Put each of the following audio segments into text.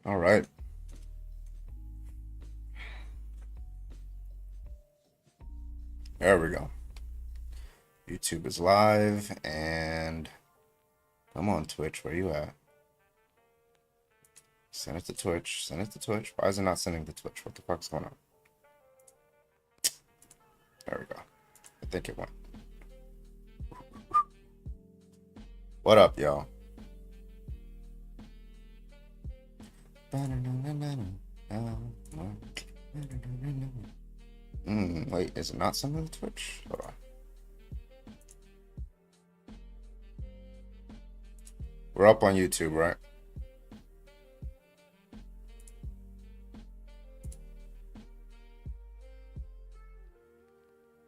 All right. There we go. YouTube is live and come on, Twitch. Where you at? Send it to Twitch. Send it to Twitch. Why is it not sending to Twitch? What the fuck's going on? There we go. I think it went. What up, y'all? Wait, is it not sending to Twitch? Hold on. We're up on YouTube, right?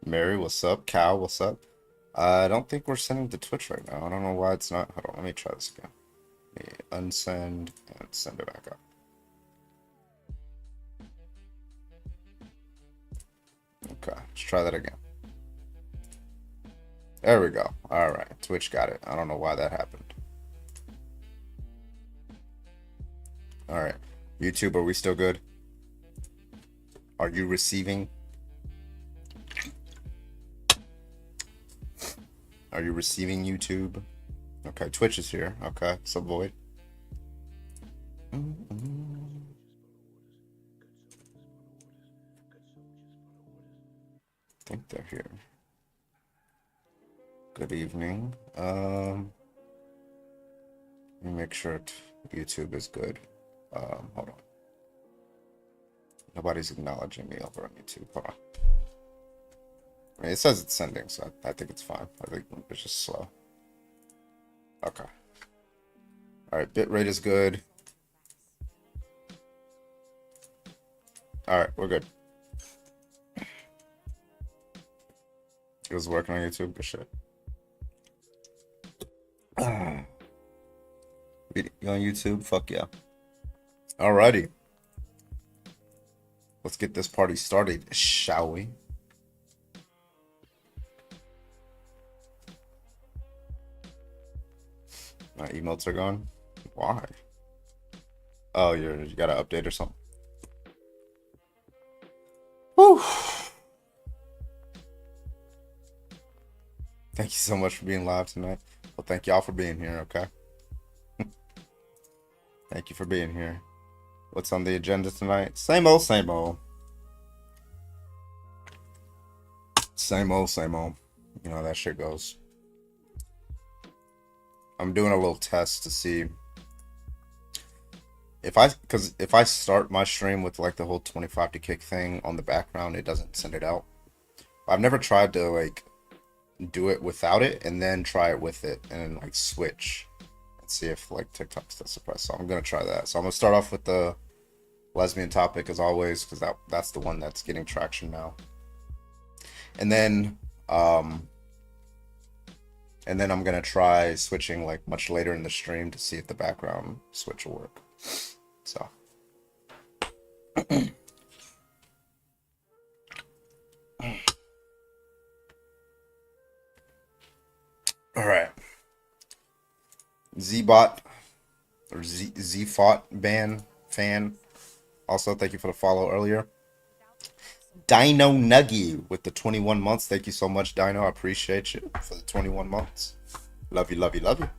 Mary, what's up? Cal, what's up? I don't think we're sending to Twitch right now. I don't know why it's not. Hold on, let me try this again. Let me unsend and send it back up. Okay, let's try that again. There we go. All right, Twitch got it. I don't know why that happened. All right, YouTube, are we still good? Are you receiving? Are you receiving YouTube? Okay, Twitch is here. Okay, so Void. I think they're here. Good evening. Let me make sure YouTube is good. Hold on. Nobody's acknowledging me over on YouTube. Hold on. I mean, it says it's sending, so I think it's fine. I think it's just slow. Okay. All right, bitrate is good. All right, we're good. It was working on YouTube. Good shit. You on YouTube? Fuck yeah. Alrighty. Let's get this party started, shall we? My emotes are gone. Why? Oh, you got to update or something. Whew. Thank you so much for being live tonight. Well, thank y'all for being here, okay? Thank you for being here. What's on the agenda tonight? Same old, same old. Same old, same old. You know how that shit goes. I'm doing a little test to see if I start my stream with like the whole 25 to kick thing on the background, it doesn't send it out. I've never tried to like do it without it and then try it with it and then like switch and see if like TikTok still suppressed. So I'm gonna try that. So I'm gonna start off with the lesbian topic as always because that's the one that's getting traction now. And then I'm gonna try switching like much later in the stream to see if the background switch will work. So all right. Zbot or Zfot ban fan. Also, thank you for the follow earlier. Dino Nuggy with the 21 months. Thank you so much, Dino. I appreciate you for the 21 months. Love you, love you, love you.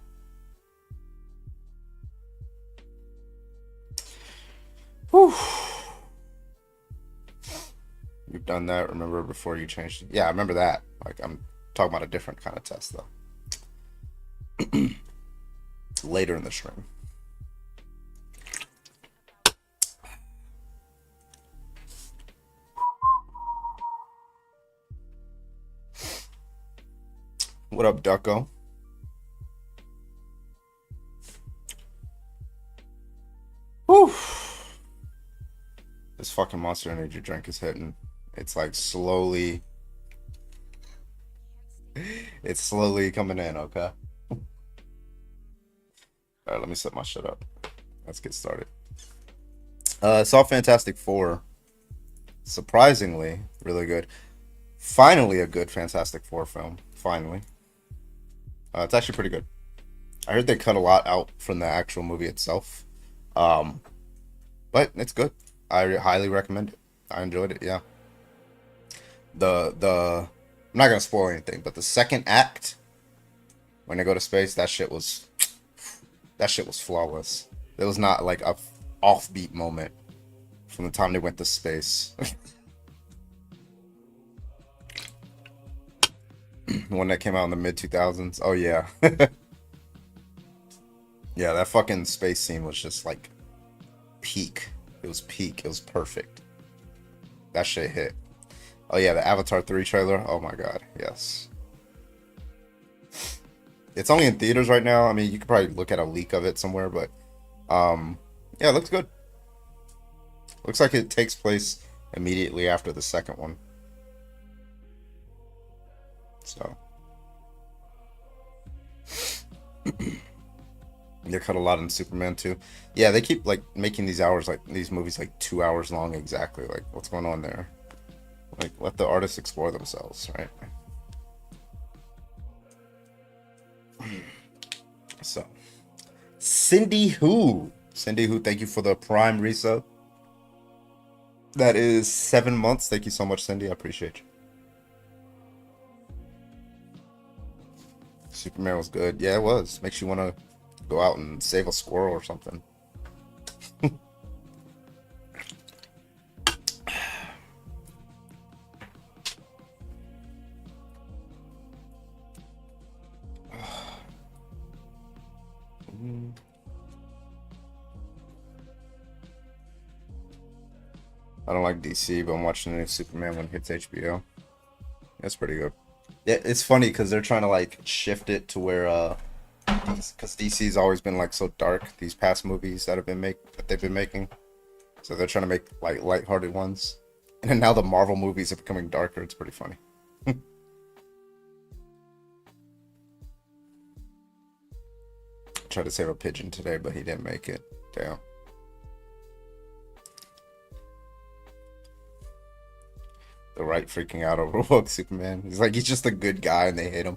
Whew. You've done that, remember, before you changed it? Yeah, I remember that. Like, I'm talking about a different kind of test, though. Later in the stream. What up, Ducko? Whew. This fucking Monster Energy drink is hitting. It's like slowly. It's slowly coming in, okay? Alright, let me set my shit up. Let's get started. Saw Fantastic Four. Surprisingly, really good. Finally, a good Fantastic Four film. Finally. It's actually pretty good. I heard they cut a lot out from the actual movie itself. but it's good. I highly recommend it. I enjoyed it. Yeah. The I'm not gonna spoil anything, but the second act when they go to space, that shit was flawless. There was not like a offbeat moment from the time they went to space. One that came out in the mid 2000s. Oh yeah. Yeah, that fucking space scene was just like peak. It was peak. It was perfect. That shit hit. Oh yeah, the Avatar 3 trailer. Oh my god. Yes. It's only in theaters right now. I mean, you could probably look at a leak of it somewhere, but yeah, it looks good. Looks like it takes place immediately after the second one. So they cut a lot in Superman too. Yeah, they keep like making these movies like 2 hours long exactly. Like, what's going on there? Like, let the artists explore themselves, right? So, Cindy Who, thank you for the Prime resub. That is 7 months. Thank you so much, Cindy. I appreciate you. Superman was good. Yeah, it was. Makes you want to go out and save a squirrel or something. I don't like DC, but I'm watching the new Superman when it hits HBO. That's pretty good. Yeah, it's funny because they're trying to like shift it to where because DC's always been like so dark. These past movies that they've been making, so they're trying to make like lighthearted ones, and then now the Marvel movies are becoming darker. It's pretty funny. Tried to save a pigeon today, but he didn't make it. Damn. The right freaking out over woke Superman. He's like, he's just a good guy and they hate him.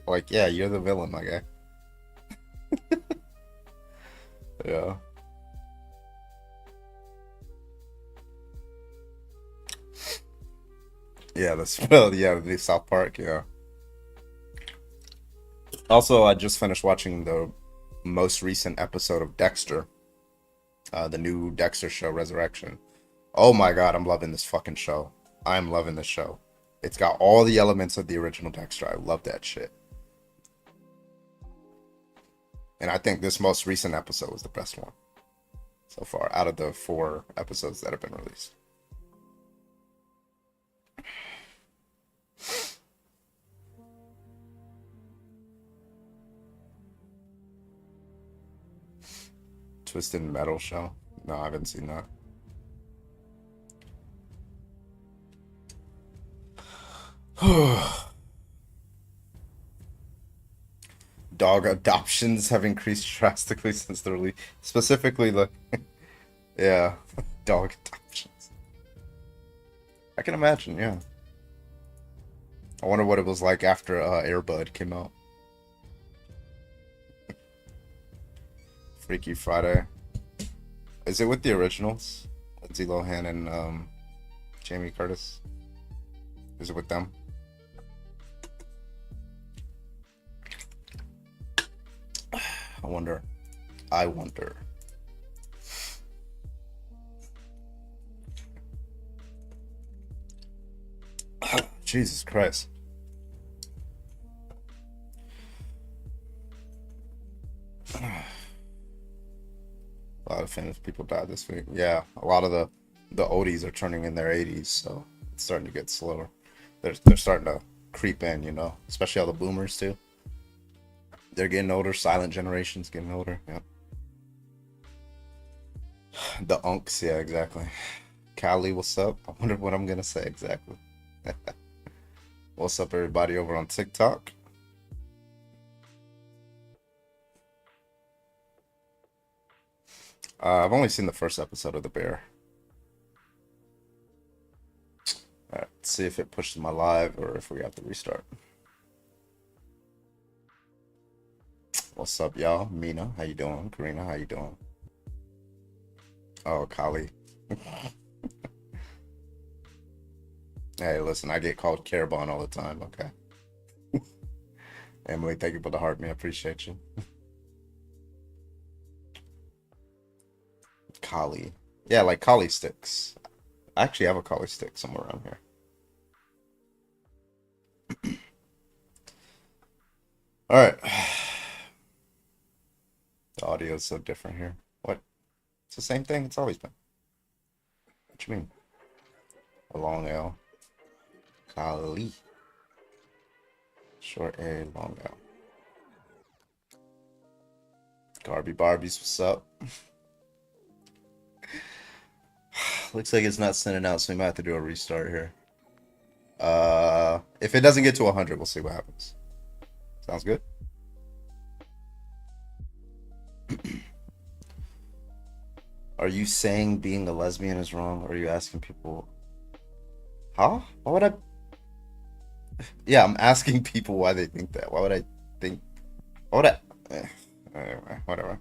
Like, yeah, you're the villain, my guy. Yeah. Yeah, the spell. Yeah, the South Park. Yeah. Also, I just finished watching the most recent episode of Dexter, the new Dexter show, Resurrection. Oh my god, I'm loving this fucking show. I'm loving this show. It's got all the elements of the original Dexter. I love that shit. And I think this most recent episode was the best one so far out of the 4 episodes that have been released. Twisted Metal show? No, I haven't seen that. Dog adoptions have increased drastically since the release. Specifically, the yeah, dog adoptions. I can imagine. Yeah, I wonder what it was like after Airbud came out. Freaky Friday. Is it with the originals? Lindsay Lohan and Jamie Curtis. Is it with them? I wonder. I wonder. Jesus Christ. A lot of famous people died this week. Yeah, a lot of the oldies are turning in their 80s, so it's starting to get slower. They're starting to creep in, you know, especially all the boomers too. They're getting older. Silent generation's getting older. Yeah. The unks, yeah, exactly. Callie, what's up? I wonder what I'm gonna say exactly. What's up, everybody over on TikTok? I've only seen the first episode of The Bear. Alright, let's see if it pushes my live or if we have to restart. What's up, y'all? Mina, how you doing? Karina, how you doing? Oh, Kali. Hey, listen, I get called Carbon all the time. Okay. Emily, thank you for the heart, me. I appreciate you. Kali. Yeah, like Kali sticks. I actually have a Kali stick somewhere around here. All right. The audio is so different here. What? It's the same thing. It's always been. What you mean? A long L. Kali. Short A, long L. Garby Barbies, what's up? Looks like it's not sending out, so we might have to do a restart here. If it doesn't get to 100, we'll see what happens. Sounds good? Are you saying being a lesbian is wrong, or are you asking people? Huh? Why would I? Yeah, I'm asking people why they think that. Why would I think? Why would I? Anyway, whatever.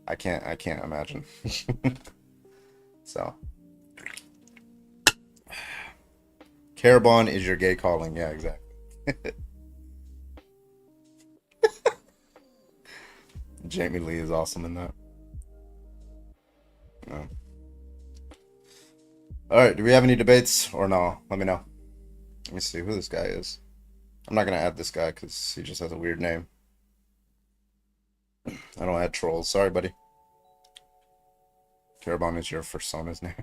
I can't imagine. So, Carbon is your gay calling. Yeah, exactly. Jamie Lee is awesome in that. No. All right, do we have any debates or no? Let me know. Let me see who this guy is. I'm not gonna add this guy because he just has a weird name. I don't add trolls. Sorry, buddy. Carbon is your persona's name.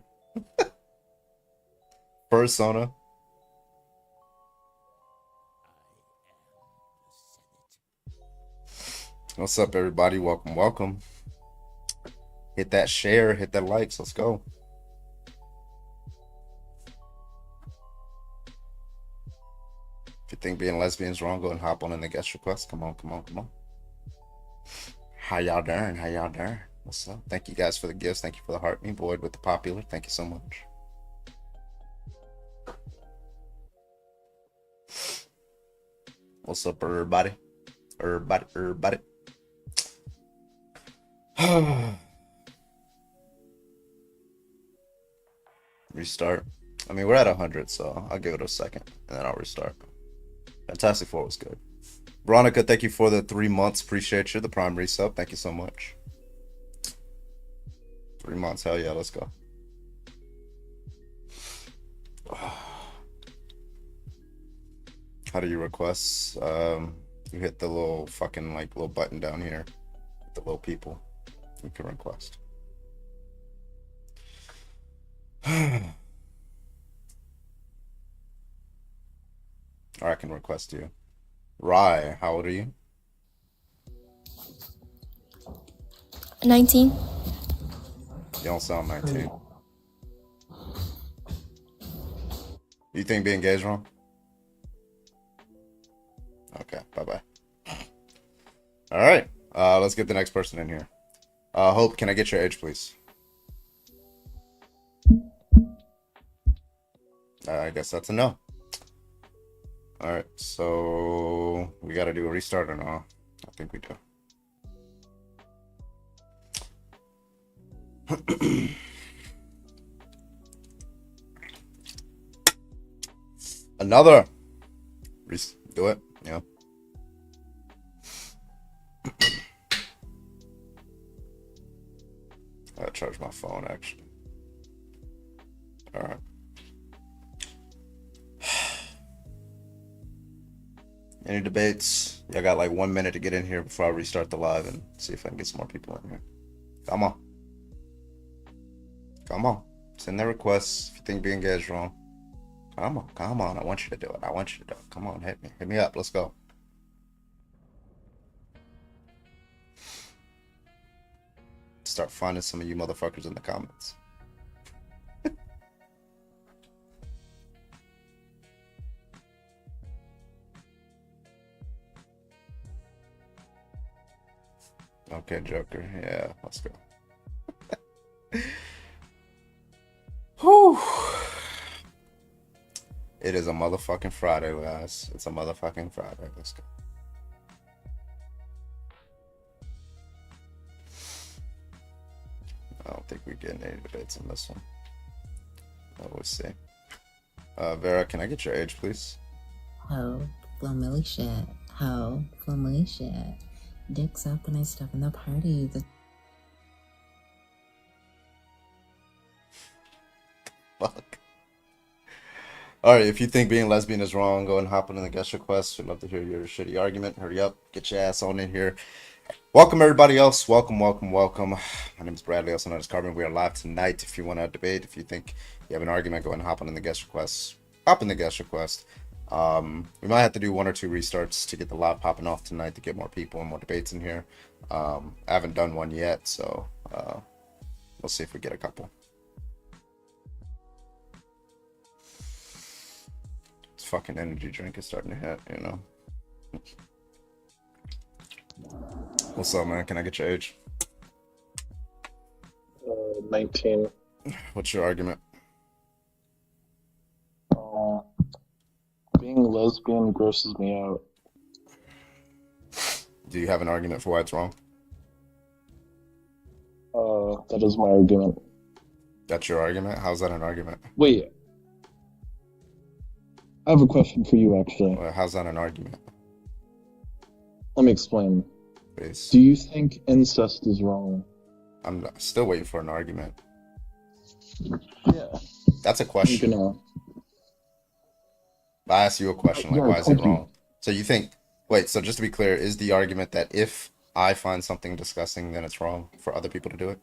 Persona. What's up, everybody? Welcome, welcome. Hit that share, hit that likes. Let's go. If you think being lesbian is wrong, go and hop on in the guest request. Come on, come on, come on. How y'all doing? How y'all doing? What's up? Thank you guys for the gifts. Thank you for the heart. Me, Void with the popular. Thank you so much. What's up, everybody? Everybody. Restart. I mean, we're at 100, so I'll give it a second, and then I'll restart. Fantastic Four was good. Veronica, thank you for the 3 months. Appreciate you. The Prime resub. Thank you so much. 3 months. Hell yeah, let's go. How do you request? You hit the little fucking like little button down here. The little people. You can request. Or I can request you. Rye, how old are you? 19. You don't sound 19. You think being gay is wrong? Okay, bye-bye. All right, let's get the next person in here. Hope, can I get your age, please? I guess that's a no. All right, so we got to do a restart or no? I think we do. Another. Do it. Yeah. I gotta charge my phone actually. All right. Any debates? Y'all got like 1 minute to get in here before I restart the live and see if I can get some more people in here. Come on. Come on. Send their requests if you think being gay is wrong. Come on. Come on. I want you to do it. I want you to do it. Come on. Hit me. Hit me up. Let's go. Start finding some of you motherfuckers in the comments. Okay, Joker. Yeah, let's go. Whew. It is a motherfucking Friday, guys. It's a motherfucking Friday. Let's go. I don't think we get any debates in this one. We'll see. Vera, can I get your age, please? Ho, Flamily shit. Ho, Flamily shit. Dicks up when I step in the party. Fuck. Alright, if you think being lesbian is wrong, go and hop in the guest request. We'd love to hear your shitty argument. Hurry up, get your ass on in here. Welcome, everybody else. Welcome. My name is Bradley, also known as Carbon. We are live tonight. If you want to debate, if you think you have an argument, go and hop on in the guest request. Hop in the guest request. We might have to do 1 or 2 restarts to get the live popping off tonight to get more people and more debates in here. I haven't done one yet, so we'll see if we get a couple. This fucking energy drink is starting to hit, you know. What's up, man? Can I get your age? 19. What's your argument? Being lesbian grosses me out. Do you have an argument for why it's wrong? That is my argument. That's your argument? How's that an argument? Wait. I have a question for you, actually. Well, how's that an argument? Let me explain. Please. Do you think incest is wrong? I'm still waiting for an argument. Yeah. That's a question. I asked you a question, like, why is it wrong? So you think, wait, so just to be clear, is the argument that if I find something disgusting, then it's wrong for other people to do it?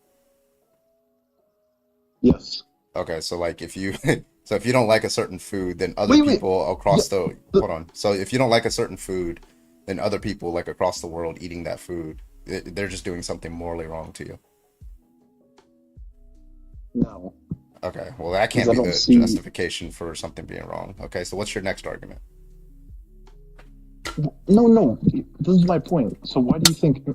Yes. Okay, so like if you so if you don't like a certain food, then other people across hold on. So if you don't like a certain food, then other people like across the world eating that food, they're just doing something morally wrong to you. No. Okay, well that can't be the justification for something being wrong. Okay, so what's your next argument? No, this is my point. So why do you think,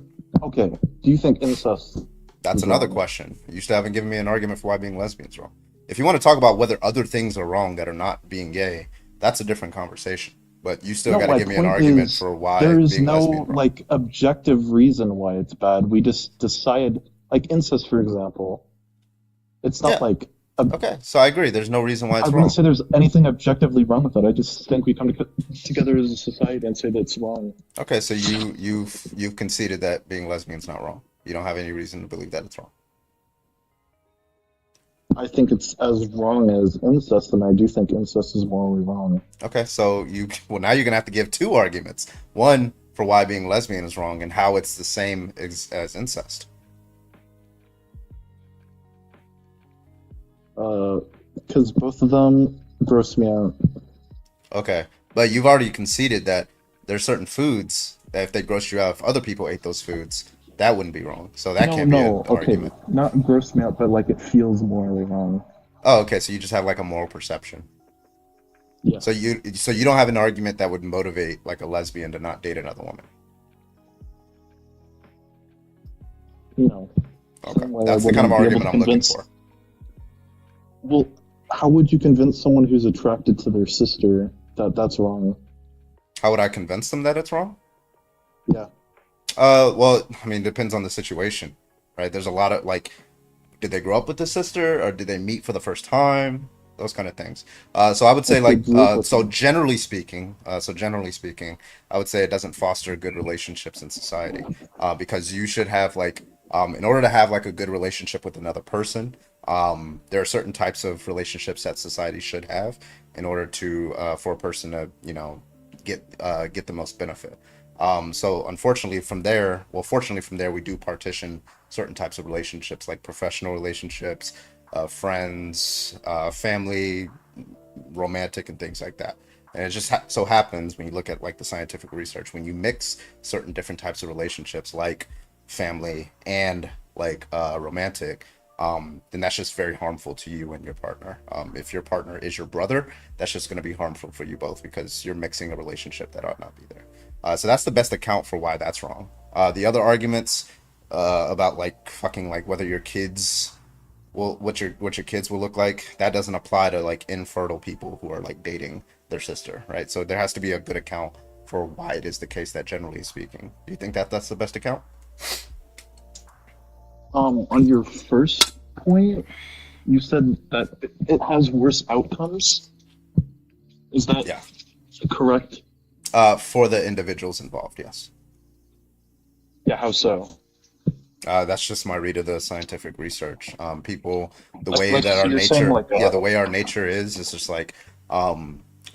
okay, do you think incest? That's another question. You still haven't given me an argument for why being lesbian is wrong. If you want to talk about whether other things are wrong that are not being gay, that's a different conversation. But you still got to give me an argument for why being lesbian is wrong. Like objective reason why it's bad. We just decide, like incest, for example. It's not like. Okay, so I agree. There's no reason why it's wrong. I wouldn't say there's anything objectively wrong with it. I just think we come together as a society and say that it's wrong. Okay, so you've conceded that being lesbian is not wrong. You don't have any reason to believe that it's wrong. I think it's as wrong as incest, and I do think incest is morally wrong. Okay, so now you're gonna have to give 2 arguments. One for why being lesbian is wrong, and how it's the same as incest. Because both of them gross me out. Okay, but you've already conceded that there's certain foods that if they gross you out, if other people ate those foods, that wouldn't be wrong. So that can't be an argument. Not gross me out, but like it feels morally wrong. Oh, okay, so you just have like a moral perception. Yeah. So you don't have an argument that would motivate like a lesbian to not date another woman. No. Okay, that's the kind of argument I'm looking for. Well, how would you convince someone who's attracted to their sister that that's wrong? How would I convince them that it's wrong? Yeah. Well, I mean, it depends on the situation, right? There's a lot of like, did they grow up with the sister or did they meet for the first time? Those kind of things. So I would say generally speaking, I would say it doesn't foster good relationships in society, because you should have like, in order to have like a good relationship with another person, there are certain types of relationships that society should have in order to for a person to get the most benefit. So unfortunately from there, fortunately from there, we do partition certain types of relationships like professional relationships, friends, family, romantic, and things like that. And it just so happens when you look at like the scientific research, when you mix certain different types of relationships like family and like romantic, then that's just very harmful to you and your partner. If your partner is your brother, that's just going to be harmful for you both because you're mixing a relationship that ought not be there. So that's the best account for why that's wrong. The other arguments about like fucking like whether your kids what your kids will look like, that doesn't apply to like infertile people who are like dating their sister, right? So there has to be a good account for why it is the case that generally speaking. Do you think that that's the best account? On your first point, you said that it has worse outcomes. Is that Yeah. correct? For the individuals involved, yes. Yeah, how so? That's just my read of the scientific research. People, the Like, way like that so our you're saying nature, like yeah, the way our nature is just like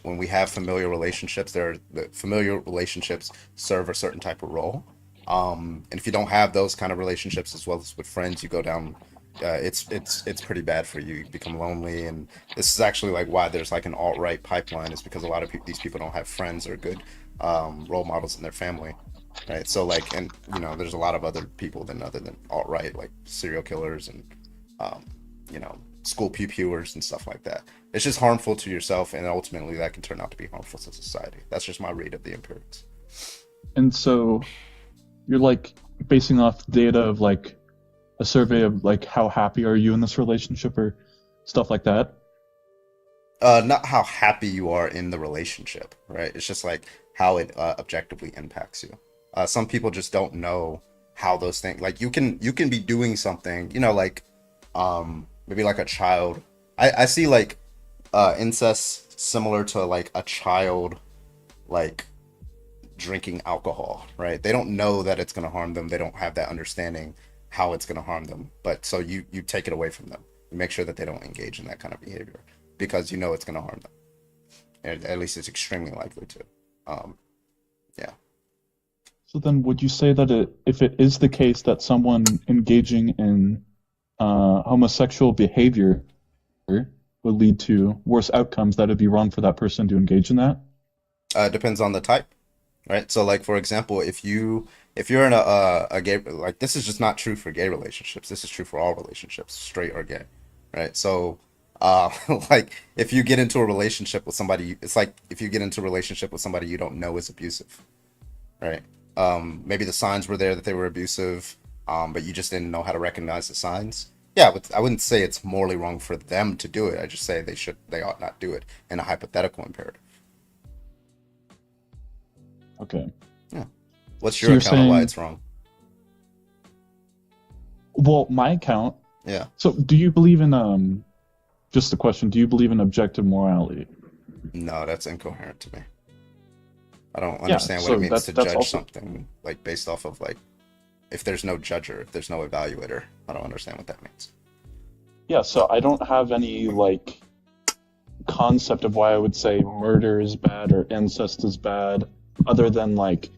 when we have familiar relationships, the familiar relationships serve a certain type of role. And if you don't have those kind of relationships as well as with friends, you go down. It's pretty bad for you. You become lonely, and this is actually like why there's like an alt-right pipeline is because a lot of these people don't have friends or good role models in their family. Right. So like, and there's a lot of other people than other than alt right, like serial killers and um, school pewers and stuff like that. It's just harmful to yourself, and ultimately that can turn out to be harmful to society. That's just my read of the empirics. and so you're like basing off data of like a survey of like how happy are you in this relationship or stuff like that. Not how happy you are in the relationship, right? It's just like how it objectively impacts you. Some people just don't know how those things. Like you can be doing something, like maybe like a child. I see like incest similar to like a child like drinking alcohol, right? They don't know that it's going to harm them. They don't have that understanding how it's going to harm them. But so you take it away from them. You make sure that they don't engage in that kind of behavior because you know it's going to harm them. At least it's extremely likely to. Um, yeah. So then, would you say that if it is the case that someone engaging in homosexual behavior would lead to worse outcomes, that it'd be wrong for that person to engage in that? It depends on the type, right? So like for example, if you're in a gay, like this is just not true for gay relationships. This is true for all relationships, straight or gay, right? So like if you get into a relationship with somebody, it's like if you get into a relationship with somebody you don't know is abusive, right? Maybe the signs were there that they were abusive, but you just didn't know how to recognize the signs. Yeah, but I wouldn't say it's morally wrong for them to do it. I just say they ought not do it in a hypothetical imperative. Okay. Yeah. What's So your you're account of why saying, it's wrong? well, my account. Yeah. So do you believe in just the question, do you believe in objective morality? No, that's incoherent to me. I don't Yeah, understand what it so means to that's judge also something like based off of like if there's no judger, if there's no evaluator. I don't understand what that means. yeah, so I don't have any like concept of why I would say murder is bad or incest is bad, other than like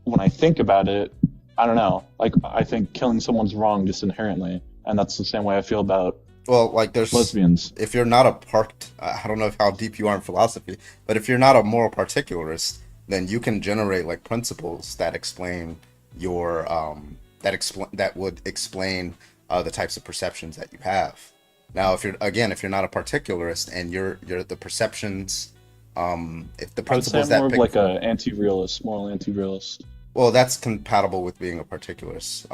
when I think about it, I don't know. Like I think killing someone's wrong just inherently, and that's the same way I feel about Well, like there's lesbians. if you're not a part I don't know how deep you are in philosophy, but if you're not a moral particularist, then you can generate like principles that explain your that would explain the types of perceptions that you have. Now, if you're not a particularist and you're the perceptions, if the I would say principles I'm more that of pick, like a anti-realist, moral anti-realist. well, that's compatible with being a particularist.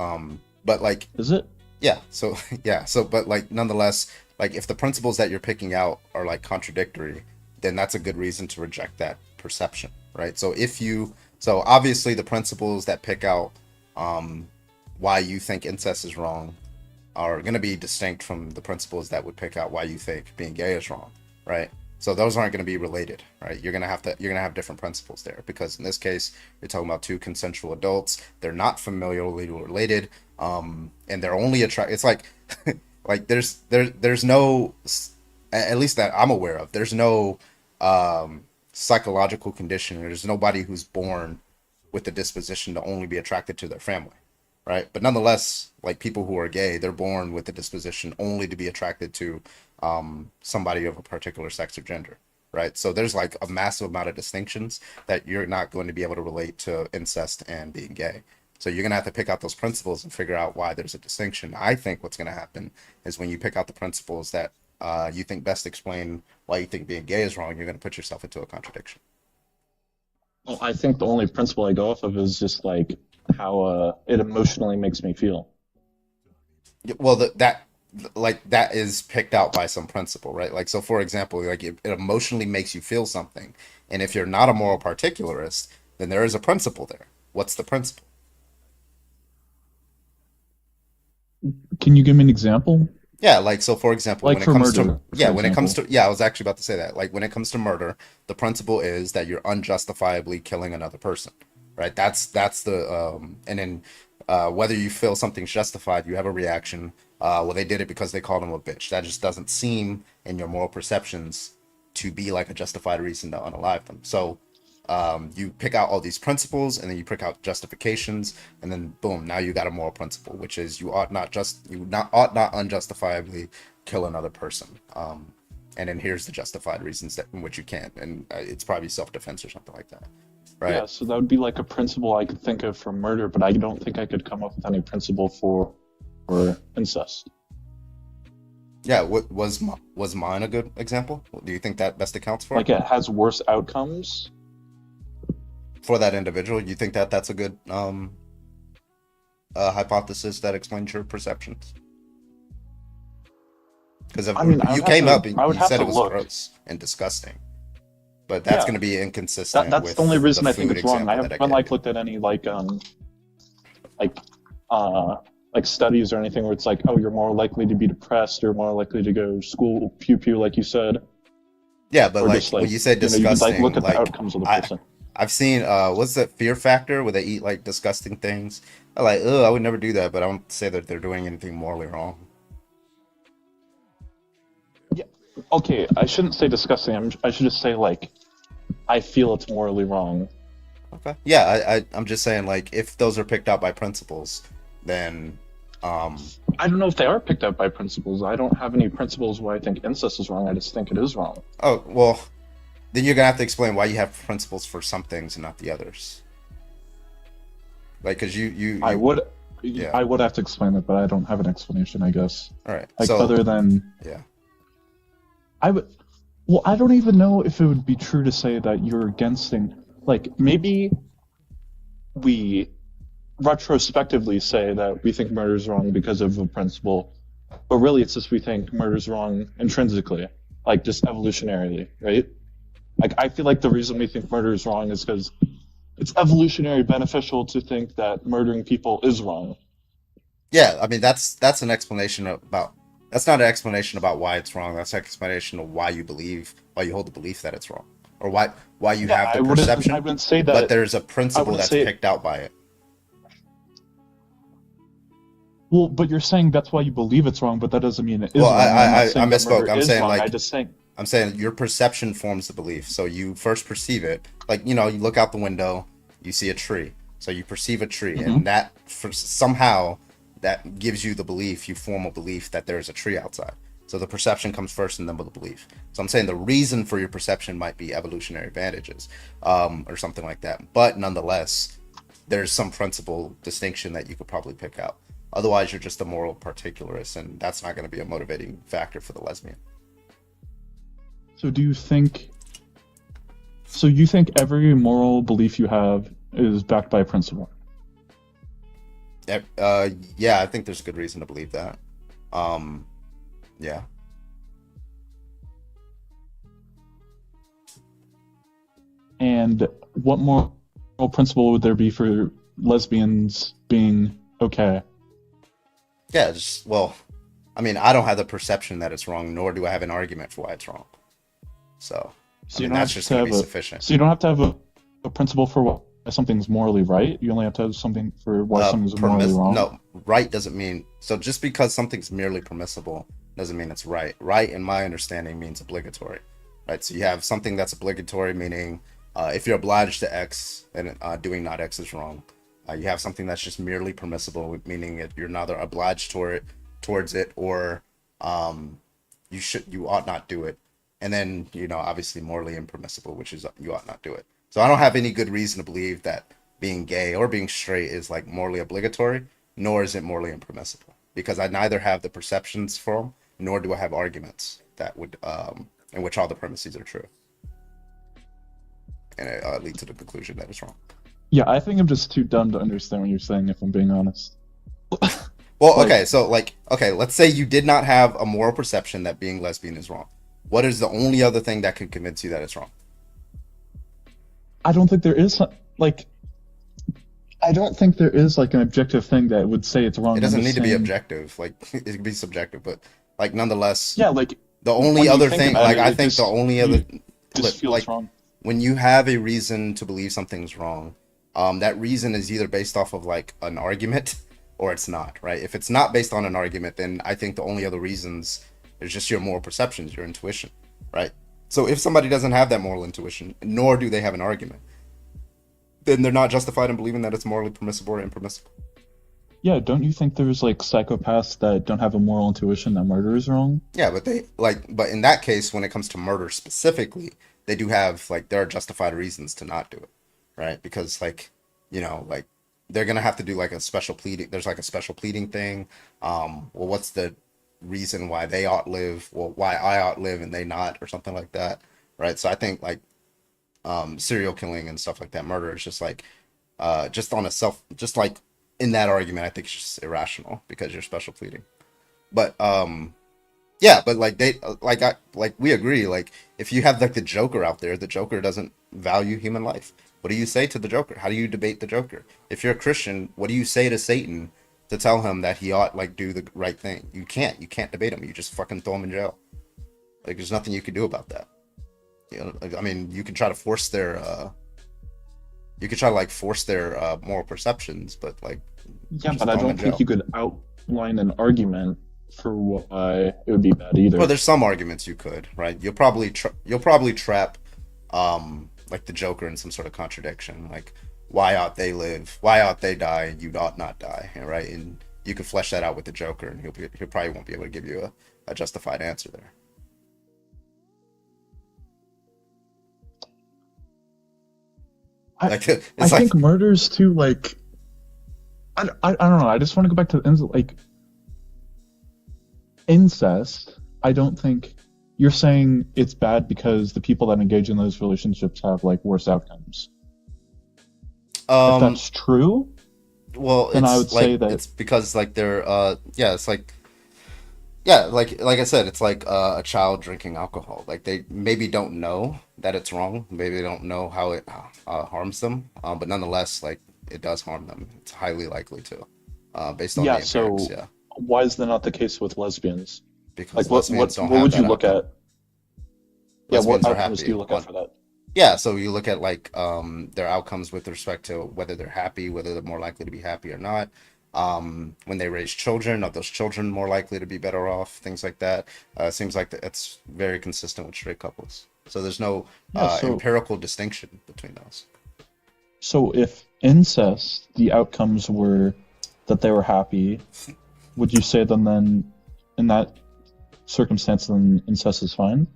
But like Is it? yeah, so yeah, so but like nonetheless, like if the principles that you're picking out are like contradictory, then that's a good reason to reject that perception, right? So obviously the principles that pick out um why you think incest is wrong are going to be distinct from the principles that would pick out why you think being gay is wrong, right? So those aren't going to be related, right? You're going to have different principles there because in this case you're talking about two consensual adults. They're not familially related, and they're only attract. It's like like there's no, at least that I'm aware of. There's no psychological condition. There's nobody who's born with the disposition to only be attracted to their family, right? But nonetheless, like people who are gay, they're born with the disposition only to be attracted to somebody of a particular sex or gender, right? So there's like a massive amount of distinctions that you're not going to be able to relate to incest and being gay. So you're gonna have to pick out those principles and figure out why there's a distinction. I think what's gonna happen is when you pick out the principles that you think best explain why you think being gay is wrong, you're gonna put yourself into a contradiction. Well, I think the only principle I go off of is just like how it emotionally makes me feel. Well, that like that is picked out by some principle, right? Like so, for example, like it emotionally makes you feel something, and if you're not a moral particularist, then there is a principle there. What's the principle? Can you give me an example? Yeah, like so for example, Like when it for comes to murder, for example. yeah, I was actually about to say that. Like when it comes to murder, the principle is that you're unjustifiably killing another person. Right? That's the and then whether you feel something's justified, you have a reaction. Well, they did it because they called him a bitch. That just doesn't seem in your moral perceptions to be like a justified reason to unalive them. So you pick out all these principles and then you pick out justifications and then boom, now you got a moral principle, which is you ought not unjustifiably kill another person. And then here's the justified reasons that in which you can't, and it's probably self-defense or something like that, right? Yeah, so that would be like a principle I could think of for murder, but I don't think I could come up with any principle for incest. Yeah, what was mine a good example? Do you think that best accounts for it? Like it has worse outcomes. For that individual? You think that that's a good hypothesis that explains your perceptions? Because I mean, you came up and I would you have said to it was look. gross and disgusting, but that's Yeah, going to be inconsistent that's with the only reason the I think food it's wrong. I example that I haven't gave like you. looked at any like uh like studies or anything where it's like, oh, you're more likely to be depressed, you're more likely to go school pew pew, like you said, Yeah, but or like just when like you say you could like look disgusting, at the like outcomes of the I person. I've seen what's that Fear Factor where they eat like disgusting things. I like, oh, I would never do that, but I don't say that they're doing anything morally wrong. Yeah. Okay, I shouldn't say disgusting. I should just say like I feel it's morally wrong. Okay. Yeah, I'm just saying like if those are picked out by principles, then I don't know if they are picked up by principles. I don't have any principles where I think incest is wrong. I just think it is wrong. oh well, then you're gonna have to explain why you have principles for some things and not the others. Like, cause I would, yeah. I would have to explain it, but I don't have an explanation. I guess All right. like So other than yeah, I would. Well, I don't even know if it would be true to say that you're against things. Like maybe we retrospectively say that we think murder is wrong because of a principle, but really it's just we think murder is wrong intrinsically, like just evolutionarily, right? Like I feel like the reason we think murder is wrong is because it's evolutionary beneficial to think that murdering people is wrong. yeah. I mean that's an explanation about that's not an explanation about why it's wrong. That's an explanation of why you hold the belief that it's wrong, or why you Yeah, have the I perception. wouldn't say But that. there's a I principle wouldn't that's say. picked out by it. Well, but you're saying that's why you believe it's wrong, but that doesn't mean it is Well, wrong. And I'm not I saying that misspoke. murder I'm is saying wrong. I like just think, I'm saying your perception forms the belief. So you first perceive it, like you look out the window, you see a tree. So you perceive a tree, mhm. and that somehow that gives you the belief. You form a belief that there's a tree outside. So the perception comes first, and then with the belief. So I'm saying the reason for your perception might be evolutionary advantages, or something like that. But nonetheless, there's some principle distinction that you could probably pick out. Otherwise, you're just a moral particularist, and that's not going to be a motivating factor for the lesbian. So do you think? So you think every moral belief you have is backed by a principle? Yeah, I think there's a good reason to believe that. Um, yeah. And what moral principle would there be for lesbians being okay? Yeah, just, well, I mean, I don't have the perception that it's wrong, nor do I have an argument for why it's wrong. So, I So you mean, don't that's have just to going to have be a. sufficient. So you don't have to have a principle for why something's morally right. You only have to have something for why something's morally wrong. No, right doesn't mean, so just because something's merely permissible doesn't mean it's right. Right, in my understanding, means obligatory. Right, so you have something that's obligatory, meaning if you're obliged to X and doing not X is wrong. You have something that's just merely permissible, meaning you're neither obliged towards it, or you ought not do it. And then obviously morally impermissible, which is you ought not do it. So I don't have any good reason to believe that being gay or being straight is like morally obligatory, nor is it morally impermissible, because I neither have the perceptions for them, nor do I have arguments that would in which all the premises are true, and it lead to the conclusion that it's wrong. Yeah, I think I'm just too dumb to understand what you're saying, if I'm being honest. Well, Like, okay, so okay, let's say you did not have a moral perception that being lesbian is wrong. What is the only other thing that could convince you that it's wrong? I don't think there is like I don't think there is like an objective thing that would say it's wrong. It I'm doesn't just need to be saying, objective. Like it can be subjective, but Like nonetheless, Yeah, like the only when you other think thing, about like it, I it think the just only other, you just feels like wrong. when you have a reason to believe something's wrong, that reason is either based off of like an argument or it's not, right? If it's not based on an argument, then I think the only other reasons is just your moral perceptions, your intuition, right? So if somebody doesn't have that moral intuition, nor do they have an argument, then they're not justified in believing that it's morally permissible or impermissible. Yeah, don't you think there's like psychopaths that don't have a moral intuition that murder is wrong? Yeah, but but in that case, when it comes to murder specifically, they do have like there are justified reasons to not do it, right? Because like, like they're gonna have to do like a special pleading. There's like a special pleading thing. Well, what's the reason why they ought live? Well, why I ought live and they not, or something like that, right? So I think like serial killing and stuff like that, murder is just like just on a self, just like in that argument, I think it's just irrational because you're special pleading. But yeah, but like like we agree. Like if you have like the Joker out there, the Joker doesn't value human life. What do you say to the Joker? How do you debate the Joker? If you're a Christian, what do you say to Satan to tell him that he ought like do the right thing? You can't. You can't debate him. You just fucking throw him in jail. Like there's nothing you can do about that. Like, I mean, you can try to force their you could try to like force their moral perceptions, but like Yeah, just but I throw them don't in think jail. you could outline an argument for why it would be bad Well, either. there's some arguments you could, right? You'll probably trap like the Joker in some sort of contradiction, like why ought they live, why ought they die, and you ought not die, right? And you could flesh that out with the Joker, and he'll probably won't be able to give you a justified answer there. I Like I it's like think murders too, like I don't know. I just want to go back to like incest. I don't think you're saying it's bad because the people that engage in those relationships have like worse outcomes. If um that's true, well, then I would say that it's because like they're yeah, it's like yeah, like I said, it's like a child drinking alcohol. Like they maybe don't know that it's wrong. Maybe they don't know how it harms them. But nonetheless, like it does harm them. It's highly likely to, based on yeah. the empirics. So Yeah, why is that not the case with lesbians? because Like what lesbians what don't what have would you that look outcome. at? Yeah, what Lesbians are outcomes do happy you look at on. for that? Yeah, so you look at like their outcomes with respect to whether they're happy, whether they're more likely to be happy or not. When they raise children, are those children more likely to be better off? Things like that. It seems like that's very consistent with straight couples. So there's no Yeah, empirical distinction between those. so if incest, the outcomes were that they were happy, would you say then in that circumstance then incest is fine?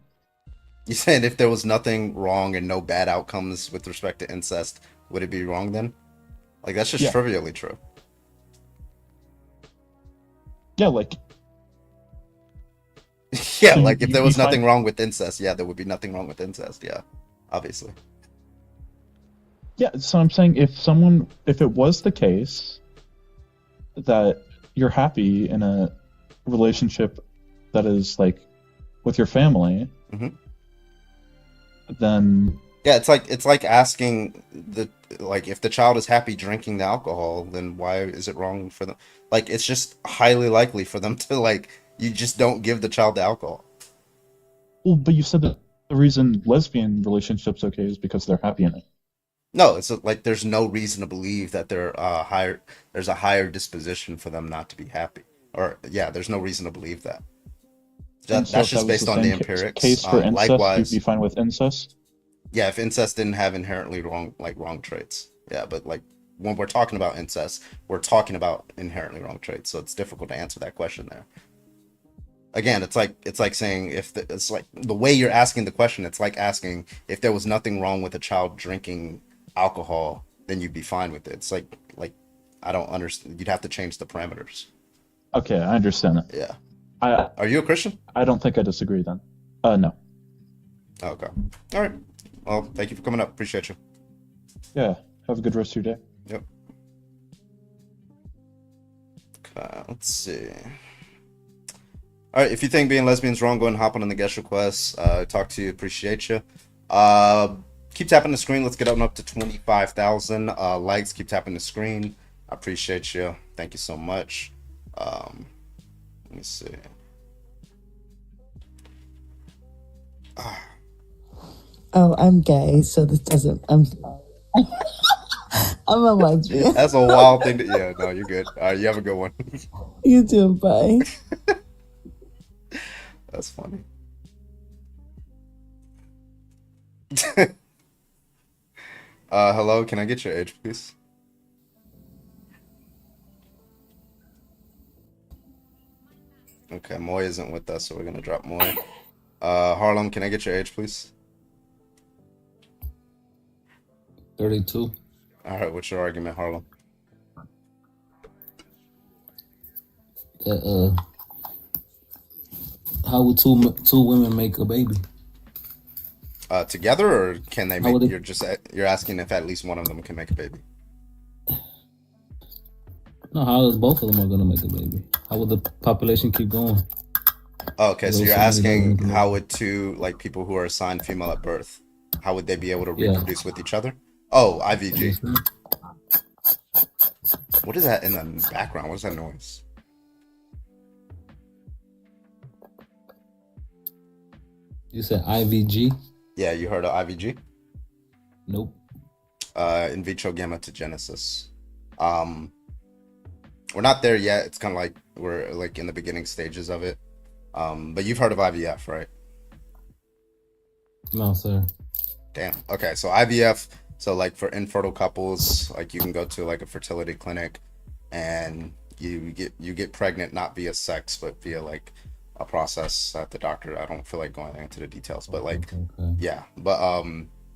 You saying if there was nothing wrong and no bad outcomes with respect to incest, would it be wrong then? Like that's just Yeah. trivially true. Yeah, like Yeah, so like if you'd there be was fine. nothing wrong with incest, yeah, there would be nothing wrong with incest. Yeah, obviously. Yeah, so I'm saying if it was the case that you're happy in a relationship that is like with your family, Hmm. then Yeah, it's like asking the like if the child is happy drinking the alcohol, then why is it wrong for them? Like it's just highly likely for them to like you just don't give the child the alcohol. well, but you said that the reason lesbian relationships okay is because they're happy in it. No, it's like there's no reason to believe that there's a higher disposition for them not to be happy. Or yeah, there's no reason to believe that. And so That's if that just was based the on the same empirics. case for incest, you'd be Likewise, fine with incest? yeah, if incest didn't have inherently wrong traits. Yeah, but like when we're talking about incest, we're talking about inherently wrong traits, so it's difficult to answer that question there. Again, it's like saying it's like the way you're asking the question, it's like asking if there was nothing wrong with a child drinking alcohol, then you'd be fine with it. It's like I don't understand. You'd have to change the parameters. Okay, I understand it. Yeah. I Are you a Christian? I don't think I disagree then. No. Oh, okay. All right. Well, thank you for coming up. Appreciate you. Yeah. Have a good rest of your day. Yep. Okay, let's see. All right, if you think being lesbian's wrong, go and hop on the guest request. Talk to you, appreciate you. Keep tapping the screen. Let's get up to 25,000 likes. Keep tapping the screen. I appreciate you. Thank you so much. Let me see. Oh, I'm gay, so this doesn't. I'm I'm a lesbian. That's a wild thing to. Yeah, no, you're good. All right, you have a good one. You too. Bye. That's funny. Hello, can I get your age, please? Okay, Moy isn't with us, so we're gonna drop Moy. Harlem, can I get your age, please? 32. All right, what's your argument, Harlem? That how would two women make a baby? Together, or can they How make? would You're it? just you're asking if at least one of them can make a baby. No, how is both of them are gonna make a baby? How would the population keep going? Oh, okay, If there so was you're so many that asking would make a how baby. would two like people who are assigned female at birth, how would they be able to Yeah. reproduce with each other? Oh, IVG. Yes, sir. What is that in the background? What's that noise? You said IVG? Yeah, you heard of IVG? Nope. In vitro gametogenesis. Um, we're not there yet. It's kind of like we're like in the beginning stages of it. But you've heard of IVF, right? No, sir. Damn. Okay, so IVF, so like for infertile couples, like you can go to like a fertility clinic and you get pregnant not via sex, but via like a process at the doctor. I don't feel like going into the details, but like Okay. yeah. But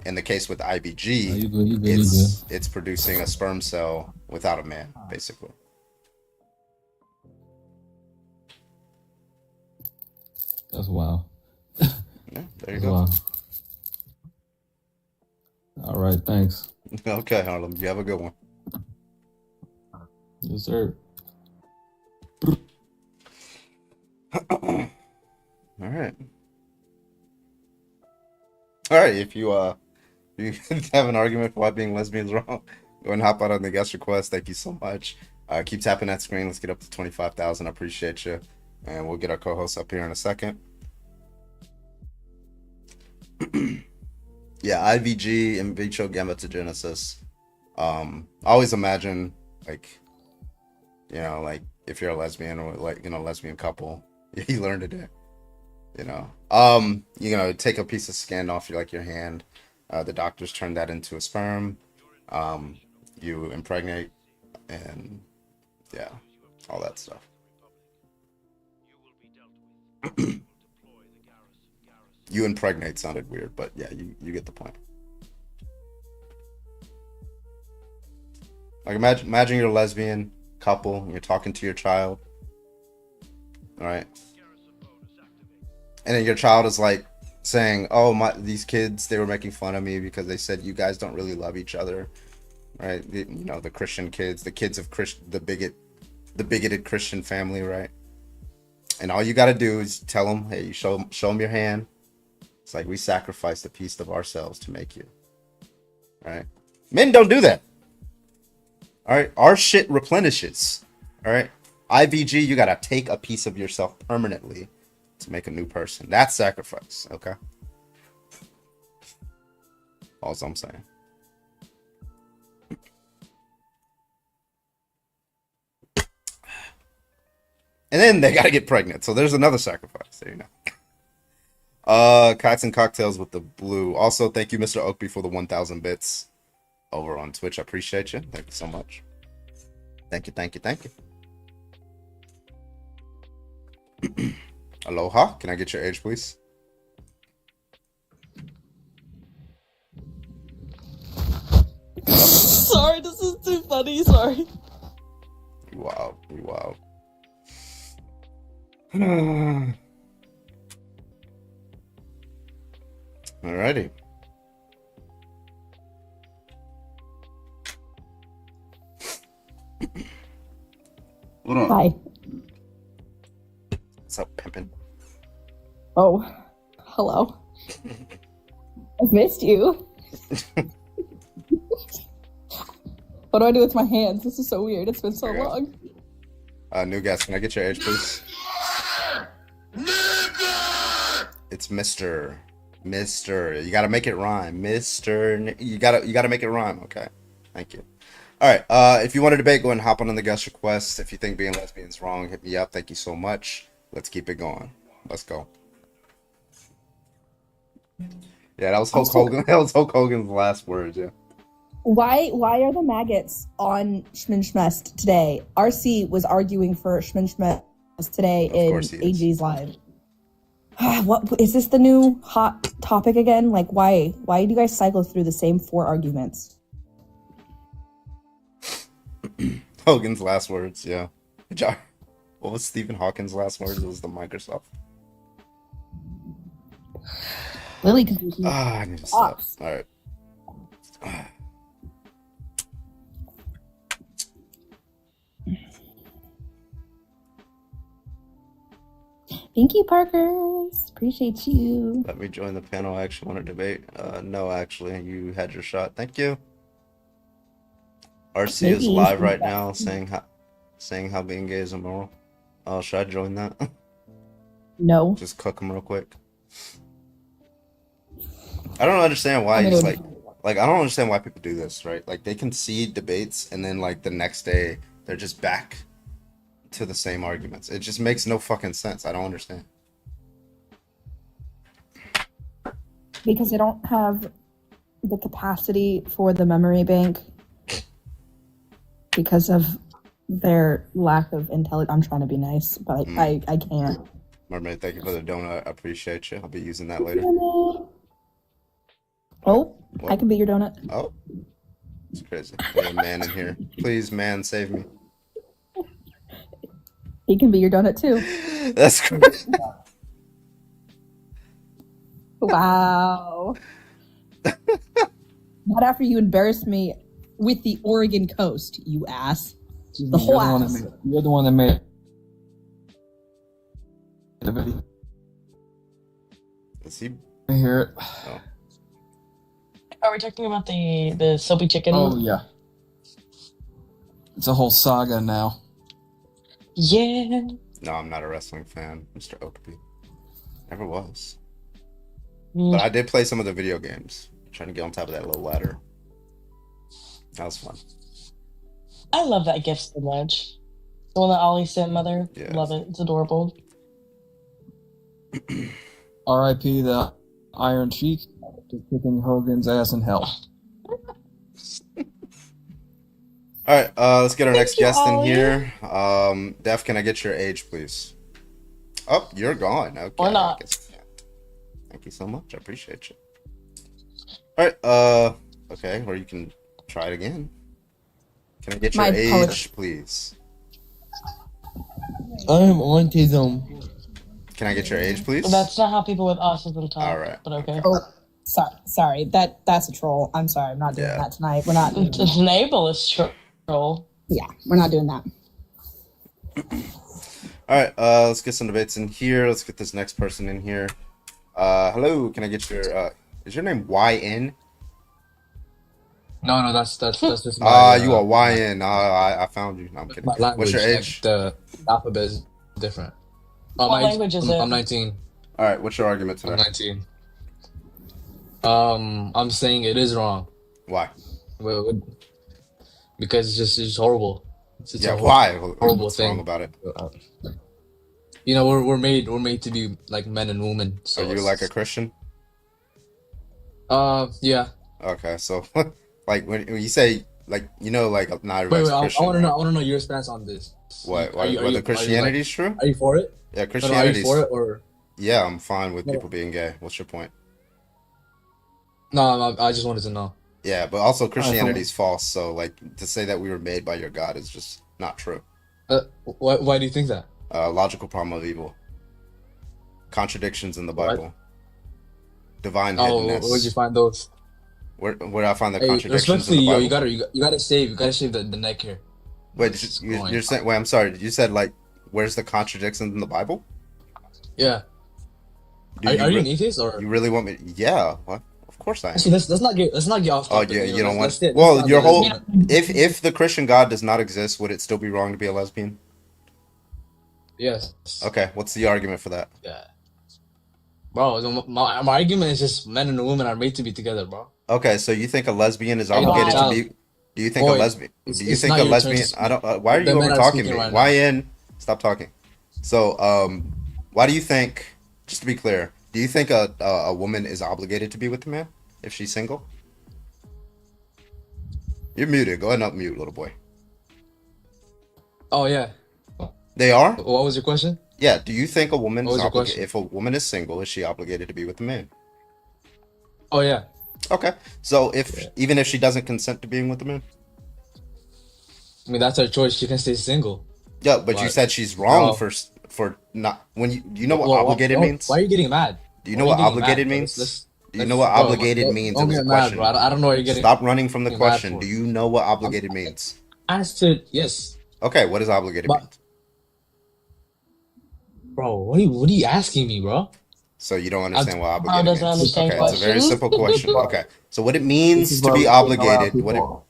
in the case with No, IVG, you good. You good. You good. it's producing a sperm cell without a man, basically. That's wild. Yeah, there you That's go. wild. All right. Thanks. Okay, Harlem, you have a good one. Yes, sir. All right. All right, if you have an argument for why being lesbian is wrong, go ahead and hop out on the guest request. Thank you so much. Keep tapping that screen. Let's get up to 25,000. I appreciate you. And we'll get our co-host up here in a second. Yeah, IVG, in vitro gametogenesis. I always imagine like, like if you're a lesbian or like, lesbian couple, you learned it there. Take a piece of skin off your hand. The doctors turn that into a sperm. You impregnate, and yeah, all that stuff. You impregnate sounded weird, but yeah, you get the point. Like imagine you're a lesbian couple, and you're talking to your child, all right? And then your child is like saying, "Oh, these kids, they were making fun of me because they said you guys don't really love each other." Right? The Christian kids, the kids of the bigoted Christian family, right? And all you got to do is tell them, "Hey, you show them your hand." It's like we sacrificed a piece of ourselves to make you. Right? Men don't do that. All right? Our shit replenishes. All right? IVG, you got to take a piece of yourself permanently to make a new person. That's sacrifice, okay? All I'm saying. And then they gotta get pregnant, so there's another sacrifice. There you know. Kites and Cocktails with the blue. Also, thank you, Mr. Oakby, for the 1,000 bits over on Twitch. I appreciate you. Thank you so much. Thank you, thank you, thank you. Aloha, can I get your age, please? Sorry, this is too funny. Sorry. You wild. You wild. Alrighty. Hold on. Hi. What's up, pimpin'? Oh, hello. I've missed you. What do I do with my hands? This is so weird. It's been so Okay. long. New guest, can I get your age, please? It's Mr. Mister. You gotta make it rhyme. Mister. You gotta make it rhyme. Okay. Thank you. All right. If you want to debate, go ahead and hop on the guest request. If you think being lesbian is wrong, hit me up. Thank you so much. Let's keep it going. Let's go. Yeah, that was Hulk Hogan. That was Hulk Hogan's last words. Yeah. Why are the maggots on Schminschmest today? RC was arguing for Schminschmest today in AG's live. What is this the new hot topic again? Like why do you guys cycle through the same 4 arguments? Hogan's last words, yeah. What was Stephen Hawking's last words? It was the Microsoft. Lily, I need to stop. All right. Thank you, Parkers. Appreciate you. Let me join the panel. I actually want to debate. No, actually, you had your shot. Thank you. RC is live right now, saying how being gay is immoral. Should I join that? No. Just cook him real quick. I don't understand why he's like I don't understand why people do this, right? Like they can see debates and then like the next day they're just back to the same arguments. It just makes no fucking sense. I don't understand. Because they don't have the capacity for the memory bank because of their lack of intelligence. I'm trying to be nice, but I can't. Mermaid, thank you for the donut. I appreciate you. I'll be using that later. Oh, what? I can be your donut. Oh, it's crazy. There's a man in here. Please, man, save me. He can be your donut too. That's crazy. Wow. Not after you embarrassed me with the Oregon coast, you ass. The whole ass. You're the one that made the video. Is he? I hear it. Oh. Are we talking about the soapy chicken? Oh yeah. It's a whole saga now. Yeah. No, I'm not a wrestling fan, Mr. Oakby. Never was. But I did play some of the video games. Trying to get on top of that little ladder. That was fun. I love that gift so much. The one that Ollie sent, Mother. Yeah. Love it. It's adorable. R.I.P. the Iron Sheik. Just kicking Hogan's ass in hell. All right, let's get our next guest in here. Def, can I get your age, please? Oh, you're gone. Okay. Or not. Thank you so much. I appreciate you. All right. Okay, or you can try it again. Can I get your age, please? I'm autism. Can I get your age, please? That's not how people with autism talk. All right. But okay. Oh, sorry. That's a troll. I'm sorry. I'm not doing that tonight. We're not. It's an ableist troll. Yeah, we're not doing that. All right. Let's get some debates in here. Let's get this next person in here. Hello. Can I get your? Is your name YN? No, that's just my. You are YN. I found you. No, I'm kidding. What's your age? The alphabet is different. What language is it? I'm 19. All right. What's your argument today? I'm 19. I'm saying it is wrong. Why? Well, because it's just horrible. It's why? Horrible What's thing wrong about it? You know, we're made to be like men and women. So are you like a Christian? Yeah. Okay, so like when you say like like not everybody's Christian. I want to know your stance on this. What? Whether Christianity is true? Are you for it? Yeah, Christianity. Are you for it or? Yeah, I'm fine with people being gay. What's your point? No, I just wanted to know. Yeah, but also Christianity is false. So like to say that we were made by your God is just not true. Why do you think that? Logical problem of evil. Contradictions in the Bible. What? Divine hiddenness. Where'd you find those? Where did I find the contradictions in the Bible? You gotta save the neck here. Wait, you're saying? Wait, I'm sorry. You said like, where's the contradictions in the Bible? Yeah. Are you an atheist or? You really want me? Yeah. What? Of course I am. See, let's not get off topic. Oh yeah, you don't want. Well, your whole if the Christian God does not exist, would it still be wrong to be a lesbian? Yes. Okay, what's the argument for that? Yeah. Bro, my argument is just men and women are made to be together, bro. Okay, so you think a lesbian is Hey, obligated to child, be? Do you think a boy, lesbian? Do you it's think not a your turn to lesbian? I speak. don't. Why are The you over men are talking speaking me? right now. YN, stop talking. So, why do you think? Just to be clear, do you think a woman is obligated to be with a man if she's single? You're muted. Go ahead and unmute, little boy. Oh yeah. They are? What was your question? Yeah. Do you think a woman What is was your obligated? question? If a woman is single, is she obligated to be with a man? Oh yeah. Okay. So Yeah. even if she doesn't consent to being with a man? I mean, that's her choice. She can stay single. Yeah, but you But said she's wrong bro, for not when you know what well, obligated means? why are you getting mad? Do you Why know are you what getting obligated mad, bro? means? Do you know what Bro, obligated means? It don't was a get mad, bro. question. I don't know what you're getting. Stop running from the Getting mad question. for. Do you know what obligated means? Answered yes, Okay, what does obligated mean? but bro, what are you asking me, bro? So you don't understand what How obligated doesn't means. understand Okay, it's a very questions. simple question. Okay, so what it This means is to why be we shouldn't allow obligated, people.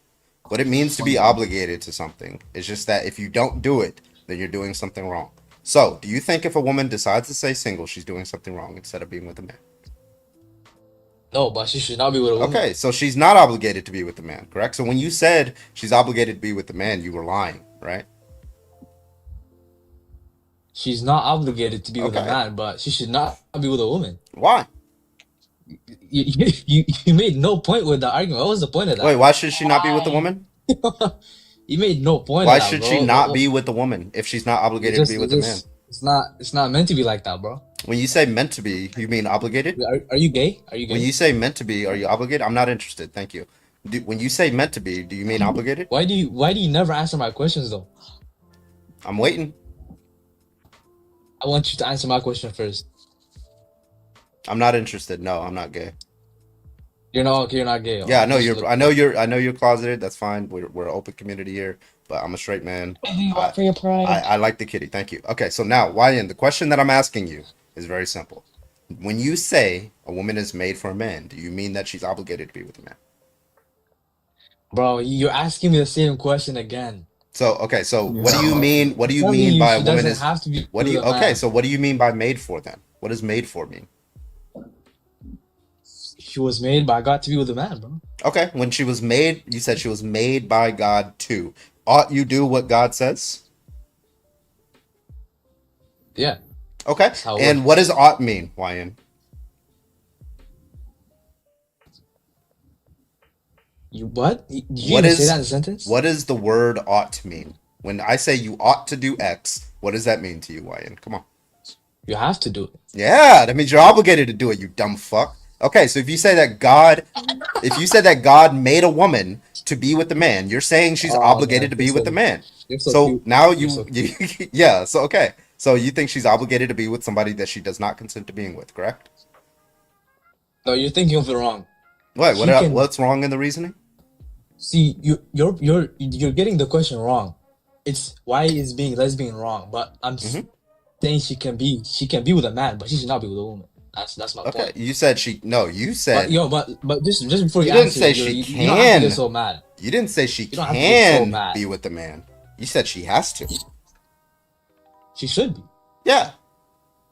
what it means to be obligated to something is just that if you don't do it, then you're doing something wrong. So, do you think if a woman decides to stay single, she's doing something wrong instead of being with a man? No, but she should not be with a woman. Okay, so she's not obligated to be with the man, correct? So when you said she's obligated to be with the man, you were lying, right? She's not obligated to be with a Okay. man, but she should not be with a woman. Why? You made no point with the argument. What was the point of that? Wait, why should she not be with the woman? You made no point Why of that, should bro. she not be with the woman if she's not obligated to be with the man? It's not meant to be like that, bro. When you say meant to be, you mean obligated? Are you gay? Are you gay? When you say meant to be, are you obligated? I'm not interested. Thank you. When you say meant to be, do you mean obligated? Why do you never answer my questions though? I'm waiting. I want you to answer my question first. I'm not interested. No, I'm not gay. You're not okay. You're not gay. Yeah, I know you're. I know you're closeted. That's fine. We're an open community here. But I'm a straight man. You want for your pride. I like the kitty. Thank you. Okay, so now, YN, the question that I'm asking you is very simple. When you say a woman is made for a man, do you mean that she's obligated to be with a man? Bro, you're asking me the same question again. So okay, so what do you mean? What do you Telling mean you by she a woman doesn't is? have to be What do you? with a Okay, man. so what do you mean by made for then? What does made for mean? She was made by God to be with a man, bro. Okay, when she was made, you said she was made by God too. Ought you do what God says? Yeah. Okay, how it and works. what does ought mean, YN? You what? Did you What even is- say that in a sentence? What does the word ought mean? When I say you ought to do X, what does that mean to you, YN? Come on. You have to do it. Yeah, that means you're obligated to do it, you dumb fuck. Okay, so if you say that God, if you said that God made a woman to be with the man, you're saying she's Oh, obligated man, to be you're with so- the man. You're so So cute. now You're you, so yeah, so okay. So you think she's obligated to be with somebody that she does not consent to being with, correct? No, you're thinking of it wrong. What? She can- What's wrong in the reasoning? See, you're getting the question wrong. It's why is being lesbian wrong? But I'm saying she can be with a man, but she should not be with a woman. That's my Okay, point. you said she. No, you said But just before you You didn't answer, say you she you don't have to can. get so mad. you didn't say she don't have to get so can mad. be with the man. You said she has to. She should be. Yeah.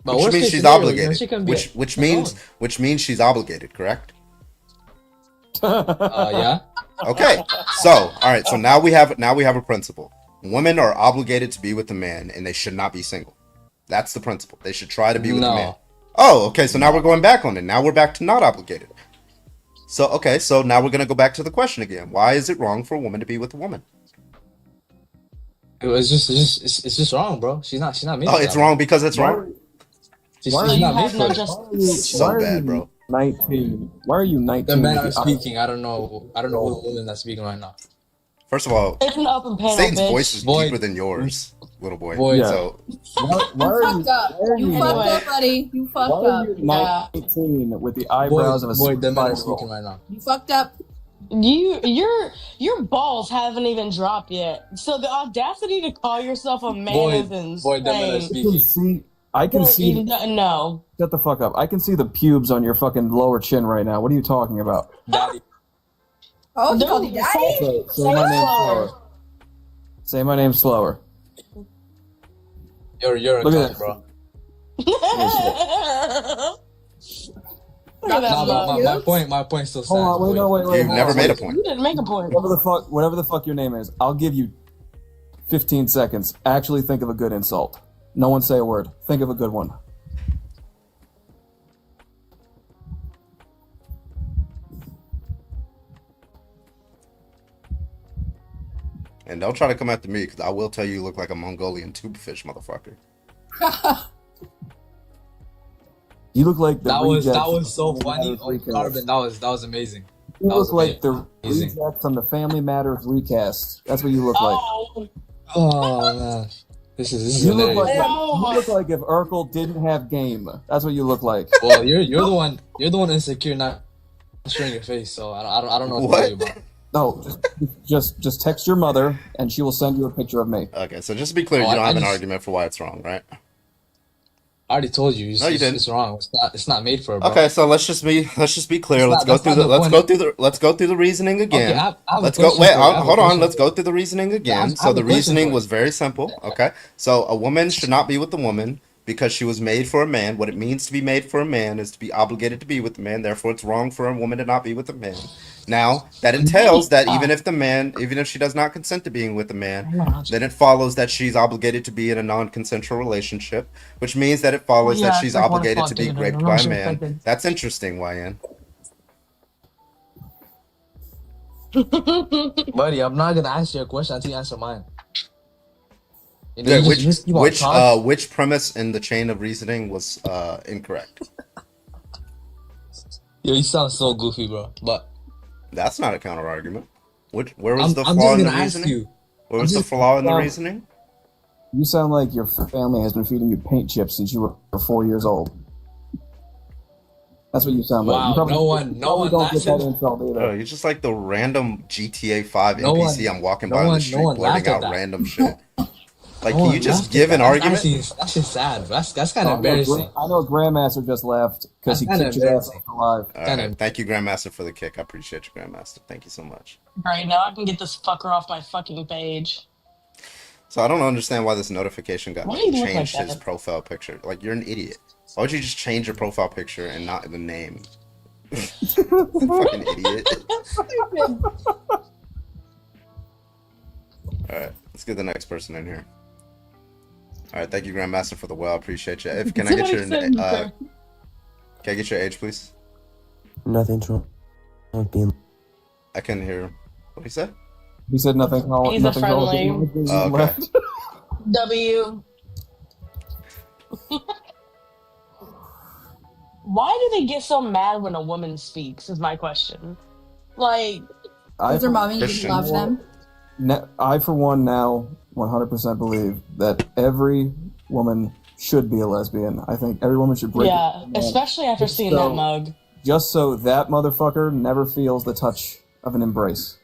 But Which worst means case she's scenario, obligated. she can be Which alone. means she's obligated, correct? Yeah. Okay. So, all right. So now we have a principle. Women are obligated to be with the man, and they should not be single. That's the principle. They should try to be with the No. man. Oh, okay. So now we're going back on it. Now we're back to not obligated. So okay. So now we're gonna go back to the question again. Why is it wrong for a woman to be with a woman? It's just wrong, bro. She's not made. Oh, for it's that. wrong because it's wrong. She's Why are not you made have for no it. just So bad, bro. 19. Why are you 19? The men with are the- speaking. I don't know what woman that's speaking right now. First of all, it's an open panel, Satan's bitch. voice is Boy. deeper than yours, little boy. Boy. Yeah. So Why are you? Fucked up. Why are You you? fucked Anyway. up, buddy. You fucked Why are up. you Yeah. 19 with the eyebrows of a Boy, the men are 65-year-old? speaking right now. You fucked up. Your balls haven't even dropped yet. So the audacity to call yourself a man Boy, is insane. boy, the men are I can speaking. see. I can see. No. Shut the fuck up. I can see the pubes on your fucking lower chin right now. What are you talking about? Daddy. Oh, you Dude, called me daddy? Say my name slower. Say my name slower. You're a Look at cunt, this. bro. Look at that Nah, mug. but my point still stands. Hold on, wait. You've never made a point. You didn't make a point. Whatever the fuck your name is, I'll give you 15 seconds. Actually think of a good insult. No one say a word. Think of a good one. And don't try to come after me, because I will tell you look like a Mongolian tubefish, motherfucker. You look like the That reject was so from the funny. Family Oh, Matters Carbon, that was amazing. You That look was like the amazing. reject from the Family Matters recast. That's what you look like. Oh, Oh man, this is You look hilarious. like you look like if Urkel didn't have game. That's what you look like. Well, you're the one insecure, not showing your face. So I don't know what to tell you about. No, just text your mother and she will send you a picture of me. Okay, so just to be clear, you don't have an argument for why it's wrong, right? I already told you. No, you didn't. It's wrong. It's not made for it, bro. Okay, so let's just be clear. Let's go through the reasoning again. Okay, I have let's a go. question Wait, for you. I have a hold on. question. Let's go through the reasoning again. I So have the a question reasoning for was very simple. Okay, so a woman should not be with a woman because she was made for a man. What it means to be made for a man is to be obligated to be with a man. Therefore, it's wrong for a woman to not be with a man. Now, that entails that even if she does not consent to being with a man, then it follows that she's obligated to be in a non-consensual relationship, which means that it follows that she's obligated to be raped by a man. That's interesting, YN. Buddy, I'm not gonna answer your question until you answer mine. You know, Yeah, you just keep on talking. which premise in the chain of reasoning was incorrect? Yo, you sound so goofy, bro. But That's not a counter argument. Where was the I'm flaw just in the gonna ask reasoning? you. Where was the flaw in the reasoning? You sound like your family has been feeding you paint chips since you were 4 years old. That's what you sound like. Wow, You probably, no one don't get that laughed at- insult either. Oh, you're just like the random GTA 5 No NPC one- I'm walking no by on the one- street no one blurting laughed at out that. random shit. Like, No can one you just laughed give at an that. argument? That's just sad, bro. That's kind of embarrassing. I know Grandmaster just left because he That's kicked kinda your ass embarrassing. off alive. All right. Thank you, Grandmaster, for the kick. I appreciate you, Grandmaster. Thank you so much. right now I can get this fucker off my fucking page. So I don't understand why this notification got Why do you look like changed his that? profile picture. Like, you're an idiot. Why would you just change your profile picture and not the name? Fucking idiot. Alright, let's get the next person in here. Alright, thank you, Grandmaster, for the well. Appreciate you. Can I get your age, please? Nothing's wrong with being. I couldn't hear. What he said? He said nothing. He's a nothing wrong friendly. with his Oh, okay. left. W. Why do they get so mad when a woman speaks? Is my question. Like, Does their mommy Christian. love them? I, for one, now 100% believe that every woman should be a lesbian. I think every woman should break yeah, it. especially after seeing So- that mug. Just so that motherfucker never feels the touch of an embrace.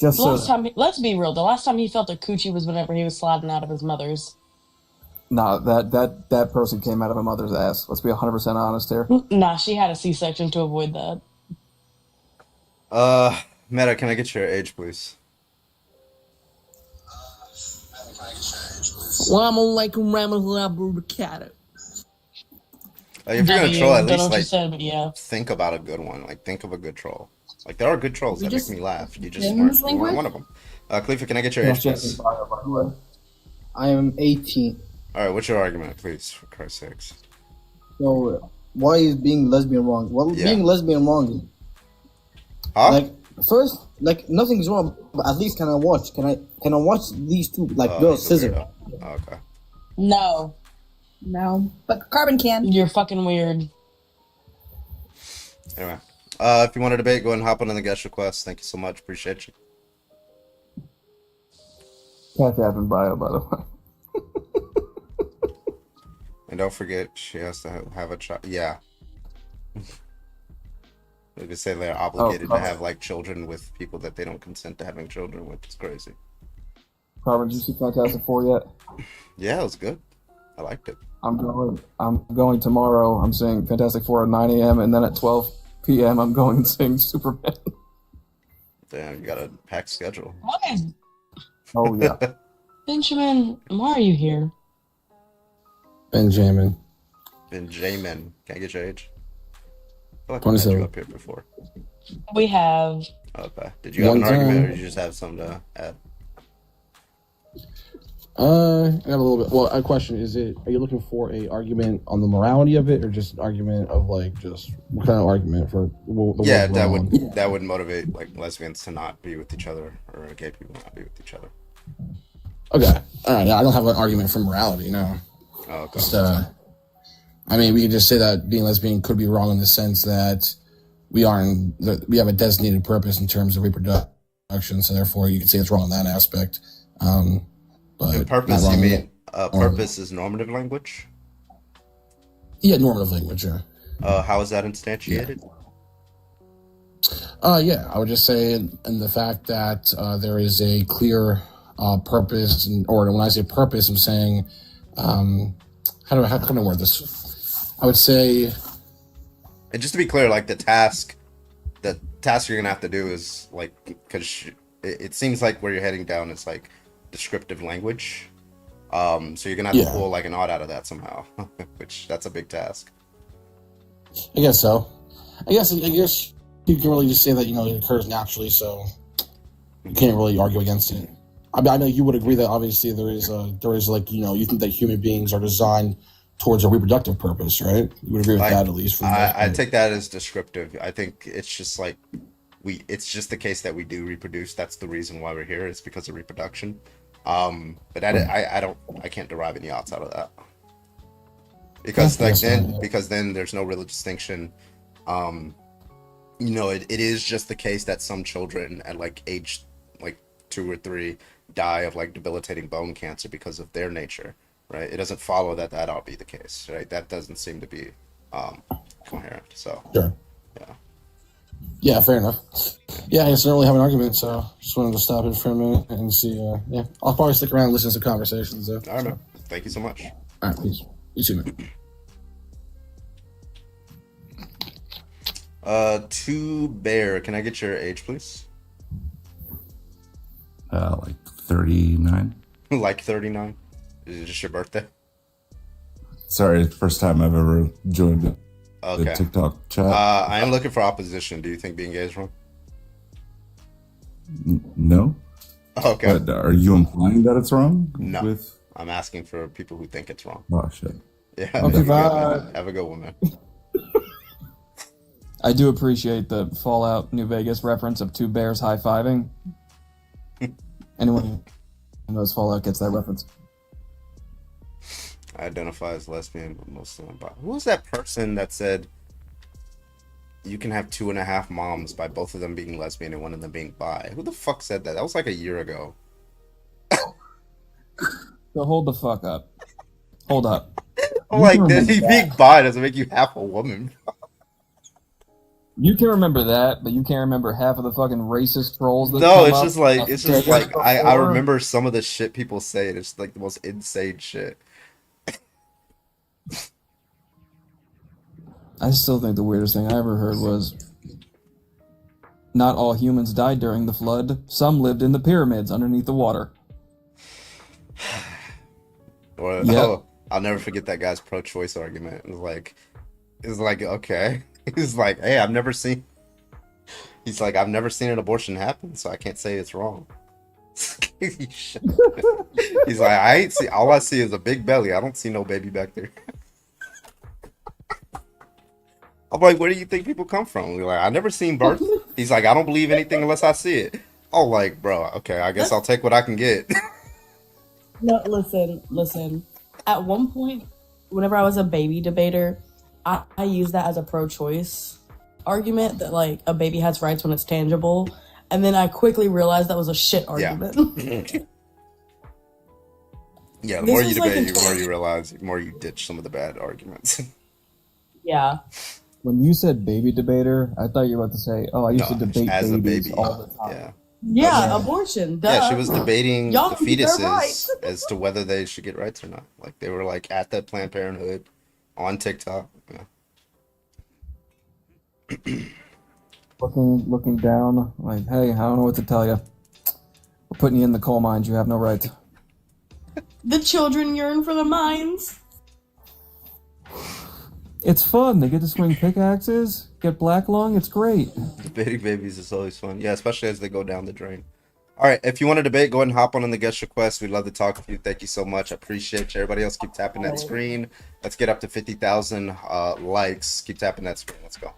Just so. Let's be real. The last time he felt a coochie was whenever he was sliding out of his mother's. Nah, that person came out of a mother's ass. Let's be 100% honest here. Nah, she had a C-section to avoid that. Meta, can I get your age, please? Well, I'm on like Ramadan. Like, if you're gonna W, troll, at don't know least what you like said, but yeah. think about a good one. Like, think of a good troll. Like, there are good trolls that make just me laugh. You just didn't weren't, link you weren't with? one of them. Khalifa, can I get your age, please? I am 18. All right, what's your argument, please? For Christ's sakes. So why is being lesbian wrong? Well, Yeah. being lesbian wrong is Huh? like first, like nothing's wrong, but at least can I watch? Can I watch these two like girls he's a scissor? weirdo. Oh, okay. No, No, but Carbon can. you're fucking weird. Anyway, if you want to debate, go ahead and hop on the guest request. Thank you so much. Appreciate you. Cash app and bio, by the way. And don't forget, she has to have a child. Yeah. They just say they're obligated to have like children with people that they don't consent to having children with. It's crazy. Carbon, did you see Fantastic Four yet? Yeah, it was good. I liked it. I'm going tomorrow. I'm seeing Fantastic Four at 9 a.m. and then at 12 p.m. I'm going and seeing Superman. Damn, you got a packed schedule. Why is Oh yeah. Benjamin? Why are you here? Benjamin. And Jamin, can I get your age? I feel like we met 27. you up here before. We have. Okay. Did you have an One argument, or time. did you just have something to add? I have a little bit. Well, a question is: Are you looking for a argument on the morality of it, or just an argument of like just what kind of argument for the Yeah, world's wrong? that would motivate like lesbians to not be with each other, or gay people not be with each other. Okay, all right. I don't have an argument for morality. No. Oh, okay. Just, I mean, we can just say that being lesbian could be wrong in the sense that we have a designated purpose in terms of reproduction, so therefore you could say it's wrong in that aspect. But And purpose, you mean purpose is normative language? Yeah, normative language. Yeah. How is that instantiated? Yeah, I would just say in the fact that there is a clear purpose, or when I say purpose, I'm saying, how can I word this? I would say, and just to be clear, like the task you're gonna have to do is like, because it seems like where you're heading down is like descriptive language. So you're gonna have to pull like an odd out of that somehow, which that's a big task. I guess so. I guess you can really just say that it occurs naturally, so you can't really argue against it. I know you would agree that obviously there is like you think that human beings are designed towards a reproductive purpose, right? You would agree with that at least. I take that as descriptive. I think it's just like it's just the case that we do reproduce. That's the reason why we're here. It's because of reproduction. But I can't derive any outside of that. Because then there's no real distinction. It is just the case that some children at like age like 2 or 3 die of like debilitating bone cancer because of their nature, right? It doesn't follow that ought to be the case, right? That doesn't seem to be coherent. So sure. Yeah, fair enough. Yeah, I guess I don't really have an argument, so just wanted to stop it for a minute and see. I'll probably stick around and listen to conversations. Though. All right, man. Thank you so much. All right, peace. You too, man. 2 Bear, can I get your age, please? Like 39. Like 39? Is it just your birthday? Sorry, it's the first time I've ever joined the TikTok chat. I am looking for opposition. Do you think being gay is wrong? No. Okay. But are you implying that it's wrong? No. I'm asking for people who think it's wrong. Oh, shit. Yeah. Okay, have a good one, man. I do appreciate the Fallout New Vegas reference of 2 bears high-fiving. Anyone who knows Fallout gets that reference. I identify as lesbian, but mostly I'm bi. Who was that person that said you can have 2.5 moms by both of them being lesbian and one of them being bi? Who the fuck said that? That was like a year ago. So hold the fuck up. Hold up. I'm like, being bi doesn't make you half a woman. You can remember that, but you can't remember half of the fucking racist trolls that It's just like I remember some of the shit people say, and it's like the most insane shit. I still think the weirdest thing I ever heard was not all humans died during the flood. Some lived in the pyramids underneath the water. I'll never forget that guy's pro-choice argument. It's like okay. He's like, hey, I've never seen an abortion happen, so I can't say it's wrong. He's like, all I see is a big belly. I don't see no baby back there. I'm like, where do you think people come from? We're like, I never seen birth. He's like, I don't believe anything unless I see it. Oh, like, bro, okay, I guess I'll take what I can get. No, listen. At one point, whenever I was a baby debater, I used that as a pro-choice argument that like a baby has rights when it's tangible, and then I quickly realized that was a shit argument. Yeah, the more you debate, the more you realize, the more you ditch some of the bad arguments. Yeah. When you said baby debater, I thought you were about to say, "Oh, I used to debate babies all the time." Yeah, abortion. Duh. Yeah, she was debating the fetuses as to whether they should get rights or not. Like they were like at the Planned Parenthood on TikTok. Yeah. Looking down, like, hey, I don't know what to tell you. We're putting you in the coal mines. You have no rights. The children yearn for the mines. It's fun. They get to swing pickaxes, get black lung. It's great. Debating babies is always fun. Yeah, especially as they go down the drain. All right, if you want to debate, go ahead and hop on the guest request. We'd love to talk with you. Thank you so much. I appreciate you. Everybody else, keep tapping that screen. Let's get up to 50,000 likes. Keep tapping that screen. Let's go.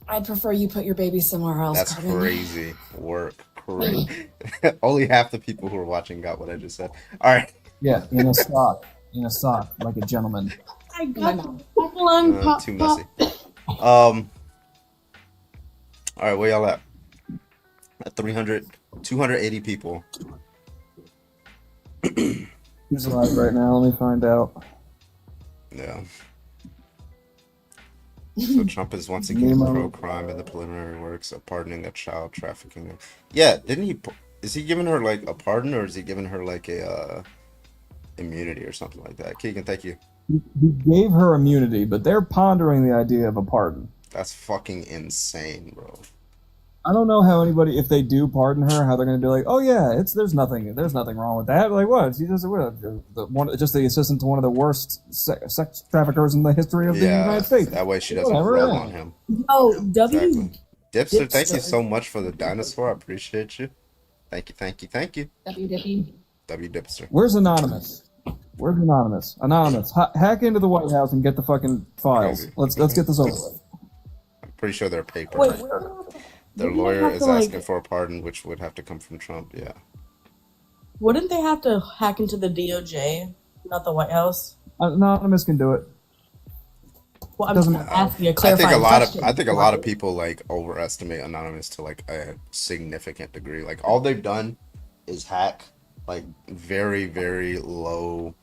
I'd prefer you put your baby somewhere else. That's Carmen. crazy work. Crazy. Only half the people who are watching got what I just said. All right. Yeah, in a sock. In a sock, like a gentleman. I got black lung pop. Too messy. All right, where y'all at? At 280 people. Who's live right now? Let me find out. Yeah. So Trump is once again pro-crime in the preliminary works of pardoning a child trafficking. Yeah, didn't he? Is he giving her like a pardon, or is he giving her like a immunity or something like that? Keegan, thank you. He gave her immunity, but they're pondering the idea of a pardon. That's fucking insane, bro. I don't know how anybody, if they do pardon her, how they're going to be like, oh yeah, there's nothing wrong with that. Like what? She's just the assistant to one of the worst sex traffickers in the history of the United States. That way she doesn't roll on him. Oh, Exactly. Dipster, thank you so much for the dinosaur. I appreciate you. Thank you. WDP. W Dipster. Where's Anonymous? Anonymous, hack into the White House and get the fucking files. Let's get this over with. I'm pretty sure they're paper. Wait, their lawyer is asking for a pardon, which would have to come from Trump. Yeah. Wouldn't they have to hack into the DOJ, not the White House? Anonymous can do it. Well, I'm asking a clarifying I think a lot of people like overestimate Anonymous to like a significant degree. Like all they've done is hack like very, very low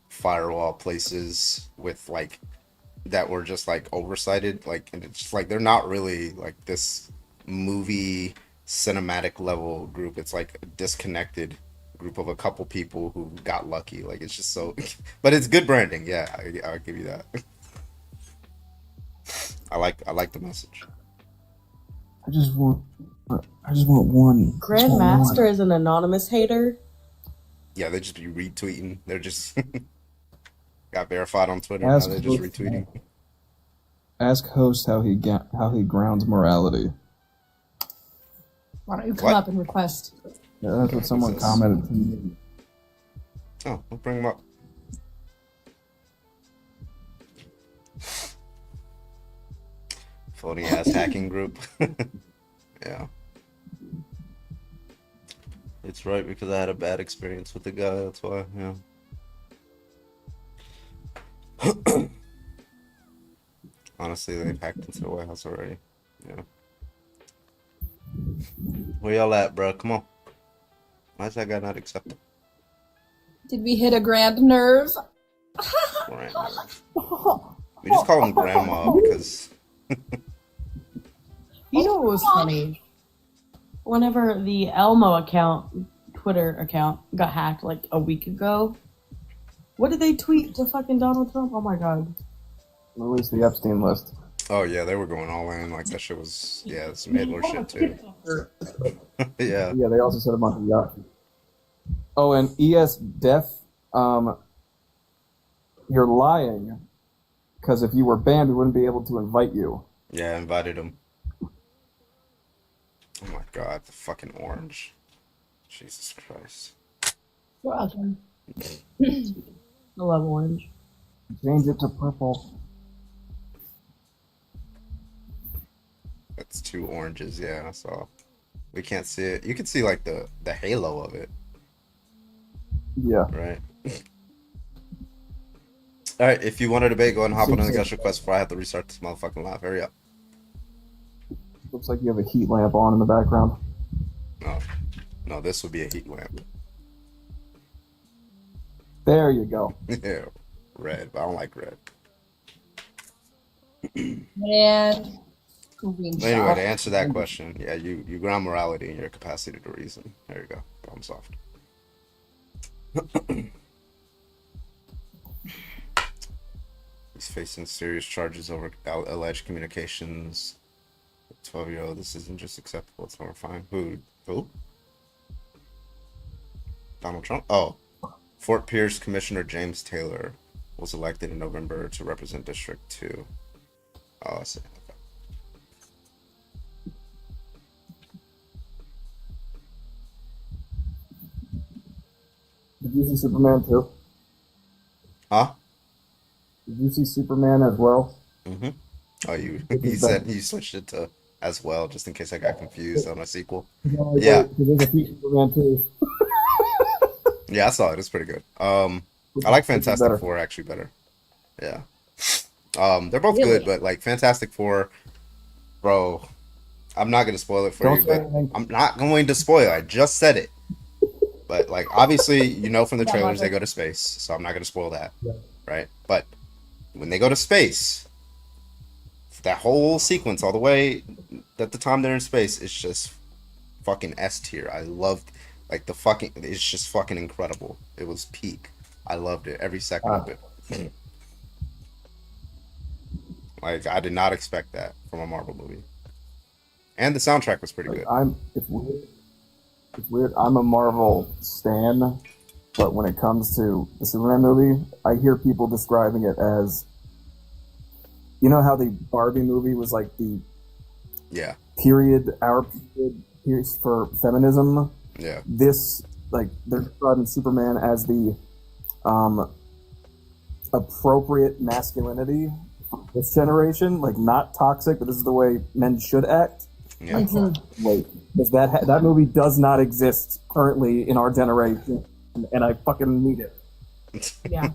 firewall places with like that were just like oversighted. Like, and it's just like they're not really like this movie cinematic level group. It's like a disconnected group of a couple people who got lucky. Like it's just so, but it's good branding. Yeah, I'll give you that. I like the message. I just want one. Grandmaster is an anonymous hater. Yeah, they just be retweeting. They're just got verified on Twitter. Now they're just retweeting. Ask host how he grounds morality. Why don't you come up and request? Yeah, that's what someone commented to me. Oh, we'll bring him up. Floating ass hacking group. Yeah. It's right because I had a bad experience with the guy, that's why, yeah. Honestly, they've hacked into the White House already. Yeah. Where y'all at, bro? Come on. Why is that guy not accepting? Did we hit a grand nerve? Grand nerve. We just call him Grandma because... You know what was funny? Whenever the Elmo Twitter account, got hacked like a week ago, what did they tweet to fucking Donald Trump? Oh my god. Release the Epstein list. Oh yeah, they were going all in. Like that shit was, some Hitler shit too. Yeah. Yeah, they also said a bunch of yacht. Oh, and ES Def, you're lying. Because if you were banned, we wouldn't be able to invite you. Yeah, I invited him. Oh my god, the fucking orange. Jesus Christ. Welcome. I love orange. Change it to purple. That's two oranges, yeah, I saw. We can't see it. You can see like the halo of it. Yeah. Right. Alright, if you want to debate, go ahead and hop on the guest request before I have to restart this motherfucking live. Hurry up. Looks like you have a heat lamp on in the background. No, this would be a heat lamp. There you go. Yeah, red, but I don't like red. Man. Anyway, to answer that question, yeah, you ground morality in your capacity to reason. There you go. Problem solved. He's facing serious charges over alleged communications. 12-year-old, this isn't just acceptable, it's horrifying. Who? Donald Trump? Oh. Fort Pierce Commissioner James Taylor was elected in November to represent District 2. Oh, I see. Okay. Did you see Superman too? Huh? Did you see Superman as well? Mm-hmm. Oh, you said you switched it to as well, just in case I got confused on a sequel. Yeah. There's a few Superman too. Yeah, I saw it. It's pretty good. I like Fantastic Four actually better. Yeah. They're both good, but like Fantastic Four, bro. I'm not gonna spoil it for you, but I'm not going to spoil it. I just said it. But like obviously, you know from the trailers they go to space, so I'm not gonna spoil that. Yeah. Right? But when they go to space, that whole sequence all the way at the time they're in space, it's just fucking S tier. I loved like the fucking it's just fucking incredible. It was peak. I loved it every second of it. Like I did not expect that from a Marvel movie. And the soundtrack was pretty good. It's weird. It's weird. I'm a Marvel stan, but when it comes to the Superman movie, I hear people describing it as, you know how the Barbie movie was like the our period for feminism. Yeah. This like they're describing Superman as the appropriate masculinity for this generation, like not toxic, but this is the way men should act. Yeah. Wait, because that movie does not exist currently in our generation, and I fucking need it. Yeah.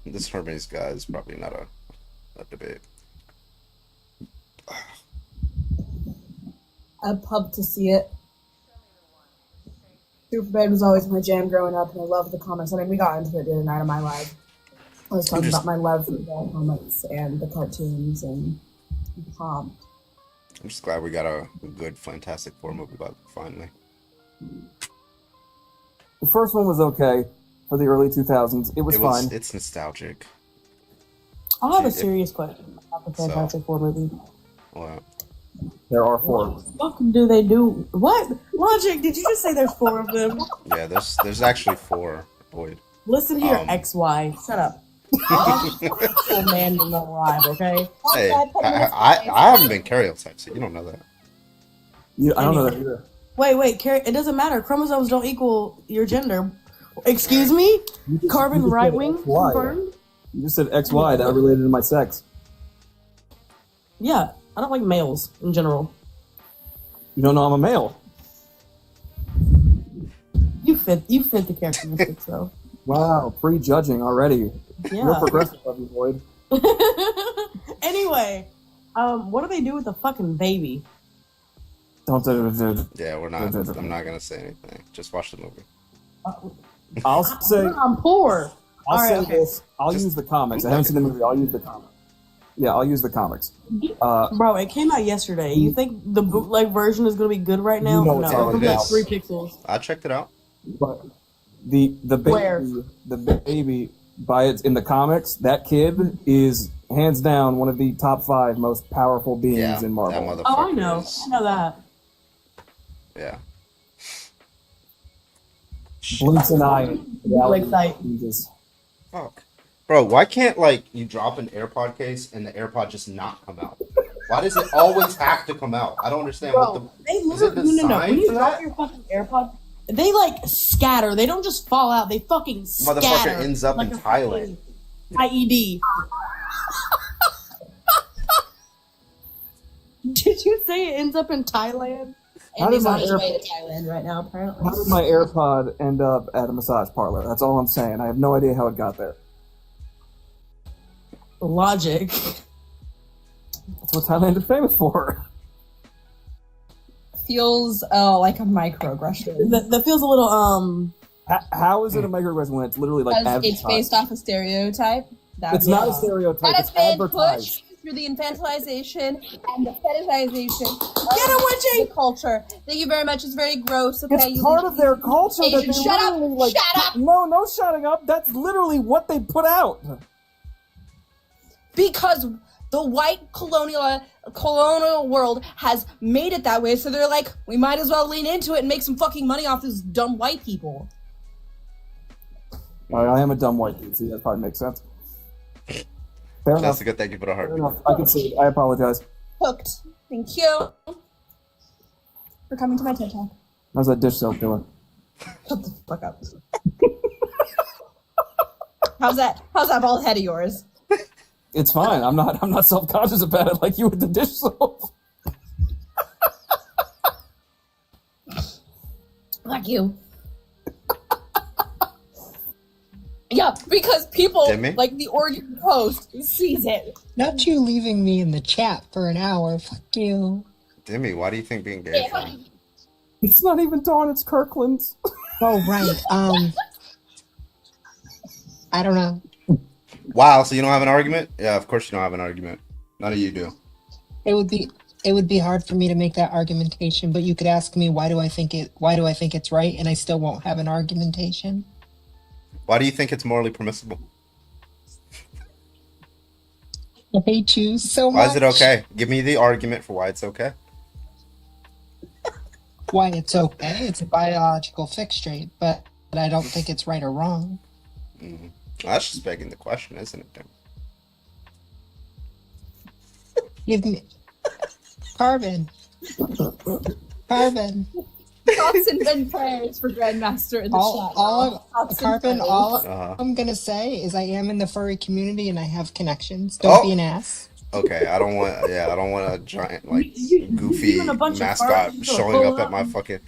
This Hermes guy is probably not a debate. I pumped to see it. Superman was always my jam growing up, and I loved the comics. I mean, we got into it the other night on my live. I was talking about my love for the comics and the cartoons, and I'm pumped. I'm just glad we got a good Fantastic Four movie finally. The first one was okay for the early 2000s. It was fine. It's nostalgic. I have a serious question about the Fantastic Four movie. What? There are 4. What the fuck do they do? What? Logic, did you just say there's 4 of them? Yeah, there's actually 4, Boyd. Listen here, XY. Shut up. Full man in the live, okay? Hey, I haven't been karyotyped, so you don't know that. I don't know that either. Wait, it doesn't matter. Chromosomes don't equal your gender. Excuse me? Carbon right wing confirmed? You just said XY, that related to my sex. Yeah, I don't like males in general. You don't know I'm a male. You fit the characteristics though. Wow, prejudging already. Yeah. You're progressive of you, Boyd. Anyway, what do they do with the fucking baby? Don't do. Yeah, we're not. I'm not gonna say anything. Just watch the movie. I'll say. I'm poor. I'll say this. I'll use the comics. I haven't seen the movie. I'll use the comics. Yeah, I'll use the comics. Bro, it came out yesterday. You think the bootleg version is gonna be good right now? You know no, it is. 3 pixels. I checked it out. But the baby by its in the comics, that kid is hands down one of the top 5 most powerful beings in Marvel. That motherfucker. Oh, I know. I know that. Yeah. Blinks an eye. Fuck. Bro, why can't you drop an AirPod case and the AirPod just not come out? Why does it always have to come out? I don't understand They literally no. When you drop your fucking AirPod, they scatter. They don't just fall out. They fucking scatter. Motherfucker ends up in Thailand. IED. Did you say it ends up in Thailand? And he's on his way to Thailand right now, apparently. How did my AirPod end up at a massage parlor? That's all I'm saying. I have no idea how it got there. Logic. That's what Thailand is famous for. Feels like a microaggression. That feels a little How is it a microaggression when it's literally advertised? It's based off a stereotype. It's not a stereotype. That has it's been advertised. pushed through the infantilization and the fetishization of the culture. Thank you very much. It's very gross. Okay, It's part of their culture that they Shut up! literally Shut up! No shutting up. That's literally what they put out. Because the white colonial world has made it that way, so they're like, we might as well lean into it and make some fucking money off these dumb white people. I am a dumb white dude, so that probably makes sense. Fair enough. Jessica, thank you for the heart. Fair enough. I can see it. I apologize. Hooked. Thank you for coming to my TED Talk. How's that dish soap doing? Shut the fuck up. How's that bald head of yours? It's fine. I'm not self-conscious about it like you with the dish soap. Fuck you. Yeah, because people like the Oregon Post sees it. Not you leaving me in the chat for an hour. Fuck you. Demi, why do you think being gay? It's not even Dawn. It's Kirkland. Oh right. I don't know. Wow. So you don't have an argument? Yeah, of course you don't have an argument. None of you do. It would be hard for me to make that argumentation, but you could ask me why do I think it's right, and I still won't have an argumentation. Why do you think it's morally permissible? I hate you so much. Why is it okay? Give me the argument for why it's okay. Why it's okay? It's a biological fixture, but I don't think it's right or wrong. Mm-hmm. Well, that's just begging the question, isn't it, Tim? Give me Carbon. Thoughts and prayers for Grandmaster in the chat. I'm gonna say is I am in the furry community and I have connections. Don't be an ass. Okay, I don't want a giant goofy mascot showing up at my fucking.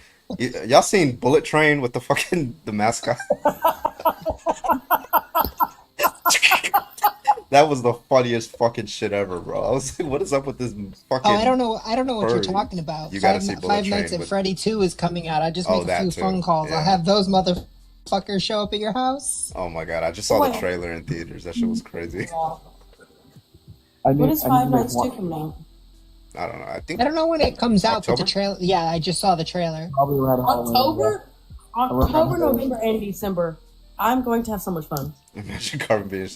Y'all seen Bullet Train with the mascot? That was the funniest fucking shit ever, bro. I was like, what is up with this fucking... I don't know what you're talking about. You gotta see Bullet Five Nights at Freddy 2 is coming out. I just make a few phone calls. Yeah. I'll have those motherfuckers show up at your house. Oh my god, I just saw the trailer in theaters. That shit was crazy. When is Five Nights 2 coming out? I don't know. I don't know when it comes out, but the trailer... Yeah, I just saw the trailer. Probably around October, November, and December. I'm going to have so much fun. Imagine Carbon being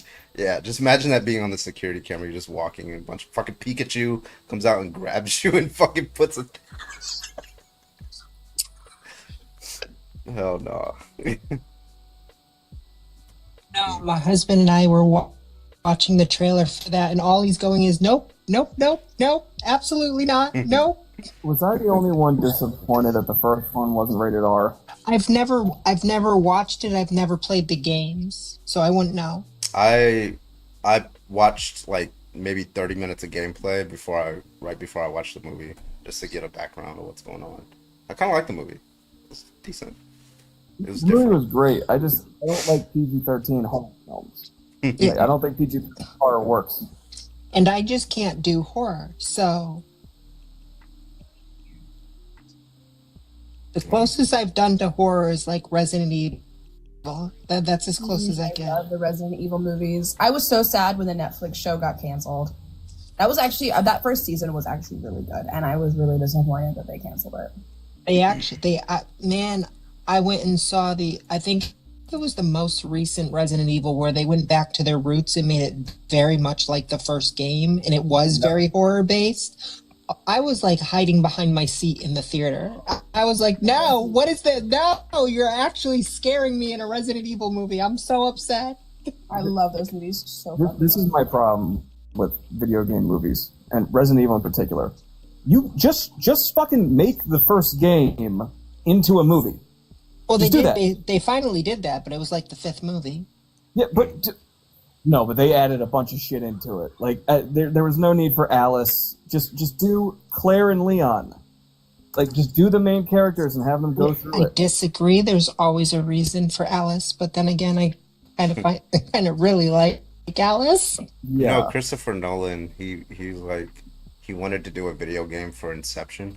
just imagine that being on the security camera. You're just walking and a bunch of fucking Pikachu comes out and grabs you and fucking puts it. Hell no. No, my husband and I were watching the trailer for that, and all he's going is nope, absolutely not, nope. Was I the only one disappointed that the first one wasn't rated R? I've never watched it. I've never played the games, so I wouldn't know. I watched like maybe 30 minutes of gameplay right before I watched the movie, just to get a background of what's going on. I kind of like the movie. It's decent. It was the movie was great. I don't like PG-13 horror films. I don't think PG-13 horror works. And I just can't do horror, so the closest I've done to horror is like Resident Evil. That's as close as I get. I love the Resident Evil movies. I was so sad when the Netflix show got canceled. That was actually that first season was actually really good, and I was really disappointed that they canceled it. I went and saw I think it was the most recent Resident Evil where they went back to their roots and made it very much like the first game, and it was very horror based. I was like hiding behind my seat in the theater. I was like, no, what is that? No, you're actually scaring me in a Resident Evil movie. I'm so upset. I love those movies so much. This is my problem with video game movies, and Resident Evil in particular. You just fucking make the first game into a movie. Well, they did. They finally did that, but it was like the fifth movie. Yeah, but they added a bunch of shit into it. Like there was no need for Alice. Just do Claire and Leon. Like just do the main characters and have them go through it. I disagree. There's always a reason for Alice, but then again, I kind of really like Alice. Yeah. You know, Christopher Nolan, he wanted to do a video game for Inception,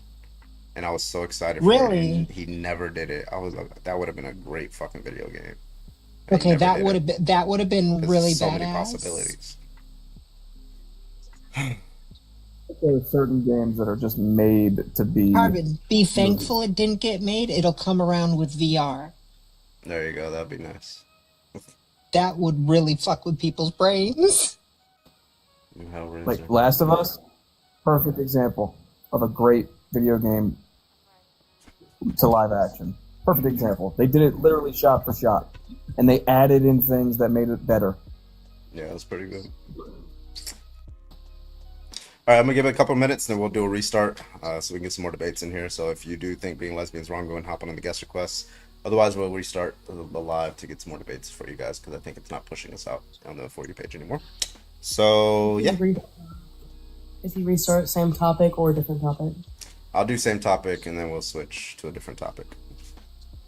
and I was so excited for it. He never did it. I was like, that would have been a great fucking video game. Okay, that would have been really so badass. Many possibilities. There are certain games that are just made to be. Carbon, be thankful it didn't get made. It'll come around with VR. There you go. That'd be nice. That would really fuck with people's brains. Like Last of Us, perfect example of a great video game to live action. Perfect example. They did it literally shot for shot. and they added in things that made it better. Yeah, that's pretty good. All right, I'm gonna give it a couple of minutes, then we'll do a restart, so we can get some more debates in here. So if you do think being lesbian is wrong, go and hop on the guest requests. Otherwise, we'll restart the live to get some more debates for you guys, because I think it's not pushing us out on the For You page anymore. So yeah. Is he restart same topic or a different topic? I'll do same topic, and then we'll switch to a different topic.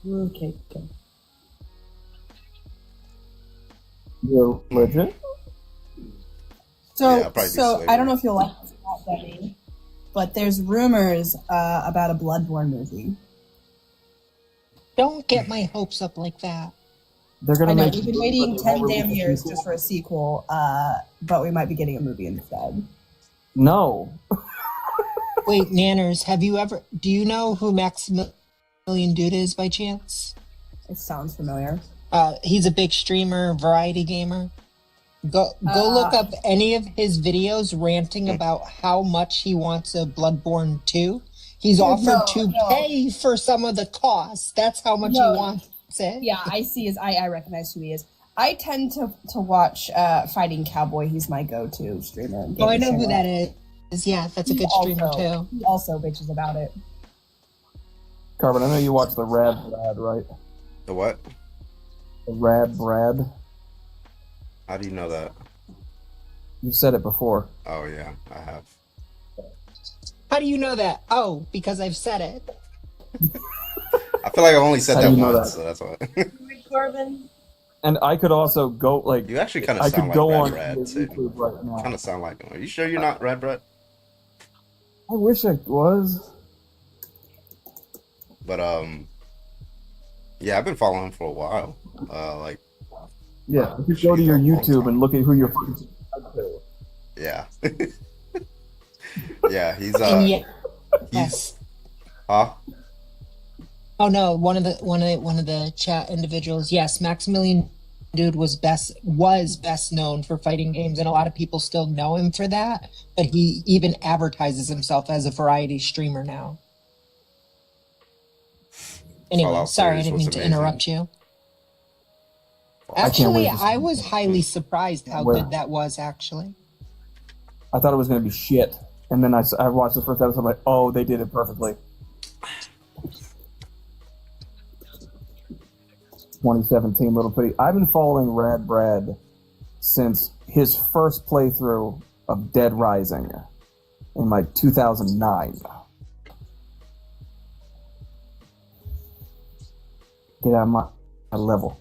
Okay. You're legit? So, Yeah, I don't know if you'll like this, Debbie, but there's rumors about a Bloodborne movie. Don't get my hopes up like that. They're gonna make. We've been waiting 10 damn years just for a sequel, but we might be getting a movie instead. No. Wait, Nanners, do you know who Maximilian Dude is by chance? It sounds familiar. He's a big streamer, variety gamer. Go look up any of his videos ranting about how much he wants a Bloodborne 2. He's offered to pay for some of the costs. That's how much he wants it. Yeah, I recognize who he is. I tend to watch Fighting Cowboy. He's my go-to streamer. Oh, I know who that is. Yeah, that's a good streamer too. He also bitches about it. Carbon, I know you watch the Rad Brad, right? The what? The Rad Brad. How do you know that? You've said it before. Oh yeah, I have. How do you know that? Oh, because I've said it. I feel like I've only said How that do you know once, that? so that's why. Corbin. And I could also go like. You actually kind of sound like Rad Brad too. Right now. Kind of sound like him. Are you sure you're not Rad Brad? I wish I was. But yeah, I've been following him for a while. Yeah, if you go to your YouTube and look at who you're. Yeah. Yeah, he's yes. Huh? Oh no, one of the chat individuals. Yes, Maximilian Dude was best known for fighting games, and a lot of people still know him for that. But he even advertises himself as a variety streamer now. Anyway, sorry, I didn't mean to interrupt you. Actually, I was highly surprised how good that was, actually. I thought it was going to be shit. And then I watched the first episode, I'm like, oh, they did it perfectly. 2017, Little Pretty. I've been following Rad Brad since his first playthrough of Dead Rising in like 2009. Get out of my level.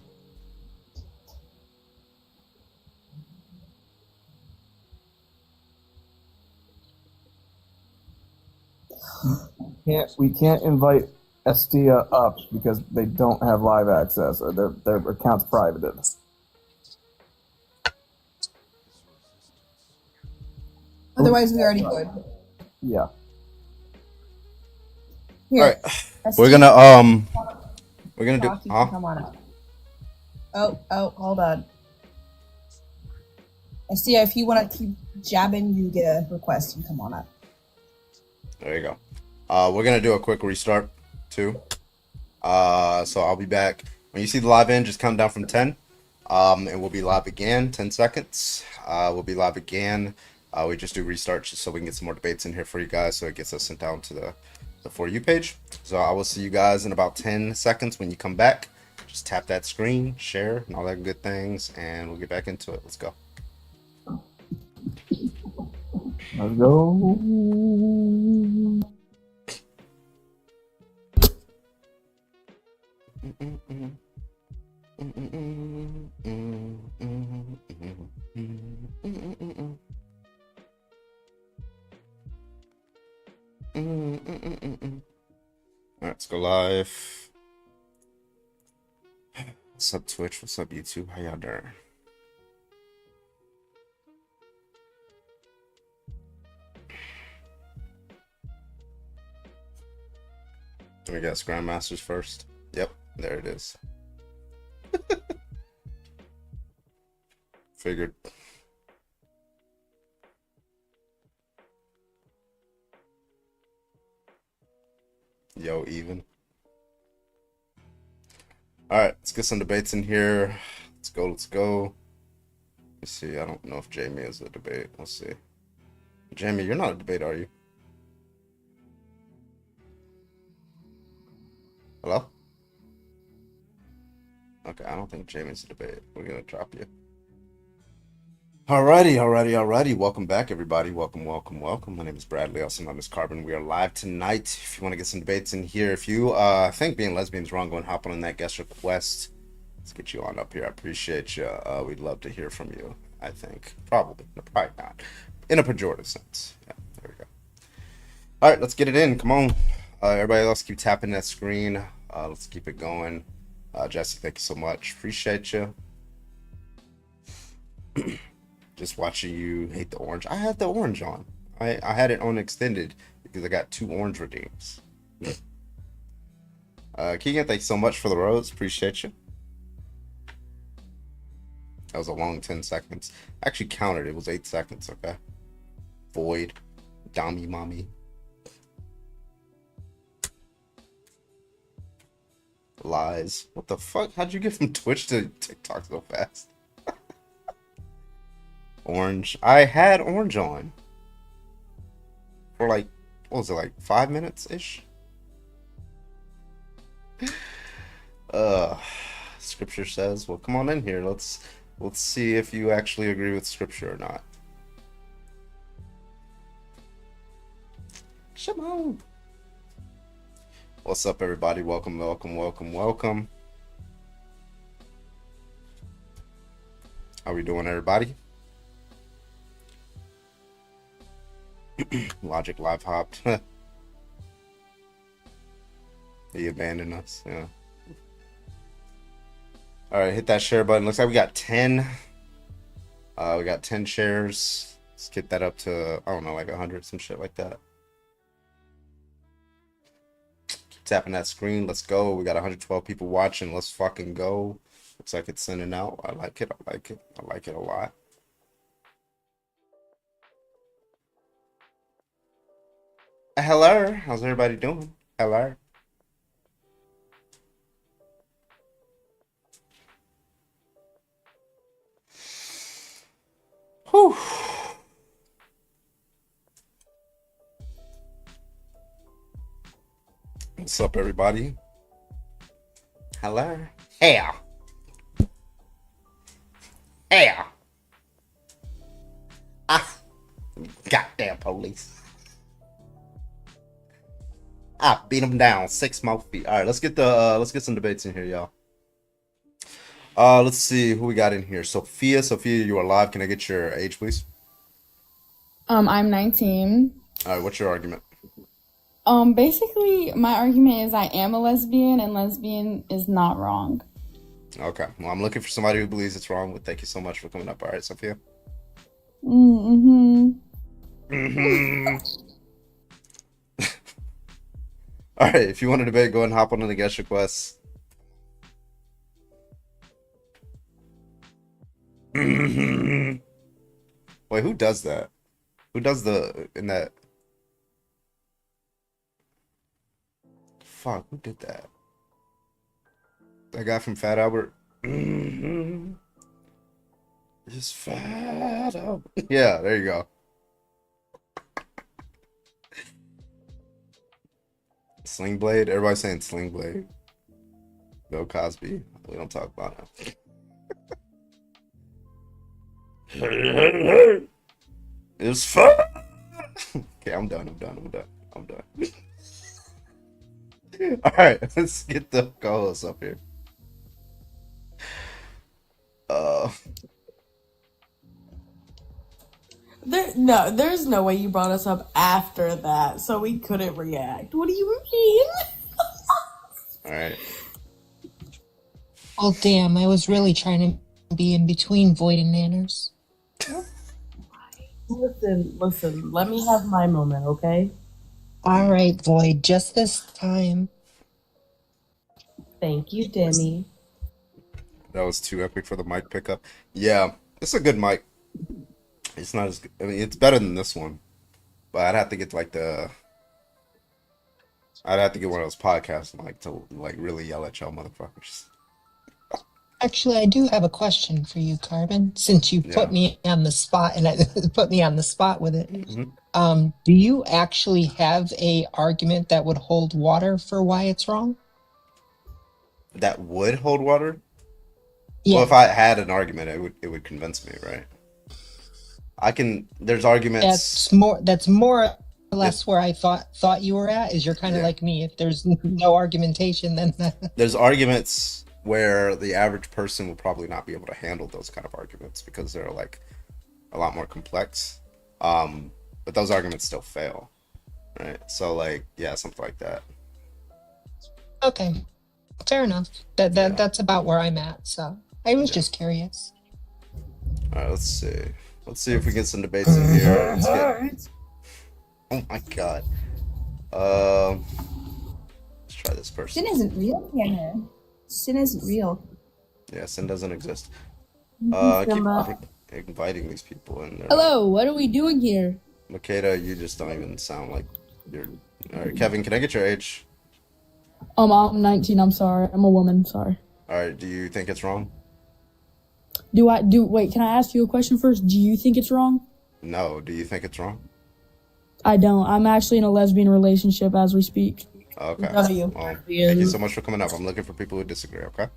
We can't invite Estia up because they don't have live access or their account's privated. Otherwise, we already would. Yeah. Here, all right, Estia, we're gonna do. Huh? Come on up. Oh, hold on. Estia, if you want to keep jabbing, you get a request and come on up. There you go. We're gonna do a quick restart too. So I'll be back when you see the live end. Just count down from 10, and we'll be live again. 10 seconds. We'll be live again. We just do restarts just so we can get some more debates in here for you guys, so it gets us sent down to the For You page. So I will see you guys in about 10 seconds when you come back. Just tap that screen, share, and all that good things, and we'll get back into it. Let's go. Let's go. Alright, let's go live. What's up, Twitch? What's up, YouTube? How y'all doing? We got Grandmasters first. Yep, there it is. Figured. Yo, even. All right, let's get some debates in here. Let's go. Let's go. Let's see. I don't know if Jamie is a debate. Let's see. Jamie, you're not a debate, are you? Hello? Okay, I don't think Jamie's a debate. We're gonna drop you. Alrighty. Welcome back, everybody. Welcome. My name is Bradley, also known as Carbon. We are live tonight. If you want to get some debates in here, if you think being lesbian is wrong, go and hop on that guest request. Let's get you on up here. I appreciate you. We'd love to hear from you. I think probably not, in a pejorative sense. Yeah, there we go. All right, let's get it in. Come on, everybody else, keep tapping that screen. Let's keep it going. Jesse, thank you so much. Appreciate you. Just watching you hate the orange. I had the orange on. I had it on extended because I got 2 orange redeems. Keegan, thanks so much for the rose. Appreciate you. That was a long 10 seconds. I actually counted. It was 8 seconds, okay? Void. Dummy mommy. Lies. What the fuck? How'd you get from Twitch to TikTok so fast? Orange. I had orange on. For like, what was it, like 5 minutes ish? Scripture says, well, come on in here. Let's see if you actually agree with scripture or not. Shalom. What's up, everybody? Welcome. How we doing, everybody? Logic live hopped. He abandoned us. Yeah. All right, hit that share button. Looks like we got 10. We got 10 shares. Let's get that up to, I don't know, like 100, some shit like that. Keep tapping that screen. Let's go. We got 112 people watching. Let's fucking go. Looks like it's sending out. I like it a lot. Hello. How's everybody doing? Hello. Whew. What's up, everybody? Hello. Hey. Goddamn police. I beat them down 6 more feet. All right, let's get some debates in here, y'all. Let's see who we got in here. Sophia, you are live. Can I get your age, please? I'm 19. All right, what's your argument? Basically, my argument is I am a lesbian, and lesbian is not wrong. Okay, well, I'm looking for somebody who believes it's wrong. But thank you so much for coming up. All right, Sophia. All right, if you want to debate, go ahead and hop on the guest requests. Wait, who does that? Who does in that? Fuck, who did that? That guy from Fat Albert? It's Fat Albert. Yeah, there you go. Sling Blade? Everybody's saying Sling Blade. Bill Cosby. We don't talk about him. It's fun. Okay, I'm done. All right, let's get the co-hosts up here. There's no way you brought us up after that, so we couldn't react. What do you mean? All right. Oh, damn, I was really trying to be in between Void and Manners. Listen, let me have my moment, okay? All right, Void, just this time. Thank you, Demi. That was too epic for the mic pickup. Yeah, it's a good mic. It's not as good. I mean, it's better than this one. But I'd have to get one of those podcasts and to really yell at y'all motherfuckers. Actually, I do have a question for you, Carbon. Since you put me on the spot and put me on the spot with it, do you actually have a argument that would hold water for why it's wrong? That would hold water? Yeah. Well, if I had an argument, it would convince me, right? I can. There's arguments. That's more or less where I thought you were at. Is you're kind of like me. If there's no argumentation, then there's arguments where the average person will probably not be able to handle those kind of arguments because they're like a lot more complex. But those arguments still fail, right? So like, yeah, something like that. Okay, fair enough. That's about where I'm at. So I was just curious. All right, let's see. Let's see if we get some debates in here. Oh my god. Let's try this person. Sin isn't real. Yeah. Sin isn't real. Yeah, sin doesn't exist. Mhm, Keep inviting these people in there. Hello, what are we doing here? Makeda, you just don't even sound like you're. All right, Kevin, can I get your age? I'm 19. I'm sorry. I'm a woman. Sorry. All right. Do you think it's wrong? Wait, can I ask you a question first? Do you think it's wrong? No. Do you think it's wrong? I don't. I'm actually in a lesbian relationship as we speak. Okay. Well, thank you so much for coming up. I'm looking for people who disagree, okay?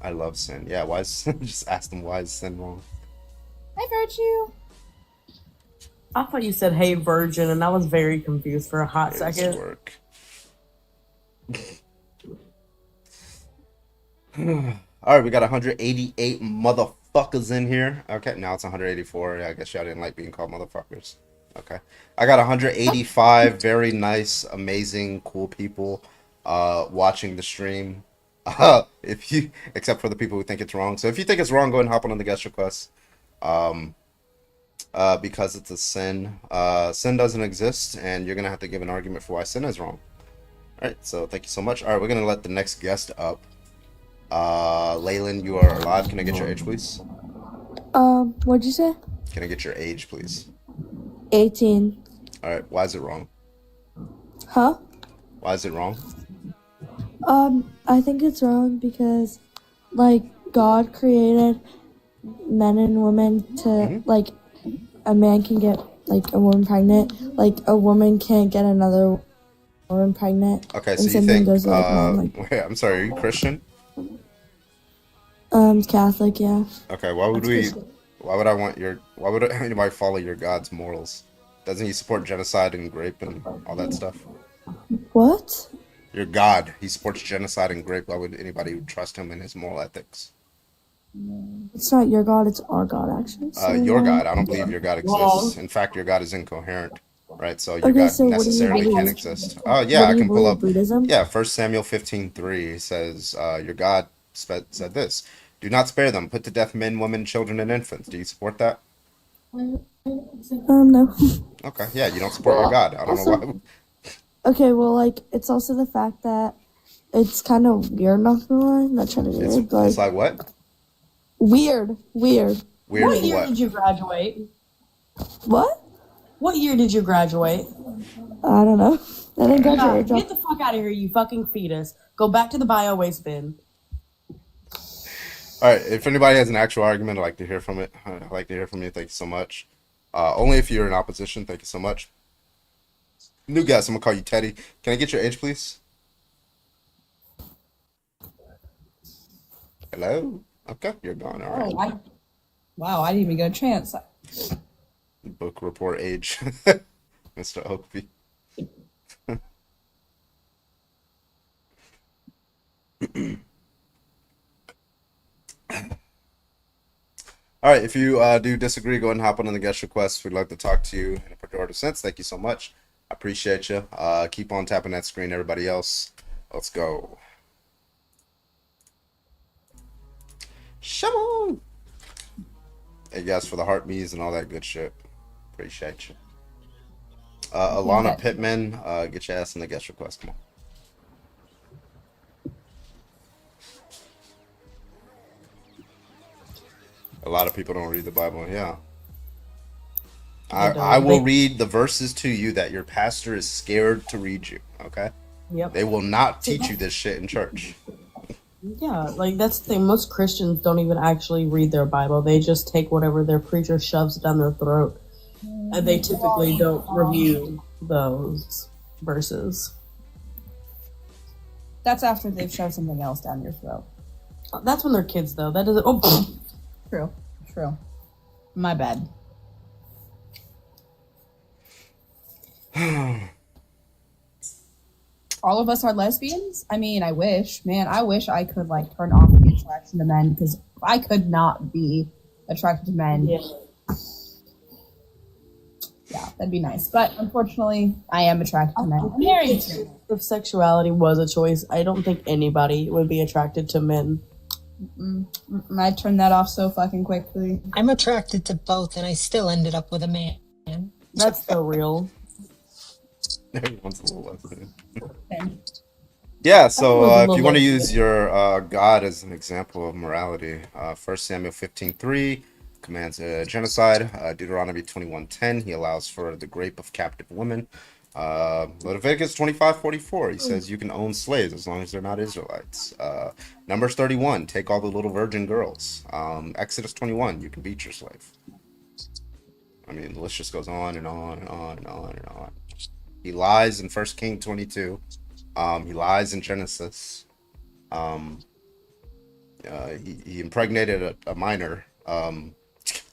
I love sin. Yeah, why is just ask them why is sin wrong? Hi, Virtue. I thought you said "Hey, Virgin," and I was very confused for a hot second. Work. All right, we got 188 motherfuckers in here. Okay, now it's 184. Yeah, I guess y'all didn't like being called motherfuckers. Okay, I got 185 very nice, amazing, cool people watching the stream. If you, except for the people who think it's wrong. So if you think it's wrong, go ahead and hop on the guest request. Because it's a sin. Sin doesn't exist, and you're gonna have to give an argument for why sin is wrong. All right, so thank you so much. All right, we're gonna let the next guest up. Leyland, you are live. Can I get your age, please? What'd you say? Can I get your age, please? 18. All right, why is it wrong? Huh? Why is it wrong? I think it's wrong because, like, God created men and women to, like, a man can get, like, a woman pregnant. Like, a woman can't get another woman pregnant. Okay, so and you something think, goes like, wait, I'm sorry, are you Christian? Catholic, yeah. Okay, why would anybody follow your God's morals? Doesn't he support genocide and rape and all that stuff? What? Your God, he supports genocide and rape. Why would anybody trust him in his moral ethics? It's not your God, it's our God, actually. So, Your God, I don't believe your God exists. In fact, your God is incoherent, right? So your Okay, God so what do you necessarily believe? can't exist. Oh, yeah, What I do you can pull believe, up. Buddhism? Yeah, 1 Samuel 15:3 says, your God said this, do not spare them, put to death men, women, children, and infants. Do you support that? No. Okay, yeah, you don't support your God. I don't know why. Okay, well, like, it's also the fact that it's kind of weird, not gonna lie. I'm not trying to be weird, but... It's like what? Weird. What year did you graduate? What? What year did you graduate? I don't know. I didn't graduate. Get the fuck out of here, you fucking fetus. Go back to the bio waste bin. All right, if anybody has an actual argument, I'd like to hear from it. I'd like to hear from you. Thank you so much. Only if you're in opposition. Thank you so much. New guest, I'm going to call you Teddy. Can I get your age, please? Hello? Okay, you're gone. All right. Wow, I didn't even get a chance. Book report age. Mr. Oakby. All right, if you do disagree, go ahead and hop on the guest request. We'd like to talk to you in a pejorative sense. Thank you so much. I appreciate you. Keep on tapping that screen, everybody else. Let's go. Shalom. Hey guys, for the heart me's and all that good shit. Appreciate you. Alana Pittman, get your ass in the guest request. Come on. A lot of people don't read the Bible. Yeah. I will read the verses to you that your pastor is scared to read you. Okay. Yep. They will not teach you this shit in church. Yeah, like that's the thing. Most Christians don't even actually read their Bible. They just take whatever their preacher shoves down their throat. And they typically don't review those verses. That's after they've shoved something else down your throat. That's when they're kids, though. That doesn't. Oh, true. My bad. All of us are lesbians? I mean, I wish. Man, I wish I could, like, turn off the attraction to men, because I could not be attracted to men. Yeah, that'd be nice. But, unfortunately, I am attracted to men. I'm married to. If sexuality was a choice, I don't think anybody would be attracted to men. I'd turn that off so fucking quickly. I'm attracted to both, and I still ended up with a man. That's so real. Everyone's a little lesbian. Yeah, so if you want to use your God as an example of morality, 1 Samuel 15:3 commands genocide. Deuteronomy 21:10, he allows for the rape of captive women. Leviticus 25:44, he says you can own slaves as long as they're not Israelites. Numbers 31, take all the little virgin girls. Exodus 21, you can beat your slave. I mean, the list just goes on and on and on and on and on. He lies in 1 King 22. He lies in Genesis. He impregnated a minor.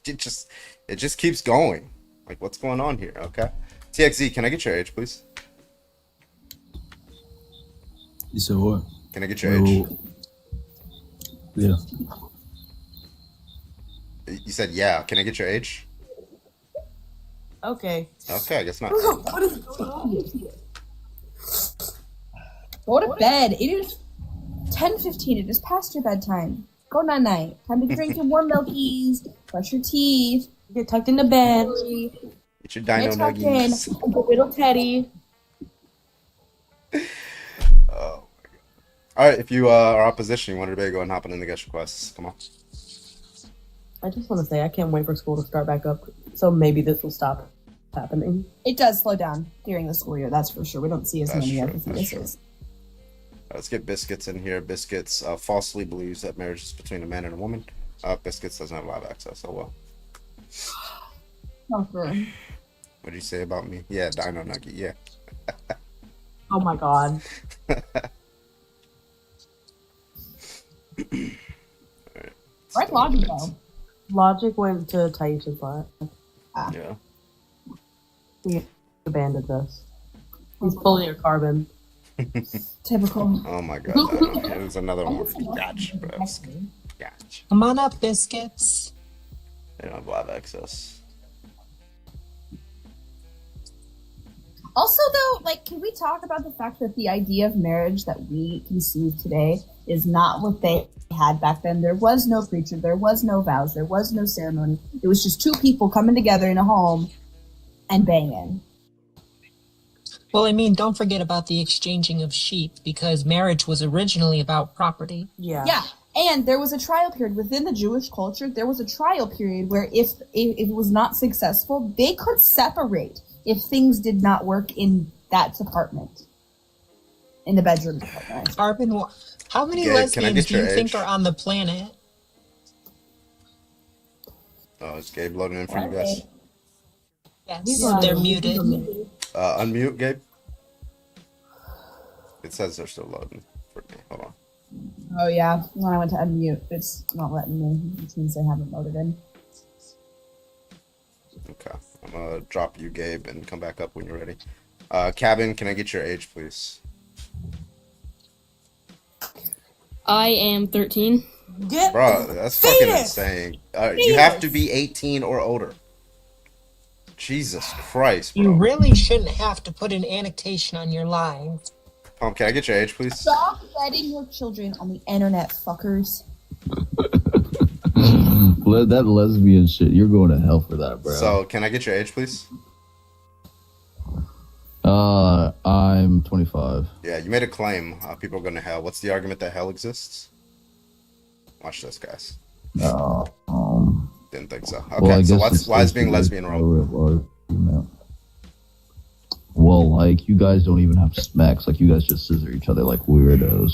It just keeps going. Like, what's going on here? Okay. TXZ, can I get your age, please? You said what? Can I get your age? Yeah. You said yeah. Can I get your age? Okay. Okay, I guess not. What is going on here? Go to bed. It is 10:15. It is past your bedtime. Go night-night. Time to drink your warm milkies, brush your teeth, get tucked into bed. Get your dino nuggies. Like a little teddy. Oh my god. Alright, if you are opposition, you want to debate, go and hop on in the guest requests. Come on. I just want to say I can't wait for school to start back up, so maybe this will stop happening. It does slow down during the school year, that's for sure. We don't see as many other fetuses. Let's get Biscuits in here. Biscuits falsely believes that marriage is between a man and a woman. Biscuits doesn't have live access. Oh well. What did you say about me? Yeah, Dino Nugget. Yeah. Oh my god. Where's Logic though? Logic went to Taisha's lab. Yeah. He abandoned us. He's pulling a carbon. Typical. Oh my god. There's another one. Gotcha, bro. Gotcha. Come on up, Biscuits. They don't have live access. Also, though, like, can we talk about the fact that the idea of marriage that we conceive today is not what they had back then? There was no preacher, there was no vows, there was no ceremony. It was just two people coming together in a home and banging. Well, I mean, don't forget about the exchanging of sheep, because marriage was originally about property. Yeah. And there was a trial period within the Jewish culture. There was a trial period where if it was not successful, they could separate if things did not work in that department. In the bedroom department. How many Gabe, lesbians do you think are on the planet? Oh, is Gabe loading in for you guys? Yes, they're muted. Unmute, Gabe. It says they're still loading for me. Hold on. Oh yeah, when I went to unmute, it's not letting me, which means they haven't loaded in. Okay, I'm gonna drop you, Gabe, and come back up when you're ready. Cabin, can I get your age, please? I am 13. Bro, that's fucking insane. You have to be 18 or older. Jesus Christ, bro. You really shouldn't have to put an annotation on your line. Can I get your age, please? Stop letting your children on the internet, fuckers. That lesbian shit, you're going to hell for that, bro. So, can I get your age, please? I'm 25. Yeah, you made a claim. People are going to hell. What's the argument that hell exists? Watch this, guys. Didn't think so. Okay, well, so why is being lesbian wrong? Well, like, you guys don't even have smacks. Like, you guys just scissor each other like weirdos.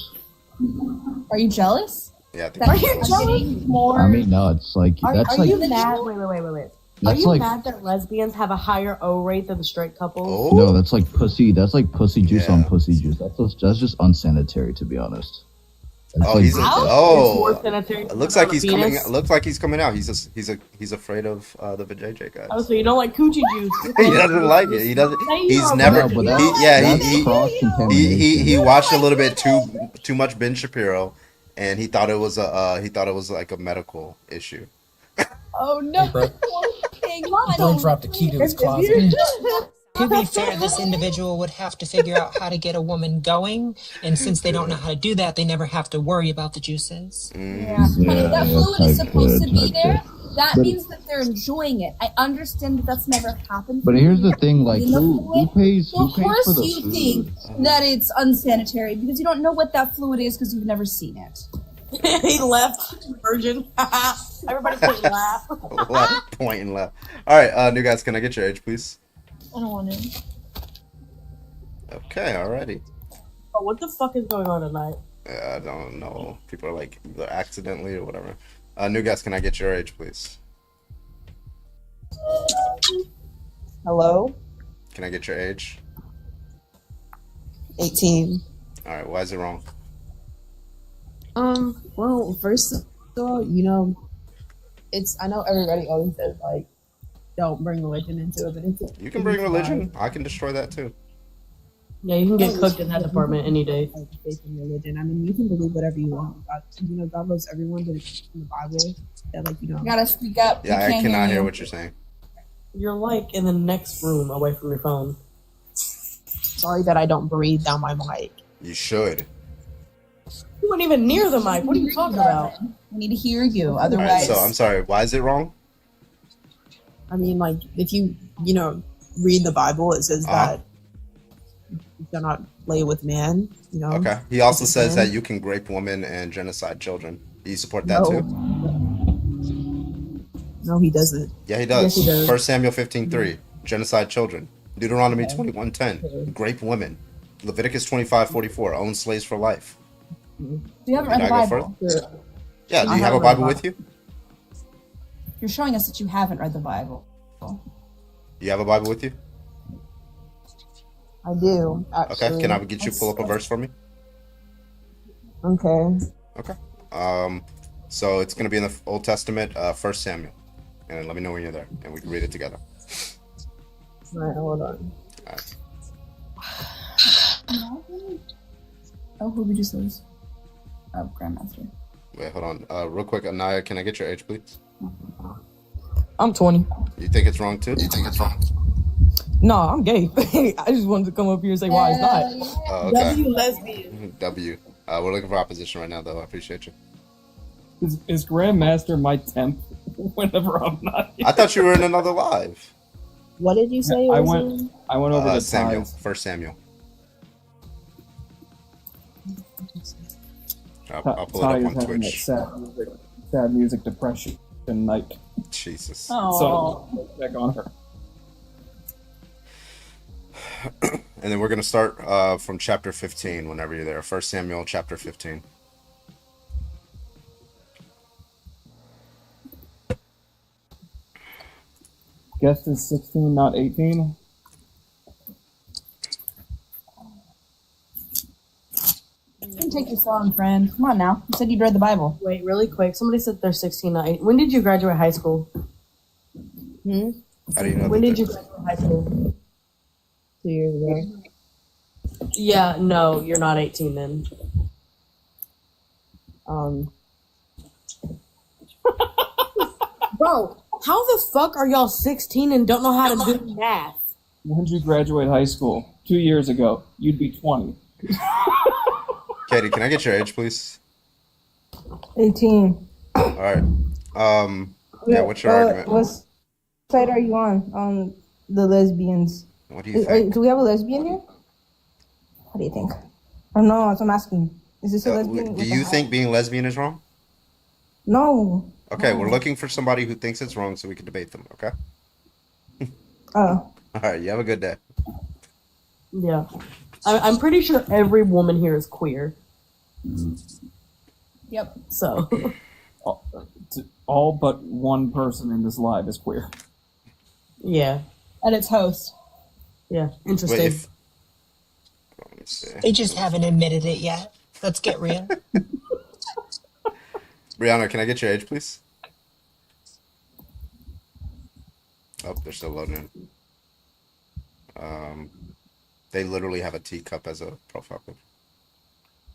Are you jealous? Yeah. Are you jealous? More. I mean, no, it's like, that's Are like... you mad? Wait. Are That's you like- mad that lesbians have a higher O rate than straight couples? Oh. No, that's like pussy. That's like pussy juice on pussy juice. That's just unsanitary, to be honest. That's Oh, like- he's more sanitary it looks than like he's a coming. penis? Looks like he's coming out. He's afraid of the vajayjay guys. Oh, so you don't like coochie juice? He doesn't like it. He doesn't. Say He's you're a never. virgin. He watched a little bit too much Ben Shapiro, and he thought it was like a medical issue. Oh no! Bro dropped the key to his closet. To be fair, this individual would have to figure out how to get a woman going, and since they don't know how to do that, they never have to worry about the juices. Yeah, honey, that fluid is supposed to be there. That means that they're enjoying it. I understand that that's never happened. But here's the thing, like, In the who fluid, pays Of for course the you food? think that it's unsanitary because you don't know what that fluid is because you've never seen it. He left virgin. Everybody point and laugh. Point and laugh. All right, new guys, can I get your age, please? I don't want to. Okay, alrighty. Oh, what the fuck is going on tonight? I don't know. People are like either accidentally or whatever. New guys, can I get your age, please? Hello? Can I get your age? 18. All right, why is it wrong? Well, first of all, I know everybody always says, like, don't bring religion into it, but it's... You can bring religion. I can destroy that too. Yeah, you can get cooked in that department any day. Like, faith in religion. I mean, you can believe whatever you want. God, God loves everyone, but it's in the Bible that, like, You gotta speak up. Yeah, We I can't cannot hear you. what you're saying. You're like in the next room away from your phone. Sorry that I don't breathe down my mic. You should. You weren't even near the mic. What are you talking about? We need to hear you. All right, Otherwise, so I'm sorry. Why is it wrong? I mean, like, if you read the Bible, it says that you cannot lay with man, Okay. He also It's says man. that you can rape women and genocide children. Do you support that No. too? No, he doesn't. Yeah, he does. Yes, he does. 1 Samuel 15:3, genocide children. Deuteronomy 21:10, grape women. Leviticus 25:44, own slaves for life. you haven't read Did the I go Bible. Yeah, do I you have a haven't read Bible the with you? You're showing us that you haven't read the Bible. You have a Bible with you? I do, actually. Okay, can I get you to pull up a verse for me? Okay. Okay. So it's going to be in the Old Testament, 1 Samuel. And let me know when you're there, and we can read it together. All right, hold on. All right. Oh, who did you lose? Oh, Grandmaster. Wait, hold on. Real quick, Anaya, can I get your age, please? I'm 20. You think it's wrong, too? You think it's wrong? No, I'm gay. I just wanted to come up here and say why it's not. Oh, okay. W lesbian. W. We're looking for opposition right now, though. I appreciate you. Is Grandmaster my temp whenever I'm not here? I thought you were in another live. What did you say? I was went over to Samuel. Ty's. 1 Samuel. I'll pull Ty it is up on having Twitch. that sad music depression night. Jesus. So check on her. And then we're going to start from chapter 15 whenever you're there. 1 Samuel chapter 15. Guest is 16, not 18. You can take your song, friend. Come on now. You said you'd read the Bible. Wait, really quick. Somebody said they're 16, not 8. When did you graduate high school? How do you know When that did you graduate high school? 2 years ago. Yeah, no, you're not 18 then. Bro, how the fuck are y'all 16 and don't know how to do math? When did you graduate high school? 2 years ago. You'd be 20. Katie, can I get your age, please? 18. All right. Yeah, what's your argument? What side are you on the lesbians? What do you think? Do we have a lesbian here? What do you think? I don't know. That's what I'm asking. Is this a lesbian? Do you think being lesbian is wrong? No. Okay, No. we're looking for somebody who thinks it's wrong so we can debate them, okay? Oh. All right, you have a good day. Yeah. I'm pretty sure every woman here is queer. Yep. So. All but one person in this live is queer. Yeah. And its host. Yeah. Interesting. They just haven't admitted it yet. Let's get real. Brianna, can I get your age, please? Oh, they're still loading in. They literally have a teacup as a profile picture.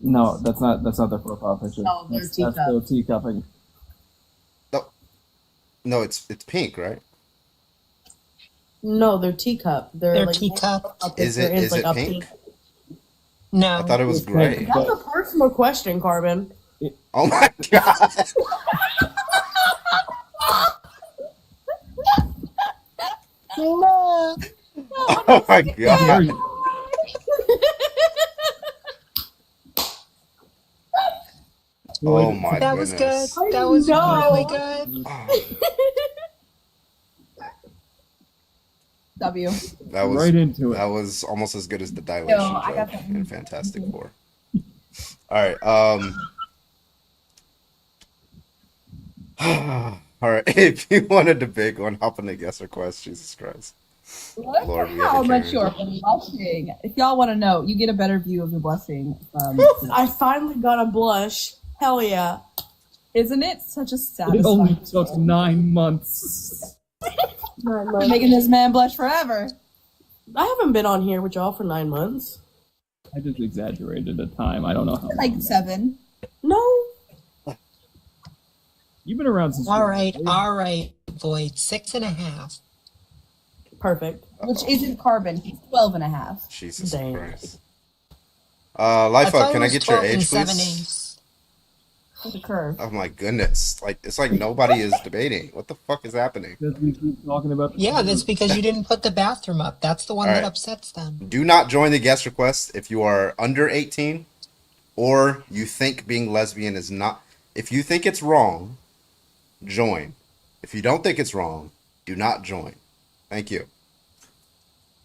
No, that's not their profile picture. No, they're That's their teacupping. No, it's pink, right? No, they're teacup. They're like, teacup. Is it pink? No. I thought it was gray. That's a personal question, Carbon. Oh my god. No. Oh my god. Oh my That goodness. was good. That was really good. W. That was right into it. That was almost as good as the dilation I got joke that. in Fantastic Four. All right. All right. If you want a debate, go and hop on the guess request. Jesus Christ. Look Lord, at we have how a much Karen. you're blushing. If y'all want to know, you get a better view of your blushing. I finally got a blush. Hell yeah. Isn't it such a It satisfying? only took 9 months. Making this man blush forever. I haven't been on here with y'all for 9 months. I just exaggerated the time. I don't know how long. Like 7. No. You've been around since. All right, Void. 6.5. Perfect. Which isn't Carbon. He's 12 and a half. Jesus Dang. Christ. I Lifa, thought can it I was get your 12 and age, 7 please? eighths. With a curve. Oh my goodness. It's like nobody is debating. What the fuck is happening? Because we keep talking about. Yeah, that's because you didn't put the bathroom up. That's the one All that right. upsets them. Do not join the guest request if you are under 18 or you think being lesbian is not. If you think it's wrong, join. If you don't think it's wrong, do not join. Thank you.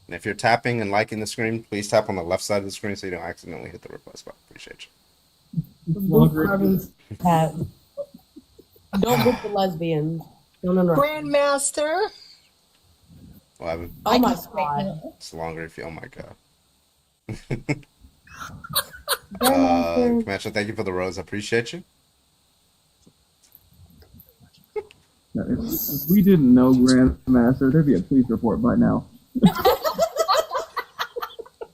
And if you're tapping and liking the screen, please tap on the left side of the screen so you don't accidentally hit the request button. Appreciate you. Carbon's hat. Don't book the lesbians. No. Grandmaster. Well, Oh my god. it's longer if you. Oh my god. Commander, thank you for the rose. I appreciate you. If we didn't know Grandmaster, there'd be a police report by now.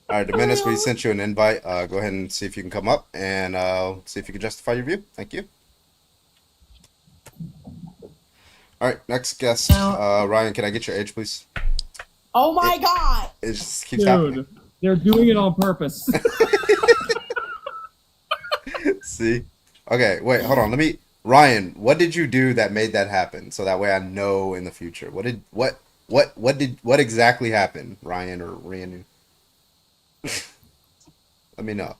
All right, Dominus, we sent you an invite. Go ahead and see if you can come up and see if you can justify your view. Thank you. All right, next guest. Ryan, can I get your age, please? Oh my god. It just keeps happening. They're doing it on purpose. See? Okay, wait, hold on. Ryan, what did you do that made that happen? So that way I know in the future. What exactly happened, Ryan or Rianu? Let me know.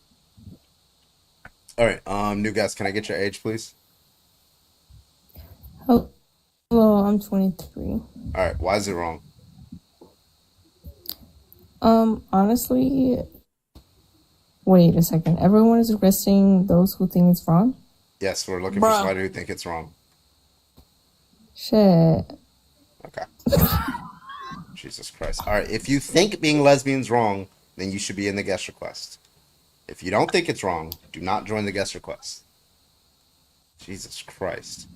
All right, new guest, can I get your age, please? Hello, I'm 23. All right, why is it wrong? Honestly, wait a second. Everyone is requesting those who think it's wrong? Yes, we're looking for somebody who think it's wrong. Shit. Okay. Jesus Christ. All right, if you think being lesbian's wrong, then you should be in the guest request. If you don't think it's wrong, do not join the guest request. Jesus Christ.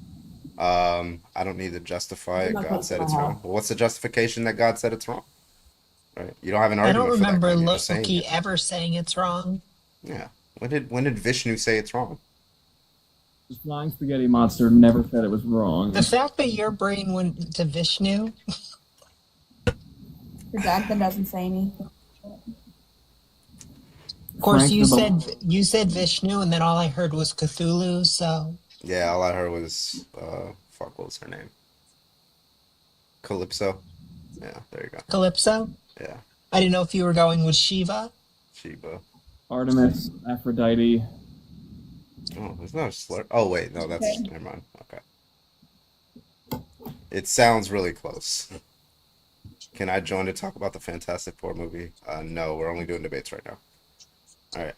I don't need to justify it. God said it's wrong. Well, what's the justification that God said it's wrong? Right? You don't have an I argument don't remember for that. You're just saying Loki it. ever saying it's wrong. Yeah. When did Vishnu say it's wrong? The flying spaghetti monster never said it was wrong. The fact that your brain went to Vishnu. Your dad then doesn't say anything. Of course, you said Vishnu, and then all I heard was Cthulhu. So yeah, all I heard was fuck. What was her name? Calypso. Yeah, there you go. Calypso. Yeah. I didn't know if you were going with Shiva. Shiva. Artemis, Aphrodite. Oh, there's no slur. Oh wait, no, that's never mind. Okay. It sounds really close. Can I join to talk about the Fantastic Four movie? No, we're only doing debates right now. All right.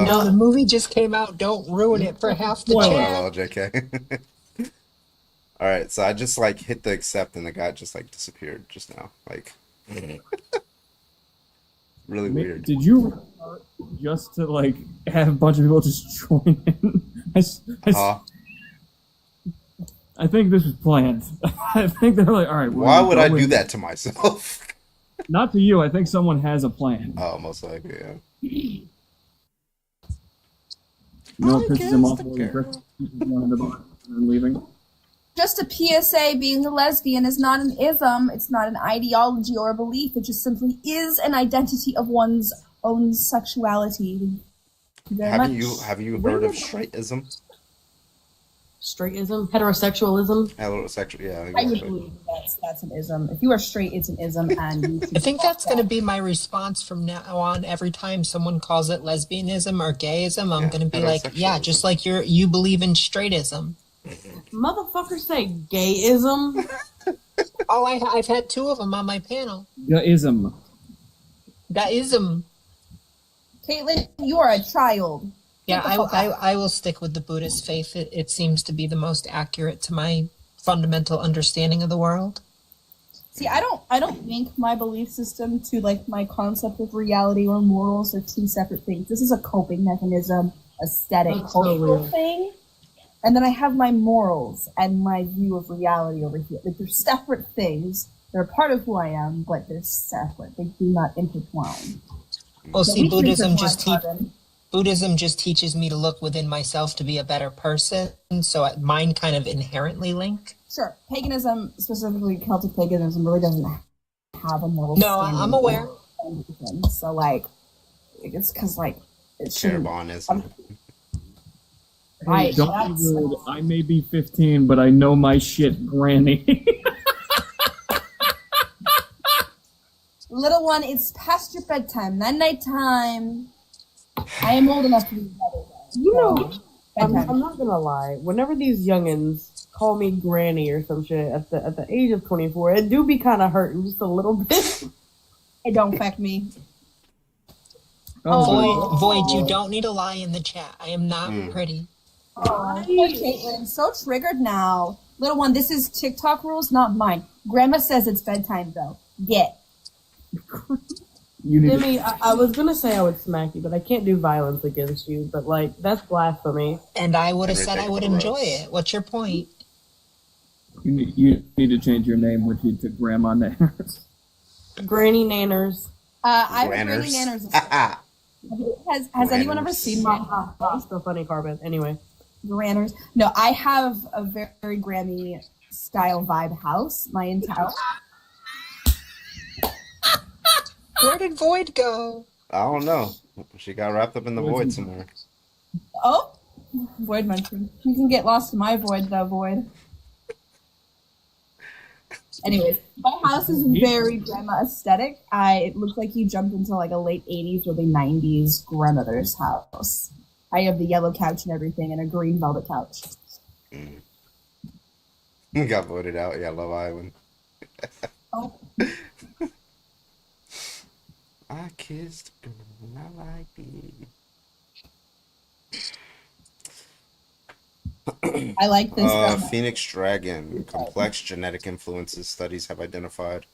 No, the movie just came out. Don't ruin it for half the Oh, chat. hello, JK. All right, so I just like hit the accept and the guy just like disappeared just now. Like, really weird. Did you restart just to like have a bunch of people just join in? I think this was planned. I think they're like, all right. Why would I do that to myself? Not to you. I think someone has a plan. Oh, most likely, yeah. No, pisses him off. I'm leaving. Just a PSA, being a lesbian is not an ism, it's not an ideology or a belief, it just simply is an identity of one's own sexuality. Have you heard of straightism? Straightism? Heterosexualism? Heterosexual, yeah. Exactly. I would believe that's an ism. If you are straight, it's an ism, and I think that's going to be my response from now on. Every time someone calls it lesbianism or gayism, I'm going to be like, yeah, just like you believe in straightism. Motherfuckers say gayism. Oh, I've had 2 of them on my panel. Gayism. Gayism. Caitlin, you are a child. Yeah, I will stick with the Buddhist faith. It seems to be the most accurate to my fundamental understanding of the world. See, I don't link my belief system to like my concept of reality or morals are 2 separate things. This is a coping mechanism, aesthetic, cultural thing. And then I have my morals and my view of reality over here. Like, they're separate things. They're part of who I am, but they're separate. They do not intertwine. Well, see, Buddhism just teaches me to look within myself to be a better person. So mine kind of inherently link. Sure. Paganism, specifically Celtic paganism, really doesn't have a moral No, I'm aware. So, like, it's because, like, it shouldn't... Hey, don't be rude. I may be 15, but I know my shit, Granny. Little one, it's past your bedtime. Night time. I am old enough to be better. You know, I'm not gonna lie. Whenever these youngins call me Granny or some shit at the age of 24, it do be kind of hurting just a little bit. It don't affect me. Void, you don't need to lie in the chat. I am not pretty. Oh, Caitlin, I'm so triggered now. Little one, this is TikTok rules, not mine. Grandma says it's bedtime, though. Get. Jimmy, I was gonna say I would smack you, but I can't do violence against you. But like, that's blasphemy. And I would have said I would enjoy it. What's your point? You need to change your name, Witchy, to Grandma Nanners. Granny Nanners. I'm Granny Nanners. Has anyone ever seen my That's the funny carpet. Anyway. Granners. No, I have a very Grammy style vibe house. My entire. Where did Void go? I don't know. She got wrapped up in the void somewhere. Oh, Void mentioned. You can get lost in my void, though, Void. Anyways, my house is very grandma aesthetic. It looks like you jumped into like a late 80s or the 90s grandmother's house. I have the yellow couch and everything and a green velvet couch. Got voted out. Yeah, Love Island. Oh. I kissed a girl I like it. I like this. Phoenix Dragon. Complex genetic influences. Studies have identified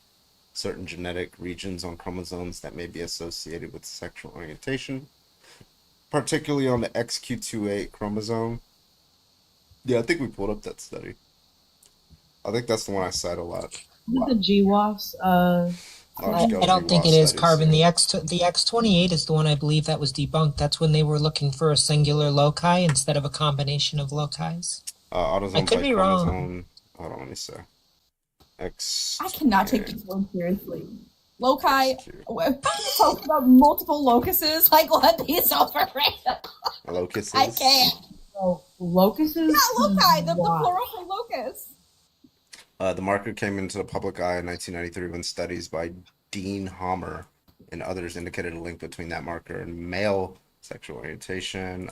certain genetic regions on chromosomes that may be associated with sexual orientation, particularly on the XQ28 chromosome. Yeah, I think we pulled up that study. I think that's the one I cite a lot. The GWAS, I don't think it is Carbon. The X28 is the one I believe that was debunked. That's when they were looking for a singular loci instead of a combination of locais. I could be wrong. Hold on, let me see. I cannot take this one seriously. Loci, talk about multiple locuses. Like, what? These overrated. Locuses? I can't. Oh, locuses? Yeah, loci, the plural for locus. The marker came into the public eye in 1993 when studies by Dean Homer and others indicated a link between that marker and male sexual orientation.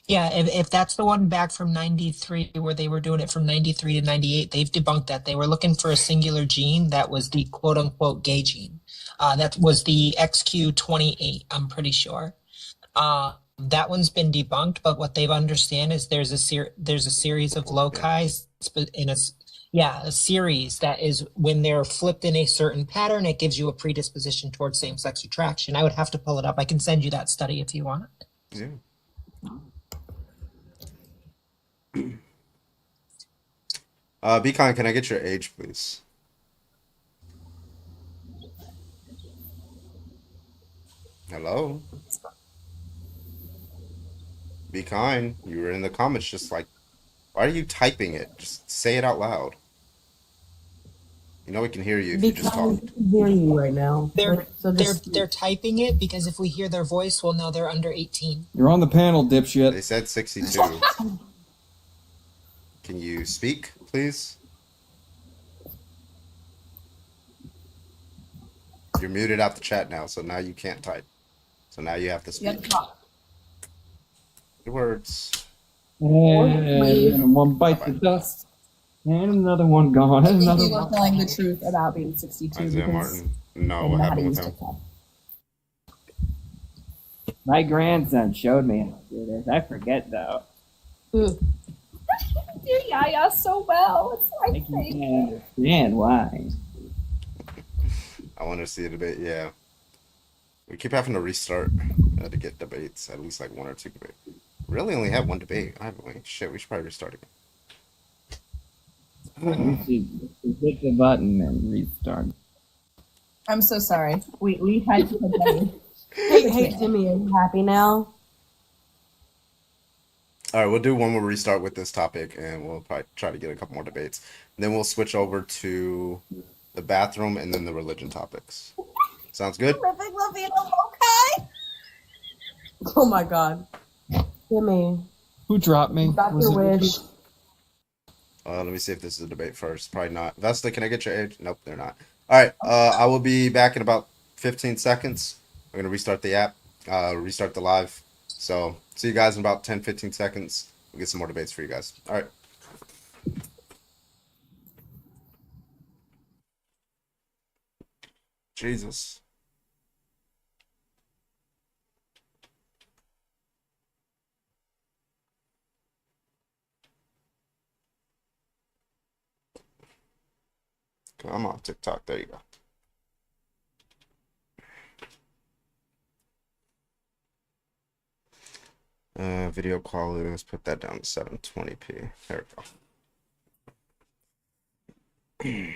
Yeah, if that's the one back from 93 where they were doing it from 93 to 98, they've debunked that. They were looking for a singular gene that was the quote unquote gay gene. That was the XQ28, I'm pretty sure. That one's been debunked, but what they've understand is there's a series of loci in a series that is when they're flipped in a certain pattern, it gives you a predisposition towards same-sex attraction. I would have to pull it up. I can send you that study if you want. Yeah. Be kind, can I get your age, please? Hello? Be kind. You were in the comments just like, why are you typing it? Just say it out loud. You know we can hear you if you just talk. Because we can hear you right now. They're typing it because if we hear their voice, we'll know they're under 18. You're on the panel, dipshit. They said 62. Can you speak, please? You're muted out the chat now, so now you can't type. So now you have to speak. Your words. And one bites the dust. And another one gone. And another You were one. telling the truth about being 62. Isaiah because Martin. No, I what know how to happened with use him? TikTok. My grandson showed me how to do this. I forget though. Do Yaya so well. It's my I can't understand why. I want to see a debate, yeah. We keep having to restart to get debates, at least like one or two debates. Really only have one debate. I have shit, we should probably restart again. We should hit the button and restart. I'm so sorry. We had to continue. Hey, Jimmy, are you happy now? All right, we'll do one more restart with this topic, and we'll probably try to get a couple more debates. And then we'll switch over to the bathroom and then the religion topics. Sounds good? Living La Vida Loca. Oh my god. Jimmy. Who dropped me? Got your wish. Let me see if this is a debate first. Probably not. Vesta, can I get your age? Nope, they're not. All right, I will be back in about 15 seconds. I'm going to restart the app, restart the live. So see you guys in about 10, 15 seconds. We'll get some more debates for you guys. All right. Jesus. Come on, TikTok. There you go. Video quality, let's put that down to 720p. There we go.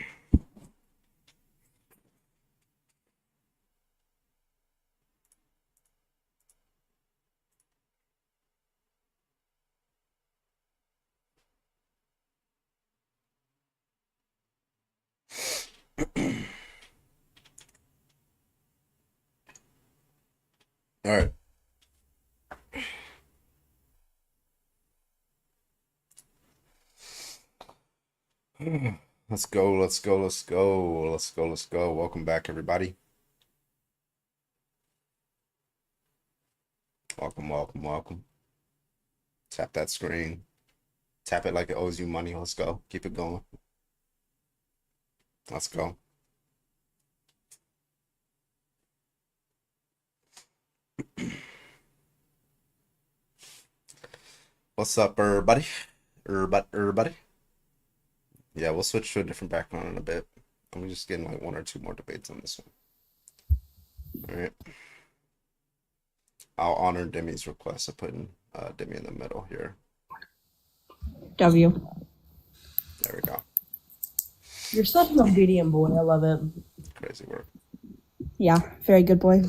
All right. Let's go. Welcome back, everybody. Welcome. Tap that screen. Tap it like it owes you money. Let's go. Keep it going. Let's go. What's up, everybody? Everybody? Yeah, we'll switch to a different background in a bit. I'm just getting like one or two more debates on this one. All right. I'll honor Demi's request of putting Demi in the middle here. W. There we go. You're such an obedient boy. I love it. Crazy work. Yeah, very good boy.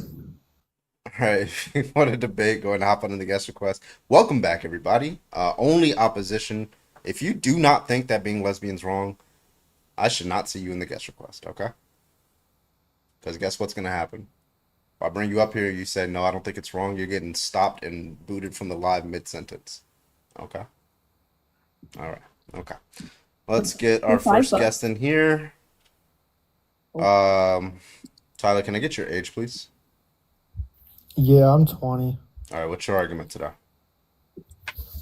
All right, if you want to debate, go ahead and hop on the guest request. Welcome back, everybody. Only opposition. If you do not think that being lesbian's wrong, I should not see you in the guest request, okay? Because guess what's going to happen? If I bring you up here, you say, no, I don't think it's wrong, you're getting stopped and booted from the live mid-sentence. Okay? All right. Okay. Let's get our first guest in here. Tyler, can I get your age, please? Yeah, I'm 20. All right, what's your argument today?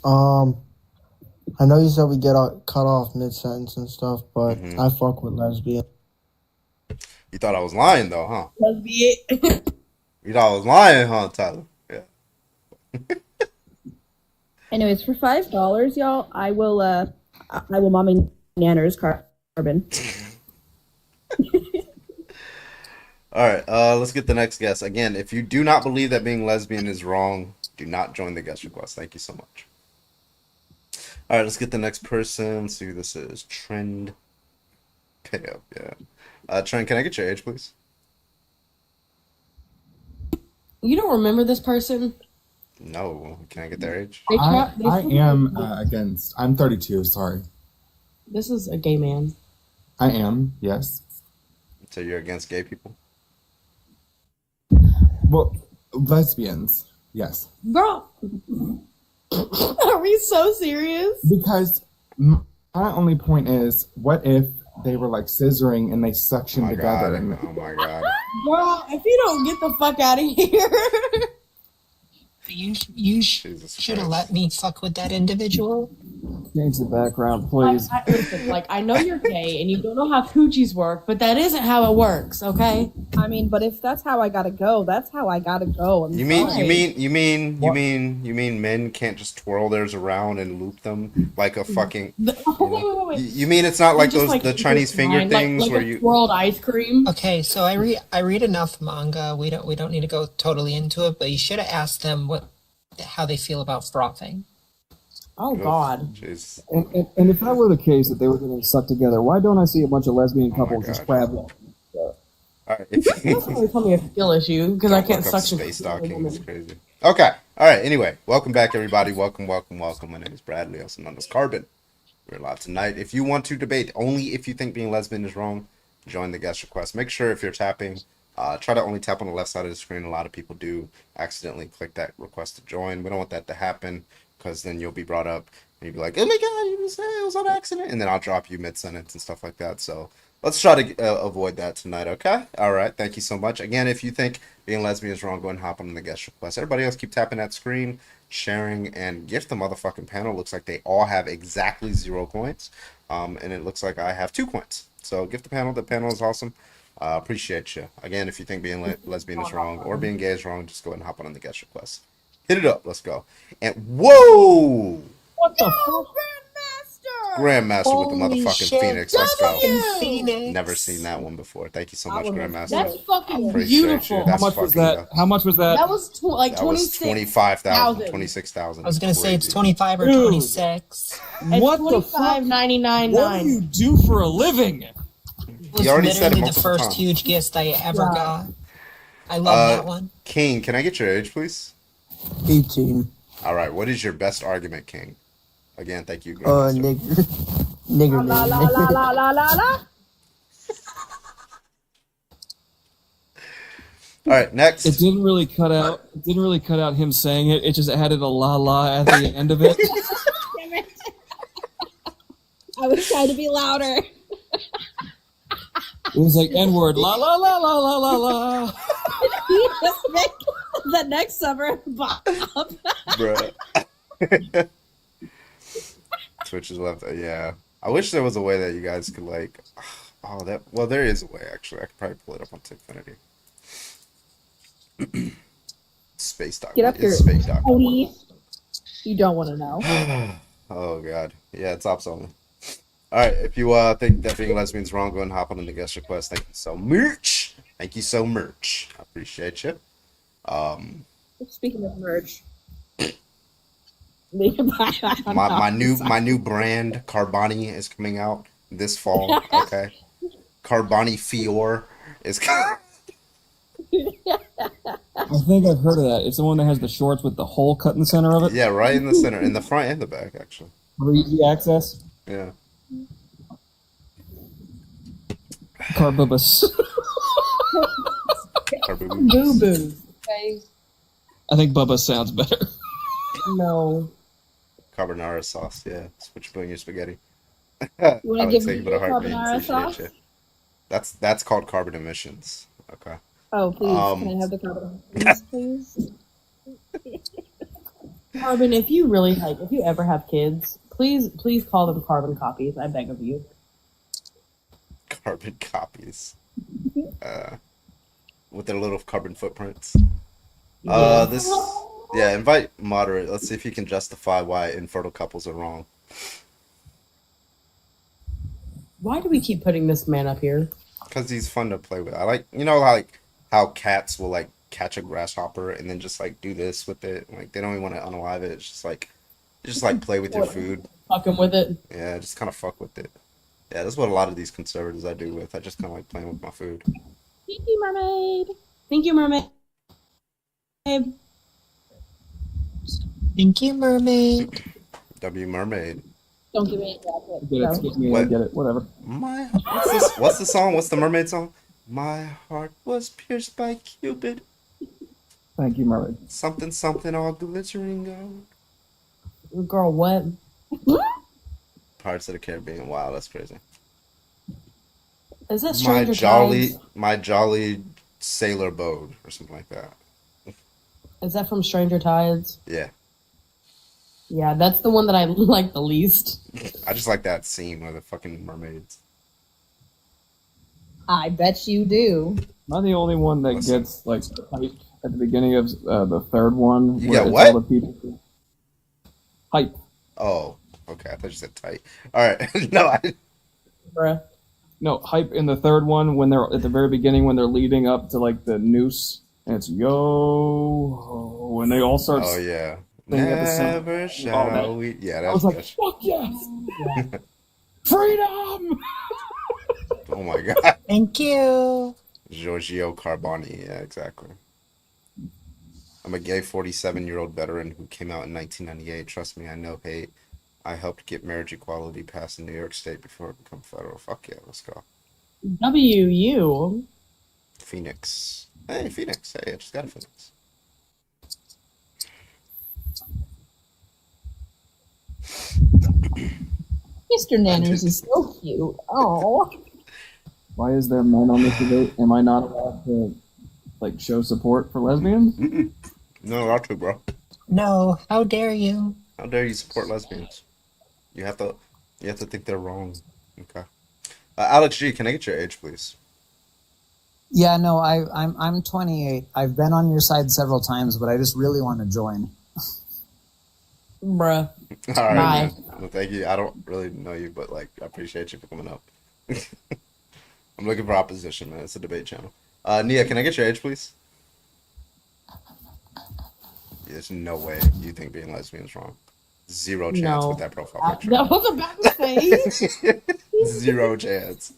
I know you said we get cut off mid sentence and stuff, but I fuck with lesbian. You thought I was lying though, huh? Lesbian. You thought I was lying, huh, Tyler? Yeah. Anyways, for $5, y'all, I will mommy nanners Carbon. All right, let's get the next guest. Again, if you do not believe that being lesbian is wrong, do not join the guest request. Thank you so much. All right, let's get the next person. Let's see who this is. Trend. Pale, yeah. Trend, can I get your age, please? You don't remember this person? No. Can I get their age? I am against. I'm 32. Sorry. This is a gay man. I am. Yes. So you're against gay people? Well, lesbians. Yes. Bro, are we so serious? Because my only point is, what if they were like scissoring and they suction together? And oh my god. Bro, if you don't get the fuck out of here. You should have let me fuck with that individual. Change the background, please. Listen, I know you're gay and you don't know how coochies work, but that isn't how it works, okay? I mean, but if that's how I gotta go, that's how I gotta go. You mean men can't just twirl theirs around and loop them like a fucking? Wait. You mean it's not like those the Chinese finger things like where a you swirled ice cream? Okay, so I read enough manga. We don't need to go totally into it, but you should have asked them how they feel about frothing. Oh God! Jeez. And if that were the case that they were getting sucked together, why don't I see a bunch of lesbian couples just grab them? All right. That's probably tell me a skill issue because I can't suction. Space docking is crazy. Okay. All right. Anyway, welcome back, everybody. Welcome. My name is Bradley, also known as Carbon. We're live tonight. If you want to debate, only if you think being lesbian is wrong, join the guest request. Make sure if you're tapping, try to only tap on the left side of the screen. A lot of people do accidentally click that request to join. We don't want that to happen because then you'll be brought up and you'll be like, oh my god, you just say it was on accident, and then I'll drop you mid-sentence and stuff like that. So let's try to avoid that tonight, okay? All right, thank you so much. Again, if you think being lesbian is wrong, go ahead and hop on the guest request. Everybody else keep tapping that screen, sharing, and gift the motherfucking panel. Looks like they all have exactly 0 coins, and it looks like I have 2 coins. So gift the panel. The panel is awesome. Appreciate you. Again, if you think being lesbian is wrong or being gay is wrong, just go ahead and hop on the guest request. Hit it up. Let's go. And whoa! What the fuck? Grandmaster with the motherfucking shit. Phoenix. Let's go. Phoenix. Never seen that one before. Thank you so much, Grandmaster. That's fucking Appreciate beautiful. you. That's How much was that? How much was that? That was like That was 25,000. 26,000. I was gonna say it's 25 or 26. What the fuck? $25.99. What do you do for a living? It was already said it literally the multiple first times. huge gift I ever got. I love that one. King, can I get your age, please? 18. All right. What is your best argument, King? Again, thank you, Grandmaster. Nigger La la la la la la la. All right, next. It didn't really cut out. It didn't really cut out him saying it. It just added a la la at the end of it. Damn it. I was trying to be louder. It was like N-word, la la la la la la la. You just make the next summer Bob. Bruh. Twitch is left. Yeah. I wish there was a way that you guys could like. Oh, that. Well, there is a way actually. I could probably pull it up on Tickfinity. Space Doc. Get up What is here. Space Doc? Tony. You don't want to know. Oh god. Yeah, it's ops only. All right. If you think that being lesbian is wrong, go and hop on the guest request. Thank you so much. Thank you so much. I appreciate you. Speaking of merch. My new brand Carbani is coming out this fall. Okay, Carbani Fior is coming. I think I've heard of that. It's the one that has the shorts with the hole cut in the center of it. Yeah, right in the center, in the front and the back, actually. For easy access. Yeah. Carbubus. Boo boo. Okay. I think Bubba sounds better. No. Carbonara sauce, yeah. That's what you put in your spaghetti. You want to give me but a heartbeat. carbonara Appreciate sauce? you. That's called carbon emissions. Okay. Oh, please. Can I have the carbonara, please? Carbon, if you ever have kids, please call them carbon copies. I beg of you. Carbon copies. With their little carbon footprints. Invite moderate. Let's see if he can justify why infertile couples are wrong. Why do we keep putting this man up here? Because he's fun to play with. I like, how cats will like catch a grasshopper and then just like do this with it. Like they don't even want to unalive it. It's just like play with your food. Fucking with it. Yeah, just kind of fuck with it. Yeah, that's what a lot of these conservatives I do with. I just kind of like playing with my food. Thank you, mermaid. Thank you, mermaid. Thank you, mermaid. W mermaid. Don't give me a jacket. Excuse me, I get it. Whatever. What's the song? What's the mermaid song? My heart was pierced by Cupid. Thank you, mermaid. Something, something, all glittering gold. Girl, what? Pirates of the Caribbean. Wow, that's crazy. Is that Stranger Tides? My jolly sailor boat, or something like that. Is that from Stranger Tides? Yeah. Yeah, that's the one that I like the least. I just like that scene where the fucking mermaids. I bet you do. Am I the only one that gets like hyped at the beginning of the third one? You got what? All the people... Hype. Oh, okay. I thought you said tight. All right. No, Bruh. No, hype in the third one when they're at the very beginning when they're leading up to like the noose and it's yo when they all start. Oh yeah. Never shall we? Yeah, that was like, fuck yes, freedom. Oh my god. Thank you, Giorgio Carboni. Yeah, exactly. I'm a gay 47-year-old veteran who came out in 1998. Trust me, I know hate. I helped get marriage equality passed in New York State before it became federal. Fuck yeah, let's go. WU. Phoenix. Hey, Phoenix. Hey, I just got a Phoenix. Mr. Nanners is so cute. Oh. Why is there men on this debate? Am I not allowed to like show support for lesbians? No, not to, bro. No, how dare you? How dare you support lesbians? You have to think they're wrong. Okay. Alex G, can I get your age, please? Yeah, no, I'm 28. I've been on your side several times, but I just really want to join. Bruh. All right, man. Well, thank you. I don't really know you, but like, I appreciate you for coming up. I'm looking for opposition, man. It's a debate channel. Nia, can I get your age, please? There's no way you think being lesbian is wrong. Zero chance with that profile picture. That was about to say. Zero chance.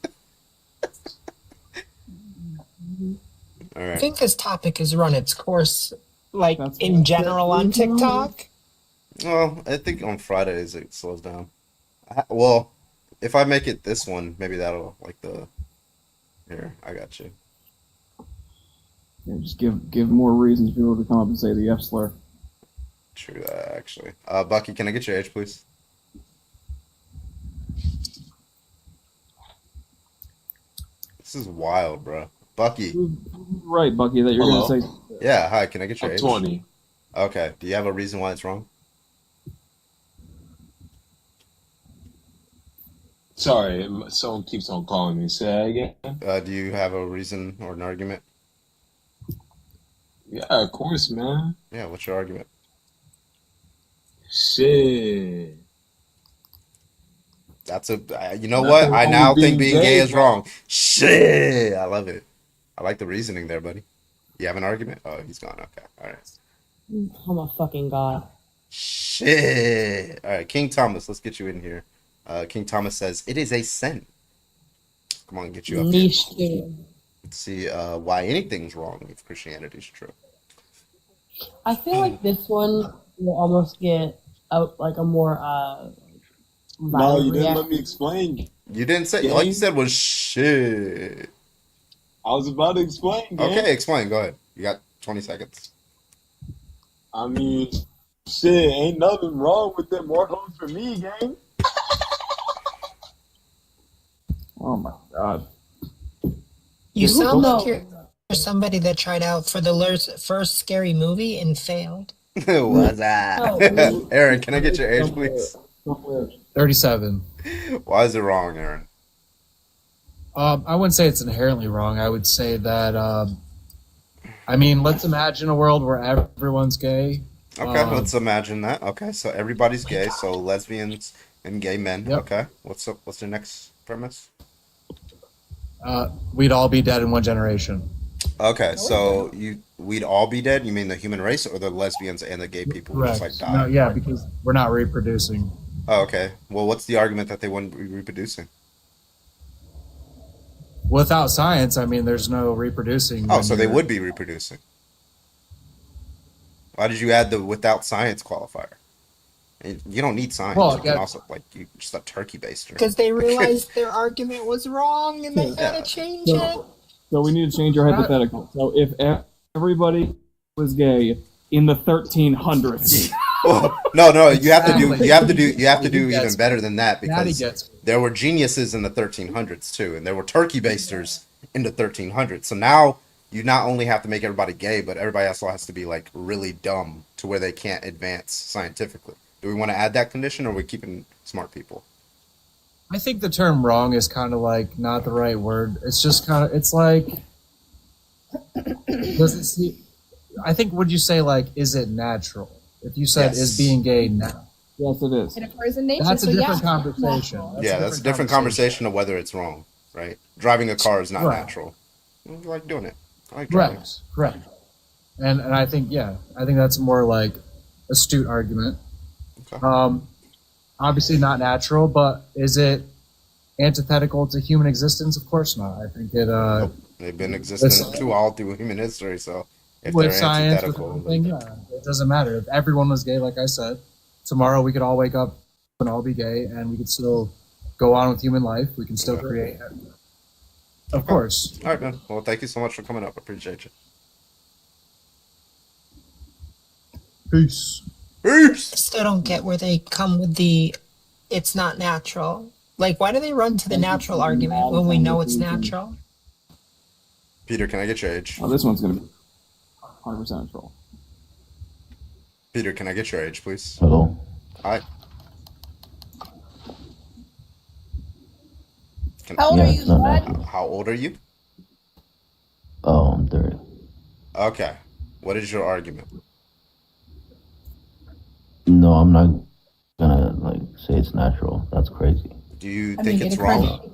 All right. I think this topic has run its course, like in general on TikTok. Well, I think on Fridays it slows down. Well, if I make it this one, maybe that'll like the. Here, I got you. Yeah, just give more reasons for people to come up and say the F slur. True that, actually. Bucky, can I get your age, please? This is wild, bro. Bucky. Right, Bucky, that you're going to say. Yeah, hi, can I get your I'm age? 20. Okay, do you have a reason why it's wrong? Sorry, someone keeps on calling me. Say that again. Do you have a reason or an argument? Yeah, of course, man. Yeah, what's your argument? Shit. That's you know what? I now think being gay is wrong. Shit, I love it. I like the reasoning there, buddy. You have an argument? Oh, he's gone. Okay, all right. Oh my fucking god. Shit. All right, King Thomas, let's get you in here. King Thomas says it is a sin. Come on, get you up. Here. Let's see why anything's wrong if Christianity is true. I feel like this one will almost get like a more no, you didn't let me explain. You didn't say all you said was shit. I was about to explain. Okay, explain. Go ahead. You got 20 seconds. I mean, shit, ain't nothing wrong with them. More hoes for me, gang. Oh my god. You sound like you're somebody that tried out for the first scary movie and failed. What's that? Aaron, can I get your age, please? 37. Why is it wrong, Aaron? I wouldn't say it's inherently wrong. I would say that, I mean, let's imagine a world where everyone's gay. Okay, let's imagine that. Okay, so everybody's gay, so lesbians and gay men. Yep. Okay, what's the next premise? We'd all be dead in one generation. Okay, so we'd all be dead? You mean the human race or the lesbians and the gay people would just like die? No, yeah, because we're not reproducing. Oh, okay. Well, what's the argument that they wouldn't be reproducing? Without science, I mean, there's no reproducing. Oh, so they would be reproducing. Why did you add the without science qualifier? You don't need science. Well, you can also, like, you just a turkey baster. Because they realized their argument was wrong and they had to change it. So we need to change our hypothetical. So if everybody was gay in the 1300s. No, you have to do even better than that, because there were geniuses in the 1300s too, and there were turkey basters in the 1300s. So now you not only have to make everybody gay, but everybody also has to be like really dumb to where they can't advance scientifically. Do we want to add that condition, or are we keeping smart people? I think the term wrong is kind of like not the right word. It's just kind of, it's like, I think, would you say like, is it natural? If you said, is being gay now? Yes, it is. It occurs in nature. That's a different yeah. conversation. That's a different conversation of whether it's wrong, right? Driving a car is not natural. I like doing it. I like driving. Correct. And I think, I think that's a more like astute argument. Okay. Obviously not natural, but is it antithetical to human existence? Of course not. I think it. They've been existing all through human history, so if with they're science, antithetical, with everything, it doesn't matter. If everyone was gay, like I said, tomorrow we could all wake up and all be gay, and we could still go on with human life. We can still create. Of course. All right, man. Well, thank you so much for coming up. I appreciate you. Peace. I still don't get where they come with the it's not natural. Like, why do they run to the natural argument when we know it's natural? Peter, can I get your age? Oh, this one's going to be 100% natural. Peter, can I get your age, please? Hello. Hi. How old are you, bud? How old are you? Oh, I'm 30. Okay. What is your argument? No, I'm not gonna like say it's natural. That's crazy. Do you think it's wrong?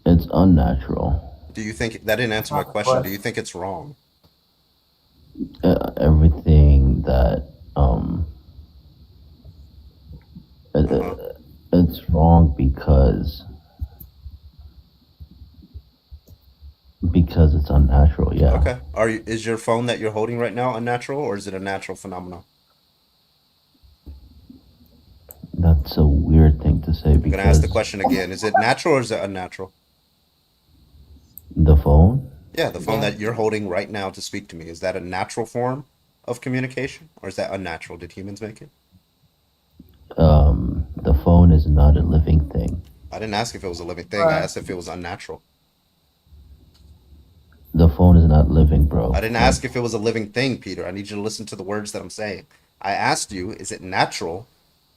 It's unnatural. Do you think that didn't answer my question? Do you think it's wrong? Everything that it's wrong because it's unnatural. Yeah. Okay. Is your phone that you're holding right now unnatural, or is it a natural phenomenon? That's a weird thing to say. I'm gonna ask the question again. Is it natural or is it unnatural? The phone? Yeah, the phone that you're holding right now to speak to me. Is that a natural form of communication, or is that unnatural? Did humans make it? The phone is not a living thing. I didn't ask if it was a living thing. I asked if it was unnatural. The phone is not living, bro. I didn't ask if it was a living thing, Peter. I need you to listen to the words that I'm saying. I asked you, is it natural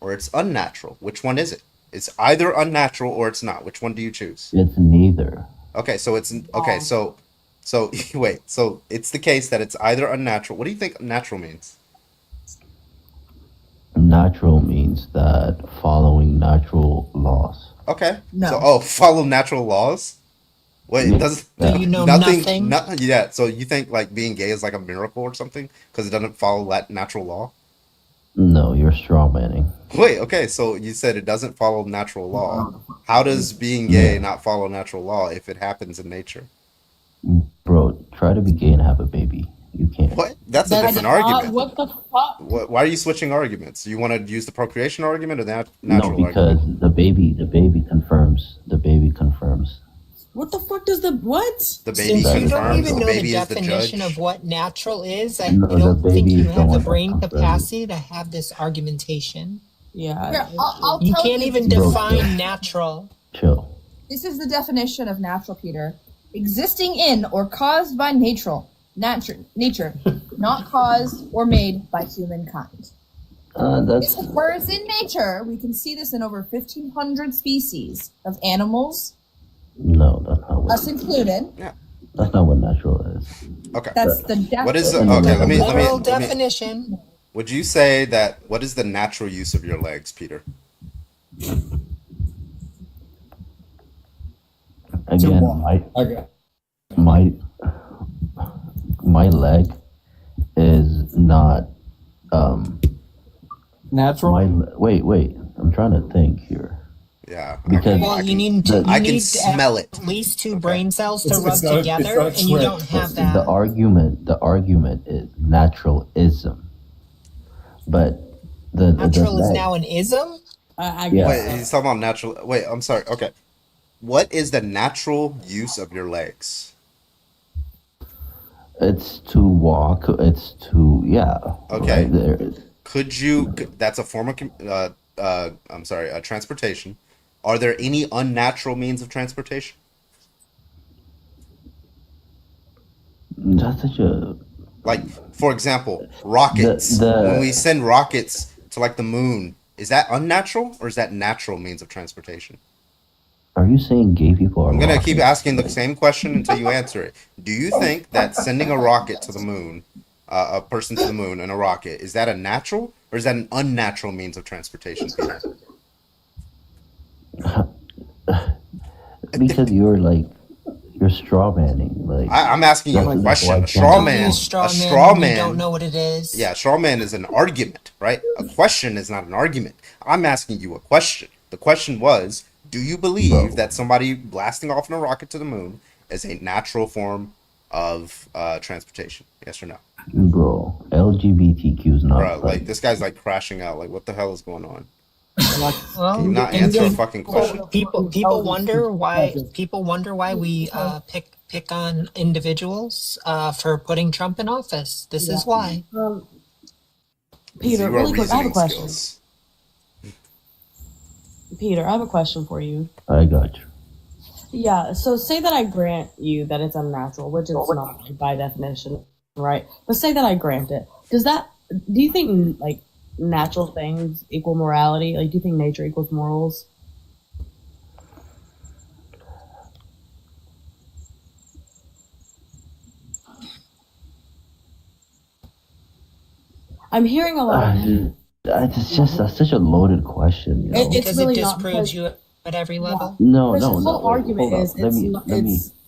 or it's unnatural? Which one is it? It's either unnatural or it's not. Which one do you choose? It's neither. Okay, so it's okay. So wait. So it's the case that it's either unnatural. What do you think natural means? Natural means that following natural laws. Okay. No. So follow natural laws. Wait, it does Do you know nothing? Yeah. So you think like being gay is like a miracle or something because it doesn't follow that natural law? No, you're strawmanning. Wait, okay, so you said it doesn't follow natural law. How does being gay not follow natural law if it happens in nature? Bro, try to be gay and have a baby. You can't. What? That's a different argument. What the fuck? Why are you switching arguments? Do you want to use the procreation argument or the natural No, because argument? the baby confirms. The baby confirms. What the fuck does the what? The baby Since you don't confirms. even The know the baby is the definition judge. of what natural is, I No, the don't think baby you is the have the one that brain confirms. capacity to have this argumentation. Yeah. Here, I'll You tell can't you. even Bro, define natural. Chill. This is the definition of natural, Peter. Existing in or caused by nature. not caused or made by humankind. That's Whereas in nature, we can see this in over 1,500 species of animals, no, that's not what. us included. Yeah. That's not what natural is. Okay. That's the definition. What is the okay? Literal definition. Would you say that what is the natural use of your legs, Peter? Again, my leg is not natural. Wait. I'm trying to think here. Yeah. Because you need to smell it. At least two brain cells to rub together, and you don't have that. The argument is naturalism, but Natural is now an ism. I Yeah. Wait, he's talking about natural. Wait, I'm sorry. Okay. What is the natural use of your legs? It's to walk. It's to Okay. Right there. That's a form of transportation. Are there any unnatural means of transportation? That's such a for example, rockets. When we send rockets to like the moon, is that unnatural or is that natural means of transportation? Are you saying gay people are? I'm gonna keep asking the same question until you answer it. Do you think that sending a rocket to the moon, a person to the moon in a rocket, is that a natural or is that an unnatural means of transportation, Peter? Because you're straw manning. I'm asking you a question. A straw man. You don't know what it is. Yeah, straw man is an argument, right? A question is not an argument. I'm asking you a question. The question was, do you believe that somebody blasting off in a rocket to the moon is a natural form of transportation? Yes or no? Bro, LGBTQ is not. Bro, like this guy's like crashing out. Like, what the hell is going on? Well, Can you not answer a fucking question? People wonder why we pick on individuals for putting Trump in office. This is why. Peter, really quick, I have a question. Peter, I have a question for you. I got you. Yeah, so say that I grant you that it's unnatural, which it's not by definition, right? But say that I grant it. Do you think like natural things equal morality? Like, do you think nature equals morals? I'm hearing a lot of that's such a loaded question. You know? Because it disproves you at every level. No. The whole argument is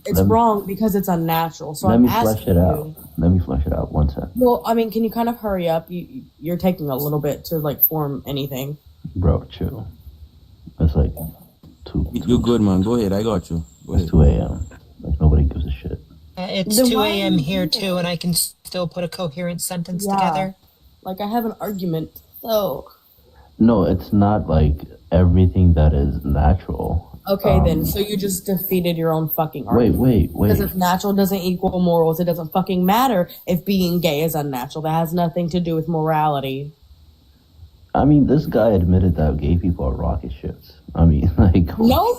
it's wrong because it's unnatural. So I'm asking you. Let me flesh it out. One sec. Well, I mean, can you kind of hurry up? You're taking a little bit to like form anything. Bro, chill. It's like 2. You're good, man. Go ahead. I got you. It's 2 a.m. Like nobody gives a shit. It's 2 a.m. here too, and I can still put a coherent sentence together. Like I have an argument. So. No, it's not like everything that is natural. Okay, then. So you just defeated your own fucking argument. Wait. Because if natural doesn't equal morals, it doesn't fucking matter if being gay is unnatural. That has nothing to do with morality. I mean, this guy admitted that gay people are rocket ships. I mean, like. No,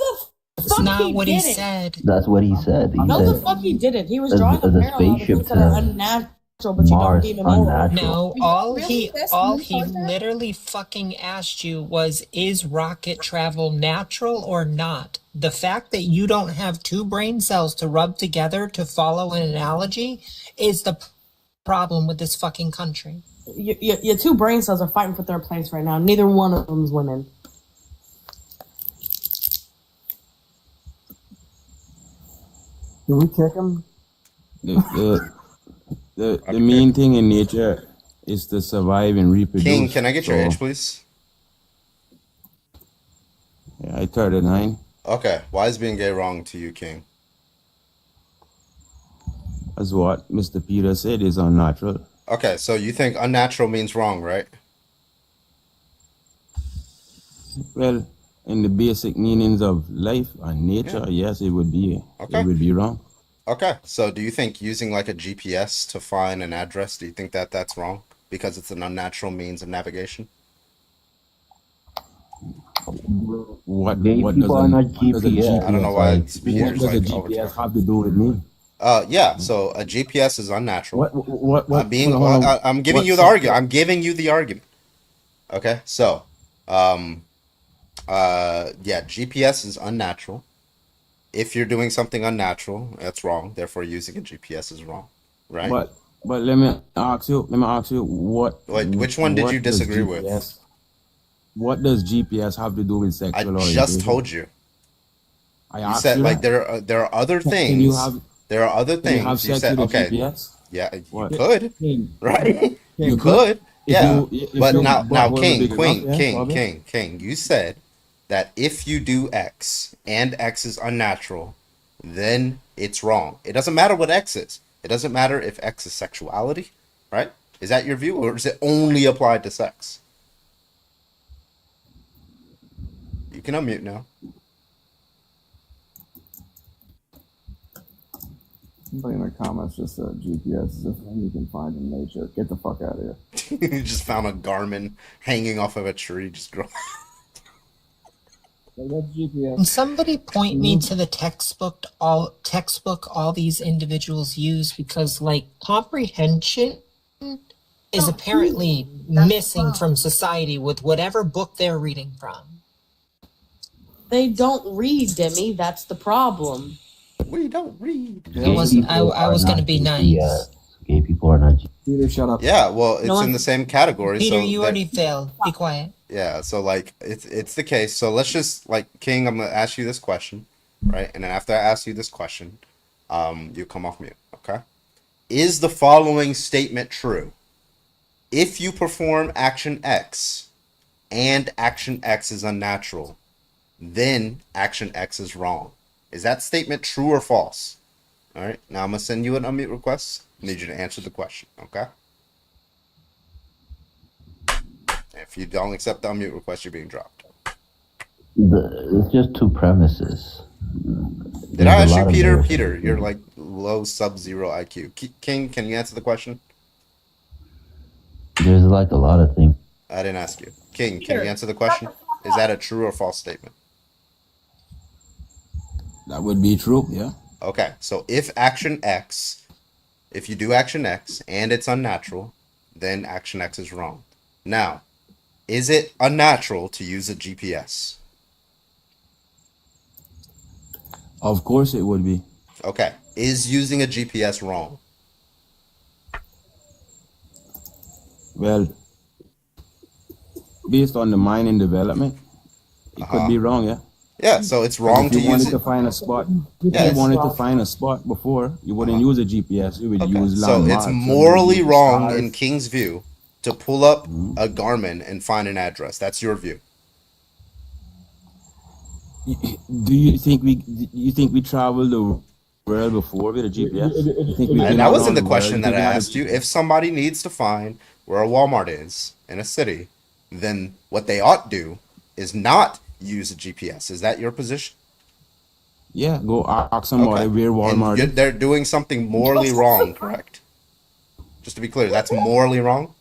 that's not what he said. That's what he said. No, the fuck he didn't. He was drawing a parallel to things that are unnatural. But you don't deem it moral. No, all he literally fucking asked you was, is rocket travel natural or not? The fact that you don't have two brain cells to rub together to follow an analogy is the problem with this fucking country. Your two brain cells are fighting for third place right now. Neither one of them is winning. Can we kick him? The main thing in nature is to survive and reproduce. King, can I get your age, please? Yeah, I 39. Okay, why is being gay wrong to you, King? As what Mr. Peter said is unnatural. Okay, so you think unnatural means wrong, right? Well, in the basic meanings of life and nature, yes, it would be. Okay. It would be wrong. Okay, so do you think using like a GPS to find an address, do you think that that's wrong because it's an unnatural means of navigation? What people are not GPS. I don't know why it's what does a GPS have to do with me? Yeah. So a GPS is unnatural. What? I'm giving you the argument. I'm giving you the argument. Okay. So, yeah, GPS is unnatural. If you're doing something unnatural, that's wrong. Therefore, using a GPS is wrong, right? But let me ask you. What? Which one did you disagree with? What does GPS have to do with sexual orientation? I just told you. I said you like that. there are other things. There are other things. You have sex said with okay. GPS? Yeah, you could, right? You could. could. Yeah. But now, King, you said that if you do X and X is unnatural, then it's wrong. It doesn't matter what X is. It doesn't matter if X is sexuality, right? Is that your view, or is it only applied to sex? You can unmute now. Somebody in the comments just said GPS is a thing you can find in nature. Get the fuck out of here. You just found a Garmin hanging off of a tree. Just grow. That's GPS. Can somebody point me to the textbook all these individuals use, because like comprehension is apparently missing from society with whatever book they're reading from. They don't read, Demi. That's the problem. We don't read. I was going to be nice. Gay people are not. Peter, shut up. Yeah, well, it's in the same category. Peter, so you already failed. Be quiet. Yeah, so like it's the case. So let's just like King, I'm gonna ask you this question, right? And then after I ask you this question, you come off mute, okay? Is the following statement true? If you perform action X and action X is unnatural, then action X is wrong. Is that statement true or false? All right, now I'm gonna send you an unmute request. I need you to answer the question, okay? If you don't accept the unmute request, you're being dropped. It's just two premises. Did I ask you, Peter? Peter, you're like low sub-zero IQ. King, can you answer the question? There's like a lot of things. I didn't ask you. King, can you answer the question? Is that a true or false statement? That would be true, yeah. Okay, so if you do action X and it's unnatural, then action X is wrong. Now, is it unnatural to use a GPS? Of course it would be. Okay, is using a GPS wrong? Well, based on the mind and development, it could be wrong, yeah. Yeah, so it's wrong to use it. If you wanted to find a spot, if you wanted to find a spot before, you wouldn't use a GPS. You would use landmarks. So it's morally wrong in King's view to pull up a Garmin and find an address. That's your view. Do you think we traveled the world before with a GPS? And that wasn't the question that I asked you. If somebody needs to find where a Walmart is in a city, then what they ought to do is not use a GPS. Is that your position? Yeah, go ask somebody where Walmart is. They're doing something morally wrong, correct? Just to be clear, that's morally wrong?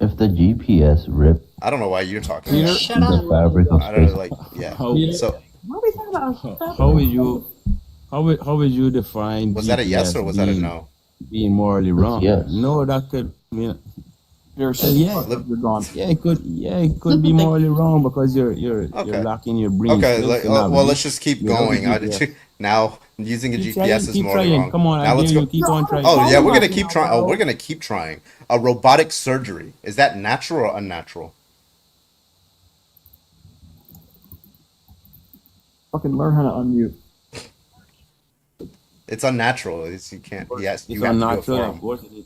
If the GPS ripped I don't know why you're talking the fabric of I don't space. know, like, yeah. So What are we talking about? How would you define was that a yes or GPS was that a no? being morally wrong? Yes. No, that could mean You're gone. Yeah, it could be morally wrong because you're locking your brain. Okay, well, let's just keep going. Now using a GPS is morally wrong. Come on, now let's go. Keep on trying. Oh yeah, we're gonna keep trying. Oh, we're gonna keep trying. A robotic surgery, is that natural or unnatural? Fucking learn how to unmute. It's unnatural. You can't. Yes, It's unnatural, of course it is.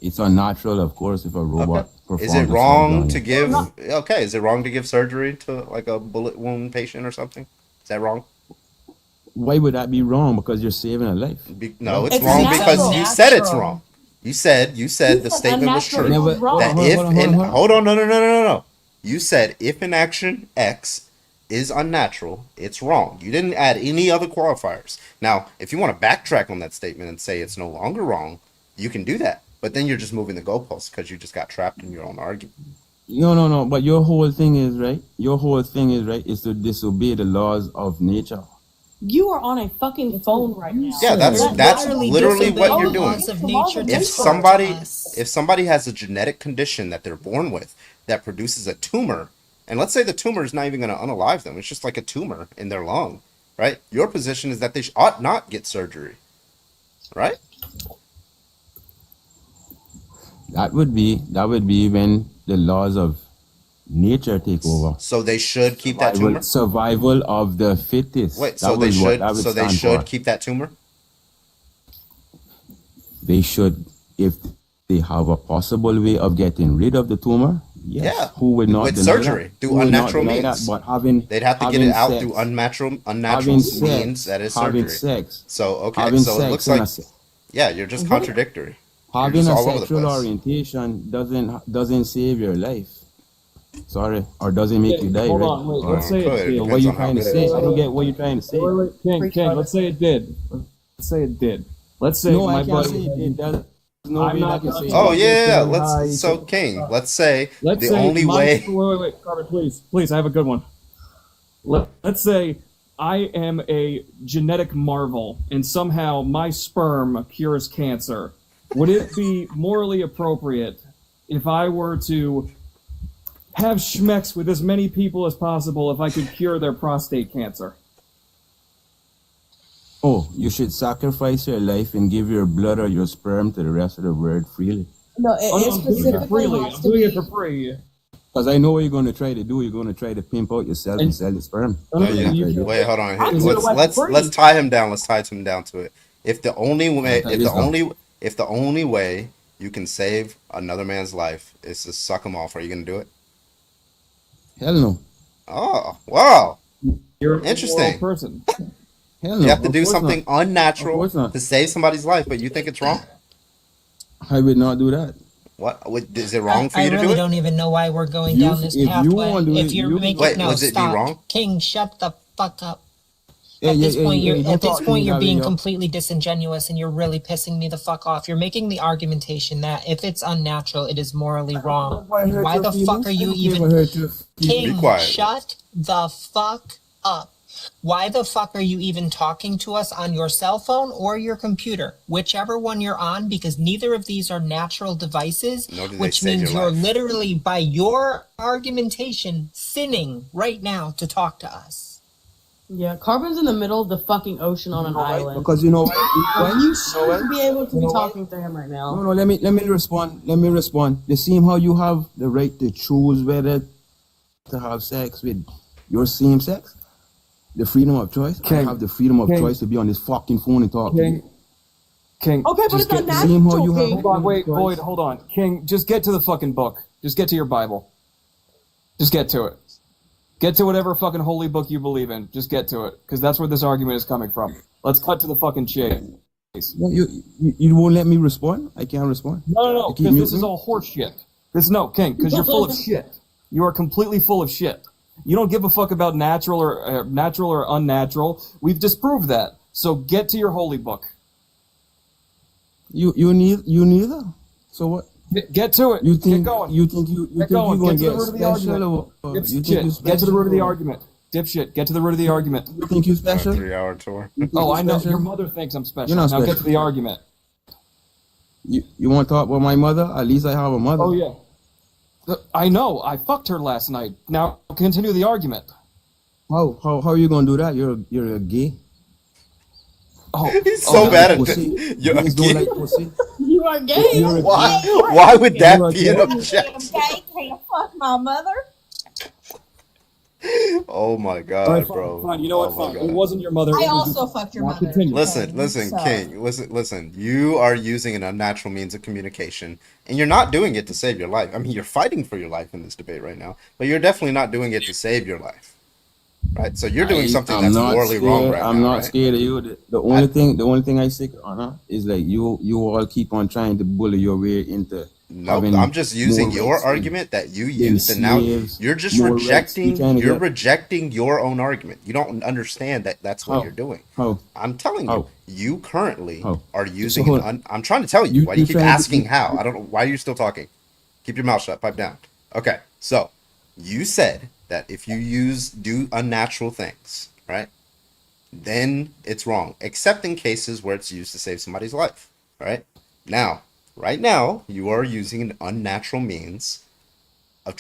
It's unnatural, of course, if a robot performs. Is it wrong to give? Okay, is it wrong to give surgery to like a bullet wound patient or something? Is that wrong? Why would that be wrong? Because you're saving a life. No, it's wrong because you said it's wrong. You said the statement was true. That if hold on, no. You said if an action X is unnatural, it's wrong. You didn't add any other qualifiers. Now, if you want to backtrack on that statement and say it's no longer wrong, you can do that. But then you're just moving the goalposts because you just got trapped in your own argument. No. But your whole thing is right. Is to disobey the laws of nature. You are on a fucking phone right now. Yeah, that's literally what you're doing. Laws of nature If somebody has a genetic condition that they're born with that produces a tumor, and let's say the tumor is not even going to unalive them, it's just like a tumor in their lung, right? Your position is that they ought not get surgery, right? That would be when the laws of nature take over. So they should keep that tumor? Survival of the fittest. Wait, so they should keep that tumor? They should, if they have a possible way of getting rid of the tumor. Yes. Yeah. Who would not with deny surgery that? through unnatural means? But they'd have to get it out through unnatural means. That is surgery. Having sex. So okay, having so it looks like yeah, you're just contradictory. Having a sexual orientation doesn't save your life. Sorry, or doesn't make you die. Hold right? on, wait. Let's say it did. What are you trying to say? I don't get what you're trying to say. Wait, King. Let's say it did. Let's say it did. Let's say no, my I can't buddy. say it did. No I'm not can say oh it. yeah, let's. So King, let's say the only way. Wait, Carter, please. I have a good one. Let's say I am a genetic marvel, and somehow my sperm cures cancer. Would it be morally appropriate if I were to have schmecks with as many people as possible if I could cure their prostate cancer? Oh, you should sacrifice your life and give your blood or your sperm to the rest of the world freely. No, it specifically has I'm to doing be. it for free. Because I know what you're going to try to do. You're going to try to pimp out yourself and sell your sperm. Wait, hold on. Let's tie him down. Let's tie him down to it. If the only way you can save another man's life is to suck him off, are you going to do it? Hell no. Oh, wow. You're interesting. a moral person. Hell no. You have to do Of course something not. unnatural Of course not. to save somebody's life, but you think it's wrong? I would not do that. What? Is it wrong for I you to really do it? don't even know why we're going You- down this if you pathway. wanna do If it, you're you- making Wait, no, would it be stop. wrong? King, shut the fuck up. Yeah, At this point, don't you're talk to me now, being yo. completely disingenuous, and you're really pissing me the fuck off. You're making the argumentation that if it's unnatural, it is morally wrong. Why the fuck are you even? King, Be quiet. shut the fuck up. Why the fuck are you even talking to us on your cell phone or your computer? Whichever one you're on, because neither of these are natural devices, Nor do they which save means your you're life. literally, by your argumentation, sinning right now to talk to us. Yeah, Carbon's in the middle of the fucking ocean on an island. Because you know When you know what? should be able to You be know what? talking to him right now. No, let me respond. Let me respond. The same how you have the right to choose whether to have sex with your same sex, the freedom of choice. I King. have the freedom of King. choice to be on this fucking phone and talk to you. King. Okay, but just it's not get- Same how natural, you have King. Hold on, wait, choice. Boyd, hold on. King, just get to the fucking book. Just get to your Bible. Just get to it. Get to whatever fucking holy book you believe in. Just get to it. Because that's where this argument is coming from. Let's cut to the fucking chase. Well, you won't let me respond? I can't respond. No, You keep because this muting is me? all horse shit. King, because you're full of shit. You are completely full of shit. You don't give a fuck about natural or unnatural. We've disproved that. So get to your holy book. You neither. So what? Get to it. You think get going. you think you Get think going. you're gonna Get to the get root of the special? argument. Or you think Dipshit. you Get to the root of the special? argument. Dipshit. Get to the root of the argument. You think you special? 3-hour tour. Oh, I know. special? Your mother thinks I'm special. You're not Now get to special. the argument. You want to talk about my mother? At least I have a mother. Oh, yeah. I know. I fucked her last night. Now continue the argument. How are you gonna do that? You're a gay. Oh, He's so bad at pussy. this. You're Gays don't like pussy. You are gay. You're a Why? gay. Why would that You're a be an gay. objection? Gay can't fuck my mother. Oh my All god, right, bro. fine. You know what? Oh my Fine. God. It wasn't your mother. I It was also fucked your Now mother. continue. Listen, So- King. Listen. You are using an unnatural means of communication, and you're not doing it to save your life. I mean, you're fighting for your life in this debate right now, but you're definitely not doing it to save your life, right? So you're doing something that's not morally scared. wrong right I'm now, not right? scared of you. The only thing I say, Anna, is like you all keep on trying to bully your way into. No, having I'm just using more your rights than- argument that you than used, and now slaves, you're just more rights. rejecting. trying to You're get- rejecting your own argument. You don't understand that that's what How? you're doing. How? I'm telling you, How? you currently How? are using. hold I'm trying to tell you. You- Why do you you're keep trying to- asking how? I don't know. Why are you still talking? Keep your mouth shut. Pipe down. Okay. So you said that if you do unnatural things, right? then it's wrong, except in cases where it's used to save somebody's life. Right now, you are using an unnatural means of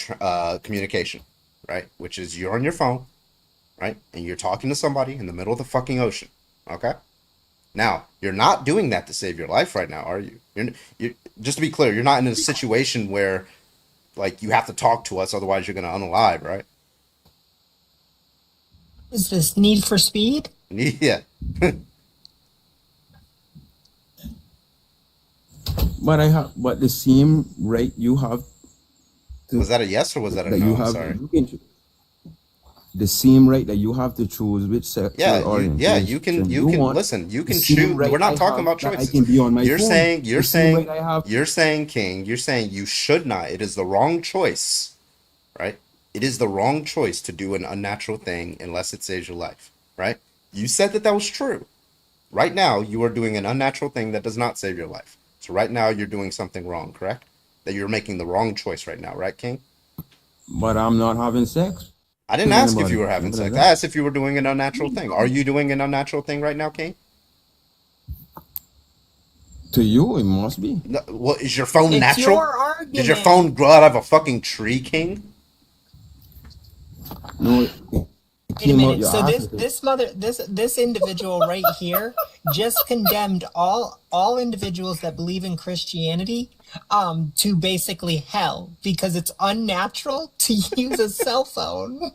communication, right? Which is you're on your phone, right, and you're talking to somebody in the middle of the fucking ocean. Okay. Now, you're not doing that to save your life right now, are you? You're just to be clear, you're not in a situation where, like, you have to talk to us, otherwise you're gonna unalive, right? Is this Need for Speed? Yeah. But the same right you have. Was that a yes or was that a no? I'm sorry. The same right that you have to choose which sexual orientation. You can listen. You can choose. We're not talking about choices. I can be on my you're phone. saying, King. You're saying you should not. It is the wrong choice, right? It is the wrong choice to do an unnatural thing unless it saves your life, right? You said that was true. Right now, you are doing an unnatural thing that does not save your life. So right now, you're doing something wrong, correct? That you're making the wrong choice right now, right, King? But I'm not having sex. I didn't ask if you were having sex. I asked if you were doing an unnatural thing. Are you doing an unnatural thing right now, King? To you, it must be. No, well, is your phone natural? Your argument. Did your phone grow out of a fucking tree, King? No. Wait a minute. So this individual right here just condemned all individuals that believe in Christianity to basically hell because it's unnatural to use a cell phone.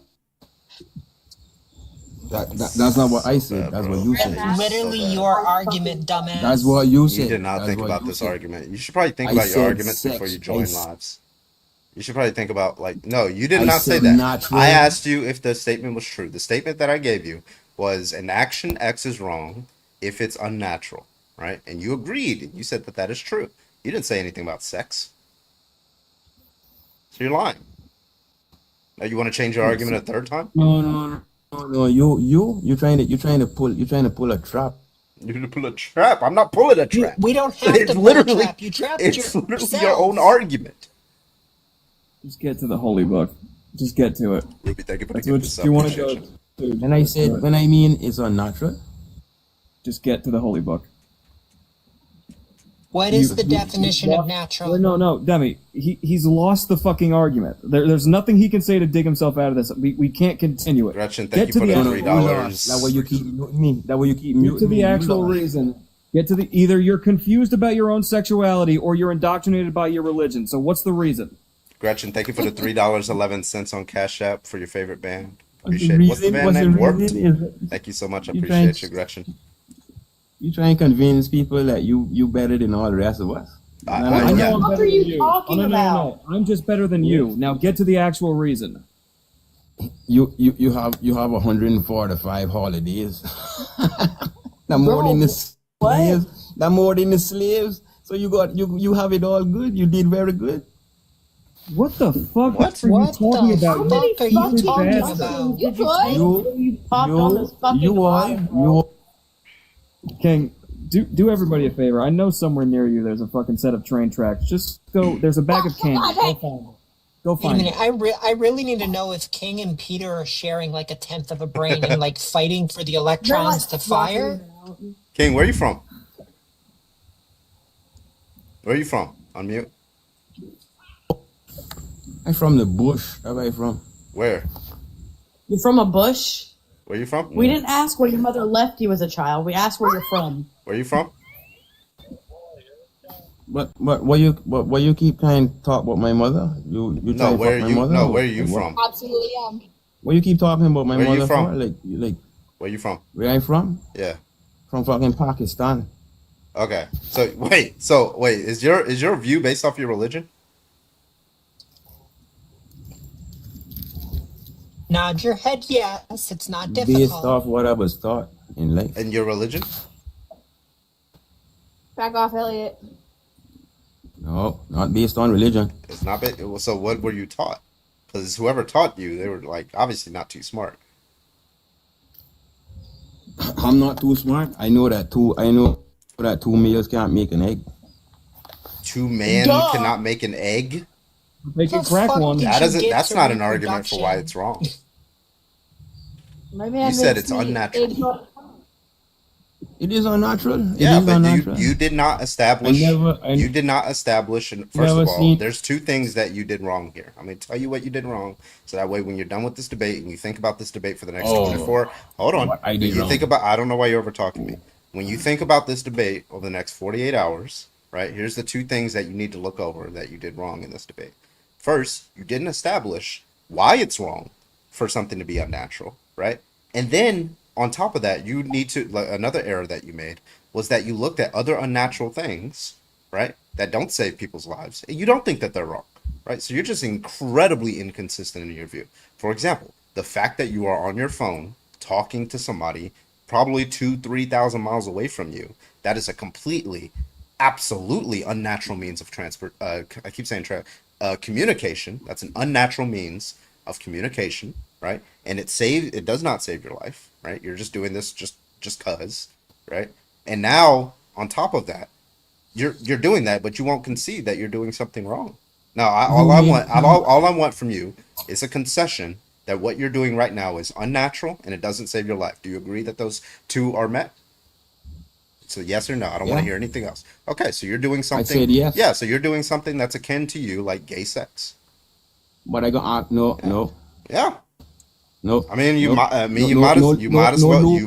That's not what I said. That's what you said. Literally your argument, dumbass. That's what you said. You did not think about this argument. You should probably think about your arguments before you join lives. You should probably think about, like, no, you did not say that. Natural. I asked you if the statement was true. The statement that I gave you was an action X is wrong if it's unnatural, right? And you agreed. You said that that is true. You didn't say anything about sex. So you're lying. Now you want to change your argument a third time? No. You're trying to pull a trap. You're gonna pull a trap. I'm not pulling a trap. We don't have to pull a trap. You trapped yourself. It's literally your own argument. Just get to the holy book. Just get to it. That's what you want to go to. And I said, when I mean it's unnatural, just get to the holy book. What is the definition of natural? No, Demi. He's lost the fucking argument. There's nothing he can say to dig himself out of this. We can't continue it. Gretchen, thank you for the $3. That way you keep me. That way you keep muting me. To the actual reason. Get to the either you're confused about your own sexuality or you're indoctrinated by your religion. So what's the reason? Gretchen, thank you for the $3.11 on Cash App for your favorite band. Appreciate it. What's the band name? Warped. Thank you so much. I appreciate you, Gretchen. You try and convince people that you better than all the rest of us. I know I'm What better are you than you. talking about? No. I'm just better than you. Now get to the actual reason. You have 145 holidays. Not more than the slaves. Not more than the slaves. So you have it all good. You did very good. What the fuck what are you talking about? What the fuck are you talking about? You popped on this fucking King, do everybody a favor. I know somewhere near you there's a fucking set of train tracks. Just go. There's a bag of candy. Go find it. I really need to know if King and Peter are sharing like a tenth of a brain and like fighting for the electrons to fire. King, where are you from? Where are you from? Unmute. I'm from the bush. Where are you from? Where? You're from a bush? Where you from? We didn't ask where your mother left you as a child. We asked where you're from. Where you from? But why you keep trying to talk about my mother? You no, where are you? Mother, no, where are you from? Absolutely am. Why you keep talking about my where mother? You from? For? Like where you from? Where I'm from? Yeah. From fucking Pakistan. Okay. So wait, is your view based off your religion? Nod your head yes. It's not difficult. Based off what I was taught in life. And your religion? Back off, Elliot. No, not based on religion. It's not. So what were you taught? Because whoever taught you, they were like obviously not too smart. I'm not too smart. I know that two males can't make an egg. Two men cannot make an egg. They can crack one. That's not an argument for why it's wrong. Maybe you said it's unnatural. It is unnatural. Yeah, but you did not establish. You did not establish. And first never of all, seen- there's two things that you did wrong here. I'm going to tell you what you did wrong, so that way when you're done with this debate and you think about this debate for the next 24. Hold on. What I When did you wrong. think about. I don't know why you're over talking me. When you think about this debate over the next 48 hours, right? Here's the two things that you need to look over that you did wrong in this debate. First, you didn't establish why it's wrong for something to be unnatural, right? And then on top of that, you need to another error that you made was that you looked at other unnatural things, right, that don't save people's lives, and you don't think that they're wrong, right? So you're just incredibly inconsistent in your view. For example, the fact that you are on your phone talking to somebody probably 2,000-3,000 miles away from you, that is a completely, absolutely unnatural means of transfer. I keep saying communication. That's an unnatural means of communication, right? And it does not save your life, right? You're just doing this just cause, right? And now on top of that, you're doing that, but you won't concede that you're doing something wrong. Now, all I want from you is a concession that what you're doing right now is unnatural and it doesn't save your life. Do you agree that those two are met? So yes or no? I don't want to hear anything else. Okay, so you're doing something. I said yes. Yeah, so you're doing something that's akin to you, like gay sex. But I got no. Yeah. No. I mean, you no, might. I mean, no, you might as well go to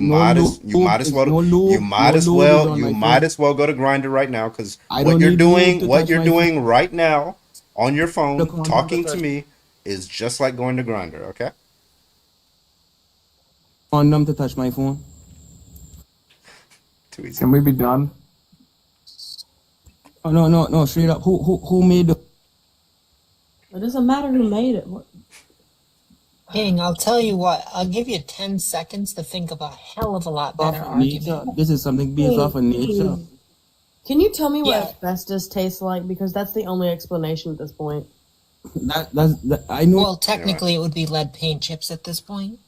Grindr right now because what you're doing right now on your phone, talking to me, is just like going to Grindr. Okay. Condom to touch my phone. Too easy. Can we be done? Oh no! Straight up, who made the? It doesn't matter who made it. What? King, I'll tell you what. I'll give you 10 seconds to think of a hell of a lot better argument. This is something based off of nature. Can you tell me what asbestos tastes like? Because that's the only explanation at this point. I know. Well, technically, it would be lead paint chips at this point.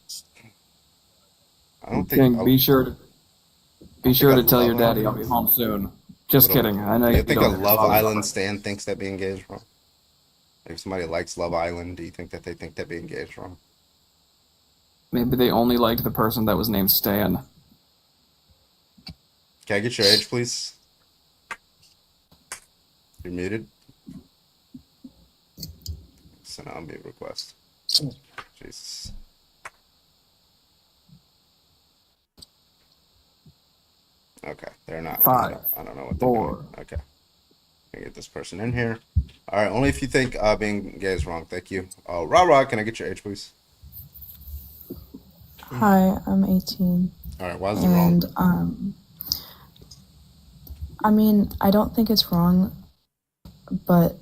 I don't think. Be sure to tell your daddy I'll be home soon. Just kidding. I know Do you you think a don't Love Island stan thinks that being gay is wrong? If somebody likes Love Island, do you think that they think that being gay is wrong? Maybe they only liked the person that was named Stan. Can I get your age, please? You're muted. Send an unmute request. Jesus. Okay, they're not. 5, I don't know what they're 4. doing. Okay. Can I get this person in here? All right, only if you think being gay is wrong. Thank you. Rah, can I get your age, please? Hi, I'm 18. All right, why is it wrong? And, I mean, I don't think it's wrong, but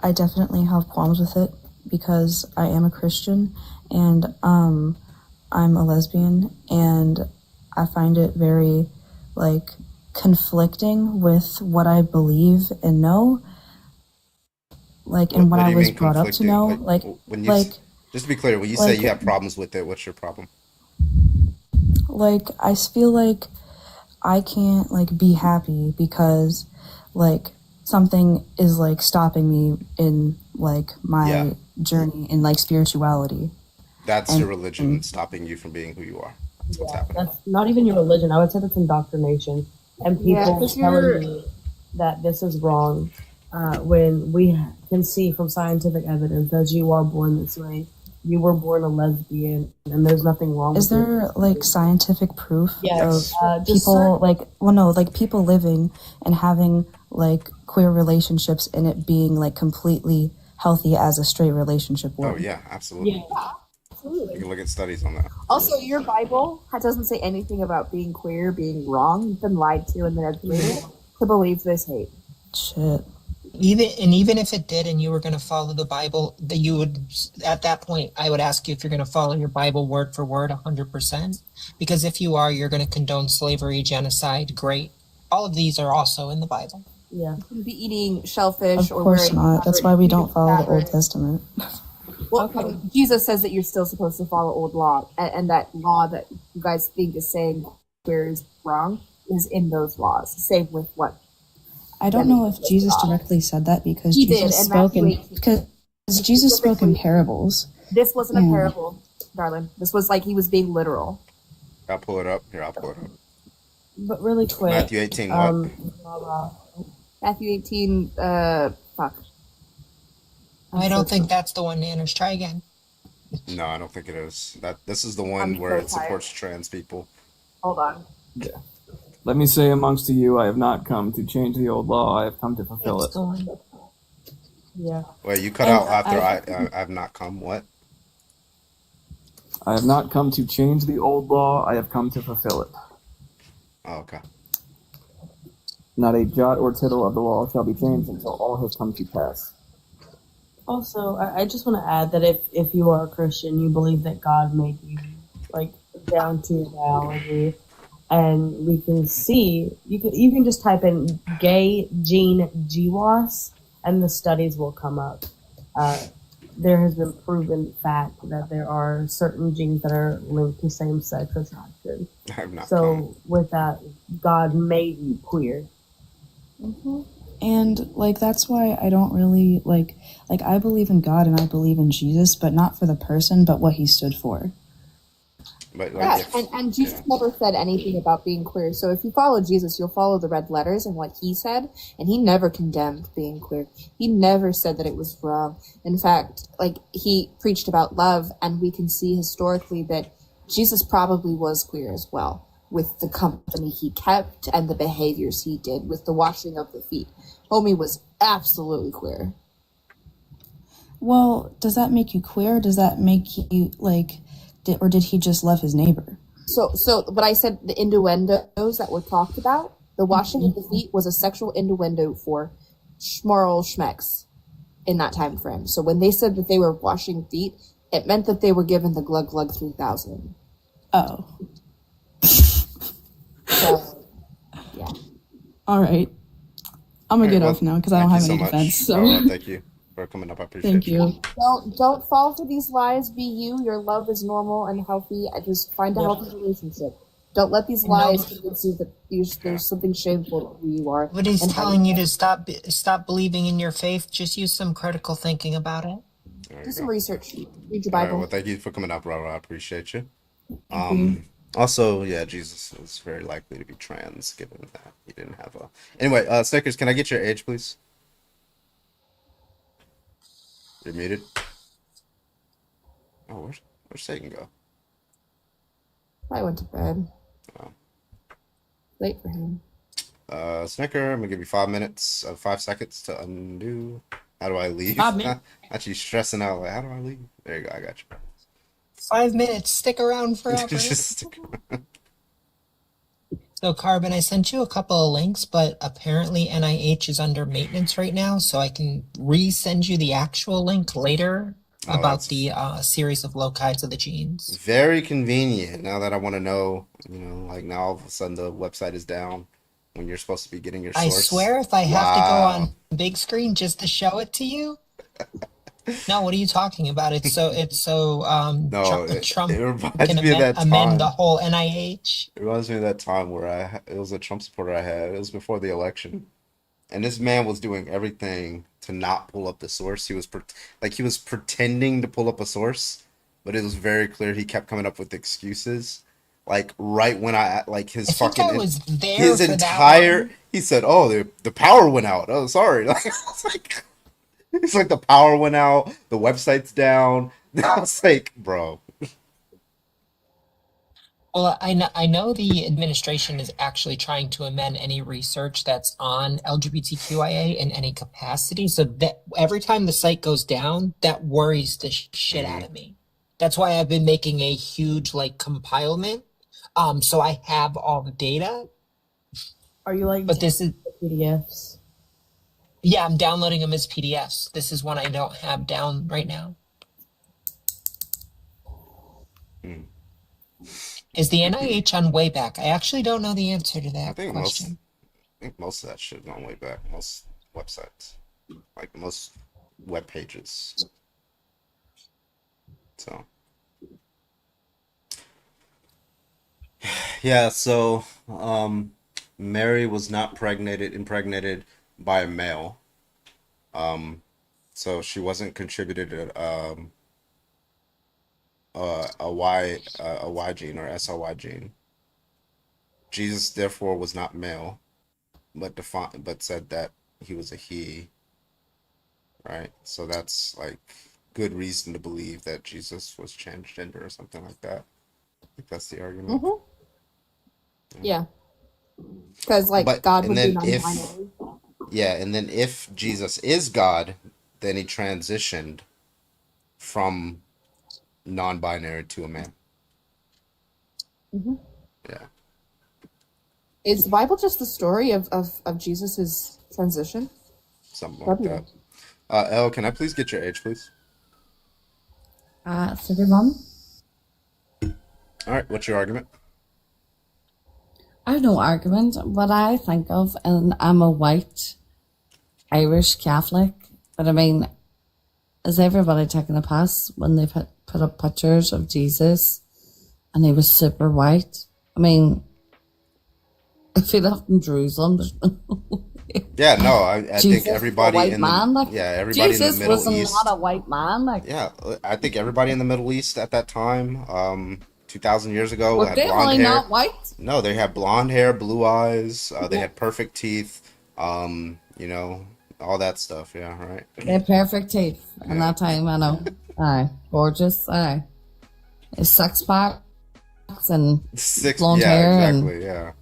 I definitely have qualms with it because I am a Christian and I'm a lesbian, and I find it very, like, conflicting with what I believe and know, like, and what I was brought up to know, just to be clear, when you say you have problems with it, what's your problem? Like, I feel like I can't, like, be happy because, like, something is, like, stopping me in, like, my journey in, like, spirituality. That's your religion stopping you from being who you are. That's what's happening. That's not even your religion. I would say that's indoctrination. And people telling you that this is wrong when we can see from scientific evidence that you are born this way. You were born a lesbian, and there's nothing wrong with it. Is there, like, scientific proof Yes. of people, people living and having, like, queer relationships and it being, like, completely healthy as a straight relationship would? Oh, yeah, absolutely. Yeah, absolutely. You can look at studies on that. Also, your Bible doesn't say anything about being queer, being wrong. You've been lied to and manipulated to believe this hate. Shit. Even if it did and you were going to follow the Bible, that you would, at that point, I would ask you if you're going to follow your Bible word for word 100%. Because if you are, you're going to condone slavery, genocide, great. All of these are also in the Bible. Yeah. You shouldn't be eating shellfish Of course not. That's why we don't follow the Old Testament. Well, Jesus says that you're still supposed to follow old law, and that law that you guys think is saying queer is wrong is in those laws. Same with what? I don't know if Jesus directly said that because He Jesus did, spoke in and because Jesus spoke in parables. This wasn't a Yeah. parable, darling. This was like he was being literal. I'll pull it up. Here, I'll pull it up. But really quick. Matthew 18, what? Matthew 18, fuck. I don't think that's the one, Nanners. Try again. No, I don't think it is. This is the one where it supports trans people. Hold on. Yeah. Let me say amongst you, I have not come to change the old law. I have come to fulfill it. Yeah. Wait, you cut out after I have not come. What? I have not come to change the old law. I have come to fulfill it. Oh, okay. Not a jot or tittle of the law shall be changed until all has come to pass. Also, I just want to add that if you are a Christian, you believe that God made you, like, down to your biology, and we can see, you can just type in gay gene GWAS, and the studies will come up. There has been proven fact that there are certain genes that are linked to same-sex attraction. So, with that, God made you queer. Mm-hmm. And like that's why I don't really like I believe in God and I believe in Jesus, but not for the person, but what he stood for. But and Jesus never said anything about being queer. So if you follow Jesus, you'll follow the red letters and what he said, and he never condemned being queer. He never said that it was wrong. In fact, like he preached about love, and we can see historically that Jesus probably was queer as well, with the company he kept and the behaviors he did with the washing of the feet. Homie was absolutely queer. Well, does that make you queer? Does that make you or did he just love his neighbor? So what I said, the innuendos that were talked about, the washing of the feet was a sexual innuendo for schmoral schmecks in that time frame. So when they said that they were washing feet, it meant that they were given the Glug Glug 3000. Oh. So, yeah. All right. I'm gonna get off now because I don't have any defense. So thank you for coming up. I appreciate thank you. Don't fall for these lies. Be you. Your love is normal and healthy. I just find a healthy relationship. Don't let these lies convince you that there's something shameful to who you are. But he's telling you to stop believing in your faith. Just use some critical thinking about it. Do some research. Read your Bible. Right, well, thank you for coming up, Rara. I appreciate you. Thank you. Also, yeah, Jesus was very likely to be trans, given that he didn't have a. Anyway, Snickers, can I get your age, please? You're muted. Oh, where's Satan go? I went to bed. Oh. Late for him. Snicker, I'm gonna give you 5 minutes, 5 seconds to undo. How do I leave? 5 minutes. Actually stressing out. Like, how do I leave? There you go. I got you. 5 minutes. Stick around forever. Just stick around. So, Carbon, I sent you a couple of links, but apparently NIH is under maintenance right now, so I can resend you the actual link later about the series of loci of the genes. Very convenient. Now that I want to know, like now all of a sudden the website is down when you're supposed to be getting your source. I swear if I have to go on big screen just to show it to you. No, what are you talking about? It's so no, Trump it reminds can me of that amend time. the whole NIH. It reminds me of that time where it was a Trump supporter I had. It was before the election, and this man was doing everything to not pull up the source. He was pretending to pull up a source, but it was very clear he kept coming up with excuses. Like right when his fucking I was there his for entire that one. he said, "Oh, the power went out. Oh, sorry." It's like the power went out, the website's down. I was like, bro. Well, I know the administration is actually trying to amend any research that's on LGBTQIA in any capacity. So that every time the site goes down, that worries the shit out of me. That's why I've been making a huge compilement. So I have all the data. Are you But this is PDFs? Yeah, I'm downloading them as PDFs. This is one I don't have down right now. Is the NIH on way back? I actually don't know the answer to that question. I think most of that shit is on way back. Most websites, like most web pages. So, yeah. So, Mary was not impregnated by a male. So she wasn't contributed a Y gene or SLY gene. Jesus therefore was not male, but said that he was a he, right? So that's like good reason to believe that Jesus was transgender or something like that. I think that's the argument. Yeah. Because, like, But God and would be then non-binary. and then if Jesus is God, then he transitioned from non-binary to a man. Mm-hmm. Yeah. Is the Bible just the story of Jesus' transition? Something like that. Elle, can I please get your age, please? 31. All right, what's your argument? I have no argument. What I think of, and I'm a white Irish Catholic, but I mean, is everybody taking a piss when they put up pictures of Jesus and he was super white? I mean, if he lived in Jerusalem, Yeah, no, I think everybody in the everybody Jesus in the Middle was East. not a white man. Like, yeah, I think everybody in the Middle East at that time, 2,000 years ago, were had they blonde really hair. not white? No, they had blonde hair, blue eyes. They had perfect teeth. All that stuff. Yeah, right. They had perfect teeth in that time. I know. Aye, gorgeous. Aye, his 6-packs and blonde hair exactly. and yeah.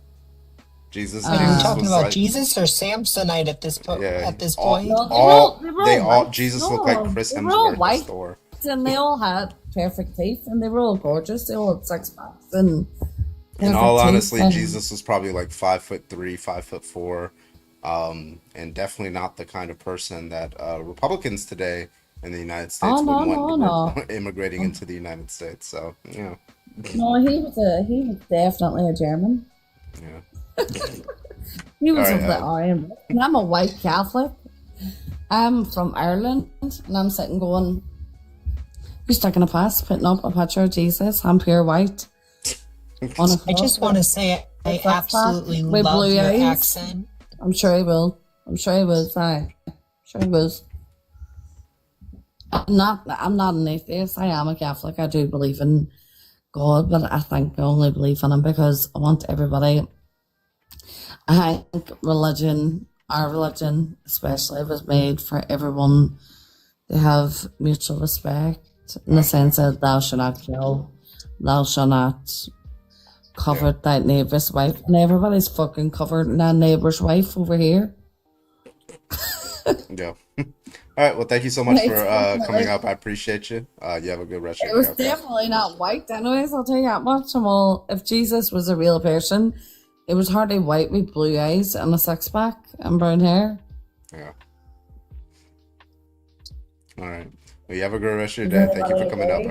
Jesus. Are you Jesus talking was about like, Jesus or Samsonite at this point? At this point, Jesus looked like Chris Hemsworth at the store. And they all had perfect teeth, and they were all gorgeous. They all had 6-packs and. In all honesty, Jesus was probably like 5'3", 5'4", and definitely not the kind of person that Republicans today in the United States would want immigrating into the United States. So yeah. No, he was definitely a German. Yeah. He was of the Aryan. And I'm a white Catholic. I'm from Ireland, and I'm sitting going, "Who's taking a piss, putting up a picture of Jesus? I'm pure white." I just want to say I absolutely love your accent. I'm sure he will. I'm sure he will. I'm sure he will. I'm not an atheist. I am a Catholic. I do believe in God, but I think I only believe in him because I want everybody. I think our religion especially, was made for everyone to have mutual respect in the sense that thou shalt not kill, thou shalt not cover thy neighbour's wife, and everybody's fucking covered thy neighbour's wife over here. Yeah. All right. Well, thank you so much for coming up. I appreciate you. You have a good rest of your day. It was definitely not white, anyways. I'll tell you that much. And well, if Jesus was a real person, it was hardly white with blue eyes and a 6-pack and brown hair. Yeah. All right. Well, you have a good rest of your day. Thank you for coming up.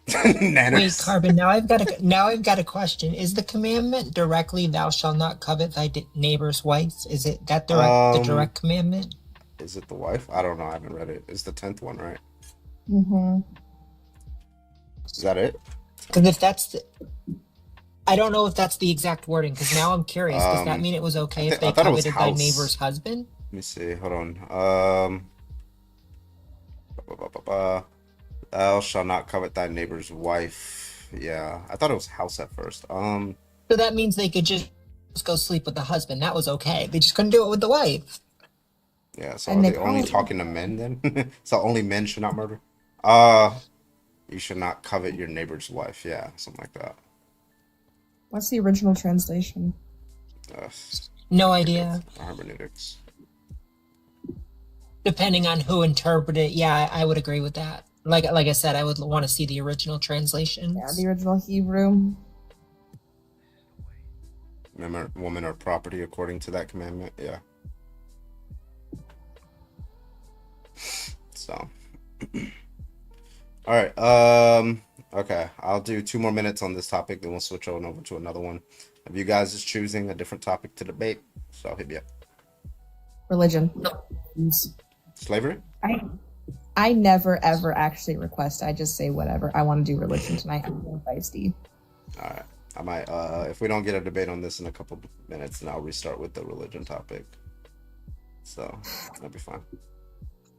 Wait, Carbon. Now I've got a question. Is the commandment directly "Thou shalt not covet thy neighbor's wife"? Is it that the direct commandment? Is it the wife? I don't know. I haven't read it. It's the 10th one, right? Mm-hmm. Is that it? Because if that's I don't know if that's the exact wording. Because now I'm curious. Does that mean it was okay if they coveted thy neighbor's husband? Let me see. Hold on. Thou shalt not covet thy neighbor's wife. Yeah, I thought it was house at first. So that means they could just go sleep with the husband. That was okay. They just couldn't do it with the wife. Yeah, so are they only talking to men then? So only men should not murder? You should not covet your neighbor's wife. Yeah, something like that. What's the original translation? No idea. Hermeneutics. Depending on who interpreted it, yeah, I would agree with that. Like I said, I would want to see the original translation. Yeah, the original Hebrew. Women are property according to that commandment. Yeah. So. All right. Okay. I'll do 2 more minutes on this topic, then we'll switch on over to another one. If you guys is choosing a different topic to debate, so I'll hit you up. Religion. Slavery? I never ever actually request. I just say whatever. I want to do religion tonight. I'm going feisty. All right. I might, if we don't get a debate on this in a couple minutes, then I'll restart with the religion topic. So that'll be fine.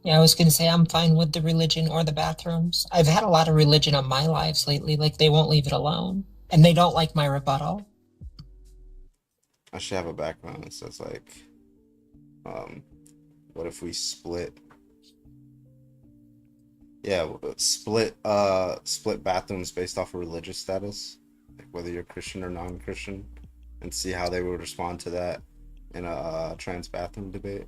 Yeah, I was going to say I'm fine with the religion or the bathrooms. I've had a lot of religion on my lives lately. Like, they won't leave it alone. And they don't like my rebuttal. I should have a background that says like, what if we split? Yeah, split bathrooms based off of religious status, like whether you're Christian or non-Christian, and see how they would respond to that in a trans bathroom debate.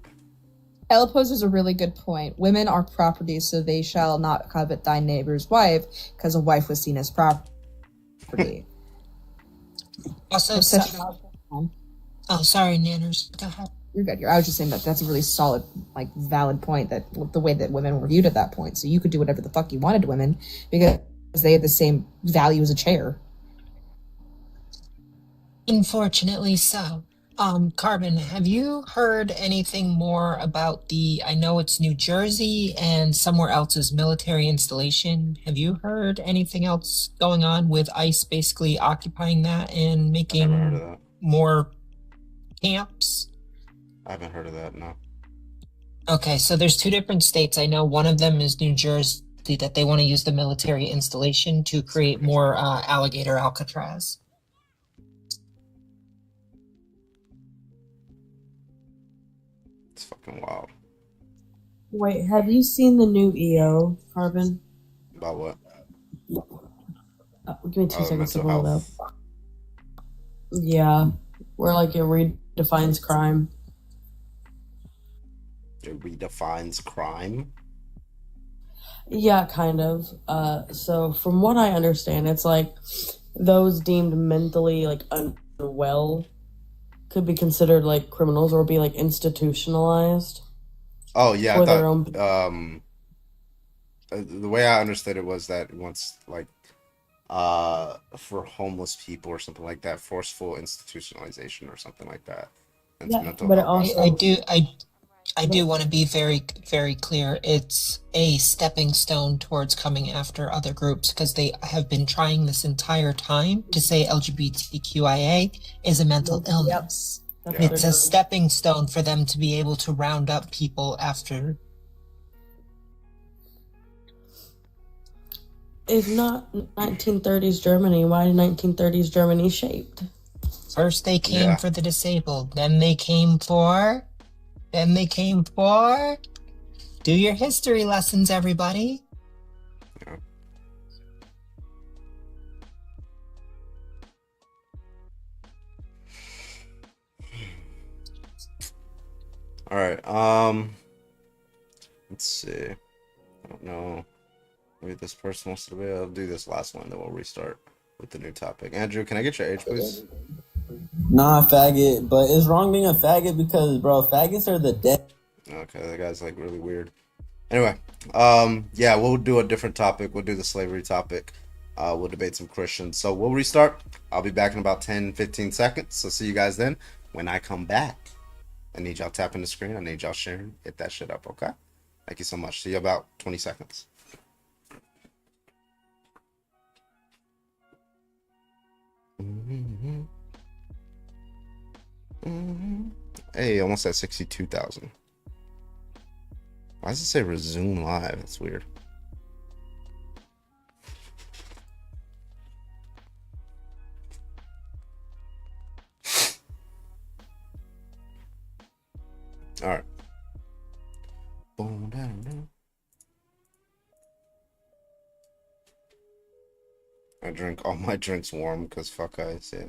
Ella poses a really good point. Women are property, so they shall not covet thy neighbor's wife, because a wife was seen as property. Also, sorry, Nanners. Go ahead. You're good. I was just saying that's a really solid, like, valid point, that the way that women were viewed at that point. So you could do whatever the fuck you wanted to women because they had the same value as a chair. Unfortunately so. Carbon, have you heard anything more about I know it's New Jersey and somewhere else's military installation. Have you heard anything else going on with ICE basically occupying that and making more camps? I haven't heard of that, no. Okay, so there's 2 different states. I know one of them is New Jersey, that they want to use the military installation to create more alligator Alcatraz. It's fucking wild. Wait, have you seen the new EO, Carbon? About what? Give me 2 seconds to pull it up. Yeah, where like it redefines crime. It redefines crime? Yeah, kind of. So from what I understand, it's like those deemed mentally like unwell could be considered like criminals or be like institutionalized. Oh yeah, for I their thought, own. the way I understood it was that once like for homeless people or something like that, forceful institutionalization or something like that. Into Yeah, mental but it health. also I do want to be very, very clear. It's a stepping stone towards coming after other groups because they have been trying this entire time to say LGBTQIA is a mental illness. Yep. It's a stepping stone for them to be able to round up people after. If not 1930s Germany, why 1930s Germany shaped? First they came for the disabled, then they came for... Do your history lessons, everybody. Yeah. All right. Let's see. I don't know. Maybe this person wants to be. I'll do this last one, then we'll restart with the new topic. Andrew, can I get your age, please? Nah, faggot. But it's wrong being a faggot because, bro, faggots are the dead. Okay, that guy's like really weird. Anyway, yeah, we'll do a different topic. We'll do the slavery topic. We'll debate some Christians. So we'll restart. I'll be back in about 10-15 seconds. So see you guys then. When I come back, I need y'all tapping the screen. I need y'all sharing. Hit that shit up, okay? Thank you so much. See you about 20 seconds. Hey, almost at 62,000. Why does it say resume live? That's weird. All right. Boom, down, down. I drink all my drinks warm because fuck ice, yeah.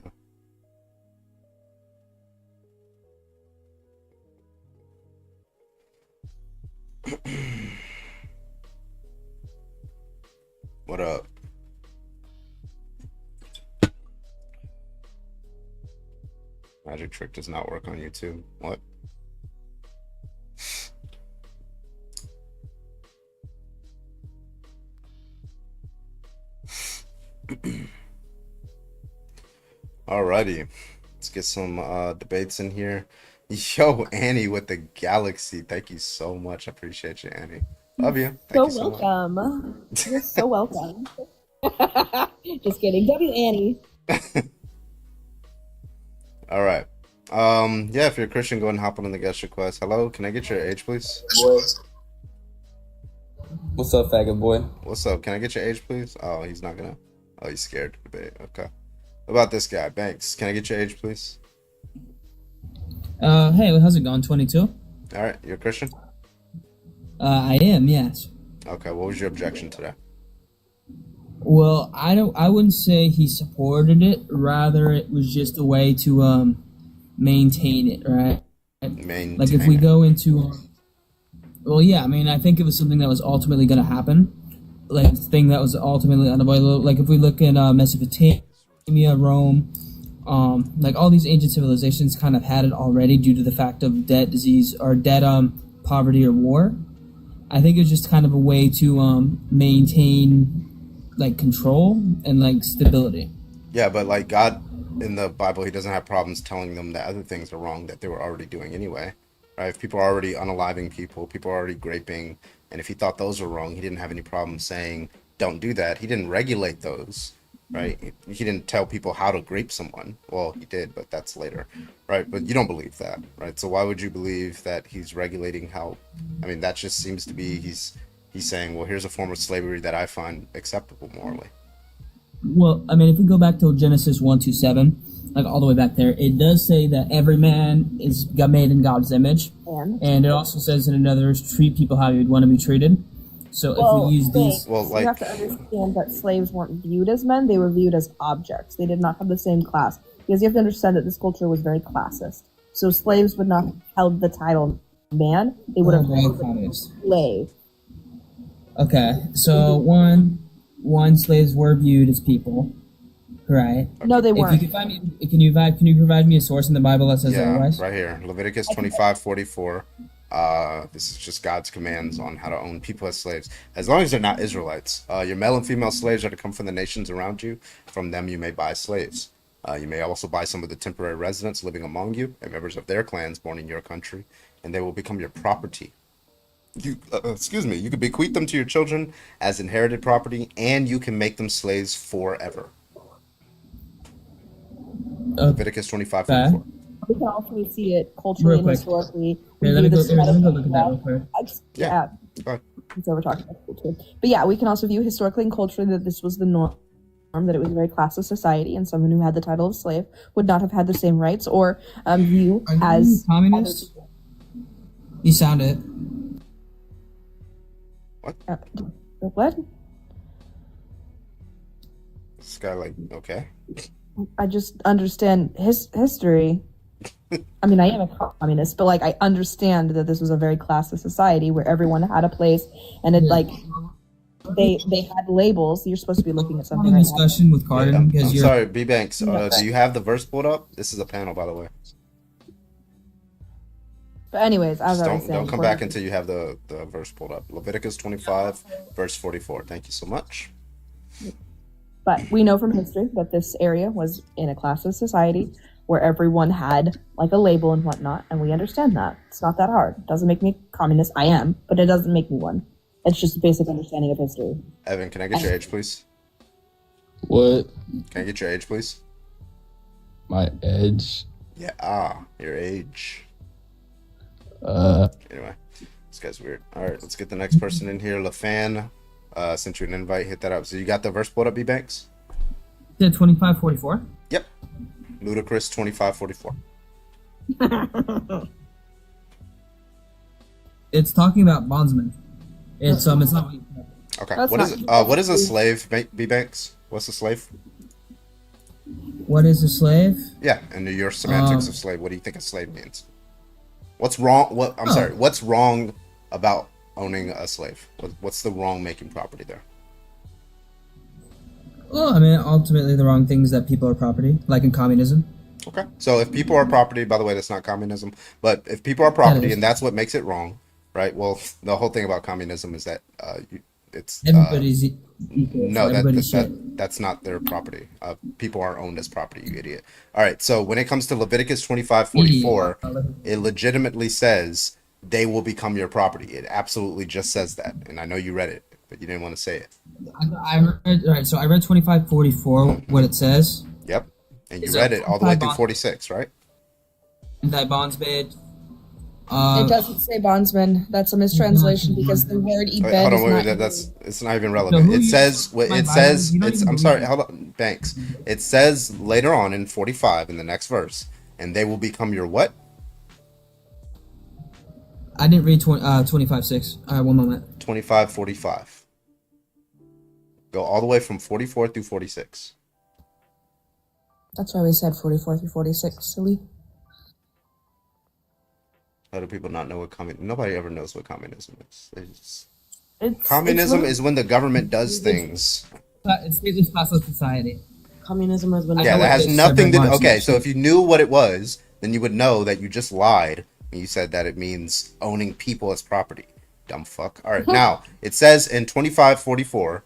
What up? Magic trick does not work on YouTube. What? Alrighty, let's get some debates in here. Yo, Annie with the galaxy. Thank you so much. I appreciate you, Annie. Love you. Thank you so welcome. You're so welcome. Just kidding. W Annie. All right. Yeah, if you're a Christian, go ahead and hop on the guest request. Hello, can I get your age, please? Boy. What's up, faggot boy? What's up? Can I get your age, please? Oh, he's not gonna. Oh, he's scared to debate. Okay. What about this guy, Banks? Can I get your age, please? Hey, how's it going? 22? All right, you're a Christian? I am, yes. Okay, what was your objection to that? Well, I wouldn't say he supported it. Rather, it was just a way to maintain it, right? Maintain like if we go into, well, yeah. I mean, I think it was something that was ultimately going to happen, like thing that was ultimately unavoidable. Like if we look in Mesopotamia, Rome, like all these ancient civilizations kind of had it already due to the fact of debt, disease, or debt, poverty, or war. I think it was just kind of a way to maintain like control and like stability. Yeah, but like God in the Bible, he doesn't have problems telling them that other things are wrong that they were already doing anyway. Right? If people are already unaliving people are already graping, and if he thought those were wrong, he didn't have any problem saying, don't do that. He didn't regulate those, right? He didn't tell people how to grape someone. Well, he did, but that's later, right? But you don't believe that, right? So why would you believe that he's regulating how? I mean, that just seems to be he's saying, well, here's a form of slavery that I find acceptable morally. Well, I mean, if we go back to Genesis 1-7, like all the way back there, it does say that every man got made in God's image. And it also says in another, treat people how you'd want to be treated. So if we use these... Well, you have to understand that slaves weren't viewed as men, they were viewed as objects. They did not have the same class. Because you have to understand that this culture was very classist. So slaves would not have held the title man, they would have held the slave. Okay, so one slaves were viewed as people, right? No, they weren't. If you can you provide me a source in the Bible that says otherwise? Right here, Leviticus 25:44. This is just God's commands on how to own people as slaves, as long as they're not Israelites. Your male and female slaves are to come from the nations around you. From them you may buy slaves. You may also buy some of the temporary residents living among you and members of their clans born in your country, and they will become your property. You can bequeath them to your children as inherited property, and you can make them slaves forever. Leviticus 25:44. We can also see it culturally and historically. Let me go look at that real quick. Yeah. So we're talking about culture. But yeah, we can also view historically and culturally that this was the norm, that it was a very classist society, and someone who had the title of slave would not have had the same rights or view as communist. You sound it. What? This guy, like, okay. I just understand history. I mean, I am a communist, but like I understand that this was a very classist society where everyone had a place, and it like they had labels. You're supposed to be looking at something. Right discussion with Carden. I'm sorry, B Banks. Do you have the verse pulled up? This is a panel, by the way. But anyways, as I was saying, don't come back until you have the verse pulled up. Leviticus 25, verse 44. Thank you so much. But we know from history that this area was in a classist society where everyone had like a label and whatnot, and we understand that. It's not that hard. It doesn't make me communist. I am, but it doesn't make me one. It's just a basic understanding of history. Evan, can I get your age, please? What? Can I get your age, please? My age? Yeah, your age. Anyway, this guy's weird. All right, let's get the next person in here. LaFan, sent you an invite. Hit that up. So you got the verse pulled up, B Banks? Yeah, 25:44. Yep. Ludicrous 25:44. It's talking about bondsmen. It's not. Okay. What is a slave, B Banks? What's a slave? What is a slave? Yeah, and your semantics of slave. What do you think a slave means? What's wrong? What's wrong about owning a slave? What's the wrong making property there? Well, I mean, ultimately the wrong thing is that people are property, like in communism. Okay. So if people are property, by the way, that's not communism, but if people are property and that's what makes it wrong, right? Well, the whole thing about communism is that it's everybody's equal. No, that's not their property. People aren't owned as property, you idiot. All right, so when it comes to Leviticus 25:44, it legitimately says they will become your property. It absolutely just says that, and I know you read it, but you didn't want to say it. I read, all right, so I read 25:44, what it says. Yep, and you read it all the way through 46, right? Anti-bondsman It doesn't say bondsman. That's a mistranslation because the word Wait, Ebed hold is on, not. it's not even relevant. It says I'm sorry, hold on, Banks. It says later on in 45 in the next verse, and they will become your what? I didn't read 25:6. All right, one moment. 25:45. Go all the way from 44 through 46. That's why we said 44 through 46. Silly. How do people not know what Nobody ever knows what communism is. Communism is when the government does things. It's classless society. Communism is when. Yeah, that has nothing to do. Okay, so if you knew what it was, then you would know that you just lied when you said that it means owning people as property. Dumb fuck. All right, now it says in 25:44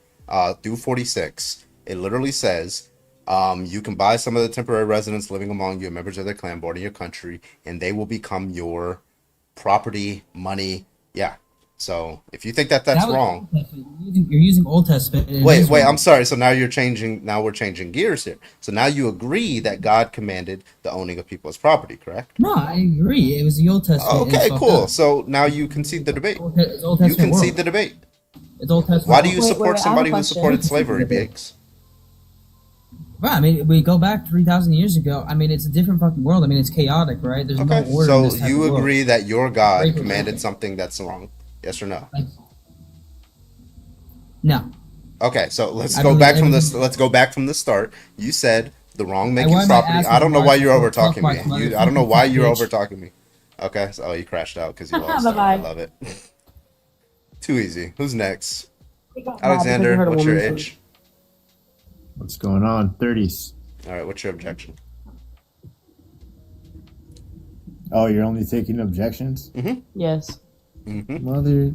through 46, it literally says. You can buy some of the temporary residents living among you, members of their clan, born in your country, and they will become your property, money. Yeah. So if you think that's wrong, you're using Old Testament. Wait. I'm sorry. So now you're changing. Now we're changing gears here. So now you agree that God commanded the owning of people as property, correct? No, I agree. It was the Old Testament. Okay, cool. So now you concede the debate. You concede the debate. It's Old Testament. Why do you support somebody who supported slavery, Biggs? Well, I mean, we go back 3,000 years ago. I mean, it's a different fucking world. I mean, it's chaotic, right? There's no order. So in this type you of agree world. that your God commanded something that's wrong? Yes or no? No. Okay, so let's go back from this. Let's go back from the start. You said the wrong make you property. I don't know why you're over talking me. I don't know why you're over talking me. Okay, so you crashed out because you lost. I love it. Too easy. Who's next? Alexander, what's your age? What's going on? 30s. All right, what's your objection? Oh, you're only taking objections? Mm-hmm. Yes. Mm-hmm. Mother.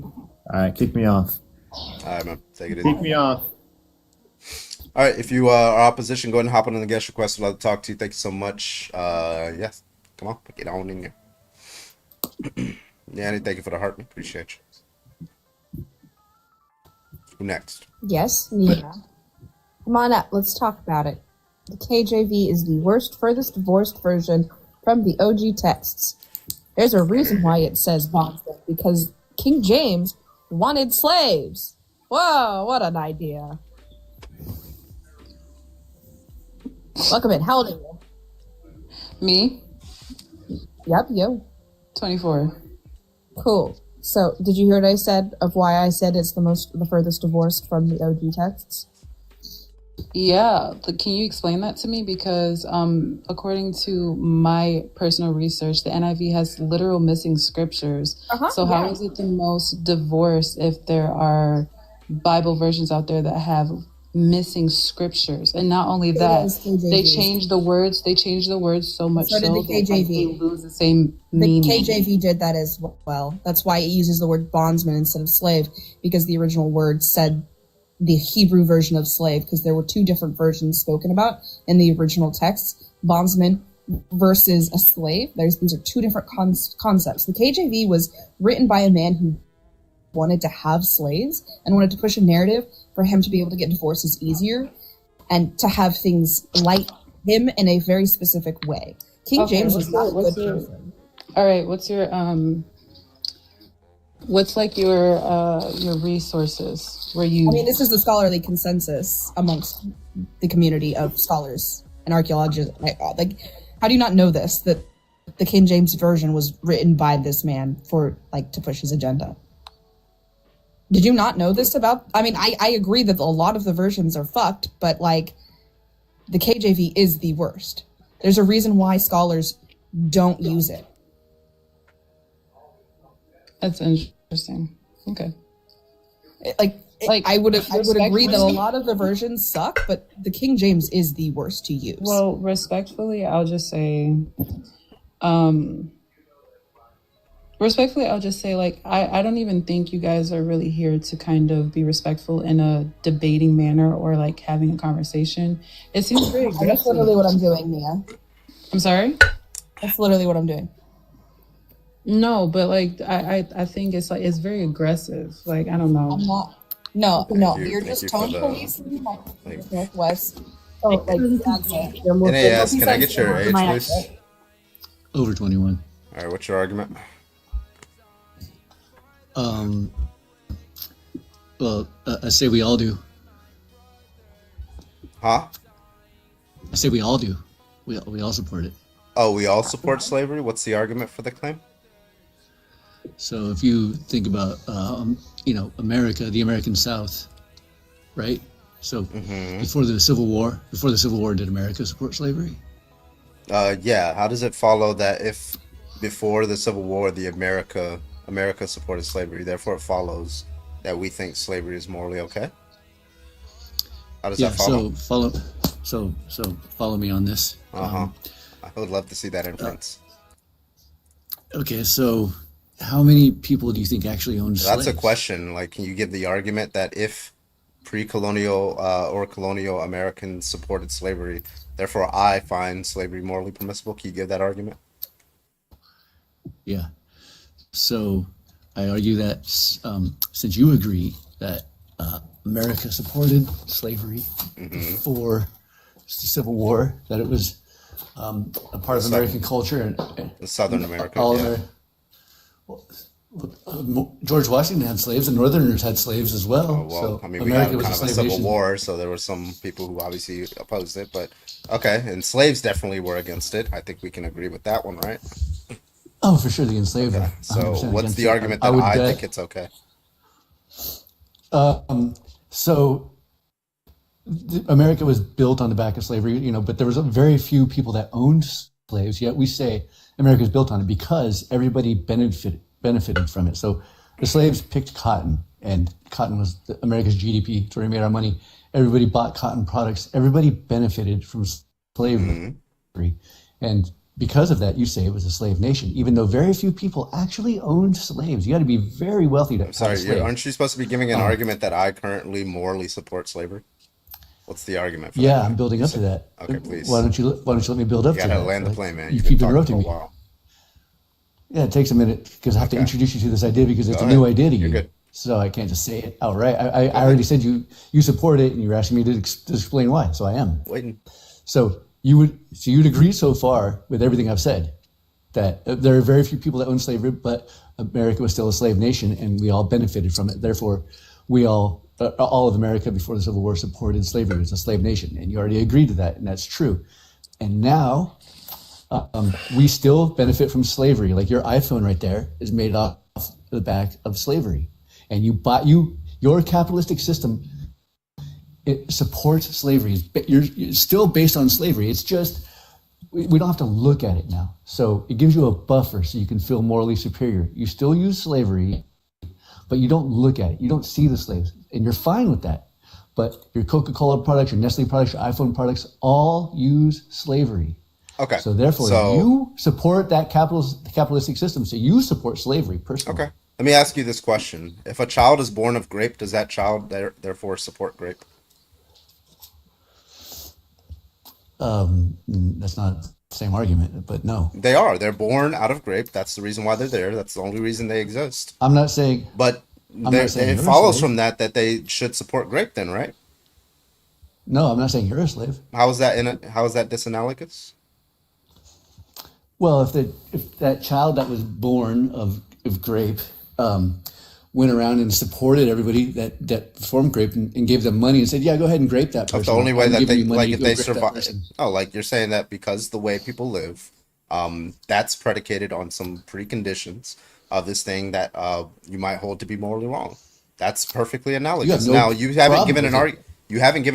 All right, kick me off. All right, man. Take it easy. Kick me off. All right, if you are opposition, go ahead and hop on the guest request. I'd love to talk to you. Thank you so much. Yes, come on, get on in here. Yanni, thank you for the heart. Appreciate you. Who next? Yes, Nia. Come on up. Let's talk about it. The KJV is the worst, furthest divorced version from the OG texts. There's a reason why it says bondsman, because King James wanted slaves. Whoa, what an idea. Welcome in. How old are you? Me? Yep, you. 24. Cool. So, did you hear what I said of why I said it's the furthest divorced from the OG texts? Yeah, can you explain that to me? Because according to my personal research, the NIV has literal missing scriptures. So how is it the most divorced if there are Bible versions out there that have missing scriptures? And not only that, they change the words. They change the words so much So did the that KJV. they lose the same The meaning. KJV did that as well. That's why it uses the word bondsman instead of slave, because the original word said the Hebrew version of slave, because there were two different versions spoken about in the original text. Bondsman versus a slave. These are two different concepts. The KJV was written by a man who wanted to have slaves and wanted to push a narrative for him to be able to get divorces easier and to have things like him in a very specific way. King James was not a good person. All right, what's like your resources where you? I mean, this is the scholarly consensus amongst the community of scholars and archaeologists. Like, how do you not know this? That the King James version was written by this man to push his agenda. Did you not know this about? I mean, I agree that a lot of the versions are fucked, but the KJV is the worst. There's a reason why scholars don't use it. That's interesting. Okay. I would agree that a lot of the versions suck, but the King James is the worst to use. Well, respectfully, I'll just say, I don't even think you guys are really here to kind of be respectful in a debating manner or like having a conversation. It seems very aggressive. That's literally what I'm doing, Mia. I'm sorry? That's literally what I'm doing. No, but I think it's very aggressive. Like, I don't know. I'm not. No. You're just tone policing Northwest. Oh, NAS, can I get your age, please? Over 21. All right, what's your argument? Um, well, I say we all do. Huh? I say we all do. We all support it. Oh, we all support slavery? What's the argument for the claim? So if you think about, America, the American South, right? So before the Civil War, did America support slavery? Yeah. How does it follow that if before the Civil War, the America supported slavery, therefore it follows that we think slavery is morally okay? How does that follow? So follow me on this. I would love to see that inference. Okay, so how many people do you think actually owned slaves? That's a question. Like, can you give the argument that if pre-colonial or colonial Americans supported slavery, therefore I find slavery morally permissible? Can you give that argument? Yeah. So I argue that since you agree that America supported slavery before the Civil War, that it was a part of American culture and the Southern America. George Washington had slaves, and Northerners had slaves as well. Oh, well, so I mean, America we was had kind of a Civil War, so there were some people who obviously opposed it. But okay, and slaves definitely were against it. I think we can agree with that one, right? Oh, for sure, the enslaved. Okay. So what's the argument that I think it's okay? So America was built on the back of slavery, but there was very few people that owned slaves. Yet we say America is built on it because everybody benefited from it. So the slaves picked cotton, and cotton was America's GDP. It's where we made our money. Everybody bought cotton products. Everybody benefited from slavery, and because of that, you say it was a slave nation, even though very few people actually owned slaves. You got to be very wealthy to have slaves. Aren't you supposed to be giving an argument that I currently morally support slavery? What's the argument for that? Yeah, I'm building up to that. Okay, please. Why don't you let me build up to that? You gotta land the plane, man. You keep interrupting me. Yeah, it takes a minute because I have to introduce you to this idea because it's a new idea to you. You're good. So I can't just say it outright. I already said you support it, and you're asking me to explain why. So I am waiting. So you'd agree so far with everything I've said that there are very few people that own slavery, but America was still a slave nation, and we all benefited from it. Therefore, we all of America before the Civil War supported slavery as a slave nation, and you already agreed to that, and that's true. And now we still benefit from slavery. Like your iPhone right there is made off the back of slavery, and your capitalistic system. It supports slavery. You're still based on slavery. It's just, we don't have to look at it now. So it gives you a buffer so you can feel morally superior. You still use slavery, but you don't look at it. You don't see the slaves, and you're fine with that. But your Coca-Cola products, your Nestle products, your iPhone products all use slavery. Okay. So therefore, you support that capitalistic system. So you support slavery personally. Okay. Let me ask you this question. If a child is born of grape, does that child therefore support grape? That's not the same argument, but no. They are. They're born out of grape. That's the reason why they're there. That's the only reason they exist. I'm not saying. But it follows from that they should support grape then, right? No, I'm not saying you're a slave. How is that disanalogous? Well, if that child that was born of grape went around and supported everybody that formed grape and gave them money and said, yeah, go ahead and grape that person. That's the only way that they, like, if they survive. Oh, like you're saying that because the way people live, that's predicated on some preconditions of this thing that you might hold to be morally wrong. That's perfectly analogous. Now, you haven't given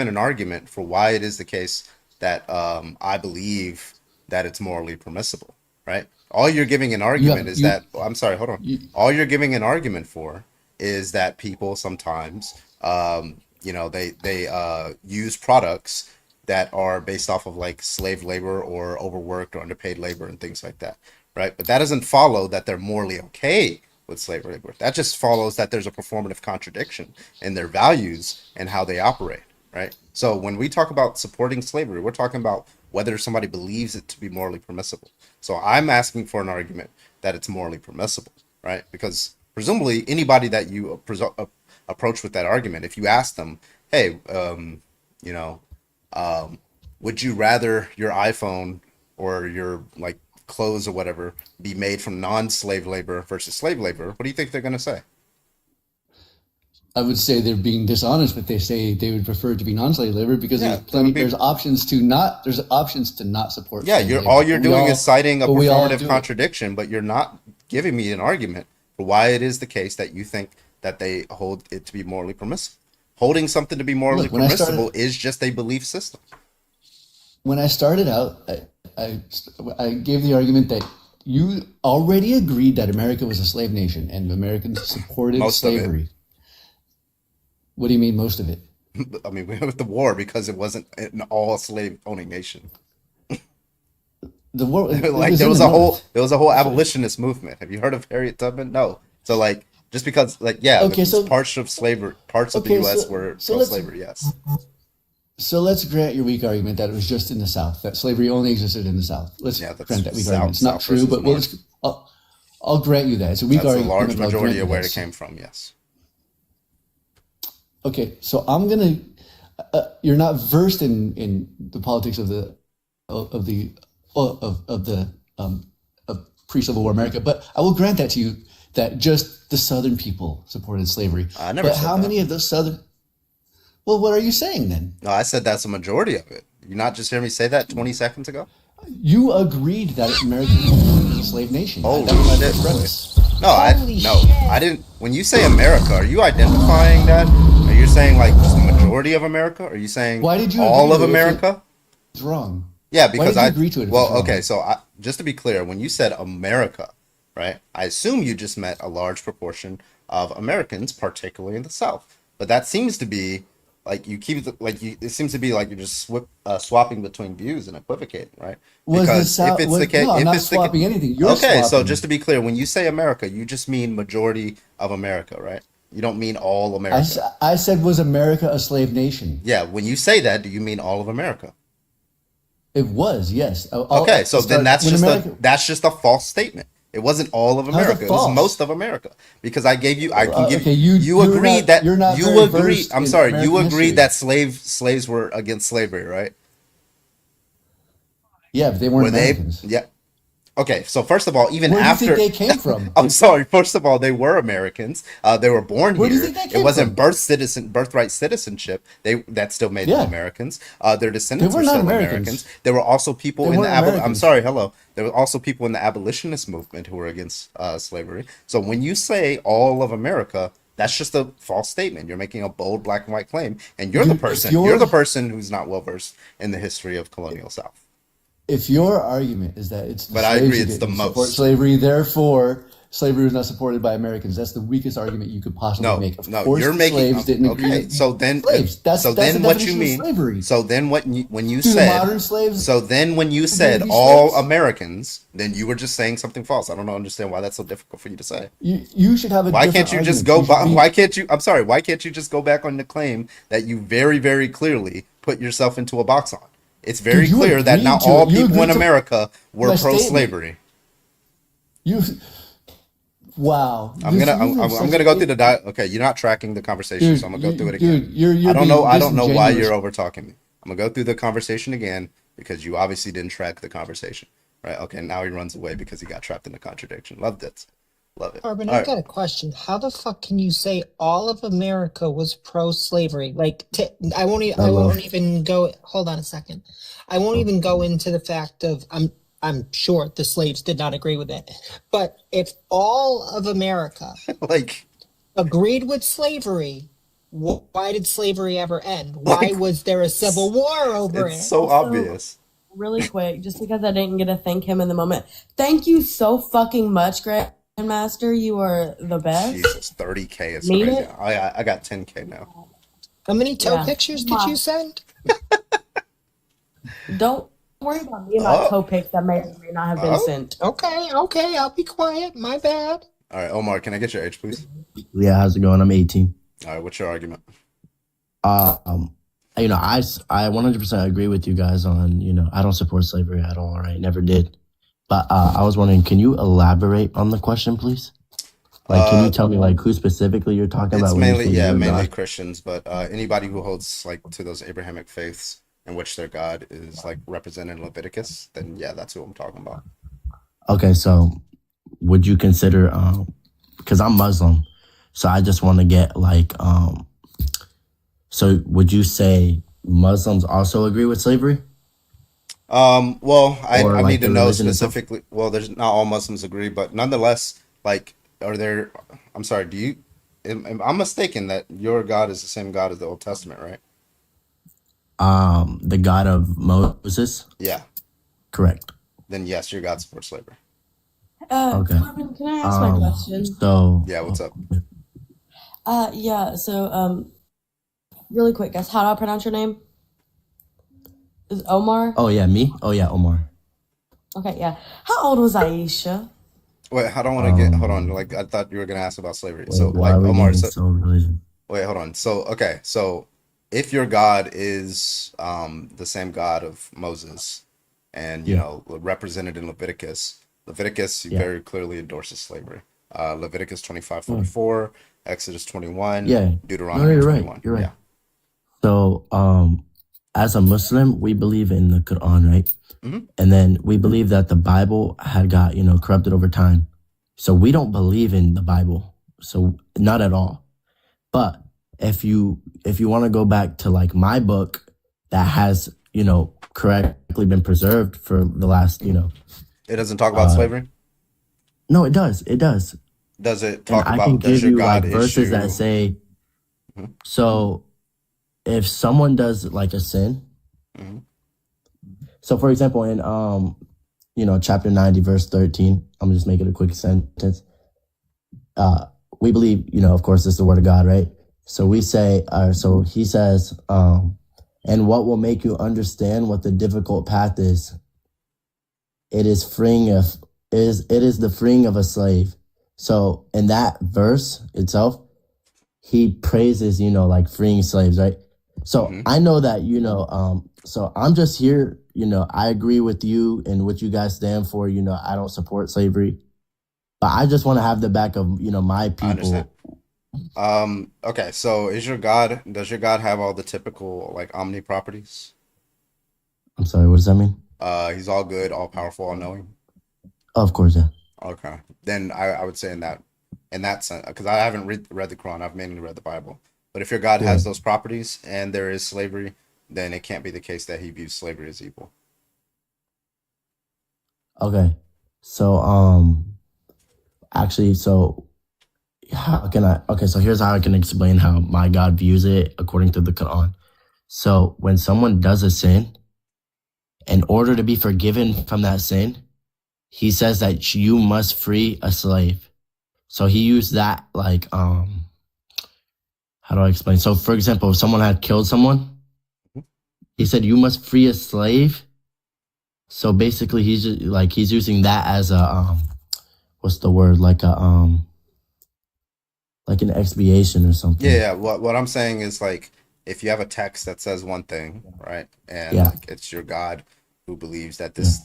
an argument for why it is the case that I believe that it's morally permissible, right? All you're giving an argument is that, I'm sorry, hold on. All you're giving an argument for is that people sometimes, they use products that are based off of like slave labor or overworked or underpaid labor and things like that, right? But that doesn't follow that they're morally okay with slave labor. That just follows that there's a performative contradiction in their values and how they operate, right? So when we talk about supporting slavery, we're talking about whether somebody believes it to be morally permissible. So I'm asking for an argument that it's morally permissible, right? Because presumably anybody that you approach with that argument, if you ask them, hey, would you rather your iPhone or your like clothes or whatever be made from non-slave labor versus slave labor? What do you think they're going to say? I would say they're being dishonest, but they say they would prefer to be non-slave labor because there's options to not support. Yeah, slave labor. all you're doing is citing a performative it. contradiction, but you're not giving me an argument for why it is the case that you think that they hold it to be morally permissible. Holding something to be morally permissible is just a belief system. When I started out, I gave the argument that you already agreed that America was a slave nation and Americans supported slavery. What do you mean, most of it? I mean, we went to war because it wasn't an all slave owning nation. The war, like there was a whole abolitionist movement. Have you heard of Harriet Tubman? No. So like, just because parts of slavery, parts of the U.S. were pro-slavery, yes. So let's grant your weak argument that it was just in the South, that slavery only existed in the South. Let's grant that weak argument. It's not true, but I'll grant you that. It's a weak argument. That's a large majority of where it came from, yes. Okay, so you're not versed in the politics of pre-Civil War America, but I will grant that to you that just the Southern people supported slavery. I never said how that. Many of those Southern? Well, what are you saying then? No, I said that's a majority of it. You not just hear me say that 20 seconds ago? You agreed that America was a slave nation. Holy shit! No, I didn't. When you say America, are you identifying that? Are you saying like just the majority of America? Are you saying all of America? It's wrong. Yeah, because I agree to it. Well, okay, so just to be clear, when you said America, right? I assume you just meant a large proportion of Americans, particularly in the South. But that seems to be like it seems to be like you're just swapping between views and equivocating, right? Because if it's the case, I'm not swapping anything. You're okay, swapping. so just to be clear, when you say America, you just mean majority of America, right? You don't mean all America. I said, was America a slave nation? Yeah, when you say that, do you mean all of America? It was, yes. Okay, so then that's just a false statement. It wasn't all of America. It was most of America. Because I gave you, you agreed that slaves were against slavery, right? Yeah, but they weren't Americans. Yeah. Okay, so first of all, even after where do you think they came from? I'm sorry. First of all, they were Americans. They were born where here. Do you think they it wasn't from? birthright citizenship. That still made them Americans. Their descendants were not still Americans. There were also people They in weren't the Americans. There were also people in the abolitionist movement who were against slavery. So when you say all of America, that's just a false statement. You're making a bold black and white claim, and you're the person who's not well versed in the history of colonial South. If your argument is that it's I agree it's the most support slavery, therefore slavery was not supported by Americans, that's the weakest argument you could possibly make. Of course, you're making slaves didn't agree. So then, That's what you mean? Slavery. So then, when you Do said modern slaves? So then, when you said all Americans, then you were just saying something false. I don't understand why that's so difficult for you to say. You should have a. Why can't you just go? Why can't you? I'm sorry. Why can't you just go back on the claim that you very, very clearly put yourself into a box on? It's very clear that not all people in America were pro-slavery. Wow. I'm gonna go through the okay. You're not tracking the conversation, so I'm gonna go through it again. I don't know why you're over talking me. I'm gonna go through the conversation again because you obviously didn't track the conversation, right? Okay, now he runs away because he got trapped in the contradiction. Loved it. Love it. Arvin, I've got a question. How the fuck can you say all of America was pro-slavery? Like, I won't even go. Hold on a second. I won't even go into the fact of I'm sure the slaves did not agree with it, but if all of America agreed with slavery, why did slavery ever end? Why was there a civil war over it? It's so obvious. Really quick, just because I didn't get to thank him in the moment. Thank you so fucking much, Grandmaster. You are the best. Jesus, 30K is crazy. I got 10K now. How many toe pictures did you send? Don't worry about me and my toe pics that may or may not have been sent. Okay, I'll be quiet. My bad. All right, Omar, can I get your age, please? Yeah, how's it going? I'm 18. All right, what's your argument? I 100% agree with you guys on, I don't support slavery at all, right? Never did. But I was wondering, can you elaborate on the question, please? Like, can you tell me, who specifically you're talking about? It's mainly Christians, but anybody who holds, to those Abrahamic faiths in which their God is, represented in Leviticus, then, yeah, that's who I'm talking about. Okay, so would you consider, because I'm Muslim, So I just want to get like, so would you say Muslims also agree with slavery? Well, Or I like need to the know religion itself? specifically. Well, there's not all Muslims agree, but nonetheless, like, are there? I'm sorry. Do you? I'm mistaken that your God is the same God as the Old Testament, right? The God of Moses? Yeah. Correct. Then yes, your God supports slavery. Okay. Carmen, can I ask my question? So Yeah. What's up? Yeah. So, really quick, guys, how do I pronounce your name? Is Omar? oh yeah, me? Oh yeah, Omar. Okay, yeah. How old was Aisha? Wait, I don't want to get. Hold on. Like, I thought you were gonna ask about slavery. Wait, So, why are like, we Omar. getting So, so religion? wait, hold on. So, okay. So, if your God is the same God of Moses, and Yeah. represented in Leviticus Yeah. very clearly endorses slavery. Leviticus 25:44, Exodus 21, Yeah. No, Deuteronomy you're right. 21. You're right. Yeah. So, as a Muslim, we believe in the Quran, right? Mhm. And then we believe that the Bible had got, corrupted over time. So we don't believe in the Bible. So not at all. But if you want to go back to like my book that has, correctly been preserved for the last, It doesn't talk about slavery. no, it does. It does. Does it And talk I can about? Does give your you God like verses issue? that say, Mhm. so if someone does like a sin, Mhm. so for example, in chapter 90, verse 13, I'm gonna just make it a quick sentence. We believe, of course, this is the word of God, right? So we say, so he says, and what will make you understand what the difficult path is? It is the freeing of a slave. So in that verse itself, he praises, like freeing slaves, right? So I know that, so I'm just here, I agree with you and what you guys stand for. I don't support slavery, but I just want to have the back of, my I understand. people. Okay, so does your God have all the typical like omni properties? I'm sorry, what does that mean? He's all good, all powerful, all knowing. Oh, of course, yeah. Okay. Then I would say in that sense, because I haven't read the Quran, I've mainly read the Bible. But if your God has those properties and there is slavery, then it can't be the case that he views slavery as evil. Okay. So, actually, so so here's how I can explain how my God views it according to the Quran. So when someone does a sin, in order to be forgiven from that sin, he says that you must free a slave. So he used that like, how do I explain? So for example, if someone had killed someone, he said, you must free a slave. So basically he's just, like, he's using that as a, what's the word? Like an expiation or something. Yeah. What I'm saying is like if you have a text that says one thing, right, and Yeah. like it's your God who believes that this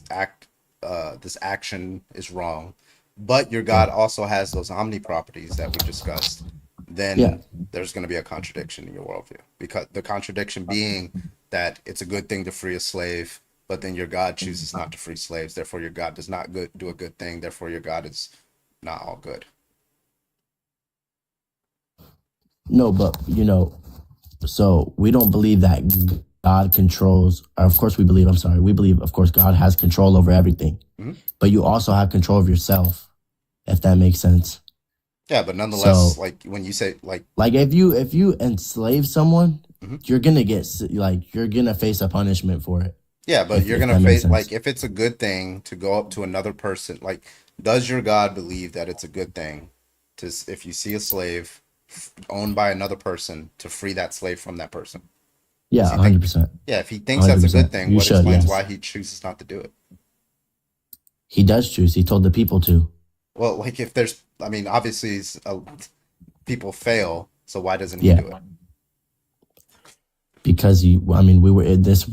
action is wrong, but your God also has those omni properties that we discussed, then there's going to be a contradiction in your worldview. Because the contradiction being that it's a good thing to free a slave, but then your God chooses not to free slaves. Therefore, your God does not do a good thing. Therefore, your God is not all good. No, but so we don't believe that God controls, or of course we believe, we believe, of course, God has control over everything. Mhm. But you also have control of yourself, if that makes sense. Yeah, but nonetheless, So, like when you say like if you enslave someone, you're gonna face a punishment for it. yeah, but you're if gonna that makes face sense. like if it's a good thing to go up to another person, like does your God believe that it's a good thing to if you see a slave owned by another person to free that slave from that person? Yeah, 100%. Yeah, if he thinks that's a good thing, You what should, explains yes. why he chooses not to do it? He does choose. He told the people to. Well, like if there's, I mean, obviously people fail, so why doesn't he Yeah. do it? Because we were in this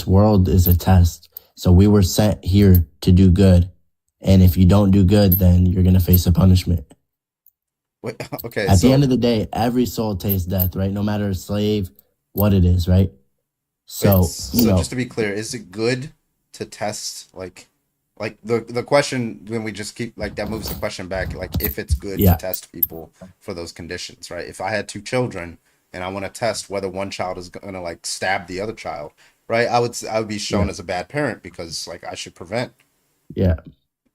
world is a test. So we were sent here to do good. And if you don't do good, then you're going to face a punishment. Wait, okay. At the end of the day, every soul tastes death, right? No matter slave, what it is, right? So, so just to be clear, is it good to test like Like the question when we just keep like that moves the question back, like if it's good to Yeah. test people for those conditions, right? If I had two children and I want to test whether one child is gonna like stab the other child, right? I would be shown Yeah. as a bad parent because like I should prevent Yeah.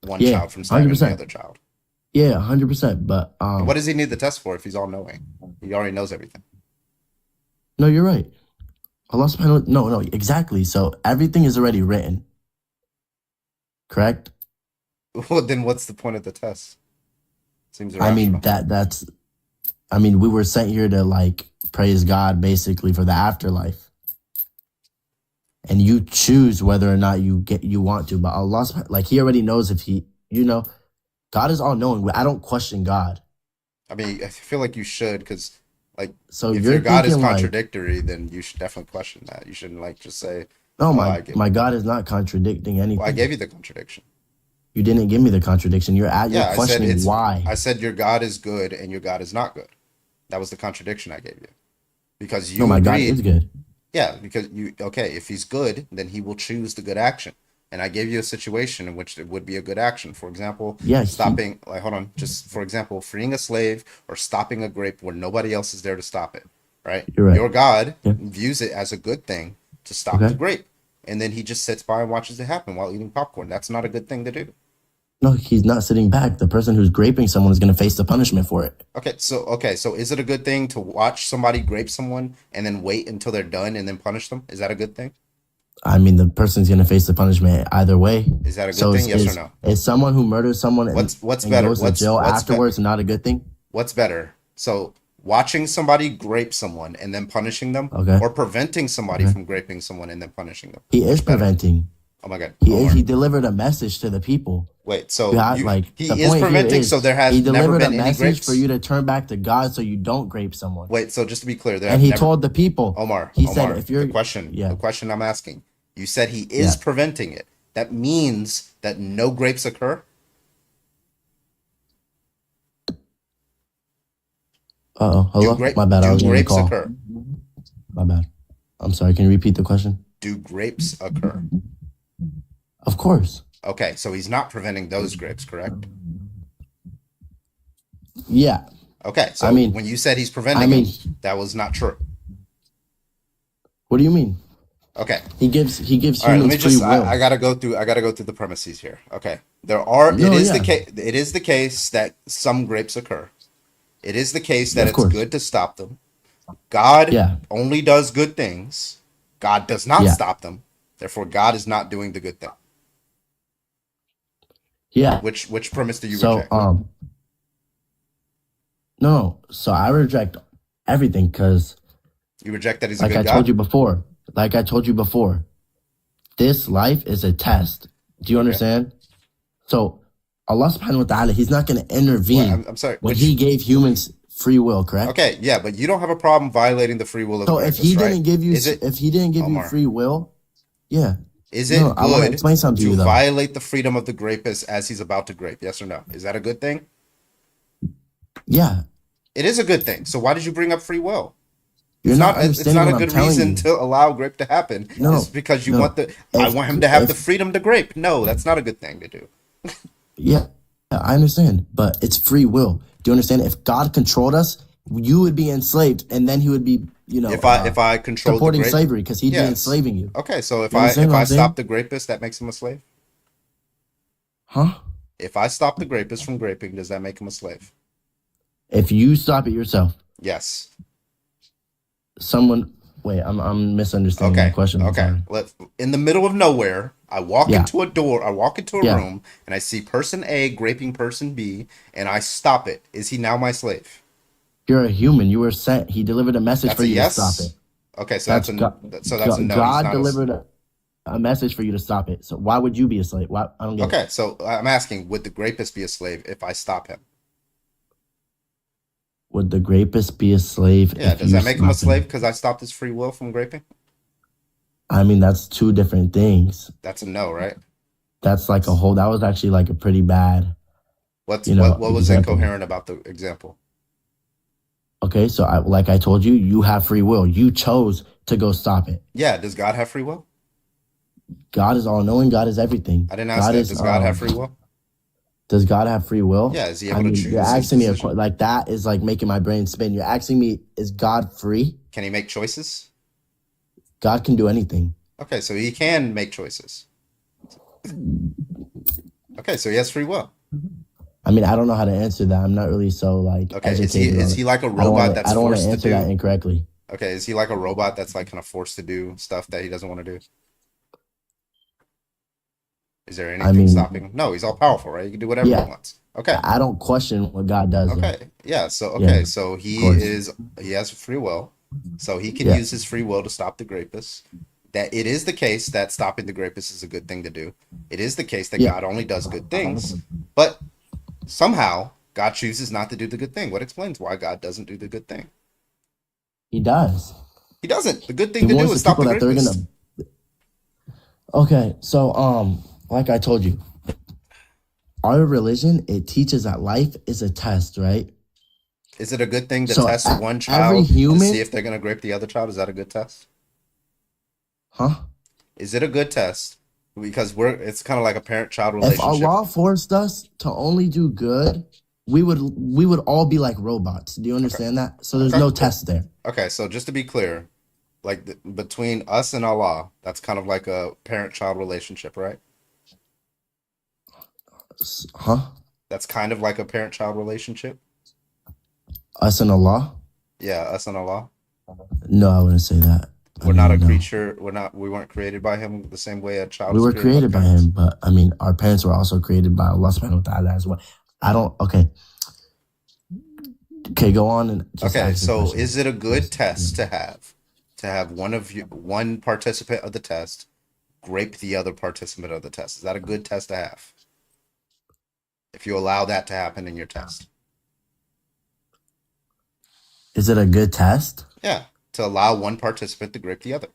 one Yeah. child from stabbing the 100%. other child. Yeah, 100%. But And what does he need the test for if he's all knowing? He already knows everything. no, you're right. Allah subhanahu no, exactly. So everything is already written. Correct? Well, then what's the point of the test? Seems I irrational. mean, we were sent here to like praise God basically for the afterlife. And you choose whether or not you want to. But Allah, like he already knows if God is all knowing. I don't question God. I mean, I feel like you should, because like So if you're your God is thinking, like- contradictory, then you should definitely question that. You shouldn't like just say, No, "Oh, my God is not contradicting anything. Well, I gave you the contradiction. You didn't give me the contradiction. You're Yeah, questioning why. I said your God is good and your God is not good. That was the contradiction I gave you. Because you No, my God agreed. is good. Yeah, because if he's good, then he will choose the good action. And I gave you a situation in which it would be a good action. For example, stopping, for example, freeing a slave or stopping a grape where nobody else is there to stop it, right? You're right. Your God Yeah. views it as a good thing to stop Okay. the grape. And then he just sits by and watches it happen while eating popcorn. That's not a good thing to do. No, he's not sitting back. The person who's graping someone is going to face the punishment for it. Okay, so is it a good thing to watch somebody grape someone and then wait until they're done and then punish them? Is that a good thing? I mean, the person's going to face the punishment either way. Is that a good thing? Yes or no? Is someone who murders someone and better? goes to jail afterwards not a good thing? What's better? So watching somebody grape someone and then punishing them, Okay. or preventing somebody from graping someone and then punishing them? He is preventing. Oh my God. He delivered a message to the people. Wait, so he the is point here preventing, so there has he never delivered been a any message grapes? for you to turn back to God so you don't grape someone. Wait, so just to be clear, there And have he never- told the people, Omar, he said, if you're the question I'm asking, you said he is preventing it. That means that no grapes occur? Hello? My bad. I was Do getting a grapes call. occur? My bad. I'm sorry. Can you repeat the question? Do grapes occur? Of course. Okay, so he's not preventing those grapes, correct? Yeah. Okay, so I mean- when you said he's preventing them, that was not true. What do you mean? Okay. He gives All right, humans let me free just. will. I gotta go through the premises here. Okay, there are. No, it is the yeah. case. It is the case that some grapes occur. It is the case that Of it's course. good to stop them. God only does good things. God does not stop them. Therefore, God is not doing the good thing. Yeah. Which premise do you So, reject? no. So I reject everything because, You reject that he's a like good I God. told you before, this life is a test. Do you understand? So Allah subhanahu wa ta'ala, he's not going to intervene Well, I'm sorry, when which- he gave humans free will, correct? Okay, yeah, but you don't have a problem violating the free will of So the if he rapist, right? didn't give you, Is it- if he didn't give you Omar. free will, yeah. Is it No, I want to good explain something to you, though. violate the freedom of the grapist as he's about to grape? Yes or no? Is that a good thing? Yeah. It is a good thing. So why did you bring up free will? You're It's not not. It's understanding not a what I'm good telling reason you. to allow grape to happen. No, It's because you no. want I If- want him to have if- the freedom to grape. No, that's not a good thing to do. Yeah, I understand, but it's free will. Do you understand? If God controlled us, you would be enslaved, and then he would be, If I control supporting the grape, slavery because he'd be Yes. enslaving you. Okay, so if You I understand what I'm saying? stop the grapist, that makes him a slave. Huh? If I stop the grapist from graping, does that make him a slave? If you stop it yourself, Yes. someone. Wait, I'm misunderstanding the question. I'm Okay. sorry. In the middle of nowhere, I walk Yeah. into a door, I walk into a Yeah. room, and I see person A graping person B, and I stop it. Is he now my slave? You're a human. You were sent. He delivered a message That's for a you yes? to stop it. Okay, so that's a God, no. He's not God a- delivered a message for you to stop it. So why would you be a slave? Why? I don't get it. Okay, so I'm asking, would the grapist be a slave if I stop him? Would the grapist be a slave? Yeah, if does you that make him a stop slave because I stopped his free will from graping? I mean, that's two different things. That's a no, right? That's like a whole. That was actually like a pretty bad. What was example. incoherent about the example? Okay, so like I told you, you have free will. You chose to go stop it. Yeah, does God have free will? God is all knowing. God is everything. I didn't ask God that. is. Does God have free will? Does God have free will? Yeah, is he I able to mean, choose you're his asking me decision? like that is like making my brain spin. You're asking me, is God free? Can he make choices? God can do anything. Okay, so he can make choices. Okay, so he has free will. I mean, I don't know how to answer that. I'm not really so like Okay, educated. is he like a robot that's I don't want forced to to answer do? that incorrectly. Okay, is he like a robot that's like kind of forced to do stuff that he doesn't want to do? Is there anything stopping him? No, he's all powerful, right? He can do whatever he wants. Okay. I don't question what God does. Okay. Though. Yeah. So he has free will, so he can use his free will to stop the grapist. That it is the case that stopping the grapist is a good thing to do. It is the case that God only does good things, but somehow God chooses not to do the good thing. What explains why God doesn't do the good thing? He does. He doesn't. The good thing to do is stop the grapist. Okay, so like I told you, our religion, it teaches that life is a test, right? Is it a good thing to test one child to see if they're going to grape the other child? Is that a good test? Huh? Is it a good test? Because it's kind of like a parent-child relationship. If Allah forced us to only do good, we would all be like robots. Do you understand that? So there's no test there. Okay, so just to be clear, like between us and Allah, that's kind of like a parent-child relationship, right? Huh? That's kind of like a parent-child relationship? Us and Allah? Yeah, us and Allah. No, I wouldn't say that. We're not a creature. We weren't created by him the same way a child We is were created by him, but I mean, our parents were also created by Allah subhanahu wa ta'ala as well. Okay, go on. And okay, so is it a good test to have one participant of the test grape the other participant of the test? Is that a good test to have? If you allow that to happen in your test. Is it a good test? Yeah, to allow one participant to grape the other.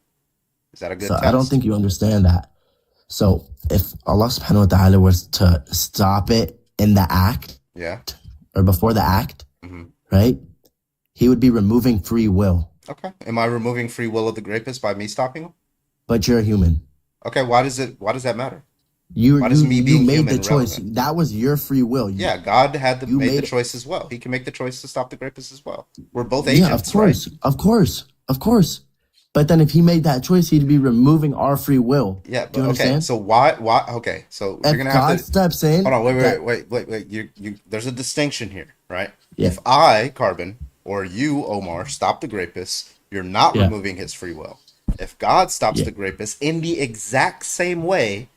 Is that a good test? I don't think you understand that. So if Allah subhanahu wa ta'ala was to stop it in the act, or before the act, right, he would be removing free will. Okay. Am I removing free will of the grapist by me stopping him? But you're a human. Okay, why does that matter? You made the choice. Relevant? That was your free will. Yeah, God had made the choice as well. He can make the choice to stop the grapist as well. We're both agents, of course, right? Of course. But then if he made that choice, he'd be removing our free will. Yeah, but, okay. So why? Okay, so if you're gonna have God steps in. Hold on, wait. You. There's a distinction here, right? Yeah. If I, Carbon, or you, Omar, stop the grapist, you're not removing his free will. If God stops the grapist in the exact same way,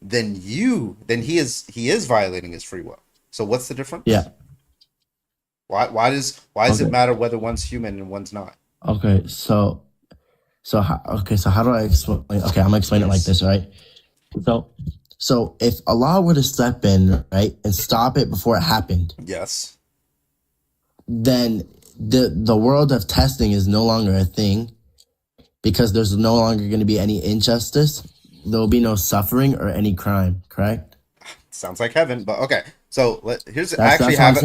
then he is violating his free will. So what's the difference? Yeah. Why does it matter whether one's human and one's not? Okay, so how do I explain? Okay, I'm gonna explain it like this, right? So if Allah were to step in, right, and stop it before it happened, yes, then the world of testing is no longer a thing because there's no longer going to be any injustice. There will be no suffering or any crime. Correct? Sounds like heaven, but okay. So I actually have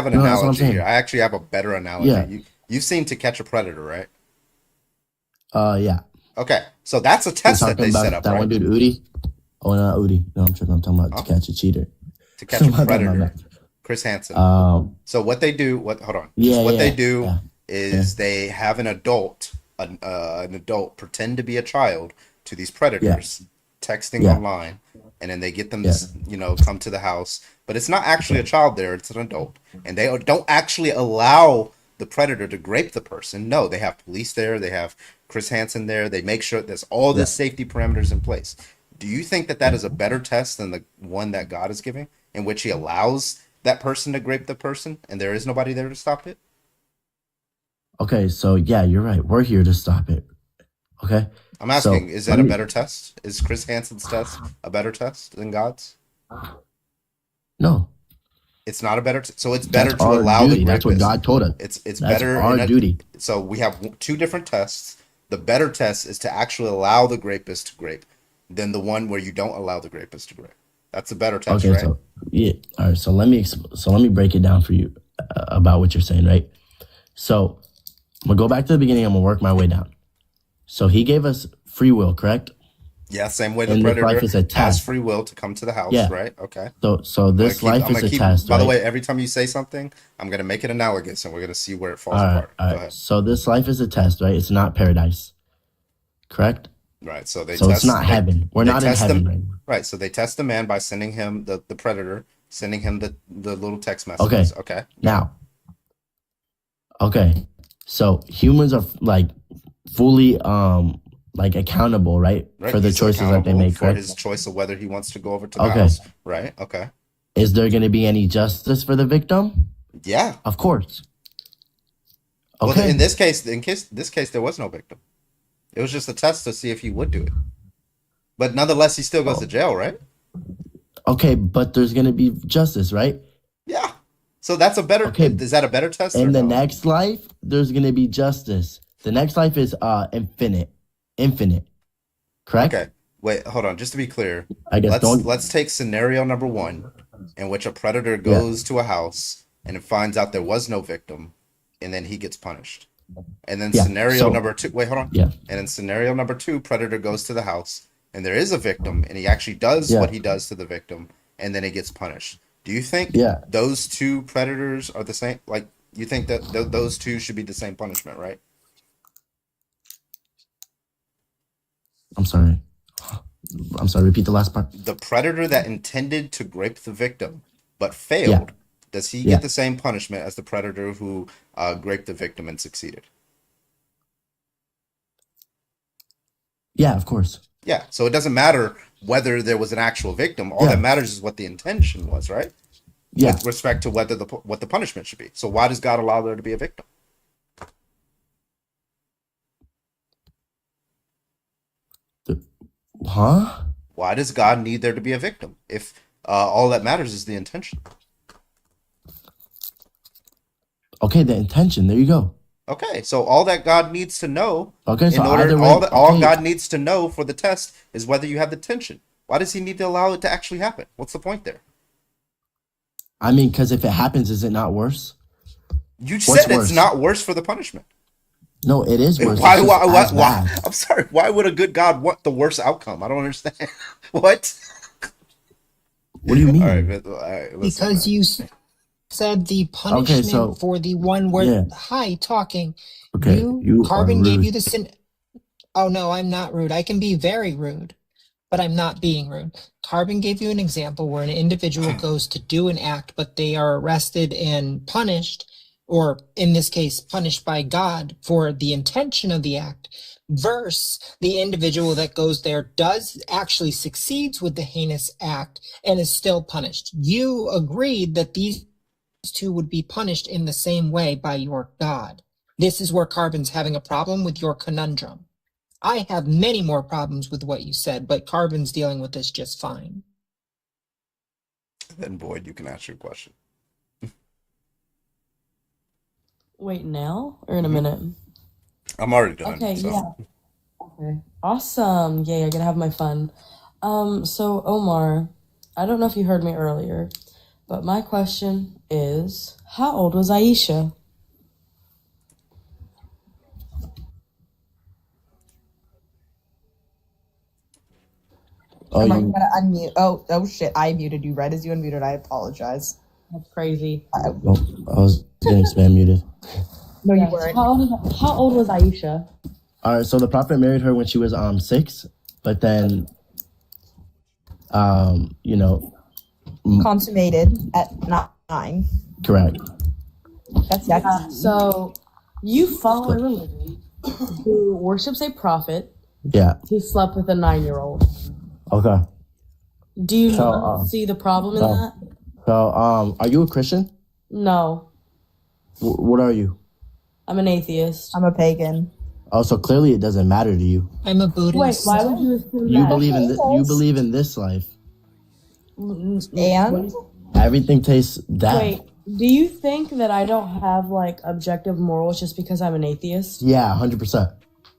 an analogy here. I actually have a better analogy. Yeah. You've seen To Catch a Predator, right? Yeah. Okay, so that's a test that they set up, that right? one dude, Udi. Oh, not Udi. No, I'm tripping. I'm talking about To Catch a Cheater. To Catch a Predator. Chris Hansen. So what they do? Is they have an adult pretend to be a child to these predators, texting online, and then they get them to come to the house, but it's not actually a child there; it's an adult, and they don't actually allow the predator to grape the person. No, they have police there, they have Chris Hansen there, they make sure there's all the safety parameters in place. Do you think that is a better test than the one that God is giving, in which He allows that person to grape the person, and there is nobody there to stop it? Okay, so yeah, you're right. We're here to stop it. Okay. I'm asking, is that a better test? Is Chris Hansen's test a better test than God's? No. It's not a better so it's better to allow the grapist. That's what God told us. It's better our duty. So we have two different tests. The better test is to actually allow the grapist to grape than the one where you don't allow the grapist to grape. That's a better test, right? So all right. So let me break it down for you about what you're saying, right? So I'm gonna go back to the beginning. I'm gonna work my way down. So He gave us free will, correct? Yeah, same way the And this predator life is a has test. free will to come to the house, Yeah. right? Okay. So this life is a test, By the right? way, every time you say something, I'm gonna make it analogous, and we're gonna see where it falls All right, apart. all Go right. ahead. So this life is a test, right? It's not paradise, correct? Right. So they So test. it's not heaven. We're They not in test heaven them. right now. Right. So they test the man by sending him the predator, sending him the little text Okay. messages. Okay. Now, okay. So humans are like fully like accountable, right? Right. For the He's choices that they accountable make, for correct? his choice of whether he wants to go over to the Okay. house. Right. Okay. Is there going to be any justice for the victim? Yeah. Of course. Well, Okay. in this case, there was no victim. It was just a test to see if he would do it. But nonetheless, he still goes to jail, right? Okay, but there's going to be justice, right? Yeah. So that's a better. Okay. Is that a better test? In or the no? next life, there's going to be justice. The next life is infinite. Correct? Okay. Wait, hold on. Just to be clear, I guess let's take scenario number 1, in which a predator goes to a house and finds out there was no victim, and then he gets punished. And then scenario number 2. Wait, hold on. Yeah. And in scenario number 2, predator goes to the house, and there is a victim, and he actually does what he does to the victim, and then he gets punished. Do you think those two predators are the same? Like, you think that those two should be the same punishment, right? I'm sorry. Repeat the last part. The predator that intended to grape the victim but failed, does he get the same punishment as the predator who raped the victim and succeeded? Yeah, of course. Yeah, so it doesn't matter whether there was an actual victim. All that matters is what the intention was, right? Yeah. With respect to whether what the punishment should be. So why does God allow there to be a victim? Huh? Why does God need there to be a victim if all that matters is the intention? Okay, the intention. There you go. Okay, so all that God needs to know, Okay, so all God needs to know for the test is whether you have the tension. Why does He need to allow it to actually happen? What's the point there? I mean, because if it happens, is it not worse? You said it's not worse for the punishment. No, it is worse. Why? I'm sorry. Why would a good God want the worst outcome? I don't understand. What? What do you mean? All right, listen, because you said the punishment for the one where talking. Okay, you Carbon are gave rude. you the sin. Oh no, I'm not rude. I can be very rude, but I'm not being rude. Carbon gave you an example where an individual goes to do an act, but they are arrested and punished, or in this case, punished by God for the intention of the act, versus the individual that goes there does actually succeeds with the heinous act and is still punished. You agreed that these two would be punished in the same way by your God. This is where Carbon's having a problem with your conundrum. I have many more problems with what you said, but Carbon's dealing with this just fine. Then Boyd, you can ask your question. Wait, now or in a minute? I'm already done. Okay, so. yeah. Okay. Awesome. Yay, I gotta have my fun. So Omar, I don't know if you heard me earlier, but my question is, how old was Aisha? I'm gonna unmute. Oh shit! I muted you right as you unmuted. I apologize. That's crazy. I was getting spam muted. No, you weren't. How old was Aisha? All right, so the prophet married her when she was 6, but then, consummated at 9. Correct. That's so you follow a religion who worships a prophet. Yeah. Who slept with a 9-year-old. Okay. Do you see the problem in that? So, are you a Christian? No. What are you? I'm an atheist. I'm a pagan. Oh, so clearly it doesn't matter to you. I'm a Buddhist. Wait, why would you assume You that? believe in this life. And Everything tastes that. Wait, do you think that I don't have like objective morals just because I'm an atheist? Yeah, 100%.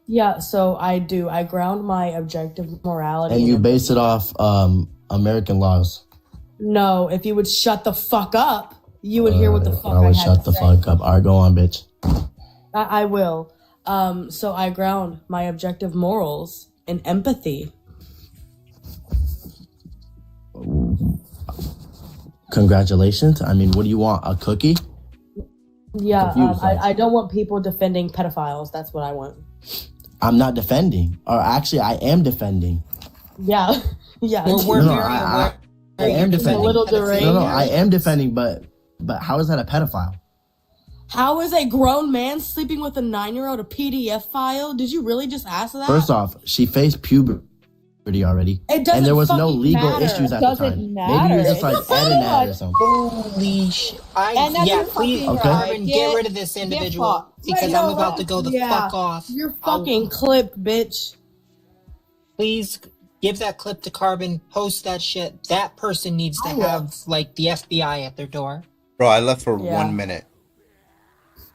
Yeah, so I do. I ground my objective morality. And you base it off American laws. No, if you would shut the fuck up, you would hear what the fuck I would had shut to the say. fuck up. All right, go on, bitch. I will. So I ground my objective morals in empathy. Congratulations. I mean, what do you want? A cookie? Yeah, I don't want people defending pedophiles. That's what I want. I'm not defending. Or actually, I am defending. Yeah, yeah. We're I am defending. A little deranged. No, I am defending, but how is that a pedophile? How is a grown man sleeping with a 9-year-old a PDF file? Did you really just ask that? First off, she faced puberty already. It doesn't and there was no fucking legal matter. issues at It the time. doesn't Maybe he was just like matter. editing that or something. Holy shit. Please, Okay. Carbon, get rid of this individual because I'm about to go the fuck off. You're fucking clipped, bitch. Please give that clip to Carbon, post that shit. That person needs to have, like, the FBI at their door. Bro, I left for Yeah. 1 minute.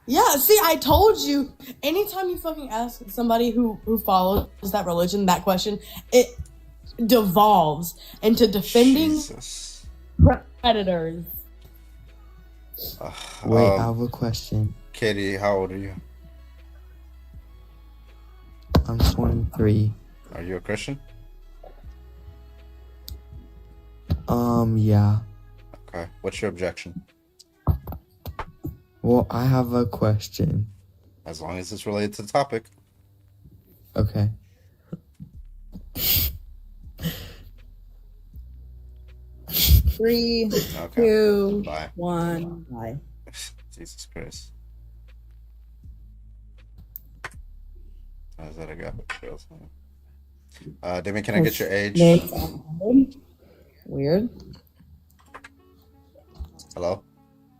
Yeah, see, I told you. Anytime you fucking ask somebody who follows that religion that question, it devolves into defending predators. Wait, I have a question. Katie, how old are you? I'm 23. Are you a Christian? Yeah. Okay. What's your objection? Well, I have a question. As long as it's related to the topic. Okay. Three, Okay. 2, Bye. 1, bye. Jesus Christ. How's that I got? Damien, can I get your age? Weird. Hello?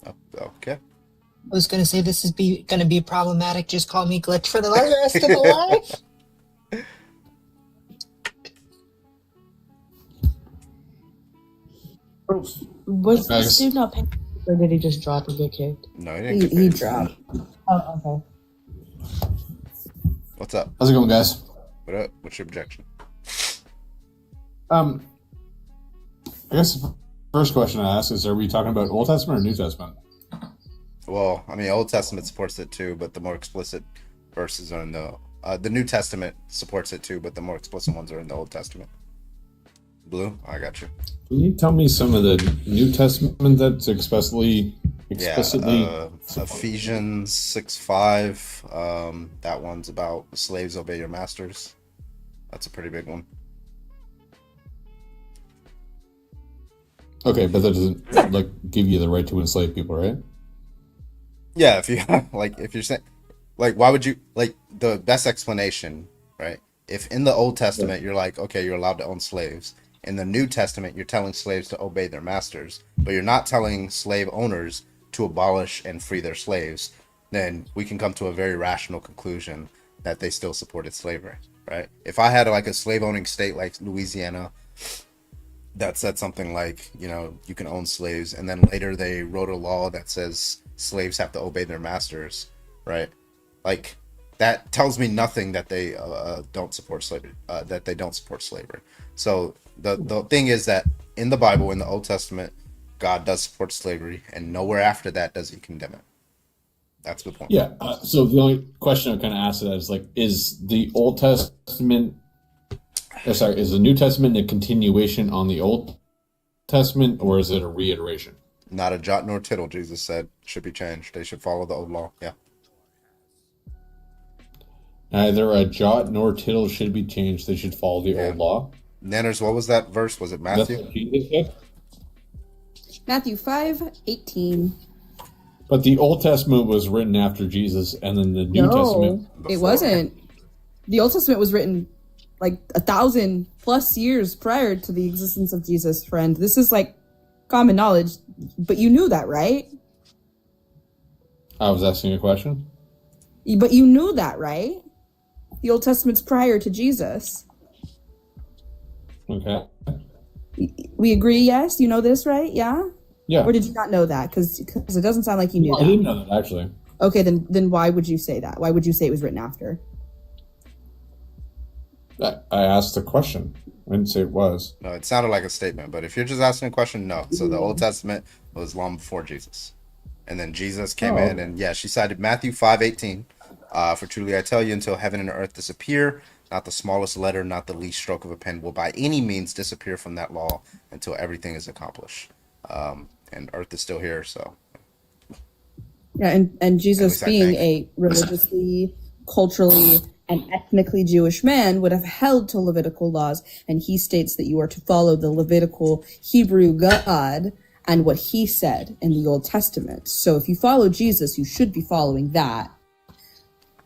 Oh, okay. I was gonna say this is gonna be problematic. Just call me Glitch for the rest of the life. Was this dude not paying, or did he just drop and get kicked? No, he didn't. He dropped. Oh, okay. What's up? How's it going, guys? What up? What's your objection? I guess the first question I ask is: are we talking about Old Testament or New Testament? Well, I mean, Old Testament supports it too, but the more explicit verses are in the New Testament supports it too, but the more explicit ones are in the Old Testament. Blue, I got you. Can you tell me some of the New Testament that's explicitly Ephesians 6:5. That one's about slaves obey your masters. That's a pretty big one. Okay, but that doesn't like give you the right to enslave people, right? Yeah, if you if you're saying why would you the best explanation, right? If in the Old Testament you're like, okay, you're allowed to own slaves. In the New Testament, you're telling slaves to obey their masters, but you're not telling slave owners to abolish and free their slaves, then we can come to a very rational conclusion that they still supported slavery, right? If I had a slave owning state like Louisiana that said something like, you can own slaves, and then later they wrote a law that says slaves have to obey their masters, right? That tells me nothing that they don't support slavery, that they don't support slavery. So the thing is that in the Bible, in the Old Testament, God does support slavery, and nowhere after that does he condemn it. That's the point. Yeah. So the only question I'm kind of asked that is the Old Testament, is the New Testament a continuation on the Old Testament, or is it a reiteration? Not a jot nor tittle, Jesus said, should be changed. They should follow the old law. Yeah. Neither a jot nor tittle should be changed. They should follow the old law. Nanners, what was that verse? Was it Matthew? That's what Jesus said? Matthew 5:18. But the Old Testament was written after Jesus, and then the New Testament. It wasn't. The Old Testament was written 1,000+ years prior to the existence of Jesus, friend. This is common knowledge, but you knew that, right? I was asking a question. But you knew that, right? The Old Testament's prior to Jesus. Okay. We agree, yes? You know this, right? Yeah? Yeah. Or did you not know that? Because it doesn't sound like you knew I that. didn't know that, actually. Okay, then why would you say that? Why would you say it was written after? I asked a question. I didn't say it was. No, it sounded like a statement, but if you're just asking a question, no. So the Old Testament was long before Jesus. And then Jesus came in, and she cited Matthew 5:18. For truly I tell you, until heaven and earth disappear, not the smallest letter, not the least stroke of a pen will by any means disappear from that law until everything is accomplished. and Earth is still here. So yeah, and Jesus I being think. a religiously, culturally, and ethnically Jewish man would have held to Levitical laws, and he states that you are to follow the Levitical Hebrew God and what he said in the Old Testament. So if you follow Jesus, you should be following that.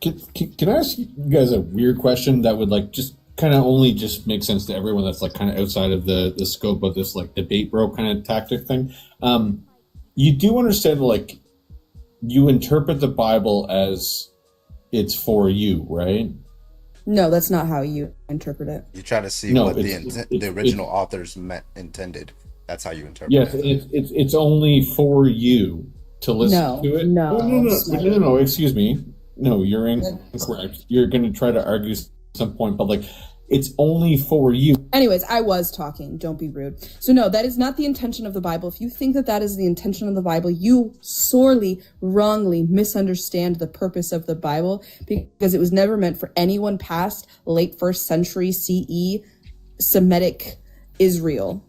Can I ask you guys a weird question that would like just kind of only just make sense to everyone that's like kind of outside of the scope of this like debate bro kind of tactic thing? You do understand like you interpret the Bible as it's for you, right? No, that's not how you interpret it. You try to see what the original authors intended. That's how you interpret yes, it. Yes, it's only for you to listen to it. No, excuse me. No, you're incorrect. You're going to try to argue some point, but like, it's only for you. Anyways, I was talking. Don't be rude. So no, that is not the intention of the Bible. If you think that that is the intention of the Bible, you sorely, wrongly misunderstand the purpose of the Bible, because it was never meant for anyone past late 1st century CE Semitic Israel.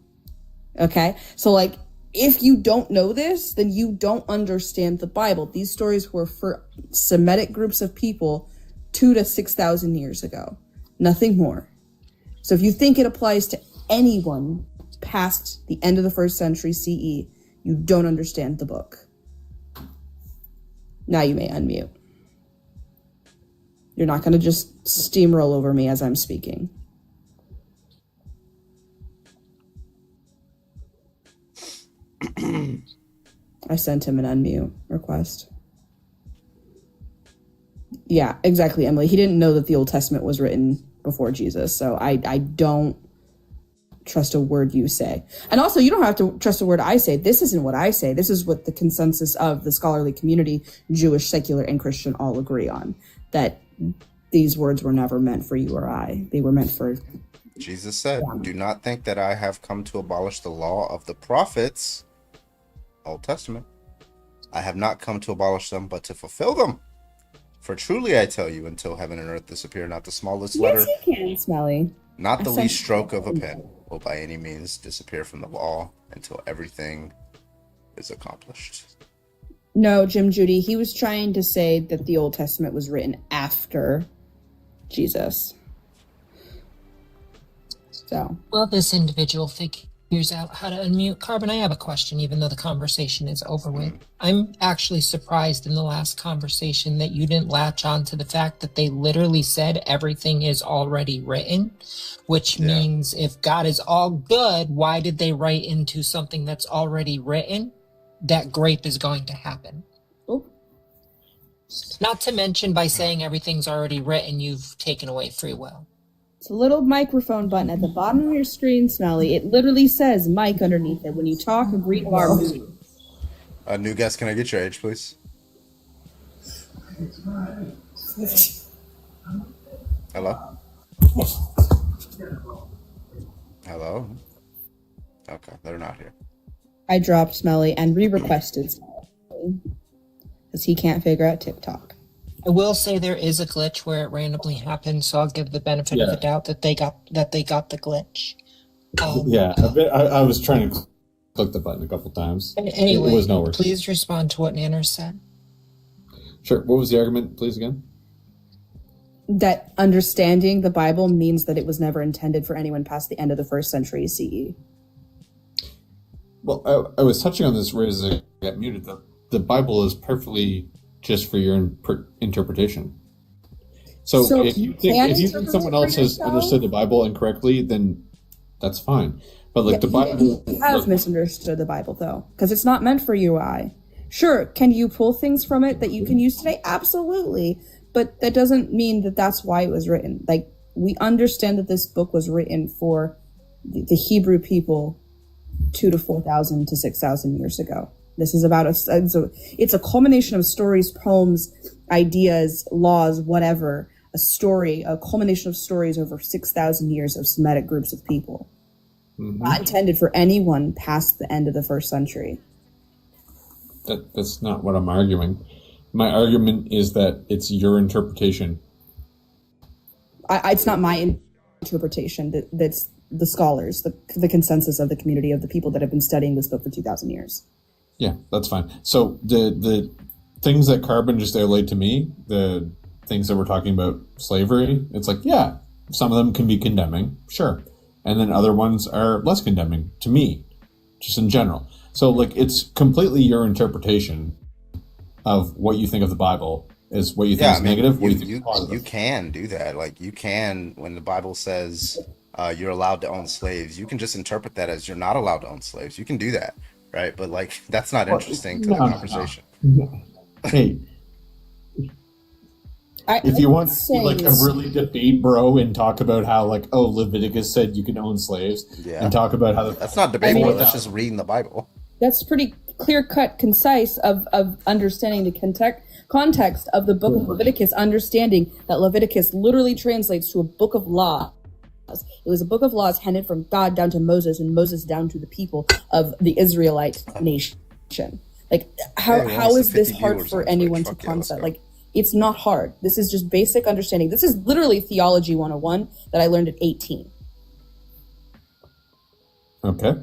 Okay? So like, if you don't know this, then you don't understand the Bible. These stories were for Semitic groups of people 2,000 to 6,000 years ago. Nothing more. So if you think it applies to anyone past the end of the 1st century CE, you don't understand the book. Now you may unmute. You're not going to just steamroll over me as I'm speaking. I sent him an unmute request. Yeah, exactly, Emily. He didn't know that the Old Testament was written before Jesus, so I don't trust a word you say. And also, you don't have to trust a word I say. This isn't what I say. This is what the consensus of the scholarly community, Jewish, secular, and Christian, all agree on, that these words were never meant for you or I. They were meant for... Jesus said, "Do not think that I have come to abolish the law of the prophets," Old Testament. "I have not come to abolish them, but to fulfill them. For truly I tell you, until heaven and earth disappear, not the smallest letter, yes, you can, Smelly. Not the least stroke of a pen will by any means disappear from the law until everything is accomplished." No, Jim Judy, he was trying to say that the Old Testament was written after Jesus. So. Well, this individual figures out how to unmute. Carbon, I have a question, even though the conversation is over with. I'm actually surprised in the last conversation that you didn't latch on to the fact that they literally said everything is already written, which means if God is all good, why did they write into something that's already written that grape is going to happen? Oh. Not to mention, by saying everything's already written, you've taken away free will. It's a little microphone button at the bottom of your screen, Smelly. It literally says mic underneath it. When you talk, agree to our move. New guest, can I get your age, please? Hello? Hello? Okay, they're not here. I dropped Smelly and re-requested Smelly because he can't figure out TikTok. I will say there is a glitch where it randomly happens, so I'll give the benefit of the doubt that they got the glitch. I was trying to click the button a couple times. Anyway, it was no worse. Please respond to what Nanner said. Sure. What was the argument, please, again? That understanding the Bible means that it was never intended for anyone past the end of the 1st century CE. Well, I was touching on this right as I got muted. The Bible is perfectly just for your interpretation. So if you think someone else has understood the Bible incorrectly, then that's fine. But like the Bible, you have misunderstood the Bible though, because it's not meant for you or I. Sure, can you pull things from it that you can use today? Absolutely, but that doesn't mean that that's why it was written. Like, we understand that this book was written for the Hebrew people 2,000 to 4,000 to 6,000 years ago. This is about it's a culmination of stories, poems, ideas, laws, whatever. A culmination of stories over 6,000 years of Semitic groups of people. Mm-hmm. Not intended for anyone past the end of the 1st century. That's not what I'm arguing. My argument is that it's your interpretation. It's not my interpretation. That's the scholars, the consensus of the community of the people that have been studying this book for 2,000 years. Yeah, that's fine. So the things that Carbon just outlaid to me, the things that we're talking about slavery, it's like, yeah, some of them can be condemning, sure. And then other ones are less condemning to me, just in general. So, like, it's completely your interpretation of what you think of the Bible is what you think is negative, what you think is positive. You can do that. Like, you can, when the Bible says you're allowed to own slaves, you can just interpret that as you're not allowed to own slaves. You can do that, right? But, like, that's not interesting to the conversation. No. Hey, if you want to like a really debate, bro, and talk about how like, oh, Leviticus said you can own slaves, and talk about how that's not debatable. That's just reading the Bible. That's pretty clear-cut, concise of understanding the context of the book of Leviticus, understanding that Leviticus literally translates to a book of laws. It was a book of laws handed from God down to Moses, and Moses down to the people of the Israelite nation. Like, how is this hard for anyone to concept? Like, it's not hard. This is just basic understanding. This is literally Theology 101 that I learned at 18. Okay.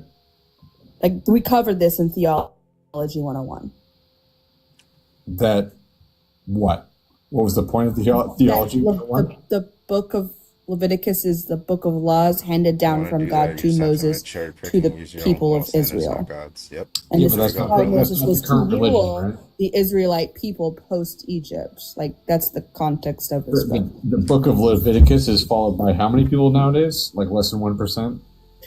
Like, we covered this in Theology 101. That what? What was the point of the Theology 101? The book of Leviticus is the book of laws handed down from God to Moses to the people of Israel. Yep. And this is how Moses was to rule the Israelite people post-Egypt. Like, that's the context of this book. The book of Leviticus is followed by how many people nowadays? Like less than 1%?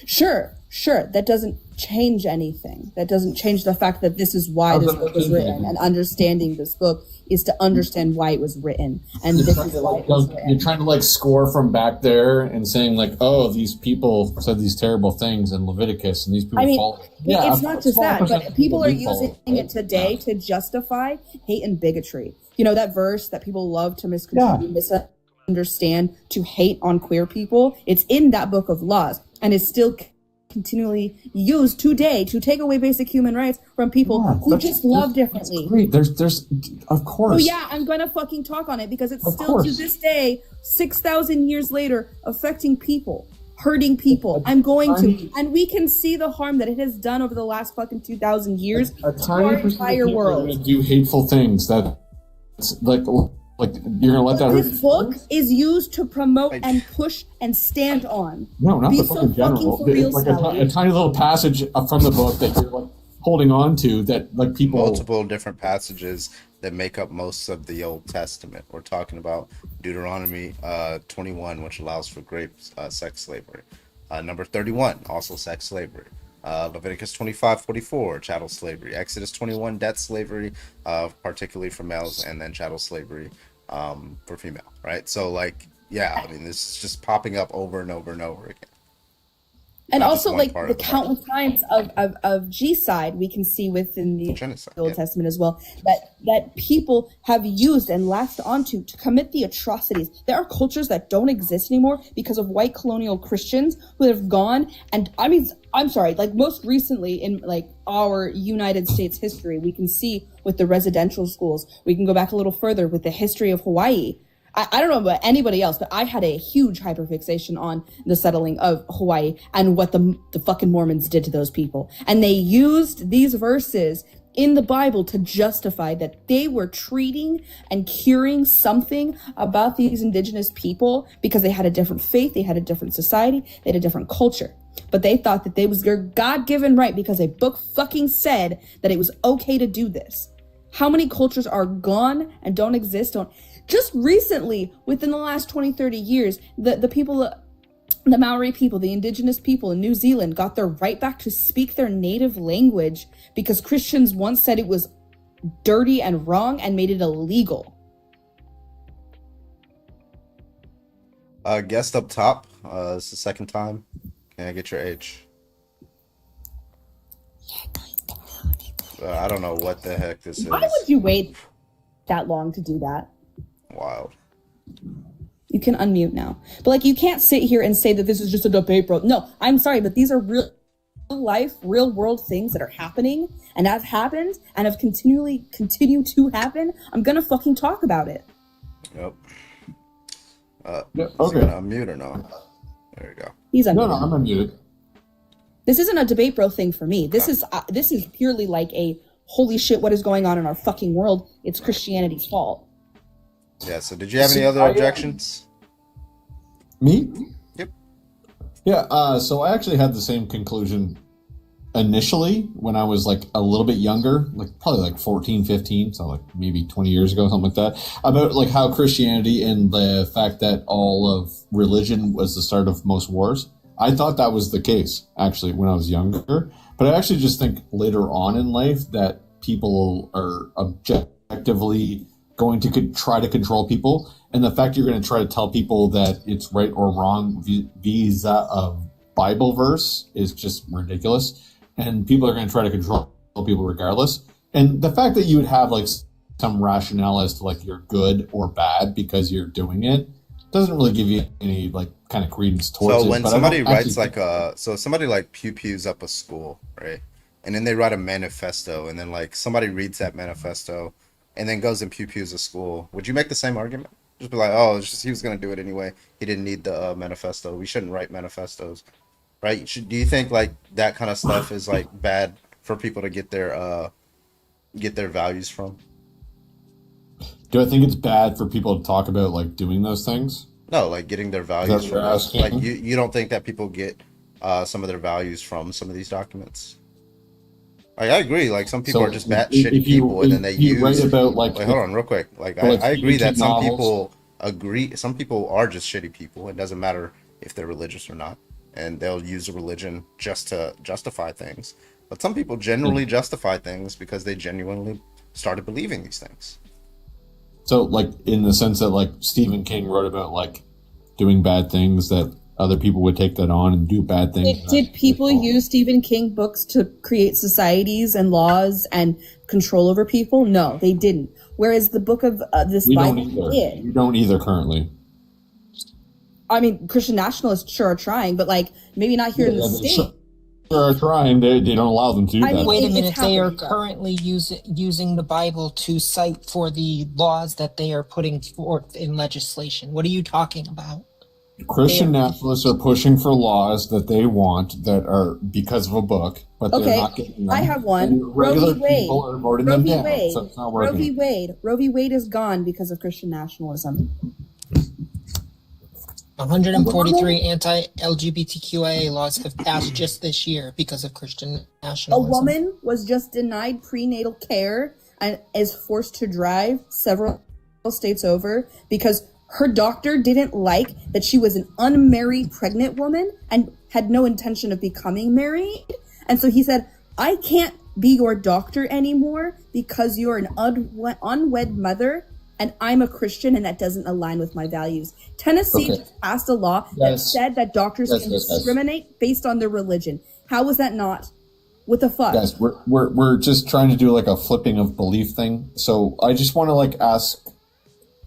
Sure. That doesn't change anything. That doesn't change the fact that this is why this book was written, and understanding this book is to understand why it was written. And this is why it was written. You're trying to like score from back there and saying like, oh, these people said these terrible things in Leviticus, and these people fall. Yeah, it's not just that, but people are using it today to justify hate and bigotry. You know, that verse that people love to misunderstand, to hate on queer people, it's in that book of laws, and it's still continually used today to take away basic human rights from people who just love differently. Great. There's of course. Oh yeah, I'm gonna fucking talk on it because it's still to this day, 6,000 years later, affecting people, hurting people. I'm going to, and we can see the harm that it has done over the last fucking 2,000 years to our entire world. Are do hateful things that's like you're gonna let that hurt. This book is used to promote and push and stand on. No, not the book in general. Like a tiny little passage from the book that you're like holding on to that like people. Multiple different passages that make up most of the Old Testament. We're talking about Deuteronomy 21, which allows for sex slavery. Number 31, also sex slavery. Leviticus 25:44, chattel slavery. Exodus 21, debt slavery, particularly for males, and then chattel slavery for female, right? So, like, yeah, I mean, this is just popping up over and over and over again. And also, like, the countless times of G-side we can see within the Old Testament as well, that people have used and latched onto to commit the atrocities. There are cultures that don't exist anymore because of white colonial Christians who have gone, and I mean, I'm sorry, like most recently in like our United States history, we can see with the residential schools, we can go back a little further with the history of Hawaii. I don't know about anybody else, but I had a huge hyperfixation on the settling of Hawaii and what the fucking Mormons did to those people. And they used these verses in the Bible to justify that they were treating and curing something about these indigenous people because they had a different faith, they had a different society, they had a different culture. But they thought that they was their God-given right because a book fucking said that it was okay to do this. How many cultures are gone and don't exist? Just recently, within the last 20, 30 years, the people, the Maori people, the indigenous people in New Zealand got their right back to speak their native language because Christians once said it was dirty and wrong and made it illegal. Guest up top, it's the second time. Can I get your age? I don't know what the heck this is. Why would you wait that long to do that? Wild. You can unmute now. But like, you can't sit here and say that this is just a debate, bro. No, I'm sorry, but these are real life, real world things that are happening and have happened and have continue to happen. I'm gonna fucking talk about it. Yep. Okay. Is he gonna unmute or no? There you go. He's unmuted. No, I'm unmuted. This isn't a debate, bro thing for me. This is purely like a holy shit, what is going on in our fucking world? It's Christianity's fault. Yeah, so did you have any other objections? Me? Yep. Yeah, so I actually had the same conclusion initially when I was like a little bit younger, like probably like 14, 15, so like maybe 20 years ago, something like that, about like how Christianity and the fact that all of religion was the start of most wars. I thought that was the case actually when I was younger, but I actually just think later on in life that people are objectively going to try to control people, and the fact you're going to try to tell people that it's right or wrong via a Bible verse is just ridiculous. And people are going to try to control people regardless. And the fact that you would have like some rationale as to like you're good or bad because you're doing it doesn't really give you any like kind of credence towards it. So when But somebody writes like somebody like pews up a school, right? And then they write a manifesto, and then like somebody reads that manifesto and then goes and pews a school, would you make the same argument? Just be like, oh, it's just he was going to do it anyway. He didn't need the manifesto. We shouldn't write manifestos. Right? Do you think like that kind of stuff is like bad for people to get their values from? Do I think it's bad for people to talk about like doing those things? No, like getting their values from. Like you don't think that people get some of their values from some of these documents? Like, I agree. Like some people are just batshit people, and then they use. Write about like. Wait, hold on, real quick. Like I agree that some people agree. Some people are just shitty people. It doesn't matter if they're religious or not. And they'll use a religion just to justify things. But some people generally justify things because they genuinely started believing these things. So, like, in the sense that, like, Stephen King wrote about, like, doing bad things, that other people would take that on and do bad things. Did people use Stephen King books to create societies and laws and control over people? No, they didn't. Whereas the book of this Bible did. You don't either currently. I mean, Christian nationalists sure are trying, but like maybe not here in the States. Sure are trying. They don't allow them to do that. Wait a minute. They are currently using the Bible to cite for the laws that they are putting forth in legislation. What are you talking about? Christian nationalists are pushing for laws that they want that are because of a book, but they're not getting them. I have one. Regular people are voting them down, so it's not working. Roe v. Wade is gone because of Christian nationalism. 143 anti-LGBTQIA laws have passed just this year because of Christian nationalism. A woman was just denied prenatal care and is forced to drive several states over because her doctor didn't like that she was an unmarried pregnant woman and had no intention of becoming married. And so he said, I can't be your doctor anymore because you're an unwed mother and I'm a Christian, and that doesn't align with my values. Tennessee just passed a law that said that doctors can discriminate based on their religion. How was that not? What the fuck? Guys, we're just trying to do like a flipping of belief thing. So I just want to like ask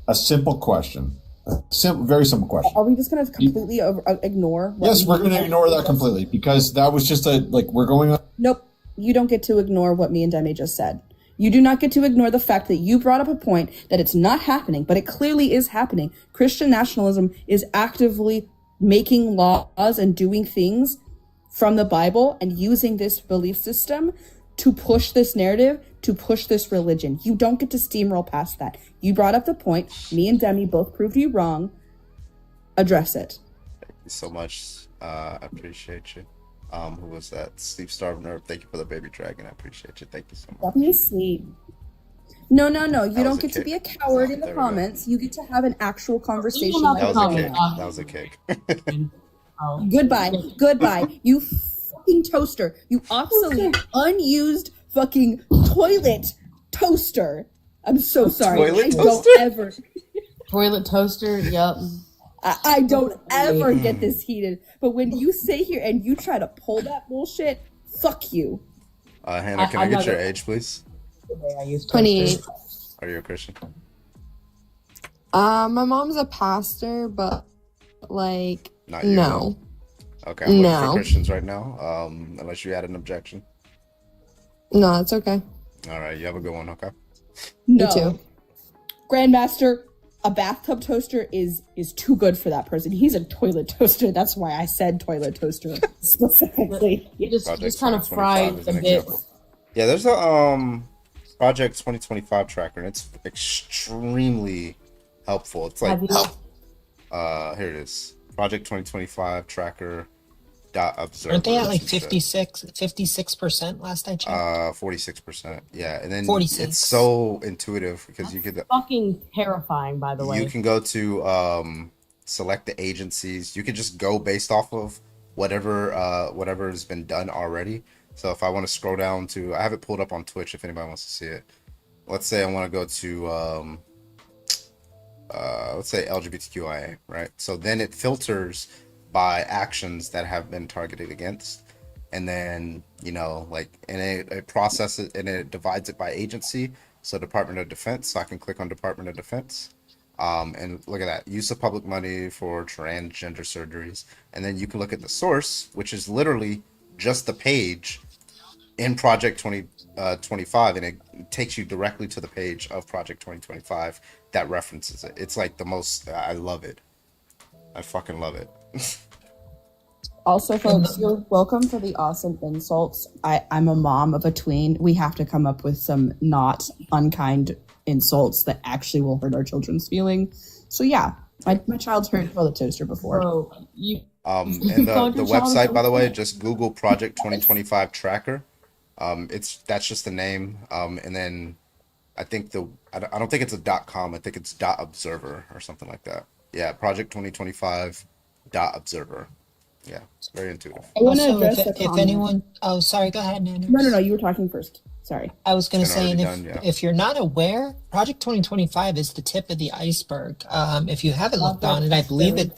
a simple question. Very simple question. Are we just going to completely ignore? Yes, we're going to ignore that completely because that was just we're going on. Nope. You don't get to ignore what me and Demi just said. You do not get to ignore the fact that you brought up a point that it's not happening, but it clearly is happening. Christian nationalism is actively making laws and doing things from the Bible and using this belief system to push this narrative, to push this religion. You don't get to steamroll past that. You brought up the point. Me and Demi both proved you wrong. Address it. Thank you so much. I appreciate you. Who was that? Sleep Starved Nerve. Thank you for the baby dragon. I appreciate you. Thank you so much. Definitely sleep. No. You don't get to be a coward in the comments. You get to have an actual conversation. That was a kick. Goodbye. You fucking toaster. You obsolete, unused fucking toilet toaster. I'm so sorry. Toilet toaster? Toilet toaster, yep. I don't ever get this heated. But when you sit here and you try to pull that bullshit, fuck you. Hannah, can I get your age, please? 28. Are you a Christian? My mom's a pastor, but like, Not you, no. Okay, I'm looking for Christians right now. Unless you had an objection. No, that's okay. All right, you have a good one. Okay. No. Me too. Grandmaster, a bathtub toaster is too good for that person. He's a toilet toaster. That's why I said toilet toaster specifically. You just kind of fried a bit. Yeah, there's a Project 2025 tracker, and it's extremely helpful. It's like, here it is. Project 2025 tracker dot observer. Aren't they at like 56% last I checked? 46%. Yeah, and then 46. it's so intuitive because you could Fucking terrifying, by the way. you can go to select the agencies. You could just go based off of whatever has been done already. So if I want to scroll down to, I have it pulled up on Twitch if anybody wants to see it. Let's say I want to go to let's say LGBTQIA, right? So then it filters by actions that have been targeted against, and then like, and it processes and it divides it by agency. So Department of Defense, so I can click on Department of Defense, and look at that, use of public money for transgender surgeries, and then you can look at the source, which is literally just the page in Project 2025, and it takes you directly to the page of Project 2025 that references it. It's like the most, I love it. I fucking love it. Also, folks, you're welcome for the awesome insults. I'm a mom of a tween. We have to come up with some not unkind insults that actually will hurt our children's feelings. So yeah, my child's heard toilet toaster before. Bro, And the website, by the way, just Google Project 2025 tracker. That's just the name. And then I think I don't think it's a .com. I think it's .observer or something like that. Yeah, Project 2025 .observer. Yeah, it's very intuitive. I want to Also, address if anyone, oh, sorry, go ahead, Nana. No, you were talking first. Sorry. I was going to say, and already done, if you're not aware, Project 2025 is the tip of the iceberg. If you haven't looked on it, I believe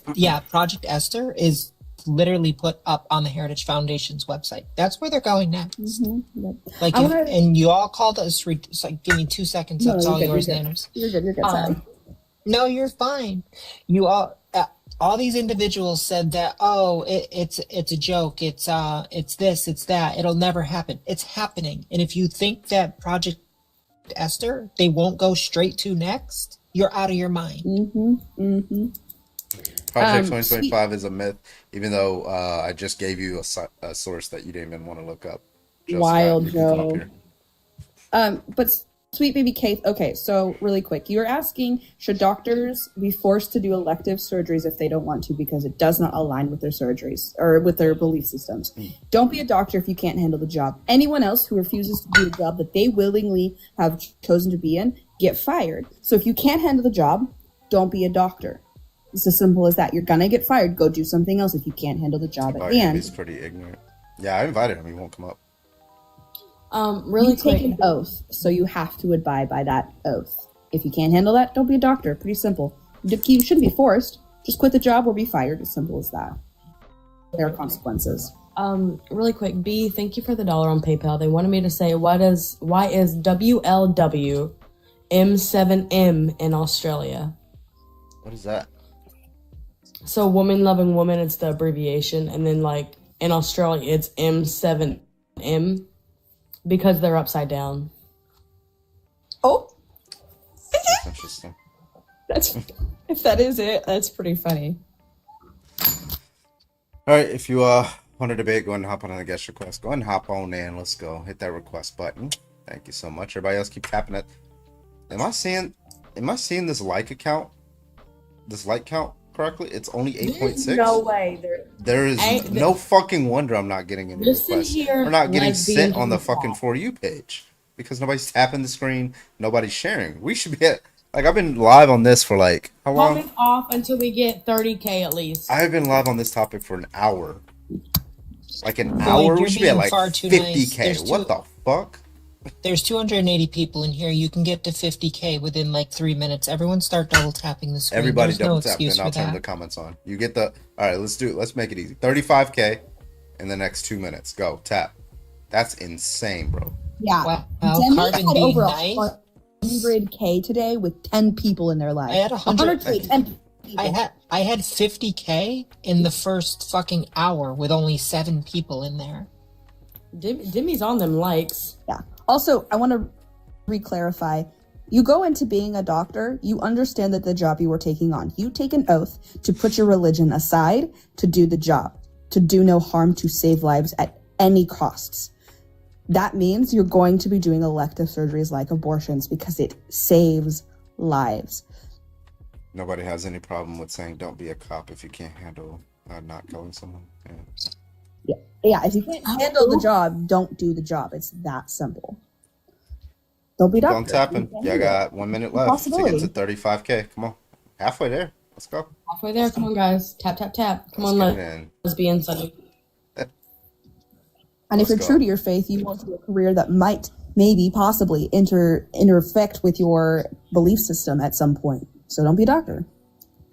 Project Esther is literally put up on the Heritage Foundation's website. That's where they're going next. Yep. Like, and you all called us. Like, give me 2 seconds. That's all yours, Nanners. You're good. Sorry. No, you're fine. You all these individuals said that, it's a joke. It's this, it's that. It'll never happen. It's happening. And if you think that Project Esther, they won't go straight to next, you're out of your mind. Project 2025 is a myth, even though I just gave you a source that you didn't even want to look up. Wild Joe. But Sweet Baby Kate, okay, so really quick. You're asking, should doctors be forced to do elective surgeries if they don't want to because it does not align with their surgeries or with their belief systems? Don't be a doctor if you can't handle the job. Anyone else who refuses to do the job that they willingly have chosen to be in, get fired. So if you can't handle the job, don't be a doctor. It's as simple as that. You're gonna get fired. Go do something else if you can't handle the job at hand. He's pretty ignorant. Yeah, I invited him. He won't come up. Really quick. Take an oath, so you have to abide by that oath. If you can't handle that, don't be a doctor. Pretty simple. You shouldn't be forced. Just quit the job or be fired. As simple as that. There are consequences. Really quick, B, thank you for the $1 on PayPal. They wanted me to say why is WLW M7M in Australia? What is that? So woman loving woman, it's the abbreviation, and then like in Australia it's M7M because they're upside down. Oh, that's interesting. If that is it, that's pretty funny. All right, if you want to debate, go ahead and hop on the guest request. Go ahead and hop on in. Let's go. Hit that request button. Thank you so much. Everybody else keep tapping it. Am I seeing this like count correctly? It's only 8.6. No way. There is no fucking wonder I'm not getting any requests. We're not getting sent on the fucking For You page because nobody's tapping the screen. Nobody's sharing. We should be at, like, I've been live on this for like how long? Comment off until we get 30K at least. I've been live on this topic for an hour. Like an hour? We should be at like 50K. Nice. What the fuck? There's 280 people in here. You can get to 50K within like 3 minutes. Everyone start double tapping the screen. Everybody double tap, and I'll turn the comments on. You get the. All right, let's make it easy. 35K in the next 2 minutes. Go tap. That's insane, bro. Yeah. Wow. Demi had over 100K today with 10 people in their live. I had 100K, 10 people. I had 50K in the first fucking hour with only 7 people in there. Demi's on them likes. Yeah. Also, I want to re-clarify. You go into being a doctor, you understand that the job you are taking on. You take an oath to put your religion aside to do the job, to do no harm, to save lives at any costs. that means you're going to be doing elective surgeries like abortions because it saves lives. Nobody has any problem with saying don't be a cop if you can't handle not killing someone. Yeah, if you can't handle the job, don't do the job. It's that simple. Don't be a doctor. Don't tapping. Yeah, I got 1 minute left to get to 35K. Come on. Halfway there. Let's go. Halfway there. Come on, guys. Tap, tap, tap. Come on, let's be inside. And if you're true to your faith, you want to do a career that might, maybe, possibly interfect with your belief system at some point. So don't be a doctor.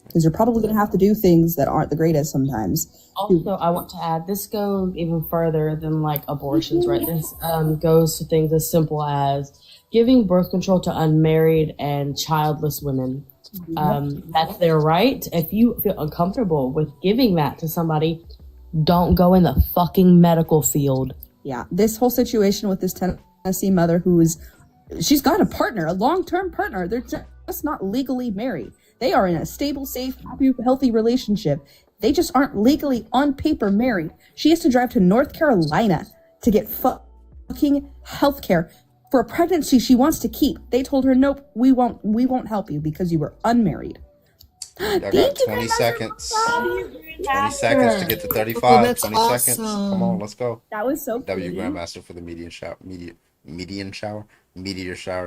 Because you're probably going to have to do things that aren't the greatest sometimes. Also, I want to add, this goes even further than like abortions, right? This goes to things as simple as giving birth control to unmarried and childless women. That's their right. If you feel uncomfortable with giving that to somebody, don't go in the fucking medical field. Yeah, this whole situation with this Tennessee mother she's got a partner, a long-term partner. They're just not legally married. They are in a stable, safe, happy, healthy relationship. They just aren't legally on paper married. She has to drive to North Carolina to get fucking health care for a pregnancy she wants to keep. They told her, nope, we won't help you because you were unmarried. I got 20 seconds. 20 seconds to get to 35. That's 20 awesome. seconds. Come on, let's go. That was so W pretty. Grandmaster for the meteor shower.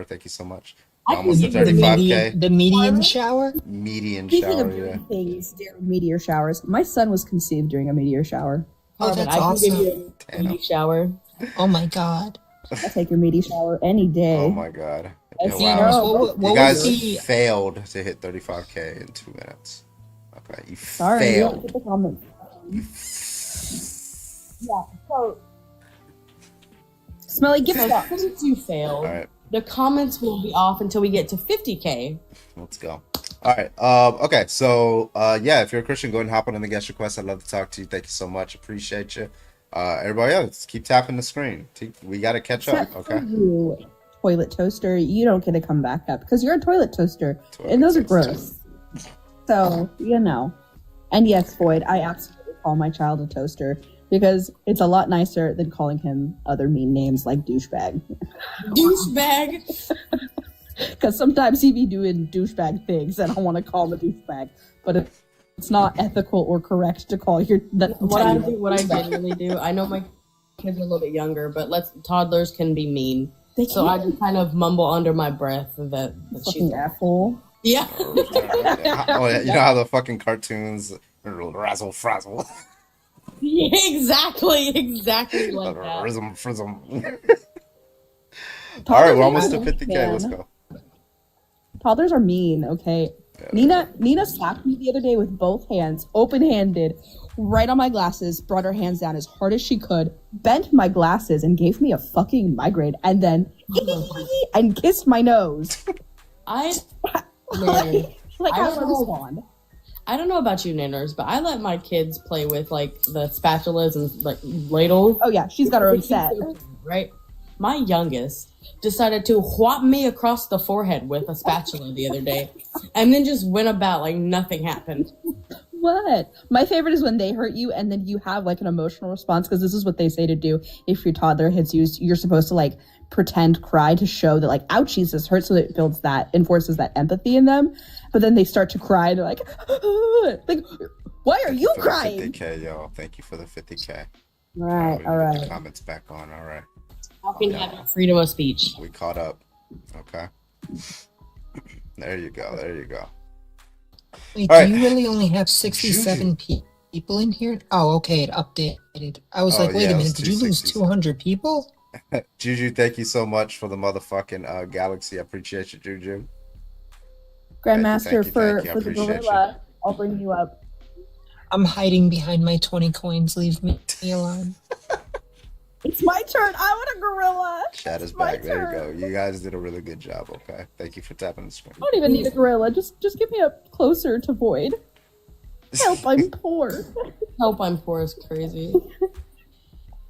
Thank you so much. I Almost to can give you 35K. the median shower. Median Speaking shower, of yeah. things during meteor showers, my son was conceived during a meteor shower. Oh, that's I awesome. can give you a meaty shower. Oh my god. I'll take your meaty shower any day. Oh my god. That's Wow. what You guys failed to hit 35K in 2 minutes. Okay, you Sorry, you don't failed. get the comments. Yeah, so Smelly, give it up. Since you failed, All right. the comments will be off until we get to 50K. Let's go. All right. Okay. So, yeah, if you're a Christian, go ahead and hop on in the guest request. I'd love to talk to you. Thank you so much. Appreciate you. Everybody else, keep tapping the screen. We got to catch up. Except Okay. for you, toilet toaster, you don't get to come back up because you're a toilet toaster, and those are gross. So, you know. And yes, Boyd, I absolutely call my child a toaster because it's a lot nicer than calling him other mean names like douchebag. Douchebag. Because sometimes he be doing douchebag things, and I want to call him a douchebag, but it's not ethical or correct to call your. What I genuinely do, I know my kids are a little bit younger, but toddlers can be mean. So I just kind of mumble under my breath that she's an asshole. Yeah. Oh, yeah. You know how the fucking cartoons razzle frazzle. Yeah, exactly like that. Rism frism. All right, we're almost to 50K. Let's go. Toddlers are mean, okay? Yeah. Nina slapped me the other day with both hands, open-handed, right on my glasses, brought her hands down as hard as she could, bent my glasses, and gave me a fucking migraine, and then and kissed my nose. I like how do I respond? I don't know about you ninners, but I let my kids play with like the spatulas and like ladles. Oh yeah, she's got her own set. Right? My youngest decided to whop me across the forehead with a spatula the other day, and then just went about like nothing happened. What? My favorite is when they hurt you and then you have like an emotional response, because this is what they say to do if your toddler hits you. You're supposed to like pretend cry to show that like, ouchies, this hurts, so that it enforces that empathy in them. But then they start to cry and they're like, why are you crying? 50K, yo. Thank you for the 50K. All right. Comments back on. All right. How can you have freedom of speech? We caught up. Okay. There you go. Wait, All right. do you really only have 67 people in here? Oh, okay, it updated. I was like, wait a minute, did you lose 200 people? Juju, thank you so much for the motherfucking galaxy. I appreciate you, Juju. Grandmaster, Thank you. for I the appreciate gorilla, I'll bring you up. I'm hiding behind my 20 coins. Leave me alone. It's my turn. I want a gorilla. Chat is back. There you go. You guys did a really good job. Okay. Thank you for tapping the screen. I don't even need a gorilla. Just get me up closer to Void. Help, I'm poor. Help, I'm poor is crazy.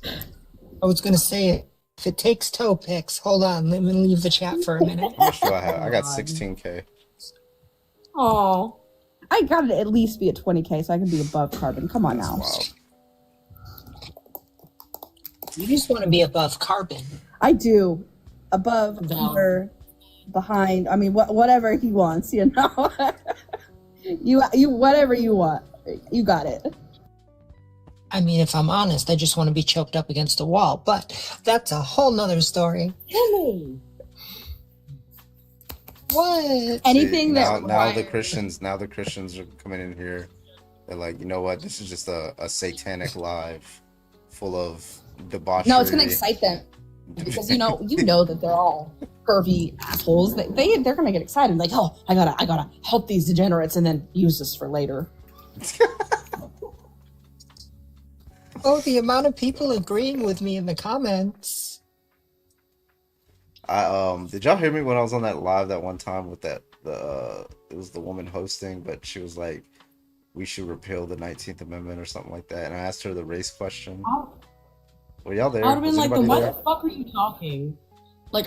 I was going to say, if it takes toe picks, hold on, let me leave the chat for a minute. How much do I have? I got 16K. Oh, I gotta at least be at 20K so I can be above Carbon. Come on now. Wild. You just want to be above carbon. I do. Above, under, behind. I mean, whatever he wants, you know. you whatever you want. You got it. I mean, if I'm honest, I just want to be choked up against a wall, but that's a whole nother story. Really? What? Anything See, that now the Christians are coming in here. They're like, you know what? This is just a satanic live full of debauchery. No, it's gonna excite them because you know that they're all pervy assholes. They're gonna get excited, like, oh, I gotta help these degenerates and then use this for later. Oh, the amount of people agreeing with me in the comments. Did y'all hear me when I was on that live that one time with it was the woman hosting, but she was like, we should repeal the 19th Amendment or something like that, and I asked her the race question. Were y'all there? I would have been Was like, anybody "What there? the fuck are you talking?" Like,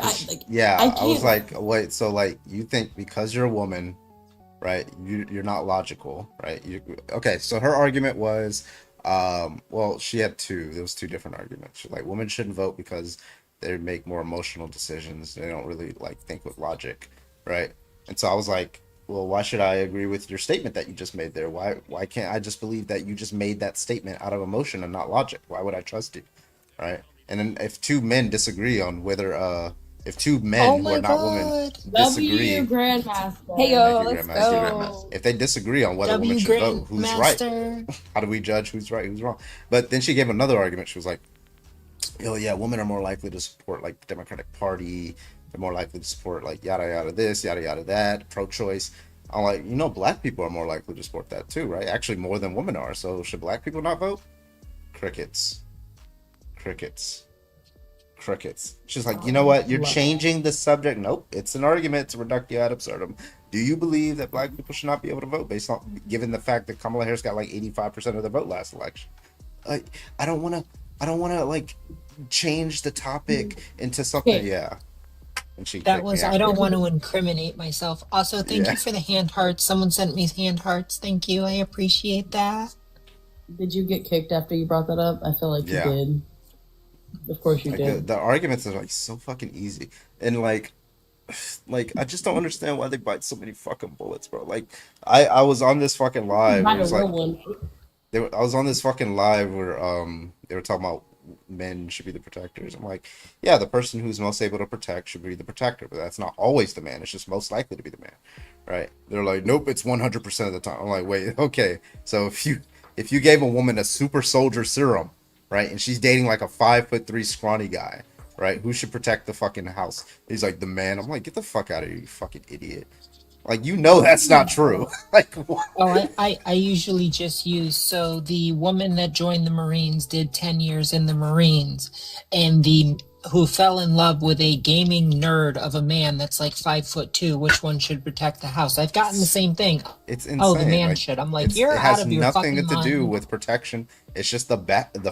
Yeah, I I can't. was like, wait, so like you think because you're a woman, right? You're not logical, right? Okay, so her argument was, well, she had two. There was two different arguments. She's like, women shouldn't vote because they make more emotional decisions. They don't really like think with logic, right? And so I was like, well, why should I agree with your statement that you just made there? Why can't I just believe that you just made that statement out of emotion and not logic? Why would I trust you, right? And then if two men disagree on whether if two men who are not women disagree, Grandmaster. Hey yo, let's Grandmaster, go. Grandmaster. If they disagree on whether women should vote, who's right? How do we judge who's right, who's wrong? But then she gave another argument. She was like, oh yeah, women are more likely to support like the Democratic Party. They're more likely to support like yada yada this, yada yada that, pro-choice. I'm like, black people are more likely to support that too, right? Actually, more than women are. So should black people not vote? Crickets. She's like, you know what? You're changing the subject. Nope, it's an argument to reductio ad absurdum. Do you believe that black people should not be able to vote based on, given the fact that Kamala Harris got like 85% of the vote last election? Like, I don't want to like change the topic into something. Okay. Yeah. And she That kicked was, me out. I don't want to incriminate myself. Also, thank Yeah. you for the hand hearts. Someone sent me hand hearts. Thank you. I appreciate that. Did you get kicked after you brought that up? I feel like Yeah. you did. Of course you Like did. the arguments are like so fucking easy, and like I just don't understand why they bite so many fucking bullets, bro. Like I was on this fucking live. It was like I was on this fucking live where they were talking about men should be the protectors. I'm like, yeah, the person who's most able to protect should be the protector, but that's not always the man. It's just most likely to be the man, right? They're like, nope, it's 100% of the time. I'm like, wait, okay, so if you gave a woman a super soldier serum, right, and she's dating like a 5'3" scrawny guy, right, who should protect the fucking house? He's like, the man. I'm like, get the fuck out of here, you fucking idiot. Like, that's not true. Like, what? Oh, I usually just use, so the woman that joined the Marines did 10 years in the Marines, and who fell in love with a gaming nerd of a man that's like 5'2", which one should protect the house? I've gotten the same thing. It's insane. Oh, the man like, should. I'm like, you're out of your fucking mind. It has nothing to do with protection. It's just the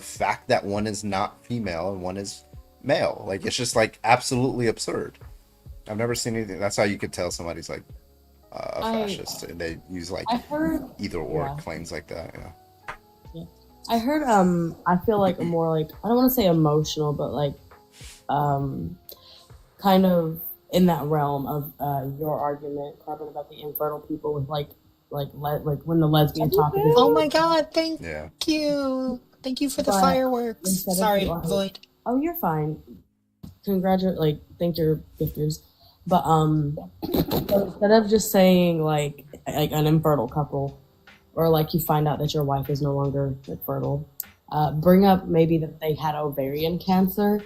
fact that one is not female and one is male. Like, it's just like absolutely absurd. I've never seen anything. That's how you could tell somebody's like a fascist, and they use like either or claims like that. Yeah. I heard I feel like a more like, I don't want to say emotional, but like kind of in that realm of your argument, Carbon, about the infertile people with like when the lesbian topic is. Oh my god, thank you. Thank you for the fireworks. Sorry, Void. Oh, you're fine. Thank your gifters. But so instead of just saying like an infertile couple, or like you find out that your wife is no longer fertile, bring up maybe that they had ovarian cancer,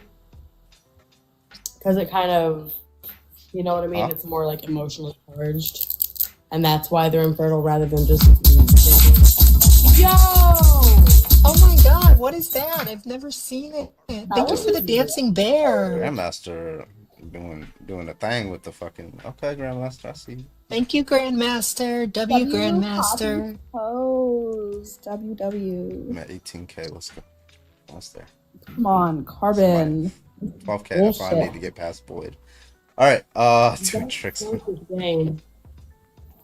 because it kind of, you know what I mean? It's more like emotionally charged, and that's why they're infertile rather than just. Yo! Oh my god, what is that? I've never seen it. Thank you for the dancing bear. Grandmaster doing a thing with the fucking. Okay, Grandmaster, I see you. Thank you, Grandmaster. Grandmaster. Pose. WW. I'm at 18K. Let's go. Almost there. Come on, Carbon. 12K. If I need to get past Boyd. All right. Doing tricks.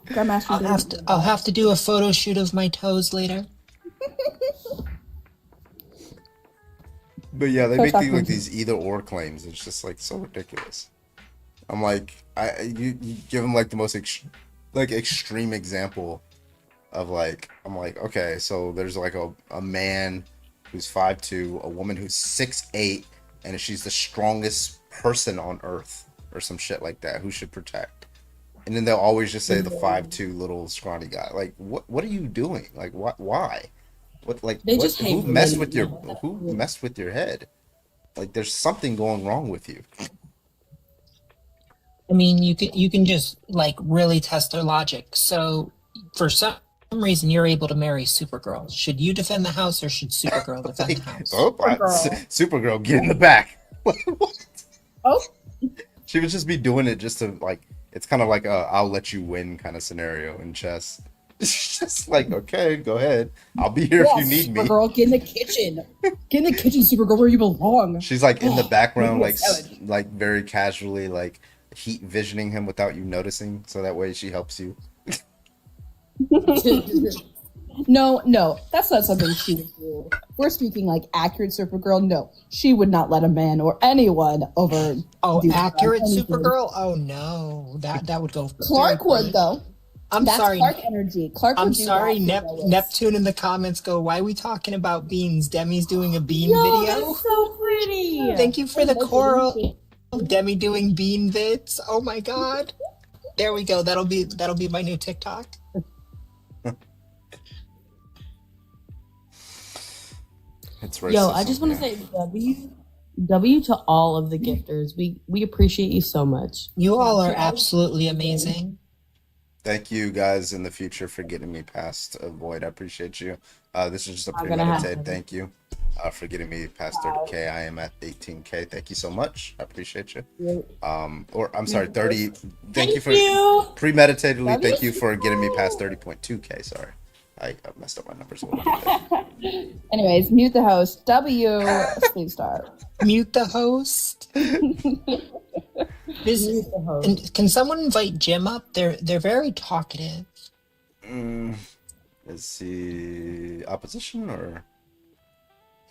Grandmaster. I'll have to do a photo shoot of my toes later. But yeah, they So make shocking. these either or claims. It's just like so ridiculous. I'm like, you give them like the most extreme example of like, I'm like, okay, so there's like a man who's 5'2", a woman who's 6'8", and she's the strongest person on earth or some shit like that. Who should protect? And then they'll always just say the 5'2" little scrawny guy. Like, what are you doing? Like, why? What like They what? just hate Who messed women. with your head? Like, there's something going wrong with you. I mean, you can just like really test their logic. So for some reason, you're able to marry Supergirl. Should you defend the house, or should Supergirl defend the house? Supergirl, get in the back. Oh, she would just be doing it just to like. It's kind of like a "I'll let you win" kind of scenario in chess. It's just like, okay, go ahead. I'll be here if you need me. Supergirl, get in the kitchen. Get in the kitchen, Supergirl, where you belong. She's like in the background, Make me a salad. like very casually, like heat visioning him without you noticing, so that way she helps you. No, that's not something she would do. We're speaking like accurate Supergirl. No, she would not let a man or anyone over. Accurate Supergirl? Oh no, that would go. Clark would though. That's sorry. Clark energy. Clark would I'm do sorry, that. Neptune in the comments go, why are we talking about beans? Demi's doing a bean Yo, video. that's so pretty. Thank you for the coral. Demi doing bean vids. Oh my god. There we go. That'll be my new TikTok. It's racist. Yo, I just want to say W to all of the gifters. We appreciate you so much. You all are absolutely amazing. Thank you guys in the future for getting me past Void. I appreciate you. This is just a premeditated thank you for getting me past 30K. I am at 18K. Thank you so much. I appreciate you. Or I'm sorry, 30. Thank you for premeditatedly. Thank you for getting me past 30.2K. Sorry. I messed up my numbers a little bit. Anyways, mute the host. W. Please start. Mute the host. And can someone invite Jim up? They're very talkative. Is he opposition or?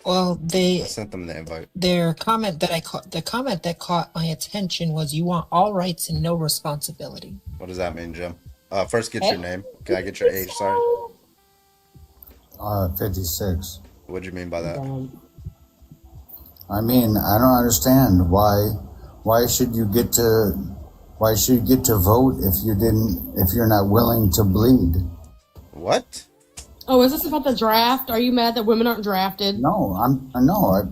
Well, I sent them the invite. The comment that caught my attention was, "You want all rights and no responsibility." What does that mean, Jim? First, get your name. Can I get your age? Sorry. 56. What do you mean by that? I mean, I don't understand why should you get to vote if you're not willing to bleed? What? Oh, is this about the draft? Are you mad that women aren't drafted? No,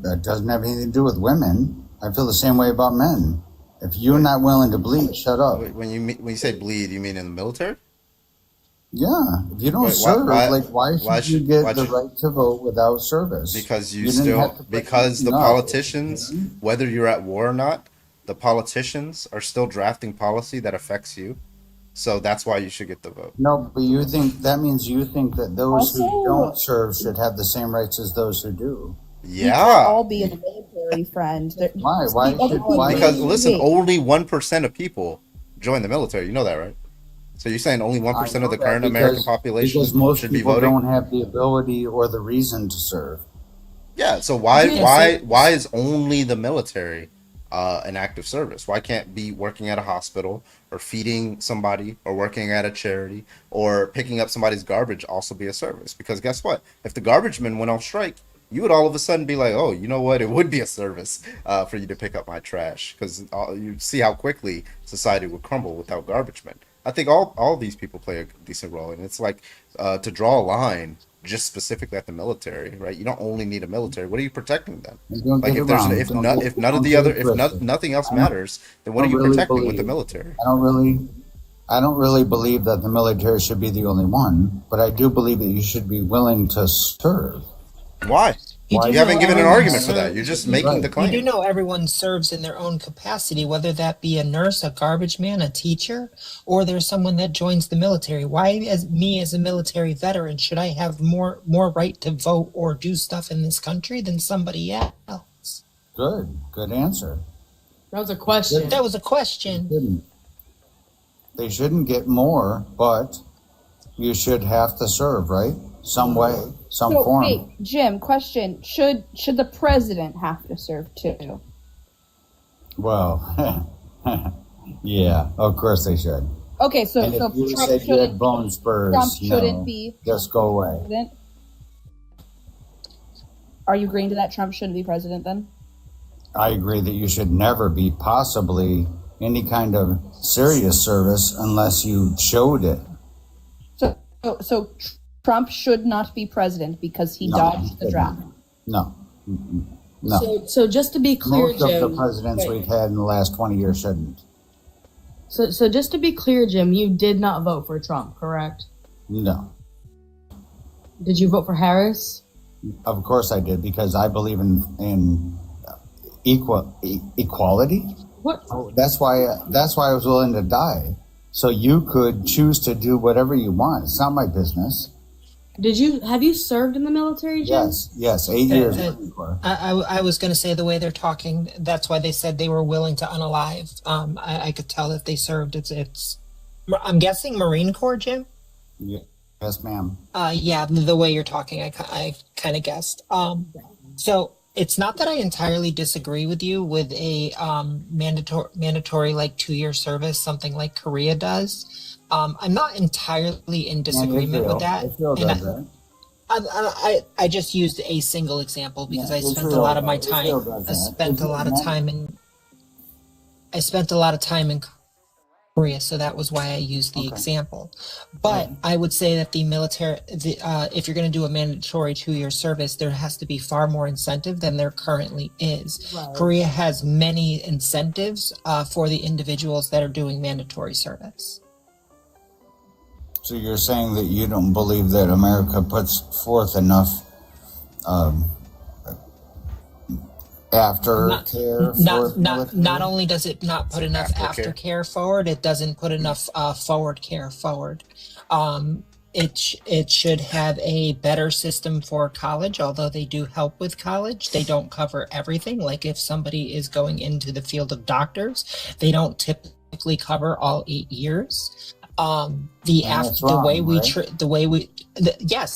it doesn't have anything to do with women. I feel the same way about men. If you're not willing to bleed, shut up. When you say bleed, you mean in the military? Yeah, if you don't serve, why should you get the right to vote without service? Because the politicians, whether you're at war or not, the politicians are still drafting policy that affects you. So that's why you should get the vote. No, but that means you think that those who don't serve should have the same rights as those who do. Yeah. We can't all be in the military, friend. Why? Because listen, only 1% of people join the military. You know that, right? So you're saying only 1% of the current American population should be voting? Because most people don't have the ability or the reason to serve. Yeah. So why is only the military an active service? Why can't be working at a hospital or feeding somebody or working at a charity or picking up somebody's garbage also be a service? Because guess what? If the garbage men went on strike, you would all of a sudden be like, oh, you know what? It would be a service for you to pick up my trash, because you see how quickly society would crumble without garbage men. I think all these people play a decent role, and it's like to draw a line just specifically at the military, right? You don't only need a military. What are you protecting then? Like if nothing else matters, then what are you protecting with the military? I don't really believe that the military should be the only one, but I do believe that you should be willing to serve. Why? You haven't given an argument for that. You're just making the claim. You do know everyone serves in their own capacity, whether that be a nurse, a garbage man, a teacher, or there's someone that joins the military. Why, as a military veteran, should I have more right to vote or do stuff in this country than somebody else? Good answer. That was a question. That was a question. They shouldn't get more, but you should have to serve, right? some way, some So form. wait, Jim, question: Should the president have to serve too? Well, yeah, of course they should. Okay, so And if so you Trump said you had shouldn't. bone spurs, Trump shouldn't no, be just go away. president. Are you agreeing to that? Trump shouldn't be president then? I agree that you should never be possibly any kind of serious service unless you showed it. So Trump should not be president because he dodged the draft. No. No. So just to be clear, Most of Jim. the presidents we've had in the last 20 years shouldn't. So just to be clear, Jim, you did not vote for Trump, correct? No. Did you vote for Harris? Of course I did, because I believe in equality. What? That's why I was willing to die. So you could choose to do whatever you want. It's not my business. Have you served in the military, Jim? Yes, 8 years. I was going to say the way they're talking, that's why they said they were willing to unalive. I could tell that they served. It's I'm guessing Marine Corps, Jim? Yes, ma'am. Yeah, the way you're talking, I kind of guessed. So it's not that I entirely disagree with you with a mandatory like 2-year service, something like Korea does. I'm not entirely in disagreement with that. Israel does that. I just used a single example because I spent a lot of my time. I spent a lot of time in Korea, so that was why I used the example. But I would say that the military, if you're going to do a mandatory 2-year service, there has to be far more incentive than there currently is. Right. Korea has many incentives for the individuals that are doing mandatory service. So you're saying that you don't believe that America puts forth enough aftercare for military? Not only does it not put enough aftercare forward, it doesn't put enough forward care forward. It should have a better system for college, although they do help with college. They don't cover everything. Like if somebody is going into the field of doctors, they don't typically cover all 8 years. Yes,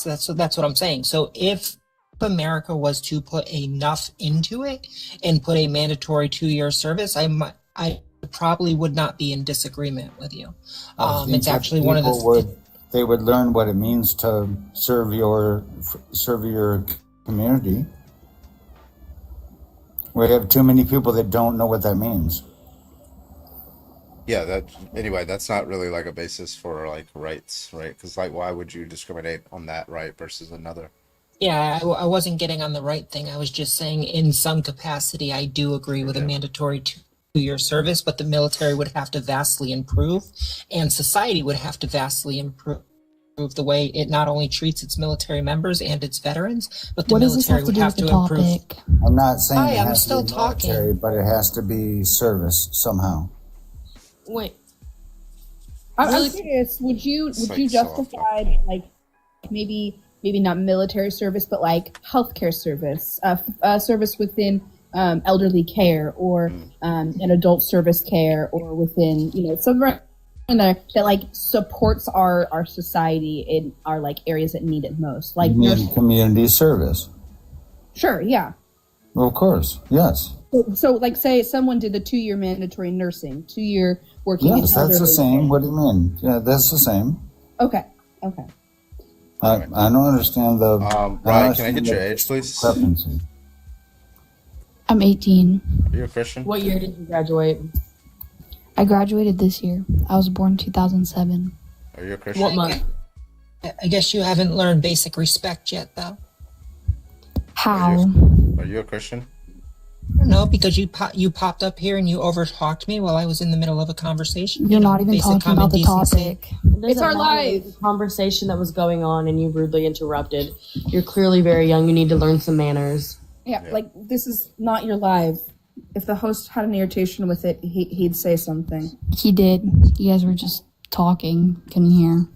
that's what I'm saying. So if America was to put enough into it and put a mandatory 2-year service, I probably would not be in disagreement with you. It's actually one of the they would learn what it means to serve your community. We have too many people that don't know what that means. Yeah, that's not really like a basis for like rights, right? Because like, why would you discriminate on that right versus another? Yeah, I wasn't getting on the right thing. I was just saying in some capacity, I do agree with a mandatory 2-year service, but the military would have to vastly improve and society would have to vastly improve the way it not only treats its military members and its veterans, but the military would have to improve. I'm not saying Hi, it I'm has still to be military, but it has to be service somehow. Wait. I'm curious. Would you justify like maybe not military service, but like healthcare service, service within elderly care or an adult service care, or within somewhere in there that like supports our society in our like areas that need it most, like community service. Sure, yeah. Well, of course, yes. So like, say someone did the 2-year mandatory nursing, 2-year working. Yes, that's the same. What do you mean? Yeah, that's the same. Okay. I don't understand the. Ryan, can I get your age, please? I'm 18. Are you a Christian? What year did you graduate? I graduated this year. I was born 2007. Are you a Christian? What month? I guess you haven't learned basic respect yet, though. How? Are you a Christian? No, because you popped up here and you overtalked me while I was in the middle of a conversation. You're not even talking about the topic. It's our life. Conversation that was going on and you rudely interrupted. You're clearly very young. You need to learn some manners. Yeah, like this is not your live. If the host had an irritation with it, he'd say something. He did. You guys were just talking. Couldn't hear.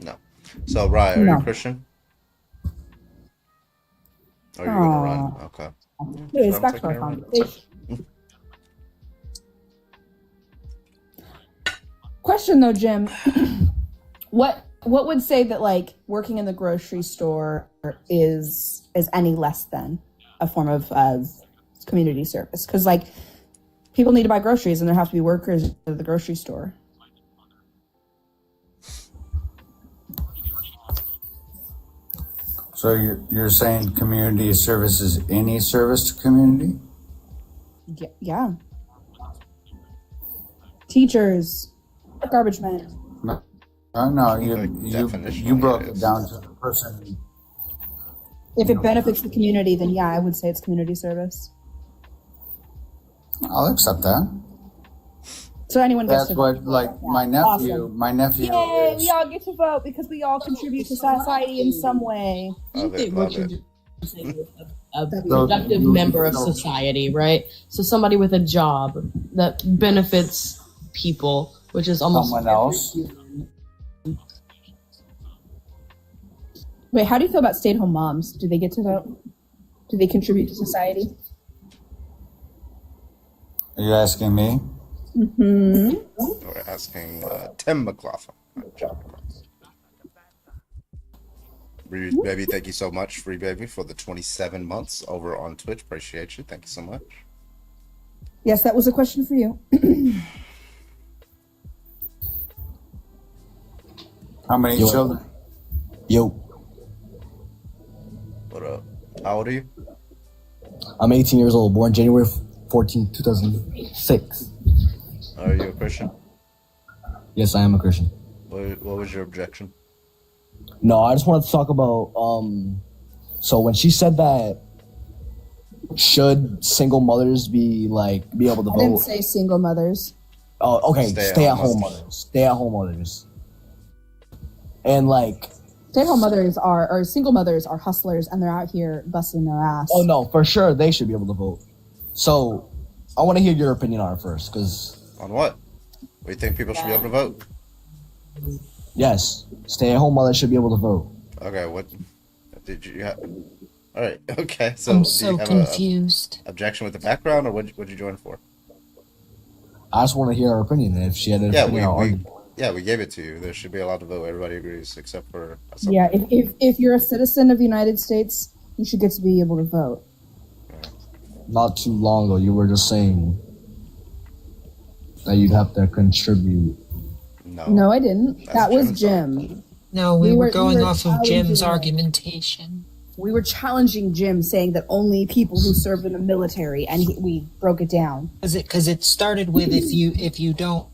No. So, Ryan, are you a Christian? Are you gonna run? Okay. Anyways, back to our conversation. Question though, Jim. What what would say that like working in the grocery store is any less than a form of community service? Because like people need to buy groceries and there have to be workers at the grocery store. So you're saying community service is any service to community? Yeah. Teachers, garbage men. No, you broke it down to the person. If it benefits the community, then yeah, I would say it's community service. I'll accept that. So anyone gets That's to what, vote. like, Yeah. my nephew, Awesome. my nephew Yay, is. we all get to vote because we all contribute to society in some way. I think what you're saying is a So productive member of society, right? So somebody with a job that benefits people, which is almost Someone else. Wait, how do you feel about stay-at-home moms? Do they get to vote? Do they contribute to society? Are you asking me? Mm-hmm. We're asking Tim McLaughlin. Free Baby, thank you so much, Free Baby, for the 27 months over on Twitch. Appreciate you. Thank you so much. Yes, that was a question for you. How many children? Yo, What up? How old are you? I'm 18 years old, born January 14, 2006. Are you a Christian? Yes, I am a Christian. What was your objection? No, I just wanted to talk about, so when she said that, should single mothers be able to I vote? didn't say single mothers. Oh, okay, Stay-at-home stay-at-home mothers. And like, Stay-at-home mothers or single mothers are hustlers and they're out here busting their ass. oh no, for sure they should be able to vote. So, I want to hear your opinion on it first, because On what? What do you think people should be able to vote? yes, stay-at-home mothers should be able to vote. Okay, what did you have? All right, okay. So I'm do so you have confused. a objection with the background, or what'd you join for? I just want to hear her opinion, and if she had an Yeah, opinion, we gave it to you. There should be allowed to vote. Everybody agrees, except for us. Yeah, if you're a citizen of the United States, you should get to be able to vote. not too long ago, you were just saying that you'd have to contribute. No, I didn't. That was Jim. No, we were going we were off of Jim's challenging it. argumentation. We were challenging Jim, saying that only people who served in the military, and we broke it down. Because it started with if you don't,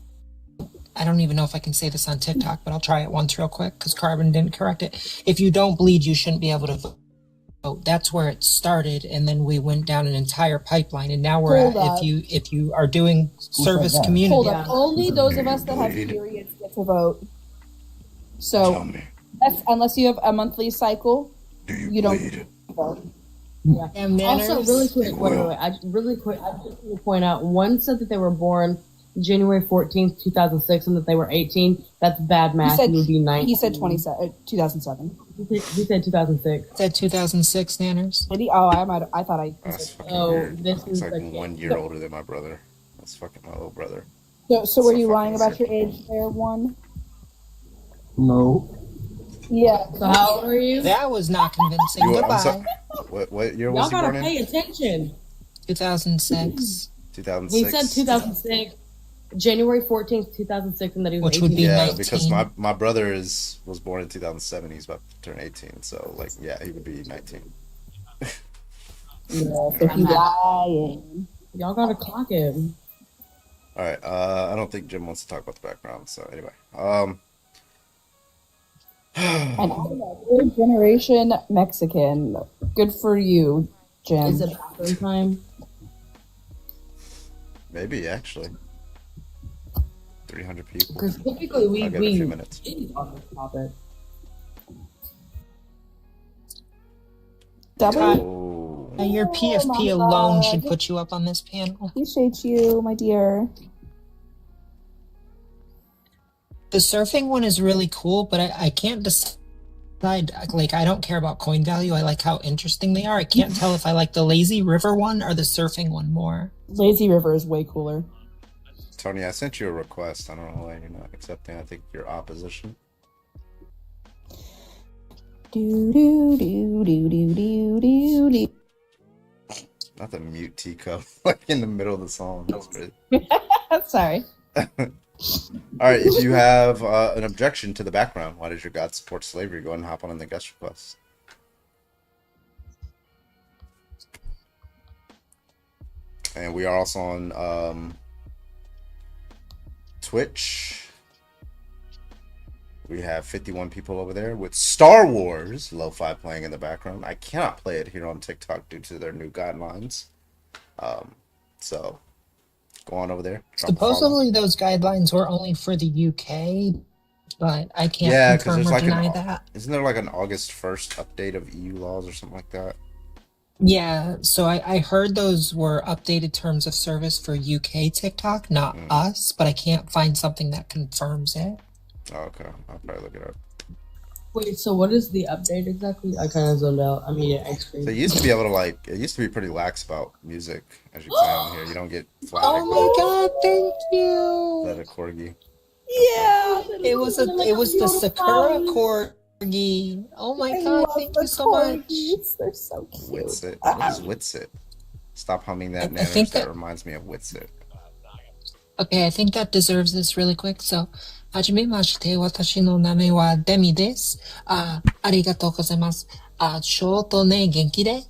I don't even know if I can say this on TikTok, but I'll try it once real quick because Carbon didn't correct it. If you don't bleed, you shouldn't be able to vote. That's where it started, and then we went down an entire pipeline, and now we're Hold at up. if you are doing service that? community. Hold up. Only those of us that have periods get to vote. So, that's, unless you have a monthly cycle, you don't vote. Yeah. And Also, manners. really quick, wait. I just want to point out, one said that they were born January 14th, 2006, and that they were 18. That's bad math. You would be 19. He said 2007. He said 2006. Said 2006, Nanners. Did he? Oh, I thought I. That's fucking Oh, weird. this It's is like like- 1 year older than my brother. That's fucking my little brother. So were you fucking lying about your age there, one? No. Yeah. So how old are you? That was not convincing. I'm Goodbye. sorry. What year was Y'all he gotta born pay in? attention. 2006. 2006. He said 2006, January 14th, 2006, and that he was Which 18. would be Yeah, 19. because my brother was born in 2007. He's about to turn 18. So like, yeah, he would be 19. Yeah, so he's lying. Y'all gotta clock him. All right. I don't think Jim wants to talk about the background. So anyway, And I'm a third generation Mexican. Good for you, Jim. Is it bathroom time? maybe actually 300 people. Because typically we I'll give it a few minutes. on this topic. Your PFP alone should put you up on this panel. Appreciate you, my dear. The surfing one is really cool, but I can't decide. Like, I don't care about coin value. I like how interesting they are. I can't tell if I like the lazy river one or the surfing one more. Lazy River is way cooler. Tony, I sent you a request. I don't know why you're not accepting. I think you're opposition. Do do do do do do do do. Not the mute teacup like in the middle of the song. That's crazy. Sorry. All right, if you have an objection to the background, why does your God support slavery? Go ahead and hop on in the guest request. And we are also on Twitch. We have 51 people over there with Star Wars lo-fi playing in the background. I cannot play it here on TikTok due to their new guidelines. So go on over there. Supposedly those guidelines were only for the UK, but I can't confirm or deny that. Isn't there like an August 1st update of EU laws or something like that? Yeah, so I heard those were updated terms of service for UK TikTok, not us, but I can't find something that confirms it. Oh, okay, I'll probably look it up. Wait, so what is the update exactly? I kind of zoned out. I mean, So you used to be able to it used to be pretty lax about music, as you can here. You don't get flagged. Oh my god, thank you. Is that a corgi? Yeah, it was the Sakura corgi. Oh my god, thank you so much. They're so cute. Witsit. What is Witsit? Stop humming that, Nanners. That reminds me of Witsit. Okay, I think that deserves this really quick. So, はじめまして、私の名前はデミです。ありがとうございます。ちょっとね、元気で?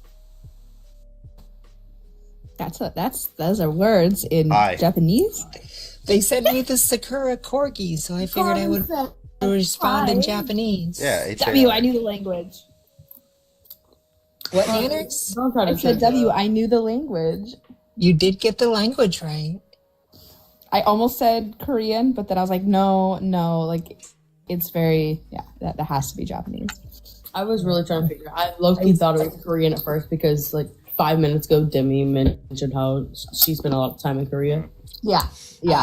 Those are words in Japanese. They sent me the Sakura corgi, so I figured I would respond in Japanese. Yeah, W, I knew the language. What, Nanners? I said W, I knew the language. You did get the language right. I almost said Korean, but then I was like, no, like it's very, that has to be Japanese. I was really trying to figure out. I low-key thought it was Korean at first because like 5 minutes ago, Demi mentioned how she spent a lot of time in Korea. Yeah.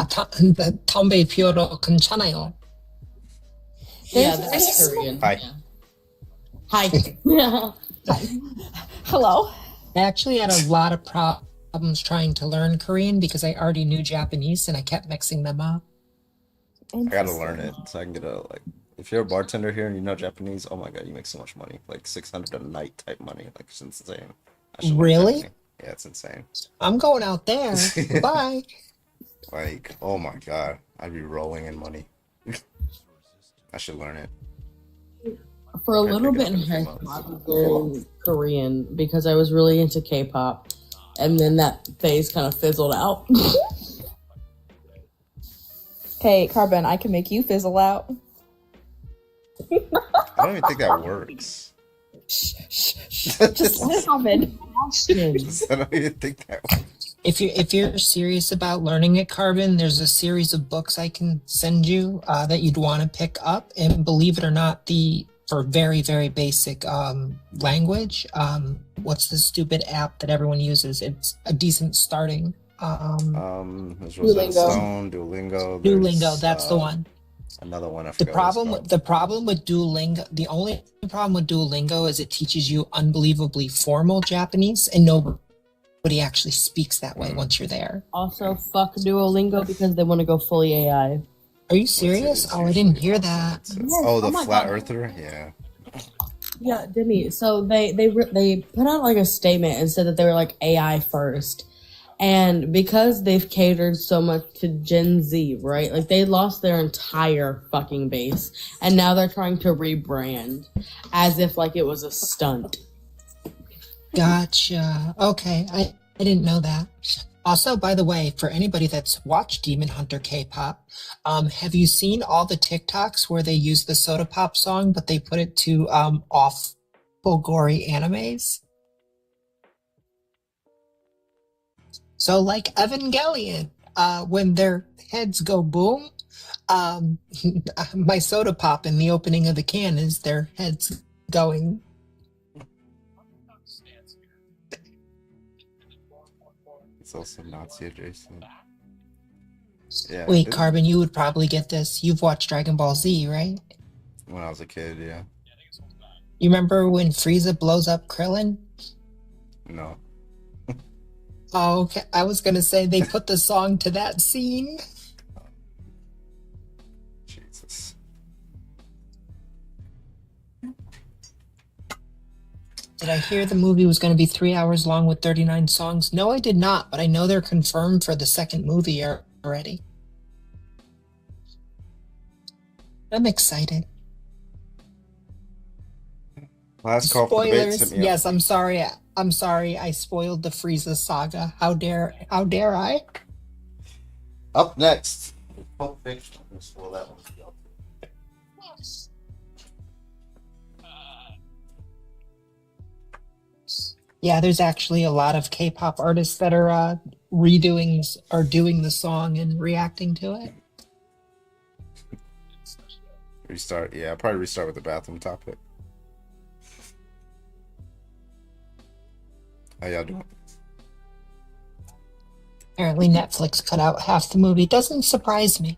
담배 피우러 괜찮아요. Yeah, that's Korean. Hi. Hi. Hello. I actually had a lot of problems trying to learn Korean because I already knew Japanese and I kept mixing them up. I gotta learn it so I can get if you're a bartender here and you know Japanese, oh my god, you make so much money. Like 600 a night type money. Like it's insane. Really? Yeah, it's insane. I'm going out there. Bye. Like, oh my god, I'd be rolling in money. I should learn it. For a little bit in high school, I was learning Korean because I was really into K-pop. And then that phase kind of fizzled out. Hey, Carbon, I can make you fizzle out. I don't even think that works. Just let it happen. I don't even think that works. If you're serious about learning it, Carbon, there's a series of books I can send you that you'd want to pick up. And believe it or not, for very, very basic language, what's the stupid app that everyone uses? It's a decent starting. There's Rosetta Stone, Duolingo. Duolingo, that's the one. Another one. The problem with Duolingo, the only problem with Duolingo is it teaches you unbelievably formal Japanese, and nobody actually speaks that way once you're there. Also, fuck Duolingo because they want to go fully AI. Are you serious? Oh, I didn't hear that. Oh, the flat earther? Yeah. Yeah, Demi. So they put out like a statement and said that they were like AI first. And because they've catered so much to Gen Z, right? Like they lost their entire fucking base. And now they're trying to rebrand as if like it was a stunt. Gotcha. Okay. I didn't know that. Also, by the way, for anybody that's watched Demon Hunter K-pop, have you seen all the TikToks where they use the Soda Pop song, but they put it to awful gory animes? So like Evangelion, when their heads go boom, my Soda Pop in the opening of the can is their heads going. It's also Nazi adjacent. Yeah. Wait, Carbon, you would probably get this. You've watched Dragon Ball Z, right? When I was a kid, yeah. You remember when Frieza blows up Krillin? No. Oh, okay. I was gonna say they put the song to that scene. Jesus. Did I hear the movie was going to be 3 hours long with 39 songs? No, I did not, but I know they're confirmed for the second movie already. I'm excited. Last call for debates. Spoilers. Yes, I'm sorry. I'm sorry. I spoiled the Frieza saga. How dare I? Up next, Pulp Fiction. I'm gonna spoil that one. Yeah, there's actually a lot of K-pop artists that are doing the song and reacting to it. Restart. Yeah, I'll probably restart with the bathroom topic. How y'all doing? Apparently Netflix cut out half the movie. Doesn't surprise me.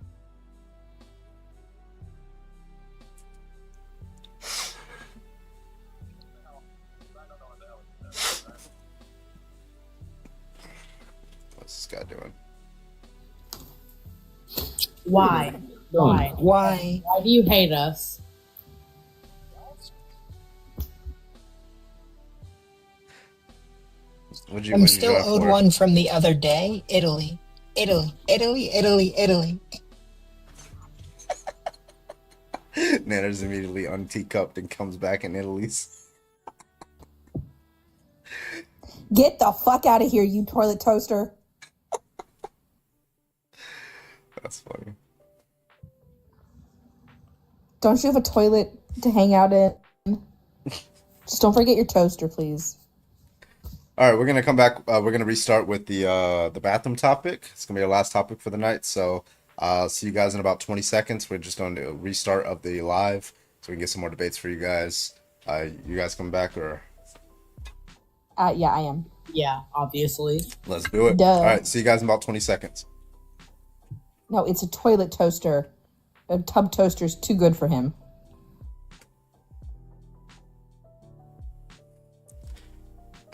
What's this guy doing? Why? Why? Why? Why do you hate us? I'm still owed one from the other day. Italy. Nanner's immediately unteacupped and comes back in Italy's. Get the fuck out of here, you toilet toaster. That's funny. Don't you have a toilet to hang out in? Just don't forget your toaster, please. All right, we're gonna come back. We're gonna restart with the bathroom topic. It's gonna be our last topic for the night. So see you guys in about 20 seconds. We're just going to restart of the live so we can get some more debates for you guys. You guys come back or? Yeah, I am. Yeah, obviously. Let's do it. Duh. All right, see you guys in about 20 seconds. No, it's a toilet toaster. A tub toaster's too good for him.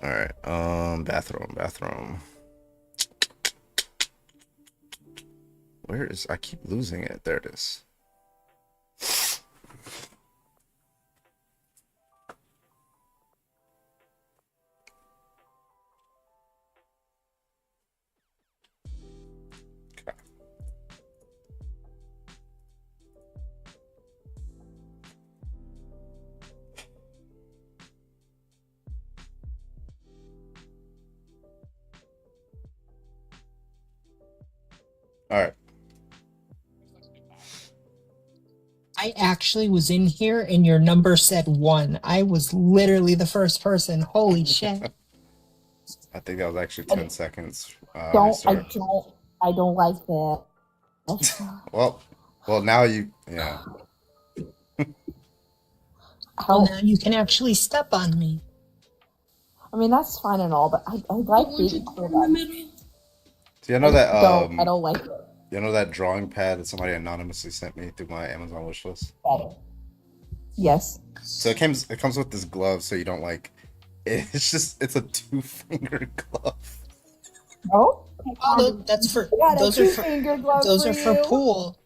All right, bathroom. Where is? I keep losing it. There it is. All right. I actually was in here and your number said 1. I was literally the first person. Holy shit. I think that was actually 10 seconds. I Restart. don't like that. Well, now you, yeah. Well, now you can actually step on me. I mean, that's fine and all, but I like being pulled up. See, I know that. I don't like it. You know that drawing pad that somebody anonymously sent me through my Amazon wishlist? Yes. So it comes with this glove, so you don't like. It's a 2-finger glove. Oh. That's for those are for pool.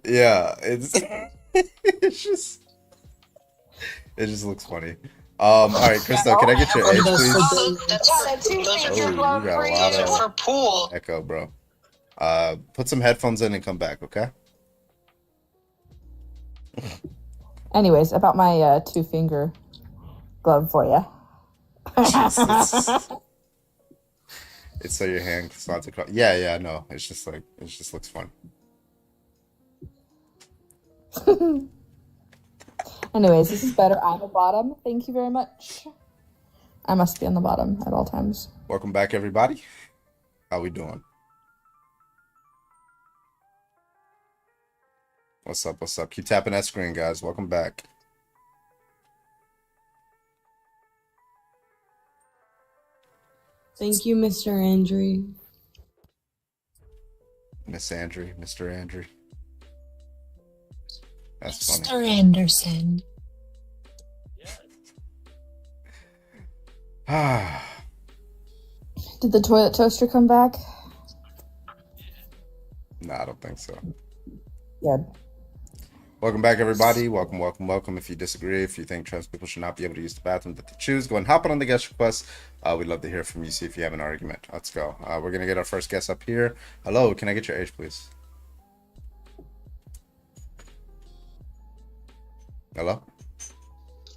Yeah, it just looks funny. All right, Krista, can I get your age, please? You got a lot of pool. echo, bro. Put some headphones in and come back, okay? Anyways, about my 2-finger glove for you. It's so your hand slides across. Yeah, no. It just looks fun. Anyways, this is better. I'm a bottom. Thank you very much. I must be on the bottom at all times. Welcome back, everybody. How we doing? What's up? Keep tapping that screen, guys. Welcome back. Thank you, Mr. Andrew. Miss Andrew, Mr. Andrew. That's funny. Mr. Anderson. Did the toilet toaster come back? Nah, I don't think so. Good. Welcome back, everybody. Welcome, welcome, welcome. If you disagree, if you think trans people should not be able to use the bathroom that they choose, go and hop on the guest request. We'd love to hear from you, see if you have an argument. Let's go. We're going to get our first guest up here. Hello, can I get your age, please? Hello?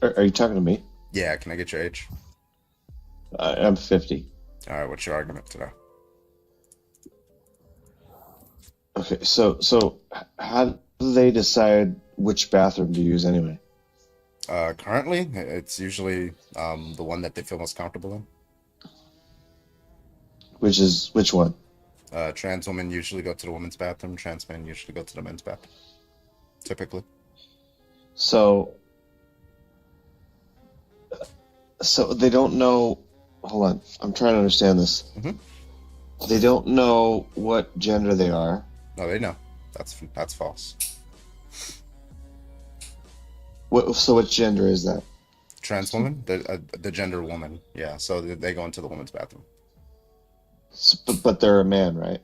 Are you talking to me? Yeah, can I get your age? I'm 50. All right, what's your argument today? Okay, so how do they decide which bathroom to use anyway? Currently, it's usually the one that they feel most comfortable in. Which one? Trans women usually go to the women's bathroom. Trans men usually go to the men's bathroom. Typically. So they don't know. Hold on, I'm trying to understand this. Mm-hmm. They don't know what gender they are. No, they know. That's false. So what gender is that? Trans woman, the gender woman. Yeah, so they go into the women's bathroom. But they're a man, right?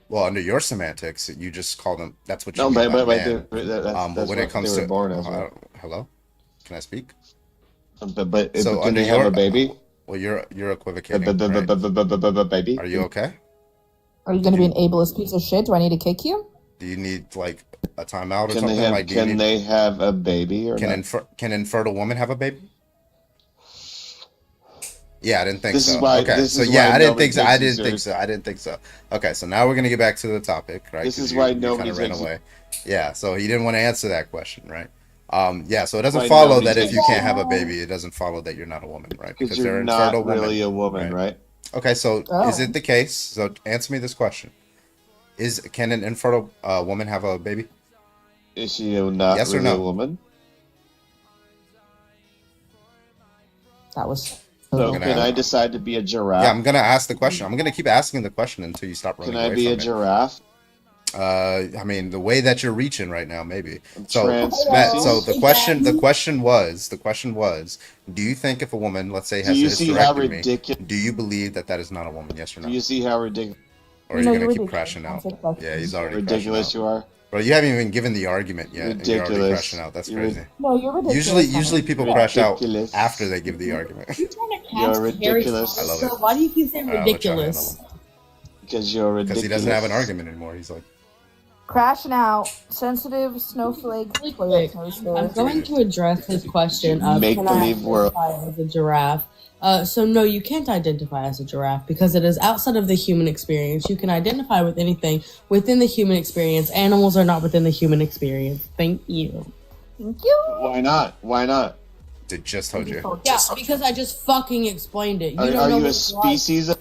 Well, under your semantics, you just call them. That's what you No, mean by but man. But when it comes to born as, right? Hello, can I speak? But so can they have a baby? Well, you're equivocating. Baby. Are you okay? Are you going to be an ableist piece of shit? Do I need to kick you? Do you need like a timeout or Can something? They have a baby or not? Can infertile woman have a baby? Yeah, I didn't think This so. is why- Okay, this so is yeah, why I didn't think nobody so. I takes you didn't think so. I didn't think so. Okay, so now we're gonna get back to the topic, right? This 'Cause is why you nobody kind of ran takes you- away. Yeah, so he didn't want to answer that question, right? Yeah, so it doesn't Why follow nobody that if takes you you- can't have a baby, it doesn't follow that you're not a woman, right? Because they're you're infertile not really women, a woman, right? Okay, so Oh. is it the case? So answer me this question: can an infertile woman have a baby? Is she not Yes or really no? a woman? That was. So I'm gonna can I have- decide to be a giraffe? Yeah, I'm gonna ask the question. I'm gonna keep asking the question until you stop running Can I away be a from it. giraffe? I mean, the way that you're reaching right now, maybe. So, Trans Matt, species? so the question was, do you think if a woman, let's say, has Do you a see how hysterectomy, ridiculous? do you believe that that is not a woman? Yes or no? Do you see how ridiculous? Or are No, you gonna you're keep ridiculous. crashing out? Answer the question. Yeah, he's already Ridiculous crashing you out. are. Bro, you haven't even given the argument yet, and you're already Ridiculous. crashing out. That's You're crazy. No, you're ridiculous. Usually people crash out Ridiculous. after they give the argument. You're trying to You're cast ridiculous. Harry I love Styles, it. so why do you keep saying All right, I'll let y'all handle ridiculous? him. Because you're ridiculous. Because he doesn't have an argument anymore. He's like, Crashing out, sensitive snowflake. Quick, I'm going to address his question of Make can I believe world. identify as a giraffe? So no, you can't identify as a giraffe because it is outside of the human experience. You can identify with anything within the human experience. Animals are not within the human experience. Thank you. Thank you. Why not? Why not? they just told you. Yeah, because I just fucking explained it. You Are don't know you a what species? Of-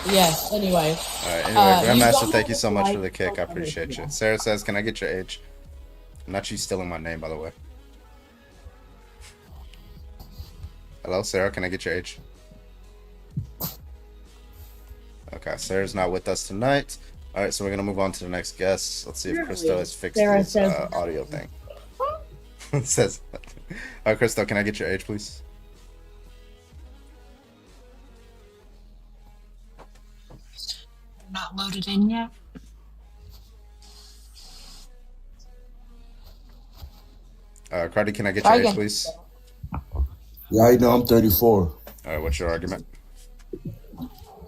Yes. Anyway. All right, anyway, you Grandmaster, don't thank you have so the much right for the kick. I to appreciate yeah. you. Sarah says, can I get your age? I'm not you stealing my name, by the way. Hello, Sarah, can I get your age? Okay, Sarah's not with us tonight. All right, so we're going to move on to the next guest. Let's see if Christo has fixed Sarah his says- audio thing. It says, all right, Christo, can I get your age, please? Not loaded in yet. Cardi, can I get Try your age, again. please? Yeah, I know I'm 34. All right, what's your argument?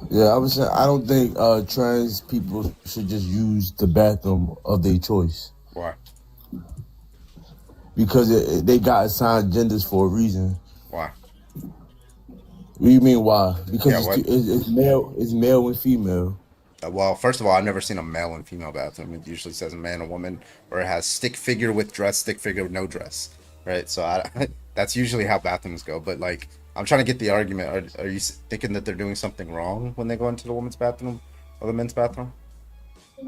Yeah, I was saying I don't think trans people should just use the bathroom of their choice Why? because they got assigned genders for a reason. Why? What do you mean why? Because Yeah, it's, what? it's male and female. Well, first of all, I've never seen a male and female bathroom. It usually says man and woman, or it has stick figure with dress, stick figure with no dress, right? So that's usually how bathrooms go. But like, I'm trying to get the argument. Are you thinking that they're doing something wrong when they go into the women's bathroom or the men's bathroom?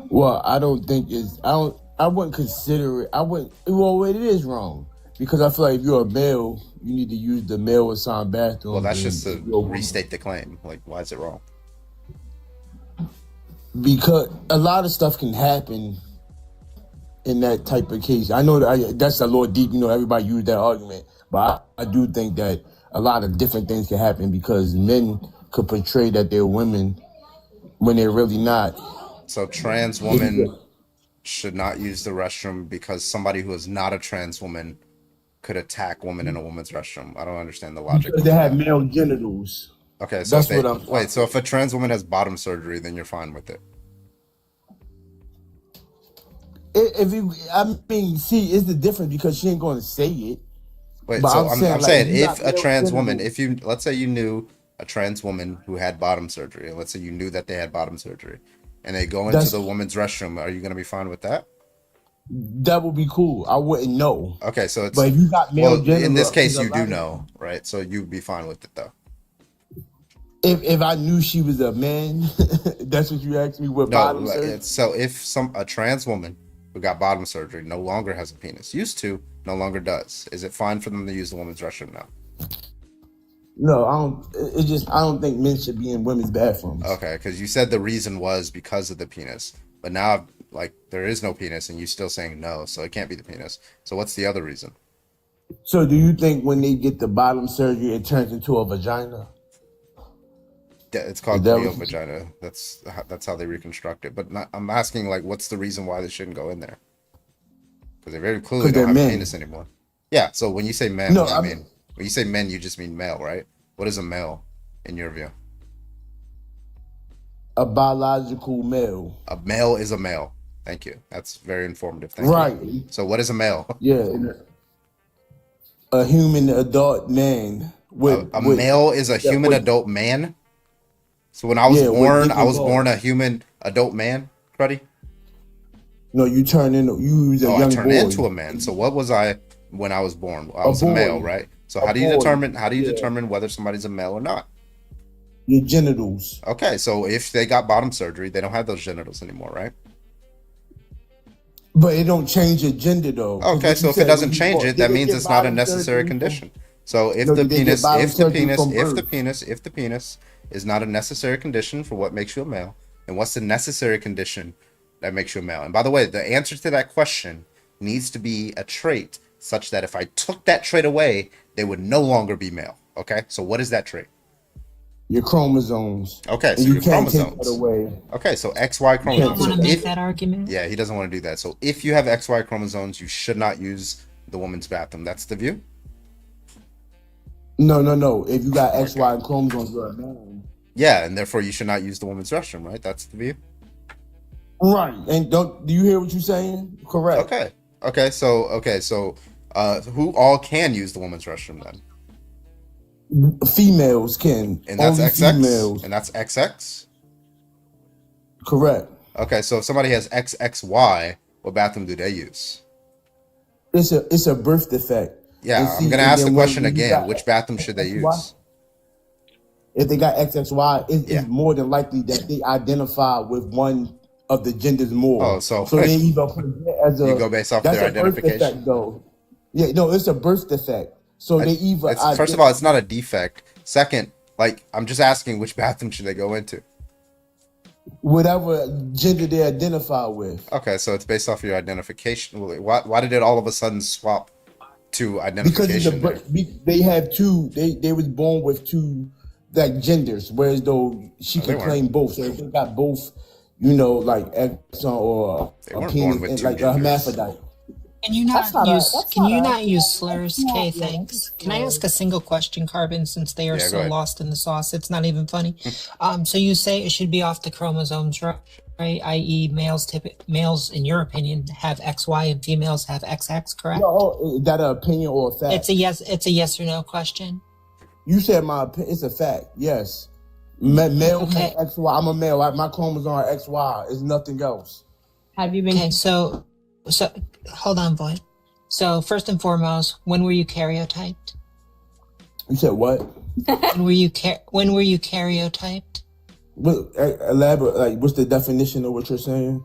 Well, I don't think it's. I wouldn't consider it. I wouldn't. Well, it is wrong because I feel like if you're a male, you need to use the male assigned bathroom. Well, that's than just to you're a woman. restate the claim. Like, why is it wrong? Because a lot of stuff can happen in that type of case. I know that's a little deep. You know, everybody use that argument, but I do think that a lot of different things can happen because men could portray that they're women when they're really not. So trans woman, should not use the restroom because somebody who is not a trans woman could attack women in a woman's restroom. I don't understand the logic. Because they have male genitals. Okay, so That's if what I'm. wait, so if a trans woman has bottom surgery, then you're fine with it. If you, I mean, see, it's the difference because she ain't going to say it. Wait, But so I'm like, saying you if got a male trans woman, genitals. if you let's say you knew a trans woman who had bottom surgery, and let's say you knew that they had bottom surgery, and they go into That's the woman's restroom, are you going to be fine with that? that would be cool. I wouldn't know. Okay, so it's But if you got male well, in this genitals, case, because a you do lot of know, right? So you'd be fine with it though. if I knew she was a man, that's what you asked me. What No, bottom surgery? so if a trans woman who got bottom surgery no longer has a penis, used to, no longer does, is it fine for them to use the woman's restroom now? No, I don't. It just I don't think men should be in women's bathrooms. Okay, because you said the reason was because of the penis, but now like there is no penis, and you're still saying no, so it can't be the penis. So what's the other reason? So do you think when they get the bottom surgery, it turns into a vagina? Yeah, it's called Is that Cleo what you- vagina. That's how they reconstruct it. But I'm asking like, what's the reason why they shouldn't go in there? Because they very clearly 'Cause don't they're have a men. penis anymore. Yeah. So when you say men, No, what do you I mean? mean- When you say men, you just mean male, right? What is a male in your view? A biological male. A male is a male. Thank you. That's very informative. Thank Right. you. So what is a male? Yeah. A human adult man with A with male is a yeah, human with- adult man. So when I was Yeah, with born, dick I was and born balls. a human adult man, Cruddy. No, you turn into you was a Oh, I young turned boy. into a man. So what was I when I was born? I A was a male, boy. right? So A how do you boy. determine Yeah. determine whether somebody's a male or not? Your genitals. Okay, so if they got bottom surgery, they don't have those genitals anymore, right? But it don't change your gender though. 'Cause Okay, what so you if it said, doesn't when you change born- it, did that they means get it's not a bottom necessary surgery from- condition. So if No, the did they get penis, bottom if the surgery penis, from if the birth? penis, if the penis is not a necessary condition for what makes you a male, and what's the necessary condition that makes you a male? And by the way, the answer to that question needs to be a trait such that if I took that trait away, they would no longer be male. Okay, so what is that trait? Your chromosomes. Okay, And so you your can't take chromosomes. that away. Okay, so XY You don't chromosomes. want So to make if that argument. yeah, he doesn't want to do that. So if you have XY chromosomes, you should not use the woman's bathroom. That's the view. No. If you got XY chromosomes, you're a man. Yeah, and therefore you should not use the woman's restroom, right? That's the view. Right. And do you hear what you're saying? Correct. Okay. So who all can use the woman's restroom then? Females can. And that's Only XX. females. And that's XX. Correct. Okay, so if somebody has XXY, what bathroom do they use? It's a birth defect. Yeah, And I'm see, gonna and ask the then question when you again. got Which bathroom should they XXY, use? if they got XXY, it's more than likely that they identify with one of the genders more. Oh, so they either put it as a you go based off that's their a birth identification. defect though. Yeah, no, it's a birth defect. So they either First of all, it's not a defect. Second, like I'm just asking which bathroom should they go into? whatever gender they identify with. Okay, so it's based off your identification. Why did it all of a sudden swap to Because it's identification? there? they have two. They was born with two like genders, whereas though she No, they can weren't. claim both. So if they got both, like X or They a weren't penis, born with and two like a genders. hermaphrodite. Can you not use that's slurs? not- Okay, yeah, thanks. Can I ask a single question, Carbon, since they are Yeah, go so ahead. lost in the sauce? It's not even funny. So you say it should be off the chromosomes, right? I.e., males, in your opinion, have XY and females have XX, correct? No, is that an opinion or a fact? It's a yes. It's a yes or no question. You said my opinion. It's a fact. Yes. Male Okay. has XY. I'm a male. My chromosomes are XY. It's nothing else. Have you been? Okay, so hold on, Void. So first and foremost, when were you karyotyped? You said what? When were you karyotyped? Elaborate. Like, what's the definition of what you're saying?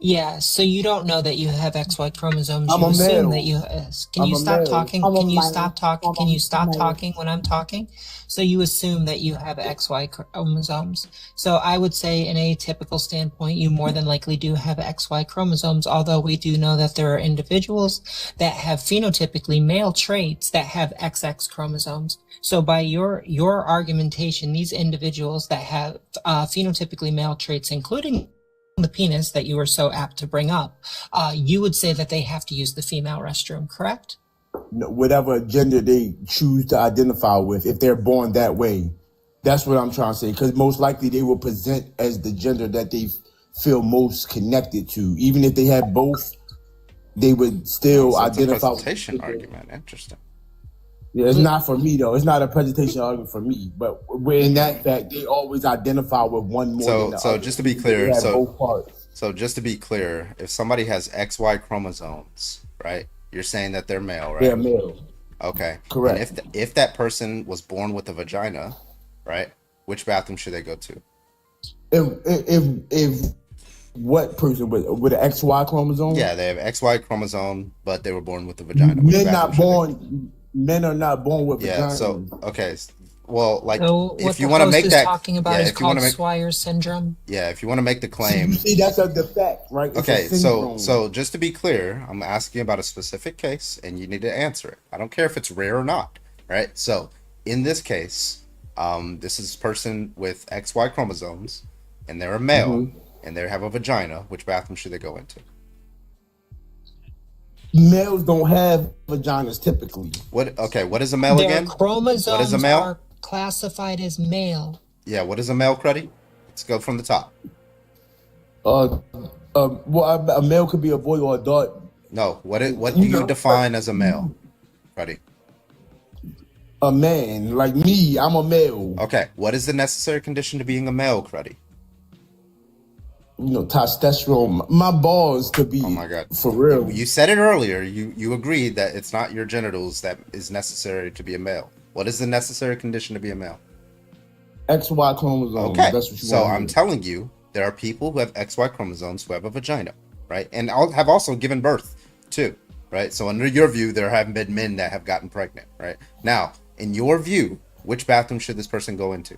Yeah, so you don't know that you have XY chromosomes. I'm You a assume male. that you. Can I'm you a stop male. talking? I'm a Can you minor. stop talking? Can you stop talking when I'm talking? So you assume that you have XY chromosomes. So I would say, in a typical standpoint, you more than likely do have XY chromosomes. Although we do know that there are individuals that have phenotypically male traits that have XX chromosomes. So by your argumentation, these individuals that have phenotypically male traits, including the penis that you were so apt to bring up, you would say that they have to use the female restroom, correct? Whatever gender they choose to identify with, if they're born that way, that's what I'm trying to say. Because most likely they will present as the gender that they feel most connected to. Even if they had both, they would still So it's a identify. presentation argument. Interesting. Yeah, it's not for me though. It's not a presentation argument for me. But in that fact, they always identify with one more than the other. So just to be clear, They have both parts. so just to be clear, if somebody has XY chromosomes, right? You're saying that they're male, right? They're male. Okay. Correct. And if that person was born with a vagina, right? Which bathroom should they go to? If what person with an XY chromosome? Yeah, they have XY chromosome, but they were born with a vagina. Which Men are not born with yeah. vaginas. So okay. Well, like So if what you the want to host make is that talking about is if you want called to make Swire syndrome. yeah, if you want to make the claim. See, that's the fact, right? It's Okay, a syndrome. so just to be clear, I'm asking about a specific case, and you need to answer it. I don't care if it's rare or not, right? So in this case, this is a person with XY chromosomes, and they're a male, and they have a vagina. Which bathroom should they go into? Males don't have vaginas typically. What? Okay, what is a male Their again? chromosomes What is a male? are classified as male. Yeah, what is a male, Cruddy? Let's go from the top. Well, a male could be a boy or a daughter. No, what do you define as a male, Cruddy? A man, like me, I'm a male. Okay, what is the necessary condition to being a male, Cruddy? Testosterone. My balls to be. Oh my god, for real. You said it earlier. You agreed that it's not your genitals that is necessary to be a male. What is the necessary condition to be a male? XY chromosomes. Okay, That's what you so want I'm telling you, there are people who have XY chromosomes who have a vagina, right? And have also given birth too, right? So under your view, there have been men that have gotten pregnant, right? Now, in your view, which bathroom should this person go into?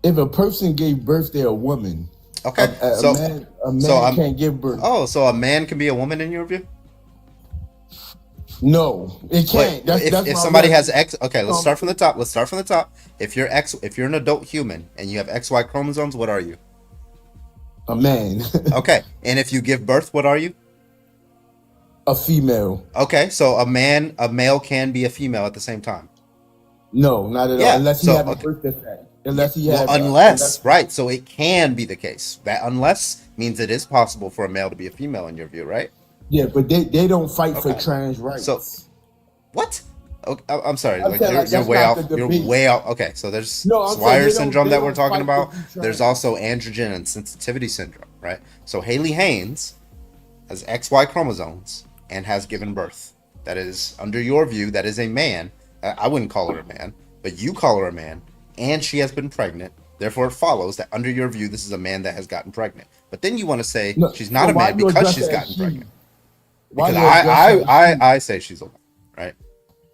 If a person gave birth, they're a woman. Okay, a man can't give birth. Oh, so a man can be a woman in your view? No, it can't. If somebody has X, okay, let's start from the top. If you're an adult human and you have XY chromosomes, what are you? A man. Okay, and if you give birth, what are you? A female. Okay, so a male can be a female at the same time. No, not at all. Unless he have a birth defect. Right. So it can be the case. That unless means it is possible for a male to be a female in your view, right? Yeah, but they don't fight for trans rights. So what? Okay, I'm sorry. I'm Like saying, you're way not off. the You're debate. way off. Okay, so there's No, I'm saying Swire they don't- syndrome they that don't we're talking fight about. for trans. There's also androgen and sensitivity syndrome, right? So Haley Haynes has XY chromosomes and has given birth. That is, under your view, that is a man. I wouldn't call her a man, but you call her a man, and she has been pregnant. Therefore, it follows that under your view, this is a man that has gotten pregnant. But then you want to say she's not a man because she's gotten pregnant. Because I say she's a woman, right?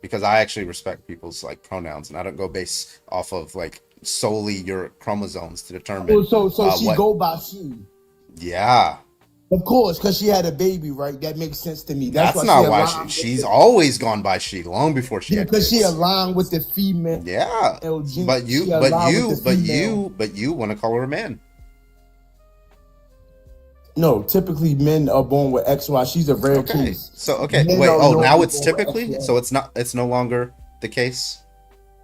Because I actually respect people's like pronouns, and I don't go based off of like solely your chromosomes to determine. So she go by she. Yeah. Of course, because she had a baby, right? That makes sense to me. That's not why she's always gone by she long before she had because kids. she aligned with the female. Yeah. LG. But you want to call her a man. No, typically men are born with XY. She's a rare case. So now it's typically. So it's no longer the case.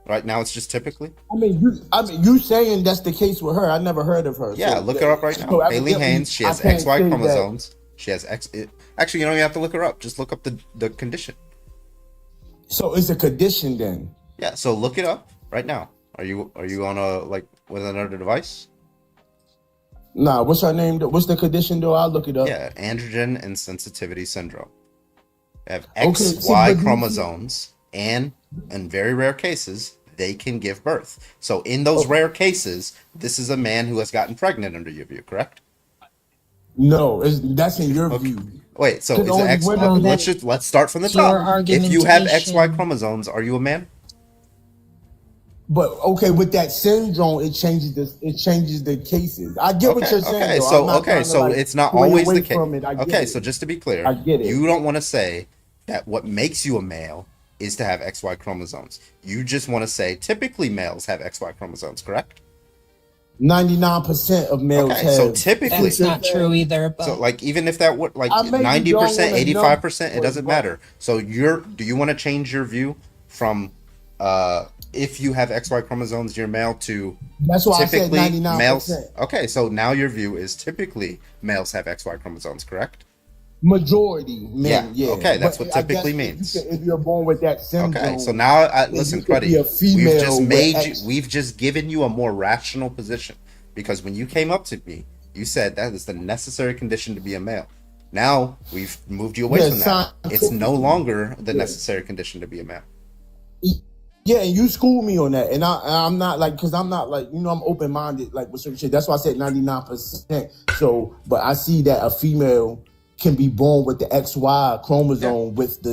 Right now, it's just typically. I mean, you saying that's the case with her? I never heard of her. Yeah, look her up right now. Haley Haynes. She has XY chromosomes. She has X. Actually, you don't even have to look her up. Just look up the condition. So it's a condition then. Yeah. So look it up right now. Are you on with another device? Nah. What's her name? What's the condition though? I'll look it up. Yeah, androgen and sensitivity syndrome. They have XY chromosomes, and in very rare cases, they can give birth. So in those rare cases, this is a man who has gotten pregnant under your view, correct? No, that's in your view. Wait, so is it X? Let's start from the top. If you have XY chromosomes, are you a man? But okay, with that syndrome, it changes the cases. I get what you're saying. So it's not always the case. Okay, so just to be clear, I get it. You don't want to say that what makes you a male is to have XY chromosomes. You just want to say typically males have XY chromosomes, correct? 99% of males Okay, have. so typically, That's not true either. But so like even if that would like I maybe 90%, don't want to 85%, it know, doesn't but matter. So do you want to change your view from if you have XY chromosomes, you're male to that's why I said typically males? 99%. Okay, so now your view is typically males have XY chromosomes, correct? Majority men, Yeah. yeah. Okay, that's But what I guess typically means. if you're born with that Okay, so syndrome, now then listen, you could be Cruddy, a female with X. we've just given you a more rational position because when you came up to me, you said that is the necessary condition to be a male. Now we've moved you away Yeah, from that. It's no scientifically. longer the Yeah. necessary condition to be a male. Yeah, and you schooled me on that, and I'm not like, because I'm not like, I'm open minded like with certain shit. That's why I said 99%. So, but I see that a female can be born with the XY chromosome with the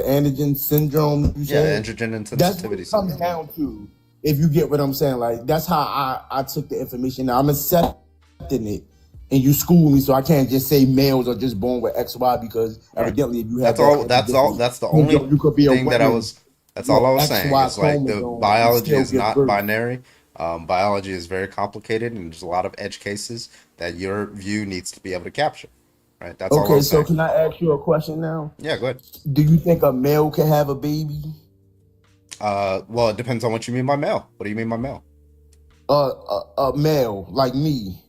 antigen syndrome. You Yeah, said androgen that's what insensitivity it comes syndrome. down to. If you get what I'm saying, like that's how I took the information. Now I'm accepting it, and you school me, so I can't just say males are just born with XY because evidently if you have That's the only you could be a thing that I woman was. That's all I was saying XY is like the chromosome and biology still is give not birth. binary. Biology is very complicated, and there's a lot of edge cases that your view needs to be able to capture. Right. That's all I Okay, was so saying. can I ask you a question now? Yeah, go ahead. Do you think a male can have a baby? Well, it depends on what you mean by male. What do you mean by male? A male like me.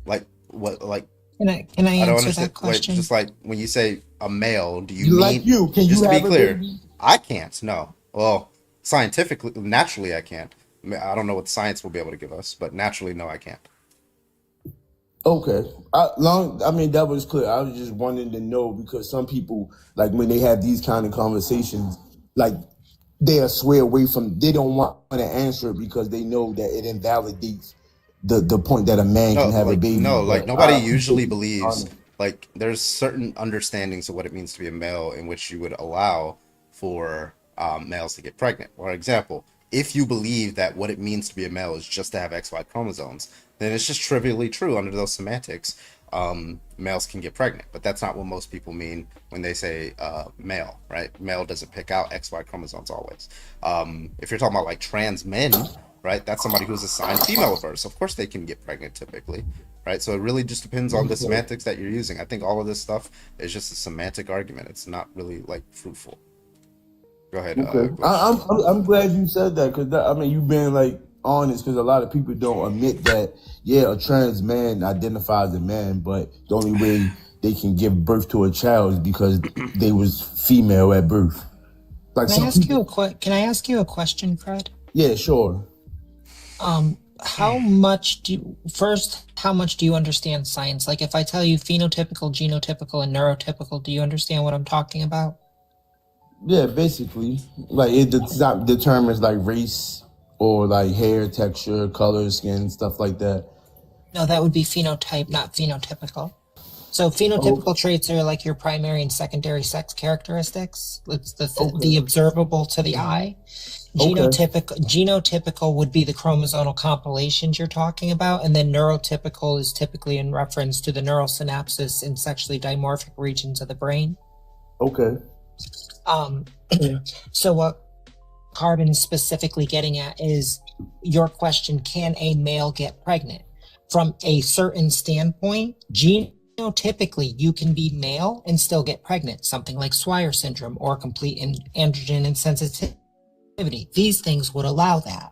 Like what? Like can I I don't answer understand. that question? Wait, just like when you say a male, do you mean Like you? Can you just to be have a clear? baby? I can't. No. Well, scientifically, naturally, I can't. I don't know what science will be able to give us, but naturally, no, I can't. Okay. I mean, that was clear. I was just wanting to know because some people, like when they have these kind of conversations, like they'll sway away from. They don't want to answer it because they know that it invalidates the point that a man No, can have a like baby. no, like But nobody I appreciate usually you being believes honest. like there's certain understandings of what it means to be a male in which you would allow for males to get pregnant. For example, if you believe that what it means to be a male is just to have XY chromosomes, then it's just trivially true under those semantics. Males can get pregnant, but that's not what most people mean when they say male, right? Male doesn't pick out XY chromosomes always. If you're talking about like trans men, right? That's somebody who's assigned female at birth. So of course they can get pregnant typically, right? So it really just depends on the Okay. semantics that you're using. I think all of this stuff is just a semantic argument. It's not really like fruitful. Go ahead, Okay. Glitch. I'm glad you said that because I mean you've been like honest because a lot of people don't admit that a trans man identifies as a man, but the only way they can give birth to a child is because they was female at birth. Like Can I some ask people. can I ask you a question, Fred? Yeah, sure. How much do you understand science? Like if I tell you phenotypical, genotypical, and neurotypical, do you understand what I'm talking about? Yeah, basically, like it determines like race or like hair texture, color, skin, stuff like that. No, that would be phenotype, not phenotypical. So phenotypical traits are like your primary and secondary sex characteristics. It's the observable to the eye. Genotypical would be the chromosomal compilations you're talking about, and then neurotypical is typically in reference to the neural synapses in sexually dimorphic regions of the brain. Okay. So what Carbon is specifically getting at is your question, can a male get pregnant? From a certain standpoint, genotypically, you can be male and still get pregnant, something like Swyer syndrome or complete androgen insensitivity. These things would allow that.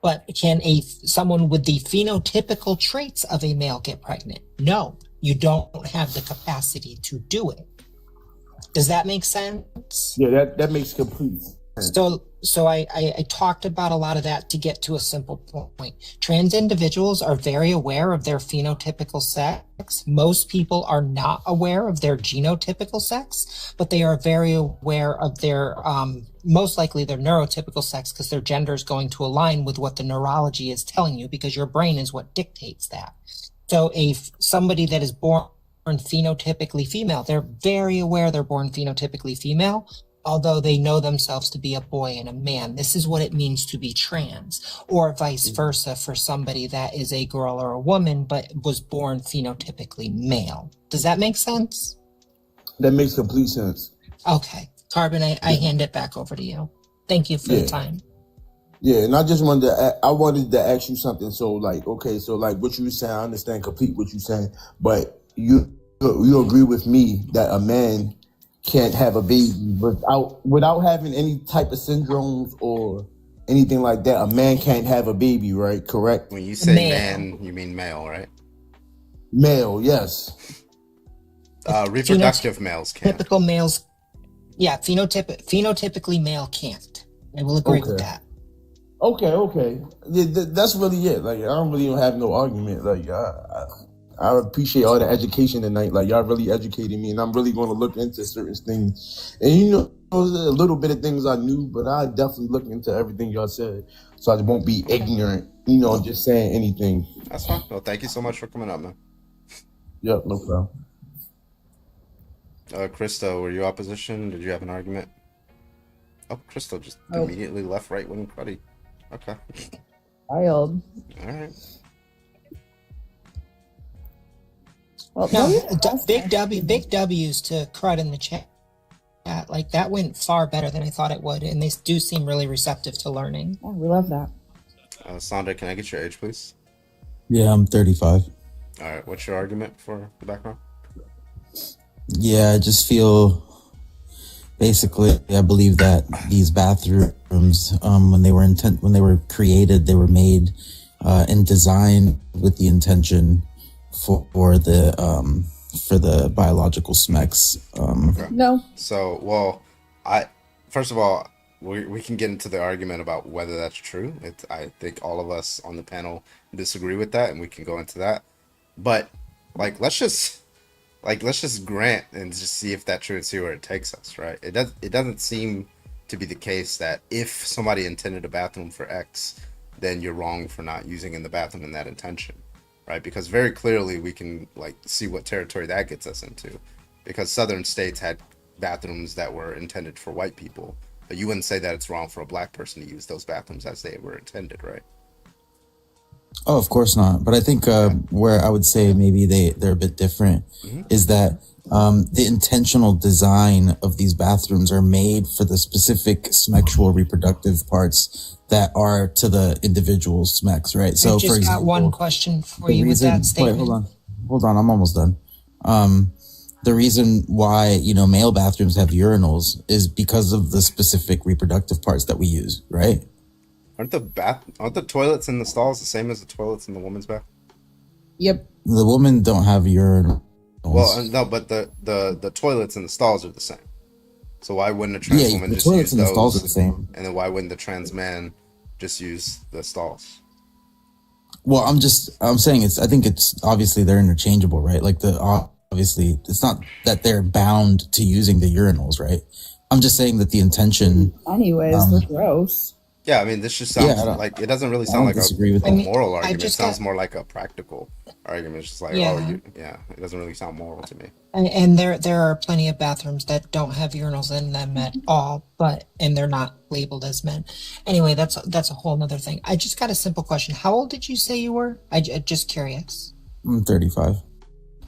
But can someone with the phenotypical traits of a male get pregnant? No, you don't have the capacity to do it. Does that make sense? Yeah, that makes complete sense. So I talked about a lot of that to get to a simple point. Trans individuals are very aware of their phenotypical sex. Most people are not aware of their genotypical sex, but they are very aware of their, most likely their neurotypical sex because their gender is going to align with what the neurology is telling you because your brain is what dictates that. So somebody that is born phenotypically female, they're very aware they're born phenotypically female, although they know themselves to be a boy and a man. This is what it means to be trans, or vice versa for somebody that is a girl or a woman but was born phenotypically male. Does that make sense? That makes complete sense. Okay. Carbon, I hand it back over to you. Thank you for the time. Yeah, and I just wanted I wanted to ask you something. So like, okay, so like what you saying, I understand complete what you saying, but you agree with me that a man can't have a baby without having any type of syndromes or anything like that. A man can't have a baby, right? Correct? When you say man, you mean male, right? Male, yes. Reproductive males can. Typical males, yeah, phenotypically male can't. I will agree with that. Okay. Yeah, that's really it. Like, I don't really have no argument. Like, I appreciate all the education tonight. Like, y'all really educated me, and I'm really going to look into certain things. And a little bit of things I knew, but I definitely look into everything y'all said, so I won't be ignorant. Just saying anything. That's fine. Well, thank you so much for coming up, man. Yep, no problem. Christo, were you opposition? Did you have an argument? Oh, Christo just immediately left right-wing cruddy. Okay. Wild. All right. Well, no, big W's to crud in the chat. Like, that went far better than I thought it would, and they do seem really receptive to learning. Yeah, we love that. Sandra, can I get your age, please? Yeah, I'm 35. All right. What's your argument for the background? Yeah, I just feel basically I believe that these bathrooms, when they were created, they were made and designed with the intention for the biological smecks. Okay. No. So, well, first of all, we can get into the argument about whether that's true. I think all of us on the panel disagree with that, and we can go into that. But let's just grant and just see if that's true and see where it takes us, right? It doesn't seem to be the case that if somebody intended a bathroom for X, then you're wrong for not using in the bathroom in that intention, right? Because very clearly we can see what territory that gets us into, because southern states had bathrooms that were intended for white people, but you wouldn't say that it's wrong for a black person to use those bathrooms as they were intended, right? Oh, of course not. But I think where I would say maybe they're a bit different is that the intentional design of these bathrooms are made for the specific sexual reproductive parts that are to the individual's smecks, right? So, I just for example, got one question for you with that statement. Wait, hold on, I'm almost done. The reason why male bathrooms have urinals is because of the specific reproductive parts that we use, right? Aren't the toilets in the stalls the same as the toilets in the woman's bath? Yep. The women don't have urinals. Well, no, but the toilets in the stalls are the same. So why wouldn't a trans woman the just toilets use in the those? stalls are the same. And then why wouldn't the trans man just use the stalls? Well, I'm saying I think it's obviously they're interchangeable, right? Obviously it's not that they're bound to using the urinals, right? I'm just saying that the intention. Anyways, they're gross. Yeah, I mean, this just sounds it doesn't really sound like a moral argument. It sounds more like a practical argument. It's just like, it doesn't really sound moral to me. And there are plenty of bathrooms that don't have urinals in them at all, and they're not labeled as men. Anyway, that's a whole nother thing. I just got a simple question. How old did you say you were? I just curious. I'm 35.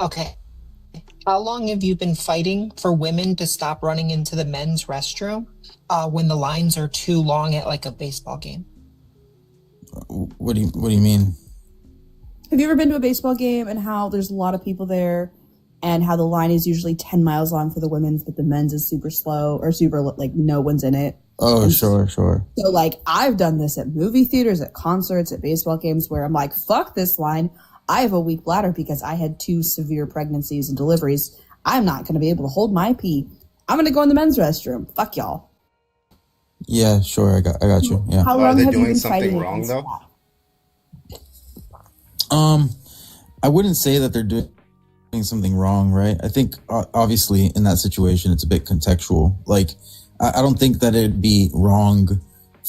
Okay. How long have you been fighting for women to stop running into the men's restroom when the lines are too long at a baseball game? What do you mean? Have you ever been to a baseball game and how there's a lot of people there and how the line is usually 10 miles long for the women's, but the men's is super slow or super no one's in it? Oh, and sure. So I've done this at movie theaters, at concerts, at baseball games where I'm like, fuck this line. I have a weak bladder because I had 2 severe pregnancies and deliveries. I'm not going to be able to hold my pee. I'm going to go in the men's restroom. Fuck y'all. Yeah, sure. I got you. Yeah. How long have you been fighting wrong though? I wouldn't say that they're doing something wrong, right? I think obviously in that situation it's a bit contextual. I don't think that it'd be wrong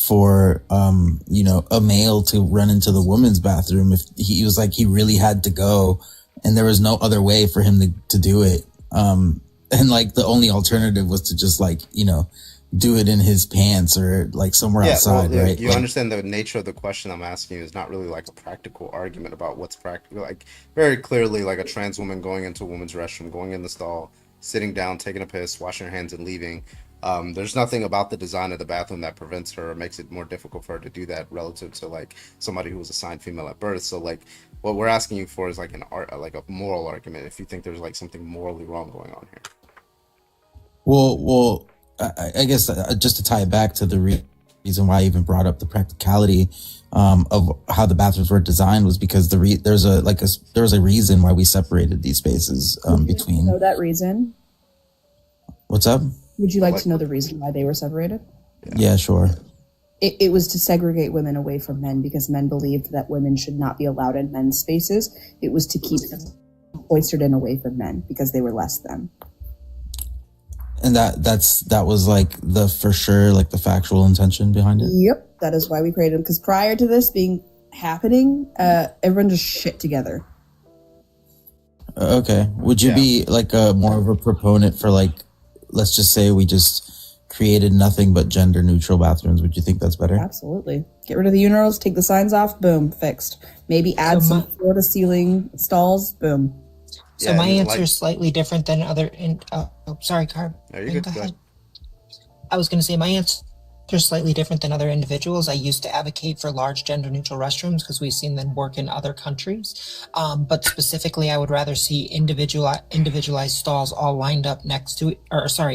for a male to run into the women's bathroom if he was he really had to go and there was no other way for him to do it, and the only alternative was to just do it in his pants or somewhere outside. Well, right? You understand the nature of the question I'm asking you is not really a practical argument about what's practical. Very clearly a trans woman going into a woman's restroom, going in the stall, sitting down, taking a piss, washing her hands and leaving There's nothing about the design of the bathroom that prevents her or makes it more difficult for her to do that relative to like somebody who was assigned female at birth. So like what we're asking you for is like an art, like a moral argument. If you think there's like something morally wrong going on here. Well, I guess just to tie it back to the reason why I even brought up the practicality of how the bathrooms were designed was because there was a reason why we separated these spaces between. Know that reason? What's up? Would you like to know the reason why they were separated? Yeah, sure. It was to segregate women away from men because men believed that women should not be allowed in men's spaces. It was to keep them cloistered in away from men because they were less than. And that was like the for sure like the factual intention behind it. Yep, that is why we created them. Because prior to this being happening, everyone just shit together. Okay, would you be like more of a proponent for like, let's just say we just created nothing but gender neutral bathrooms? Would you think that's better? Absolutely. Get rid of the urinals, take the signs off, boom, fixed. Maybe add some floor to ceiling stalls, boom. So my answer is slightly different than other. Sorry, Carb. No, you're good. Go ahead. I was going to say my answer is slightly different than other individuals. I used to advocate for large gender-neutral restrooms because we've seen them work in other countries. But specifically, I would rather see individualized stalls all lined up next to,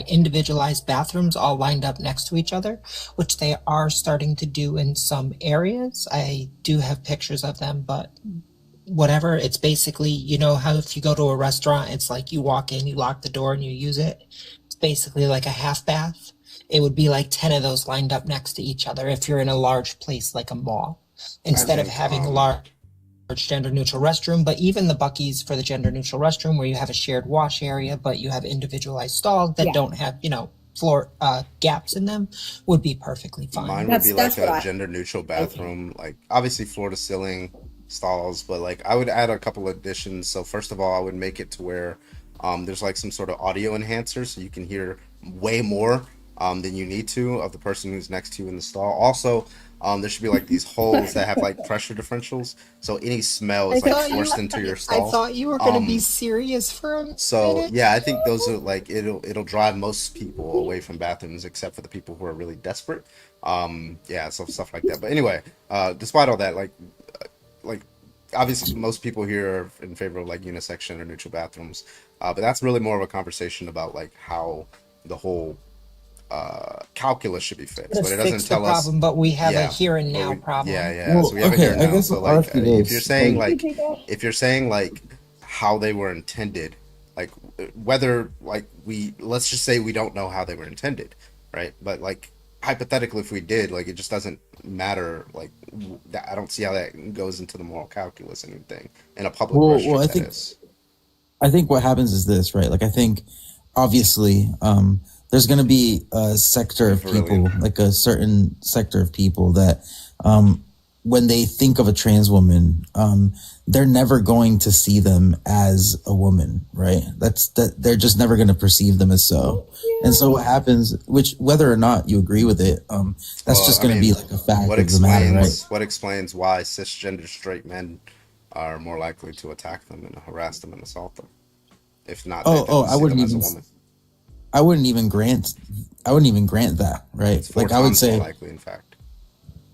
individualized bathrooms all lined up next to each other, which they are starting to do in some areas. I do have pictures of them, but whatever. It's basically, you know how if you go to a restaurant, it's like you walk in, you lock the door, and you use it. It's basically like a half bath. It would be like 10 of those lined up next to each other if you're in a large place like a mall, instead of having a large gender neutral restroom. But even the Buc-ee's for the gender neutral restroom, where you have a shared wash area, but you have individualized stalls that don't have, floor gaps in them, would be perfectly fine. Mine would be like a gender neutral bathroom, like obviously floor to ceiling stalls, but like I would add a couple additions. So first of all, I would make it to where there's like some sort of audio enhancer so you can hear way more than you need to of the person who's next to you in the stall. Also, there should be like these holes that have like pressure differentials, so any smell is like forced into your stall. I thought you were going to be serious for a minute. So yeah, I think those are like it'll drive most people away from bathrooms except for the people who are really desperate. Yeah, so stuff like that. But anyway, despite all that, like obviously most people here are in favor of like unisex or neutral bathrooms, but that's really more of a conversation about like how the whole calculus should be fixed. But it doesn't tell us. But we have a here and now problem. Yeah. Well, so we have a here and now. So like, if you're saying like how they were intended, like whether like let's just say we don't know how they were intended, right? But like hypothetically, if we did, like it just doesn't matter. Like I don't see how that goes into the moral calculus and anything in a public restroom. Well, I think what happens is this, right? Like I think obviously there's going to be a sector of people, like a certain sector of people that when they think of a trans woman, they're never going to see them as a woman, right? They're just never going to perceive them as so. And so what happens, which whether or not you agree with it, that's just going to be like a fact of the matter, right? What explains why cisgender straight men are more likely to attack them and harass them and assault them, if not? I wouldn't even grant that, right? It's like I would say, likely, in fact.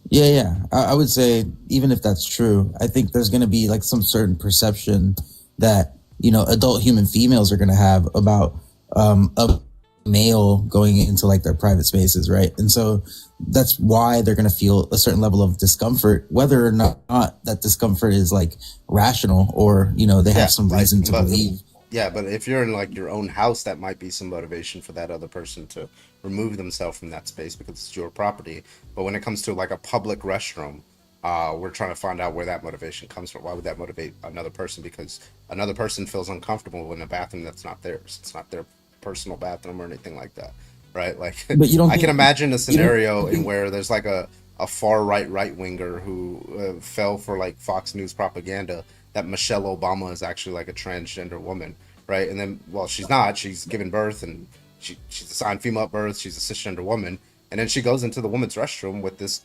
Yeah. I would say even if that's true, I think there's going to be like some certain perception that adult human females are going to have about a male going into like their private spaces, right? And so that's why they're going to feel a certain level of discomfort, whether or not that discomfort is like rational or they have some reason to believe. Yeah, but if you're in like your own house, that might be some motivation for that other person to remove themselves from that space because it's your property. But when it comes to like a public restroom, we're trying to find out where that motivation comes from. Why would that motivate another person? Because another person feels uncomfortable in a bathroom that's not theirs. It's not their personal bathroom or anything like that, right? Like, but I can imagine a scenario in where there's like a far right winger who fell for like Fox News propaganda that Michelle Obama is actually like a transgender woman, right? And then, well, she's not. She's given birth and she's assigned female at birth. She's a cisgender woman, and then she goes into the women's restroom with this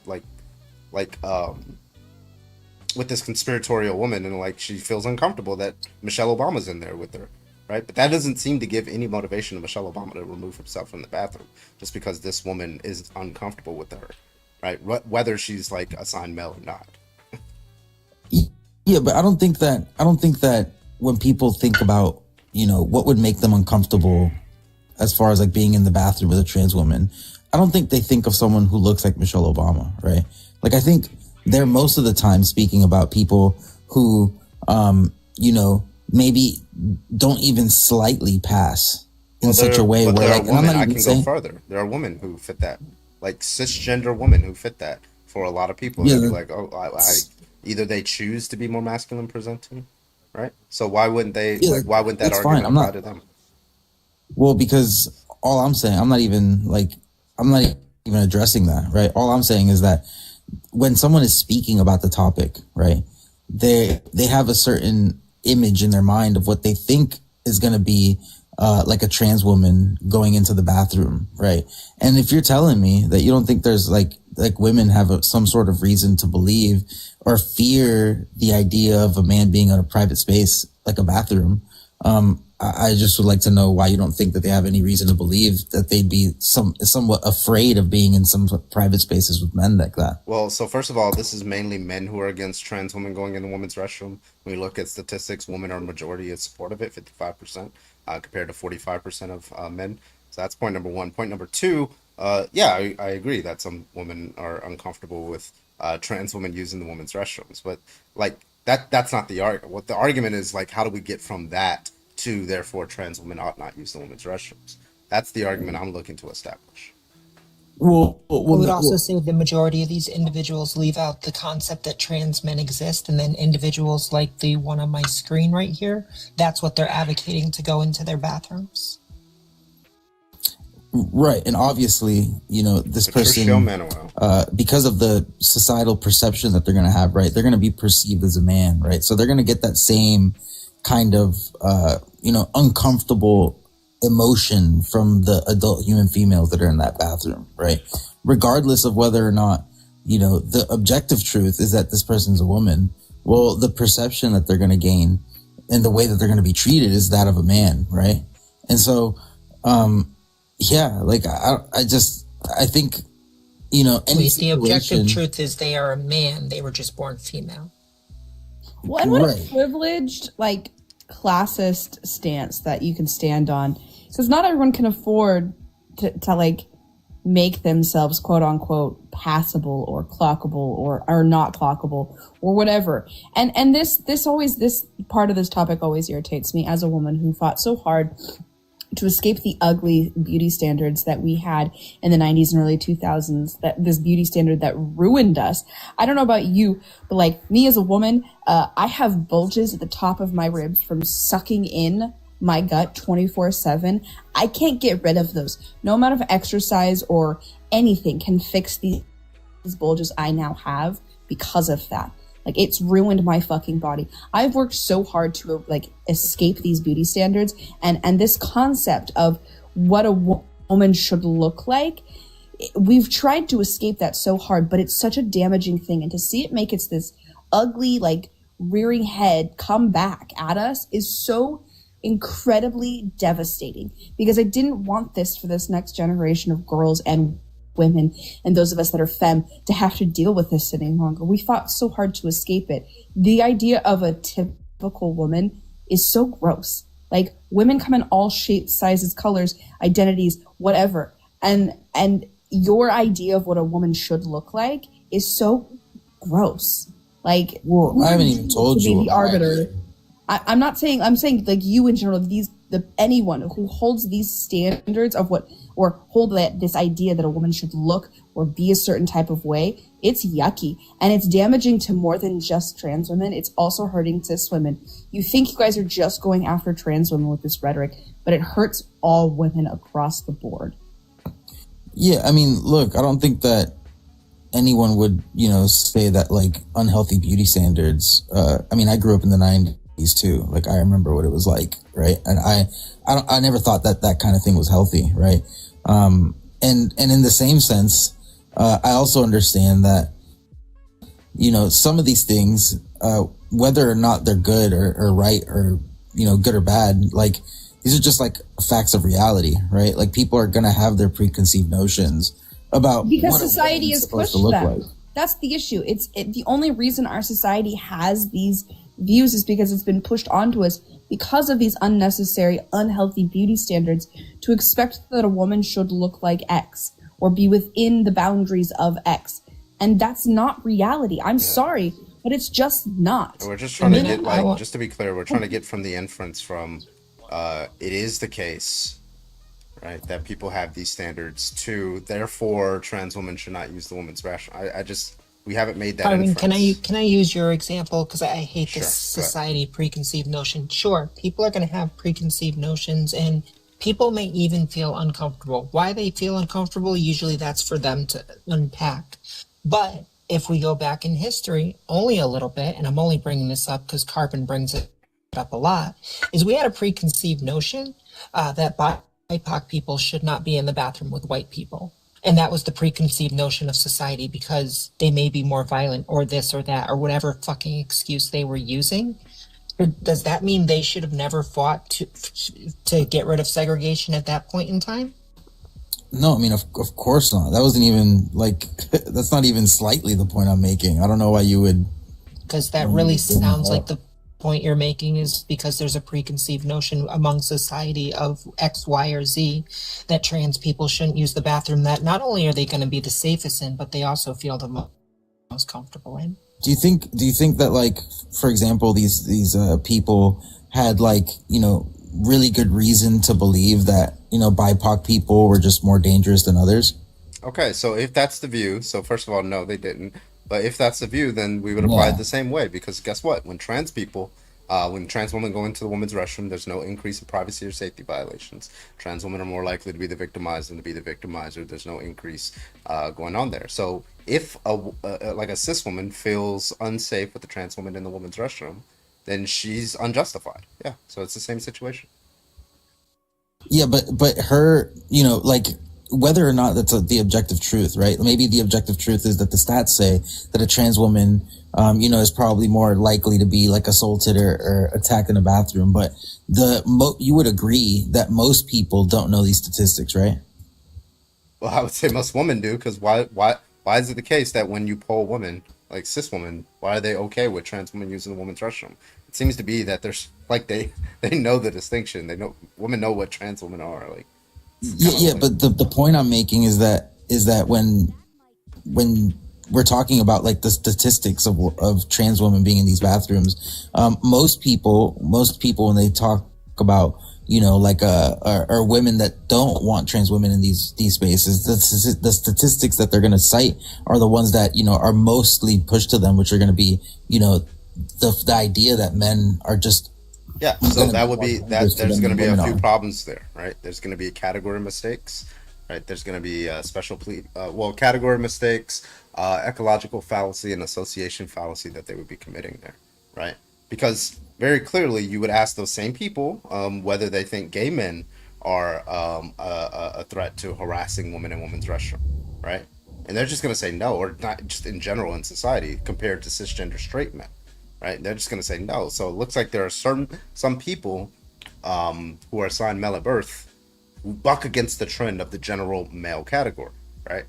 with this conspiratorial woman, and like she feels uncomfortable that Michelle Obama's in there with her, right? But that doesn't seem to give any motivation to Michelle Obama to remove herself from the bathroom just because this woman is uncomfortable with her, right? Whether she's like assigned male or not. Yeah, but I don't think that when people think about, what would make them uncomfortable as far as like being in the bathroom with a trans woman, I don't think they think of someone who looks like Michelle Obama, right? Like, I think they're most of the time speaking about people who, maybe don't even slightly pass in such a way where, like, women, I can go further. There are women who fit that, like cisgender women who fit that for a lot of people. Yeah, they'd be like, oh, either they choose to be more masculine presenting, right? So why wouldn't they? Yeah, why wouldn't that argument apply to them? Well, because all I'm saying, I'm not even addressing that, right? All I'm saying is that when someone is speaking about the topic, right, they have a certain image in their mind of what they think is going to be like a trans woman going into the bathroom, right? And if you're telling me that you don't think there's like women have some sort of reason to believe or fear the idea of a man being in a private space like a bathroom, I just would like to know why you don't think that they have any reason to believe that they'd be somewhat afraid of being in some private spaces with men like that. Well, so first of all, this is mainly men who are against trans women going in the women's restroom. When you look at statistics, women are majority in support of it, 55%, compared to 45% of men. So that's point number one. Point number two, I agree that some women are uncomfortable with trans women using the women's restrooms, but like that's not the argument. What the argument is, like, how do we get from that to therefore trans women ought not use the women's restrooms? That's the argument I'm looking to establish. I would also say the majority of these individuals leave out the concept that trans men exist, and then individuals like the one on my screen right here, that's what they're advocating to go into their bathrooms. Right, and obviously, this person, because of the societal perception that they're going to have, right, they're going to be perceived as a man, right? So they're going to get that same kind of, uncomfortable emotion from the adult human females that are in that bathroom, right? Regardless of whether or not, the objective truth is that this person's a woman. Well, the perception that they're going to gain and the way that they're going to be treated is that of a man, right? And so, I think, the objective truth is they are a man. They were just born female. Well, and what a privileged, classist stance that you can stand on. Because not everyone can afford to make themselves, quote unquote, passable or clockable or not clockable or whatever. And this part of this topic always irritates me as a woman who fought so hard to escape the ugly beauty standards that we had in the 90s and early 2000s, that this beauty standard that ruined us. I don't know about you, but me as a woman, I have bulges at the top of my ribs from sucking in my gut 24/7. I can't get rid of those. No amount of exercise or anything can fix these bulges I now have because of that. It's ruined my fucking body. I've worked so hard to escape these beauty standards and this concept of what a woman should look like. We've tried to escape that so hard, but it's such a damaging thing. And to see it make its this ugly, rearing head come back at us is so incredibly devastating, because I didn't want this for this next generation of girls and women and those of us that are femme to have to deal with this any longer. We fought so hard to escape it. The idea of a typical woman is so gross. Women come in all shapes, sizes, colors, identities, whatever. And your idea of what a woman should look like is so gross. Well, I haven't even told you the arbiter. I'm not saying, I'm saying you in general, anyone who holds these standards of what, or hold this idea that a woman should look or be a certain type of way, it's yucky. And it's damaging to more than just trans women. It's also hurting cis women. You think you guys are just going after trans women with this rhetoric, but it hurts all women across the board. Yeah, I mean, look, I don't think that anyone would, say that unhealthy beauty standards. I grew up in the 90s too. I remember what it was like, right? And I never thought that kind of thing was healthy, right? And in the same sense, I also understand that, some of these things, whether or not they're good or right or, good or bad, These are just like facts of reality, right? Like people are gonna have their preconceived notions about because what society is has supposed pushed to look them. like. That's the issue. The only reason our society has these views is because it's been pushed onto us because of these unnecessary, unhealthy beauty standards to expect that a woman should look like X or be within the boundaries of X. And that's not reality. I'm sorry, but it's just not. We're just trying to get, like, just to be clear, we're trying to get from the inference from it is the case, right, that people have these standards to, therefore, trans women should not use the woman's restroom. We haven't made that Arvin, inference. can I use your example? Because I hate Sure, this society preconceived notion. Sure, people are going to have preconceived notions, and people may even feel uncomfortable. Why they feel uncomfortable, usually that's for them to unpack. But if we go back in history only a little bit, and I'm only bringing this up because Carbon brings it up a lot, is we had a preconceived notion that BIPOC people should not be in the bathroom with white people. And that was the preconceived notion of society because they may be more violent or this or that or whatever fucking excuse they were using. Does that mean they should have never fought to get rid of segregation at that point in time? No, I mean, of course not. That wasn't even like, that's not even slightly the point I'm making. I don't know why you would. Because that really sounds like the point you're making is because there's a preconceived notion among society of X, Y, or Z that trans people shouldn't use the bathroom that not only are they going to be the safest in, but they also feel the most comfortable in. Do you think that, like, for example, these people had, like, you know, really good reason to believe that, you know, BIPOC people were just more dangerous than others? Okay, so if that's the view, so first of all, no, they didn't. But if that's the view, then we would apply it the same way, because guess what? When trans women go into the women's restroom, there's no increase in privacy or safety violations. Trans women are more likely to be the victimized than to be the victimizer. There's no increase going on there. So if like a cis woman feels unsafe with the trans woman in the women's restroom, then she's unjustified. Yeah, so it's the same situation. Yeah, but her, you know, like, whether or not that's the objective truth, right? Maybe the objective truth is that the stats say that a trans woman, you know, is probably more likely to be like assaulted or attacked in a bathroom. But you would agree that most people don't know these statistics, right? Well, I would say most women do, because why is it the case that when you poll women, like cis women, why are they okay with trans women using the women's restroom? It seems to be that there's like they know the distinction. Women know what trans women are like. Yeah, but the point I'm making is that when we're talking about like the statistics of trans women being in these bathrooms, most people when they talk about, you know, like are women that don't want trans women in these spaces, the statistics that they're going to cite are the ones that, you know, are mostly pushed to them, which are going to be, you know, the idea that men are just. Yeah, so that would be that. There's going to be a few problems there, right? There's going to be category mistakes, right? There's going to be category mistakes, ecological fallacy, and association fallacy that they would be committing there, right? Because very clearly, you would ask those same people whether they think gay men are a threat to harassing women in women's restroom, right? And they're just going to say no, or not just in general in society compared to cisgender straight men. Right, they're just going to say no. So it looks like there are some people who are assigned male at birth who buck against the trend of the general male category. Right,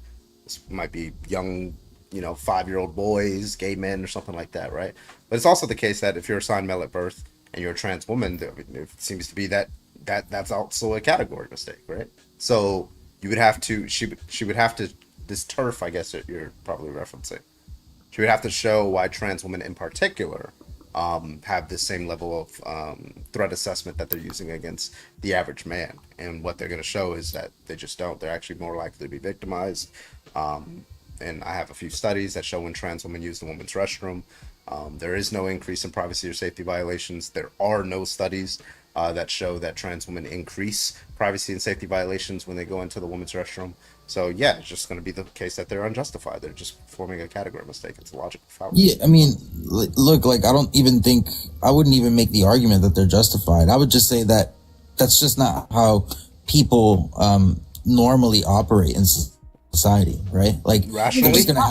this might be young, you know, 5-year-old boys, gay men, or something like that. Right, but it's also the case that if you're assigned male at birth and you're a trans woman, it seems to be that's also a category mistake. Right, so you would have to she would have to this turf, I guess that you're probably referencing. She would have to show why trans women in particular have the same level of threat assessment that they're using against the average man. And what they're going to show is that they just don't. They're actually more likely to be victimized. And I have a few studies that show when trans women use the women's restroom, there is no increase in privacy or safety violations. There are no studies that show that trans women increase privacy and safety violations when they go into the women's restroom. So yeah, it's just going to be the case that they're unjustified. They're just forming a category mistake. It's a logical fallacy. Yeah, I mean, look, like I wouldn't even make the argument that they're justified. I would just say that that's just not how people normally operate in society, right? Like they're just going to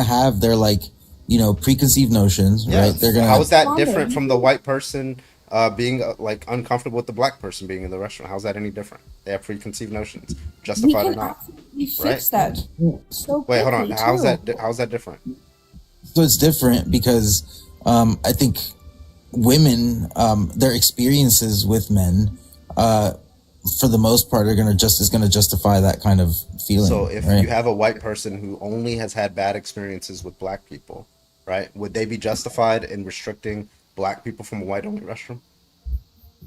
have their you know, preconceived notions, right? They're gonna. How is that different from the white person being like uncomfortable with the black person being in the restaurant. How's that any different? They have preconceived notions, We justified or can not, absolutely right? fix that so Wait, hold on. quickly too. How's that different? So it's different because I think women, their experiences with men, for the most part, is going to justify that kind of feeling. So if right? you have a white person who only has had bad experiences with black people, right? Would they be justified in restricting black people from a white-only restroom?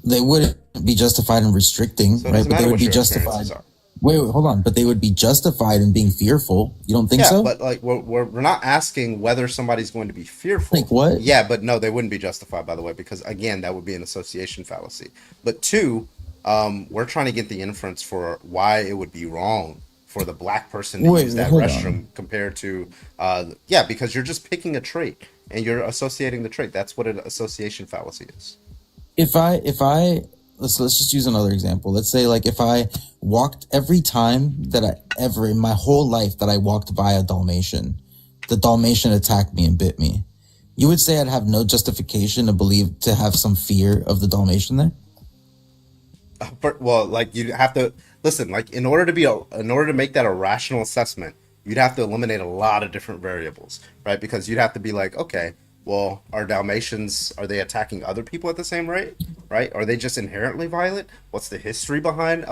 They wouldn't be justified in restricting, So it right? doesn't But they matter would what be your justified. experiences are. Wait, hold on. But they would be justified in being fearful. You don't think Yeah, so? but like we're not asking whether somebody's going to be fearful. Like what? Yeah, but no, they wouldn't be justified, by the way, because again, that would be an association fallacy. But two, we're trying to get the inference for why it would be wrong for the black person to use that hold restroom on. compared to yeah, because you're just picking a trait and you're associating the trait. That's what an association fallacy is. If I let's just use another example. Let's say like if I walked every time that I ever in my whole life that I walked by a Dalmatian, the Dalmatian attacked me and bit me. You would say I'd have no justification to have some fear of the Dalmatian there? Well, like you have to listen. Like in order to make that a rational assessment, you'd have to eliminate a lot of different variables, right? Because you'd have to be like, okay, well, are they attacking other people at the same rate, right? Are they just inherently violent? What's the history behind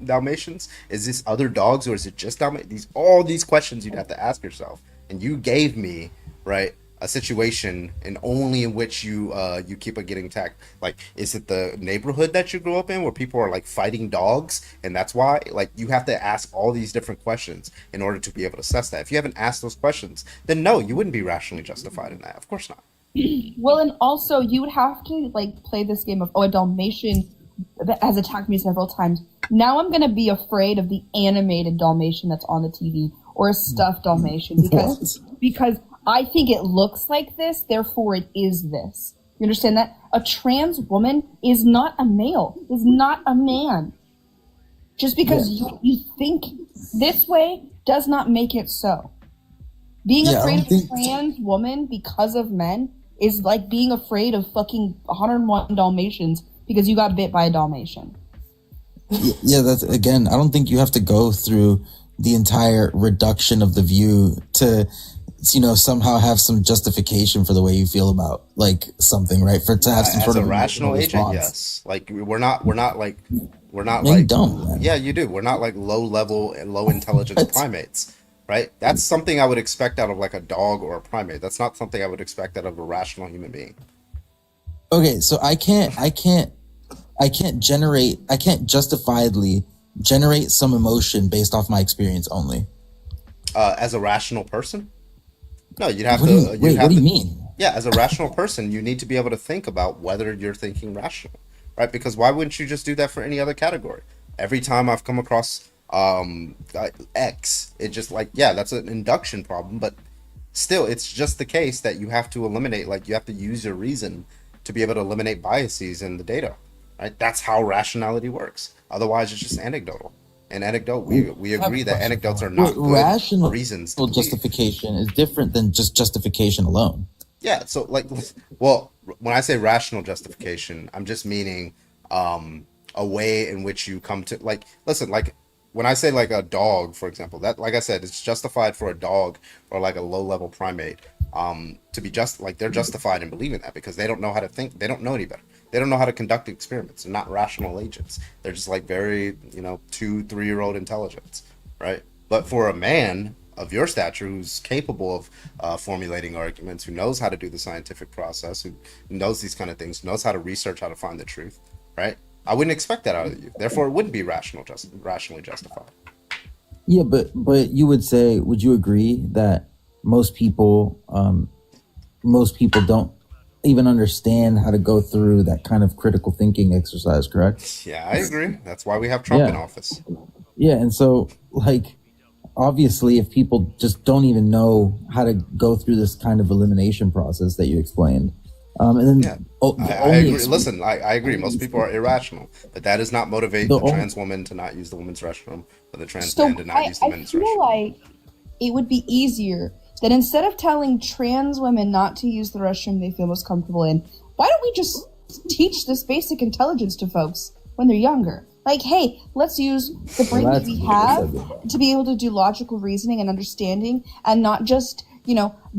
Dalmatians? Is this other dogs or is it just Dalmatians? All these questions you'd have to ask yourself, and you gave me right a situation and only in which you keep on getting attacked. Like, is it the neighborhood that you grew up in where people are like fighting dogs and that's why? Like, you have to ask all these different questions in order to be able to assess that. If you haven't asked those questions, then no, you wouldn't be rationally justified in that. Of course not. Well, and also you would have to like play this game of, oh, a Dalmatian that has attacked me several times. Now I'm gonna be afraid of the animated Dalmatian that's on the TV or a stuffed Dalmatian because I think it looks like this, therefore it is this. You understand that? A trans woman is not a male, is not a man. Just because you think this way does not make it so. Being afraid of a trans woman because of men is like being afraid of fucking 101 Dalmatians because you got bit by a Dalmatian. Yeah, that's again, I don't think you have to go through the entire reduction of the view to somehow have some justification for the way you feel about like something, right? For to have some sort As of a rational agent, response. yes. Like we're not like No, you don't, man. yeah, you do. We're not like low level and low intelligence primates, right? That's something I would expect out of like a dog or a primate. That's not something I would expect out of a rational human being. Okay, so I can't justifiably generate some emotion based off my experience only. As a rational person? No, you'd have What to. do you mean? Yeah, as a rational person, you need to be able to think about whether you're thinking rational, right? Because why wouldn't you just do that for any other category? Every time I've come across X, it just like, yeah, that's an induction problem, but still, it's just the case that you have to eliminate, like you have to use your reason to be able to eliminate biases in the data, right? That's how rationality works. Otherwise, it's just anecdotal. And we agree that anecdotes are not good rational reasons. Justification is different than just justification alone. Yeah, so like, well, when I say rational justification, I'm just meaning a way in which you come to like, listen, like when I say like a dog, for example, that like I said, it's justified for a dog or like a low level primate to be just like they're justified in believing that because they don't know how to think, they don't know any better. They don't know how to conduct experiments. They're not rational agents. They're just like very, 2-3-year-old intelligence, right? But for a man of your stature who's capable of formulating arguments, who knows how to do the scientific process, who knows these kind of things, knows how to research how to find the truth, right? I wouldn't expect that out of you. Therefore, it wouldn't be rationally justified. Yeah, but you would you agree that most people don't even understand how to go through that kind of critical thinking exercise, correct? Yeah, I agree. That's why we have Trump in office. Yeah, and so like obviously if people just don't even know how to go through this kind of elimination process that you explained. And then I agree. Listen, I agree. Most people are irrational, but that does not motivate the trans woman to not use the women's restroom or the trans man to not use the men's restroom. I feel like it would be easier that instead of telling trans women not to use the restroom they feel most comfortable in, why don't we just teach this basic intelligence to folks when they're younger. Like, hey, let's use the brain that we have to be able to do logical reasoning and understanding, and not just,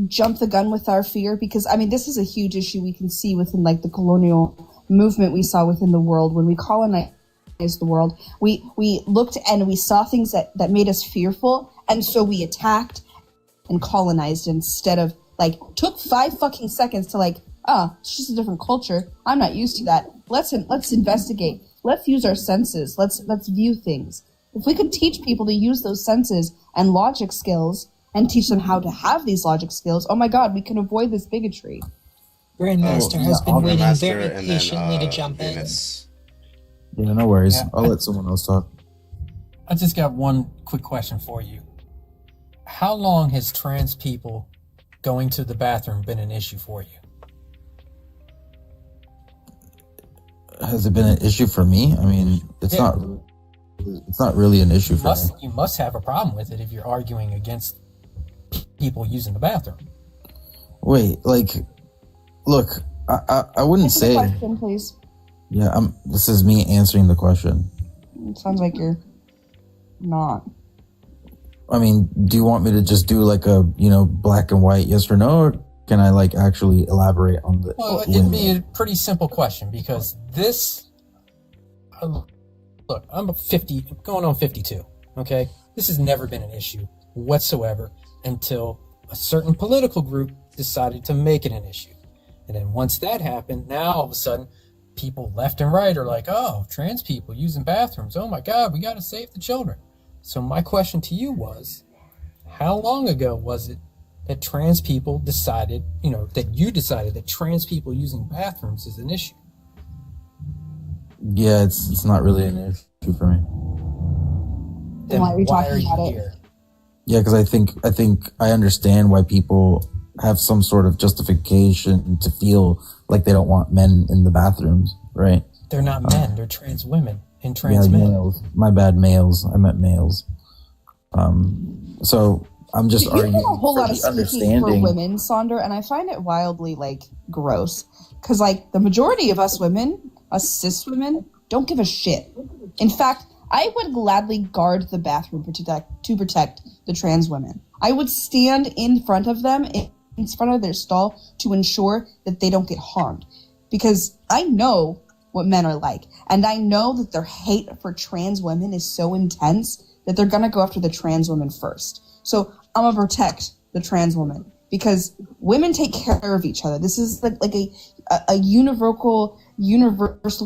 jump the gun with our fear. Because, I mean, this is a huge issue we can see within, like, the colonial movement we saw within the world. When we colonized the world, we looked and we saw things that made us fearful, and so we attacked and colonized instead of, like, took 5 fucking seconds to, like, it's just a different culture. I'm not used to that. Let's investigate. Let's use our senses. Let's view things. If we could teach people to use those senses and logic skills and teach them how to have these logic skills, oh my God, we can avoid this bigotry. Grandmaster has been waiting very patiently to jump in. Yeah, no worries. I'll let someone else talk. I just got one quick question for you. How long has trans people going to the bathroom been an issue for you? Has it been an issue for me? I mean, it's not really an issue for me. You must have a problem with it if you're arguing against people using the bathroom. Wait, like, look, I wouldn't say. Question, please. Yeah, this is me answering the question. It sounds like you're not. I mean, do you want me to just do like a black and white yes or no, or can I like actually elaborate on the? Well, it'd be a pretty simple question because this. Look, I'm 50, going on 52. Okay, this has never been an issue whatsoever until a certain political group decided to make it an issue, and then once that happened, now all of a sudden, people left and right are like, "Oh, trans people using bathrooms. Oh my God, we got to save the children." So my question to you was, how long ago was it that trans people decided, that you decided that trans people using bathrooms is an issue? Yeah, it's not really an issue for me. Then why are we talking about it? Yeah, because I think I understand why people have some sort of justification to feel like they don't want men in the bathrooms, right? They're not men; they're trans women and trans men. Males. My bad, males. I meant males. So I'm just arguing you have a whole for lot of the speaking for understanding. women, Sonder, and I find it wildly gross because the majority of us women, us cis women, don't give a shit. In fact, I would gladly guard the bathroom to protect the trans women. I would stand in front of them, in front of their stall, to ensure that they don't get harmed, because I know what men are like, and I know that their hate for trans women is so intense that they're gonna go after the trans women first. So I'm gonna protect the trans woman because women take care of each other. This is like a universal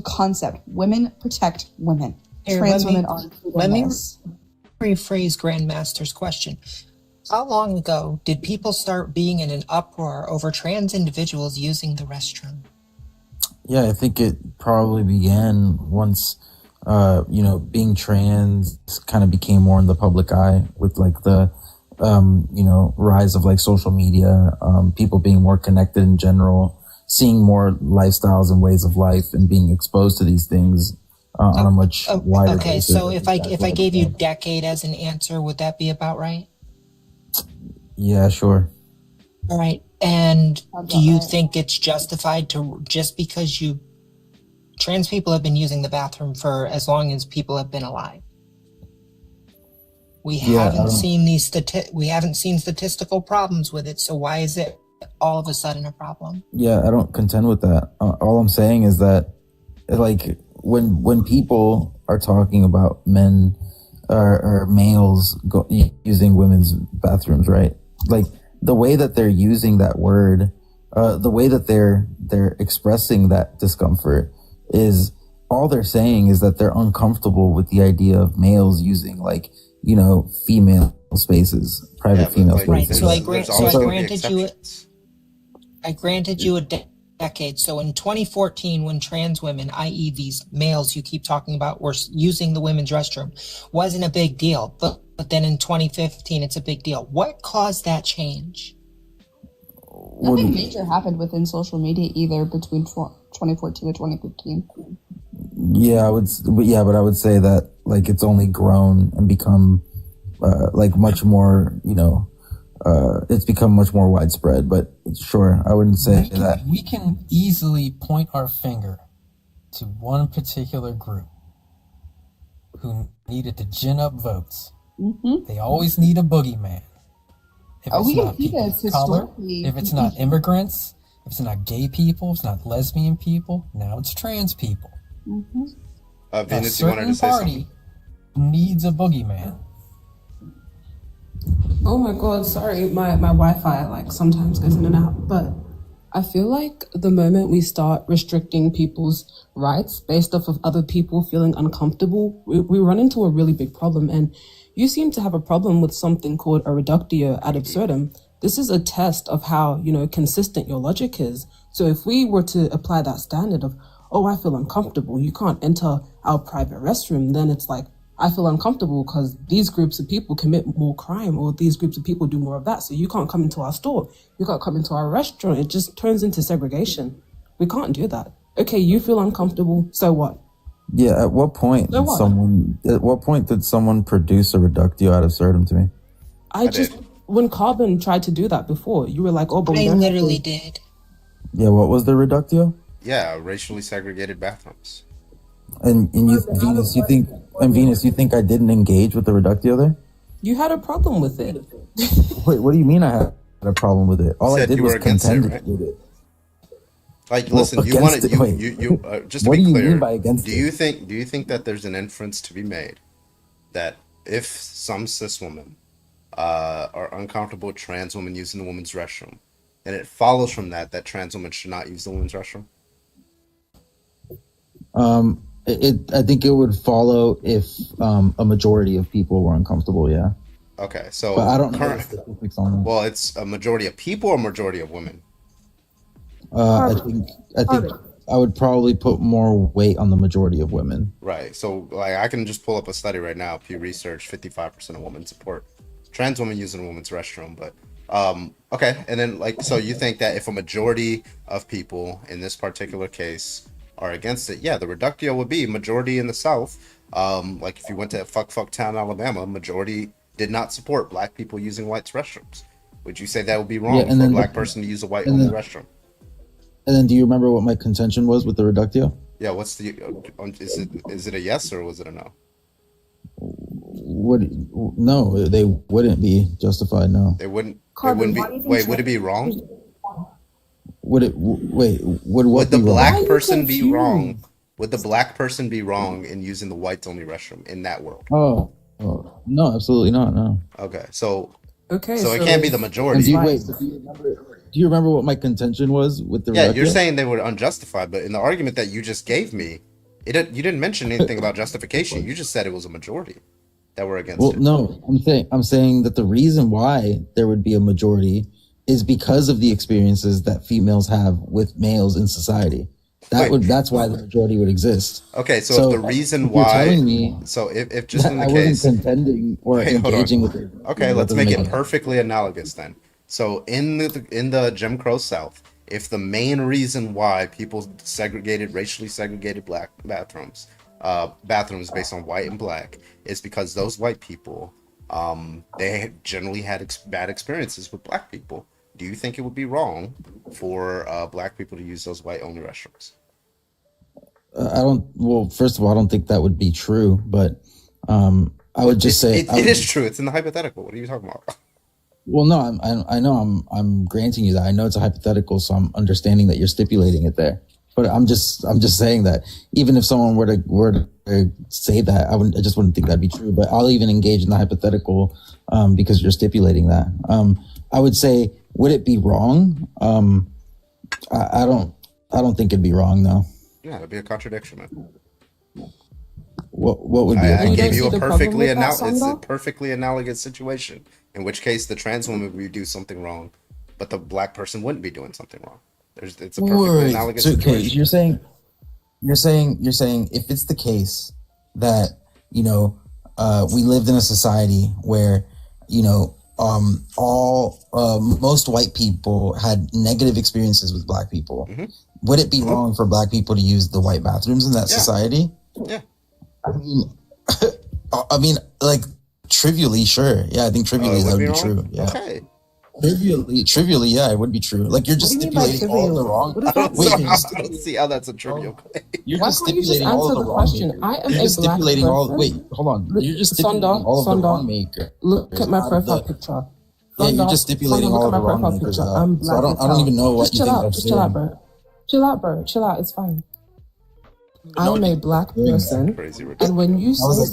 concept. Women protect women. Trans women are. Let me rephrase Grandmaster's question. How long ago did people start being in an uproar over trans individuals using the restroom? Yeah, I think it probably began once, being trans kind of became more in the public eye with like the, rise of like social media, people being more connected in general, seeing more lifestyles and ways of life and being exposed to these things on a much wider basis. Okay, so if I gave you decade as an answer, would that be about right? Yeah, sure. All right. And do you think it's justified to just because trans people have been using the bathroom for as long as people have been alive? We haven't seen statistical problems with it. So why is it all of a sudden a problem? Yeah, I don't contend with that. All I'm saying is that, like, when people are talking about men or males using women's bathrooms, right? Like, the way that they're using that word, the way that they're expressing that discomfort is all they're saying is that they're uncomfortable with the idea of males using female spaces, private female spaces. Right. So I granted you a decade. So in 2014, when trans women, i.e. these males you keep talking about, were using the women's restroom, wasn't a big deal. But then in 2015, it's a big deal. What caused that change? Nothing major happened within social media either between 2014 and 2015. Yeah, but I would say that like it's only grown and become like much more, it's become much more widespread. But sure, I wouldn't say that. We can easily point our finger to one particular group who needed to gin up votes. Mm-hmm. They always need a boogeyman. If it's We not can see people this of color, historically. if it's not immigrants, if it's not gay people, if it's not lesbian people, now it's trans people. Mm-hmm. Venus, a you wanted certain to say party needs a boogeyman. Oh my god, sorry, my Wi-Fi like sometimes goes in and out, but I feel like the moment we start restricting people's rights based off of other people feeling uncomfortable, we run into a really big problem. And you seem to have a problem with something called a reductio ad absurdum. This is a test of how, consistent your logic is. So if we were to apply that standard of, oh, I feel uncomfortable, you can't enter our private restroom, then it's like, I feel uncomfortable because these groups of people commit more crime, or these groups of people do more of that. So you can't come into our store. You can't come into our restaurant. It just turns into segregation. We can't do that. Okay, you feel uncomfortable. So what? Yeah. At what point So did what? someone produce a reductio ad absurdum to me? When Carbon tried to do that before, you were like, oh, but we I don't have literally to. did. Yeah. What was the reductio? Yeah, racially segregated bathrooms. And Venus, you think I didn't engage with the reductio there? You had a problem with it. Wait, what do you mean I had a problem with it? All I Said did you was were against it, contend right? with it. Like, Well, listen, you against want it- wait. you just to What be do you clear, mean by against do it? you think that there's an inference to be made that if some cis women are uncomfortable with trans women using the women's restroom, then it follows from that trans women should not use the women's restroom? I think it would follow if a majority of people were uncomfortable. Yeah. Okay, so But I don't know the specifics on that. well, it's a majority of people or majority of women? I think I would probably put more weight on the majority of women. Right. So, like, I can just pull up a study right now. Pew Research: 55% of women support trans women using a women's restroom. But okay, and then so you think that if a majority of people in this particular case are against it, yeah, the reductio would be majority in the South. Like if you went to fuck town, Alabama, majority did not support black people using whites restrooms. Would you say that would be wrong Yeah, and for a then- black person to use a white and only then- restroom? And then, do you remember what my contention was with the reductio? Yeah. What's the is it a yes or was it a no? No, they wouldn't be justified. No. They wouldn't. Carbon, It why do you wouldn't be. think Wait, would it be wrong? Would it? Wait. Would what Would the be wrong? black person be wrong? Would the black person be wrong in using the whites only restroom in that world? Oh, no, absolutely not. No. Okay, so Okay, so it can't be the And majority. do you remember what my contention was with the? Yeah, reductio? you're saying they were unjustified, but in the argument that you just gave me, you didn't mention anything about justification. You just said it was a majority that were against Well, it. no, I'm saying that the reason why there would be a majority is because of the experiences that females have with males in society. That's why the majority would exist. Okay, so if the reason if you're why, telling me so if just in the I case, wasn't contending or Wait, hold on. engaging with it. Okay, that let's doesn't make it any- perfectly analogous then. So in the Jim Crow South, if the main reason why people racially segregated black bathrooms based on white and black is because those white people, they generally had bad experiences with black people. Do you think it would be wrong for black people to use those white only restrooms? I don't. Well, first of all, I don't think that would be true. But I would just say it is true. It's in the hypothetical. What are you talking about? Well, no, I know I'm granting you that. I know it's a hypothetical, so I'm understanding that you're stipulating it there. But I'm just saying that even if someone were to say that, I just wouldn't think that'd be true. But I'll even engage in the hypothetical because you're stipulating that. I would say, would it be wrong? I don't think it'd be wrong, though. Yeah, it'd be a contradiction, man. What would be? I a gave you see a the problem with that, it's a Sandra? perfectly analogous situation. In which case, the trans woman would do something wrong, but the black person wouldn't be doing something wrong. It's a perfectly analogous So, okay, situation. you're saying if it's the case that we lived in a society where most white people had negative experiences with black people, would it be wrong for black people to use the white bathrooms in that society? Yeah. I mean, like trivially, sure. Yeah, I think trivially that would be true. Yeah. Okay. Trivially, yeah, it would be true. Like you're just What do you mean by stipulating all the trivial? wrong. What does I don't, that Wait, mean? you're I don't see how that's a trivial claim. You're Why just can't you just stipulating all answer of the the wrong question? makers. I am You're a just black stipulating all. person. Wait, hold on. You're just stipulating all of the wrong makers. Look at my out of profile the. picture. Yeah, you're just stipulating Sonda, all look of at the my wrong profile makers picture. out. I'm So I black as don't even know hell. what Just you chill think out. that's Just chill out, doing. bro. Chill out, bro. Chill out. It's fine. I am a black person, and when you say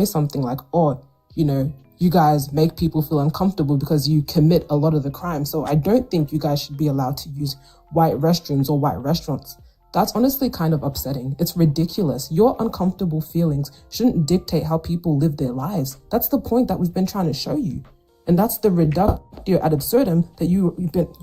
something like, oh, you know, you guys make people feel uncomfortable because you commit a lot of the crime. So I don't think you guys should be allowed to use white restrooms or white restaurants. That's honestly kind of upsetting. It's ridiculous. Your uncomfortable feelings shouldn't dictate how people live their lives. That's the point that we've been trying to show you. And that's the reductio ad absurdum that you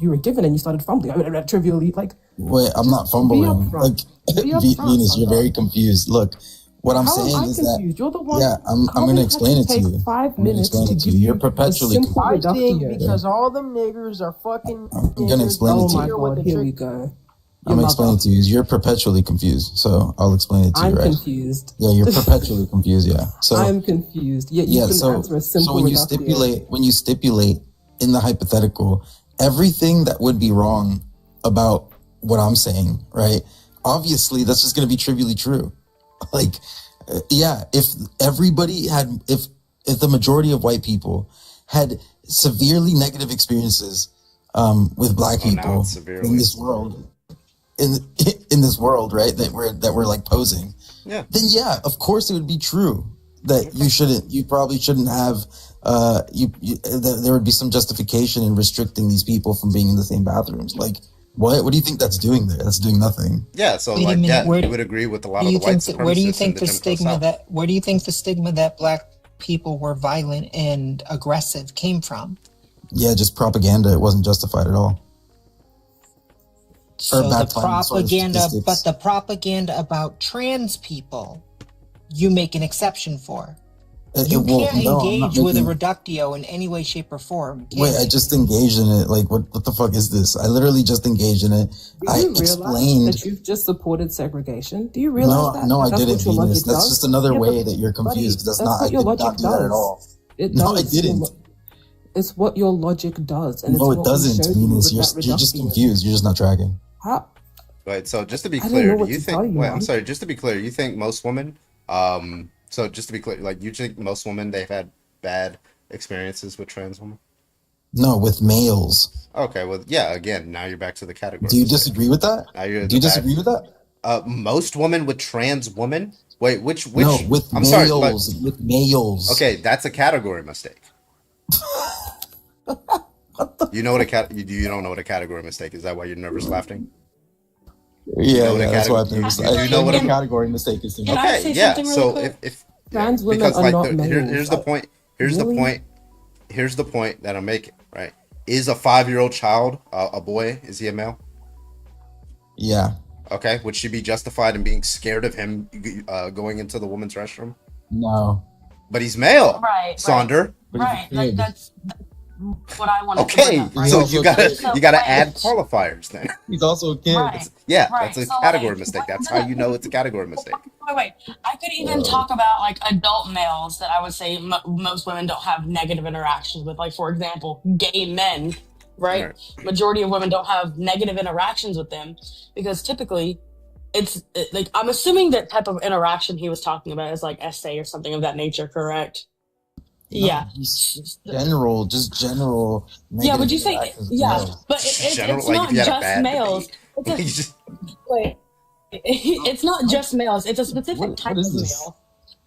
were given, and you started fumbling. Trivially, like. Wait, I'm not fumbling. Like Venus, you're very confused. Look, what I'm saying How am I is confused? that You're the one. yeah, I'm gonna explain it to you. 5 minutes to give You're you perpetually a simple confused. I think reductio. because all them niggers are fucking I'm gonna explain it Oh to my you. god, here we go. I'm gonna explain it to you. You're perpetually confused. So I'll explain it to you, I'm right? confused. Yeah, you're perpetually confused. Yeah. So I'm confused. Yet you can answer a simple when you reductio. stipulate in the hypothetical everything that would be wrong about what I'm saying, right? Obviously, that's just going to be trivially true. Like, yeah, if the majority of white people had severely negative experiences with black people in this world, in this world, right? That we're like posing. Yeah. Then yeah, of course it would be true that you probably shouldn't have there would be some justification in restricting these people from being in the same bathrooms. Like what do you think that's doing there? That's doing nothing. Yeah, so Wait a like minute, yeah, where you do- would agree with a lot Where of do the you white think that, where do you supremacists in think the the Jim Crow stigma South. that where do you think the stigma that black people were violent and aggressive came from? Yeah, just propaganda. It wasn't justified at all. So the backfiring sort of propaganda, statistics. but the propaganda about trans people, you make an exception for. You can't engage with a reductio in any way, shape, or form. Wait, I just engaged in it. Like, what the fuck is this? I literally just engaged in it. Do I you realize explained. that you've just supported segregation? Do you realize that? No, I That's didn't, what your logic Venus. That's does? just another Yeah, way but that you're confused. Because that's I what your did logic not do that at does. all. It No, does. I didn't. It's what your logic does, and No, it's it what we doesn't, showed you Venus. with You're that just reductio. confused. You're just not tracking. How? Right. So just to be I don't clear, know do what you to think? tell you, Wait, man. I'm sorry. Just to be clear, you think most women? So just to be clear, like you think most women they've had bad experiences with trans women? No, with males. Okay. Well, yeah. Again, now you're back to the category. Do you disagree with that? Now you're Do you disagree with that? Most women with trans women. Wait, which? No, with I'm males. sorry, but With males. okay, that's a category mistake. You know what you don't know what a category mistake is? That why you're nervous laughing? Yeah, that's why I think You know what a category mistake is. Can I say something really So quick? if Trans women because are like not males. here's the point. Really? Here's the point that I'm making. Right? Is a 5-year-old child a boy? Is he a male? Yeah. Okay. Would she be justified in being scared of him going into the woman's restroom? No. But he's male. Right, Sonder. Right. Like that's what I wanted Okay, to bring up, right? so you gotta So, add qualifiers then. He's also a kid. Right. Yeah, Right. that's a So, category like, mistake. That's how you know it's a category mistake. Wait. I could even talk about like adult males that I would say most women don't have negative interactions with. Like, for example, gay men, right? Majority of women don't have negative interactions with them because typically like, I'm assuming that type of interaction he was talking about is like essay or something of that nature, correct? No, Yeah. just general. Yeah, would you say? interactions with Yeah, males. but it's General, it's like, not if you had a just bad males. debate. It's wait, it's not just males. It's a specific type of male.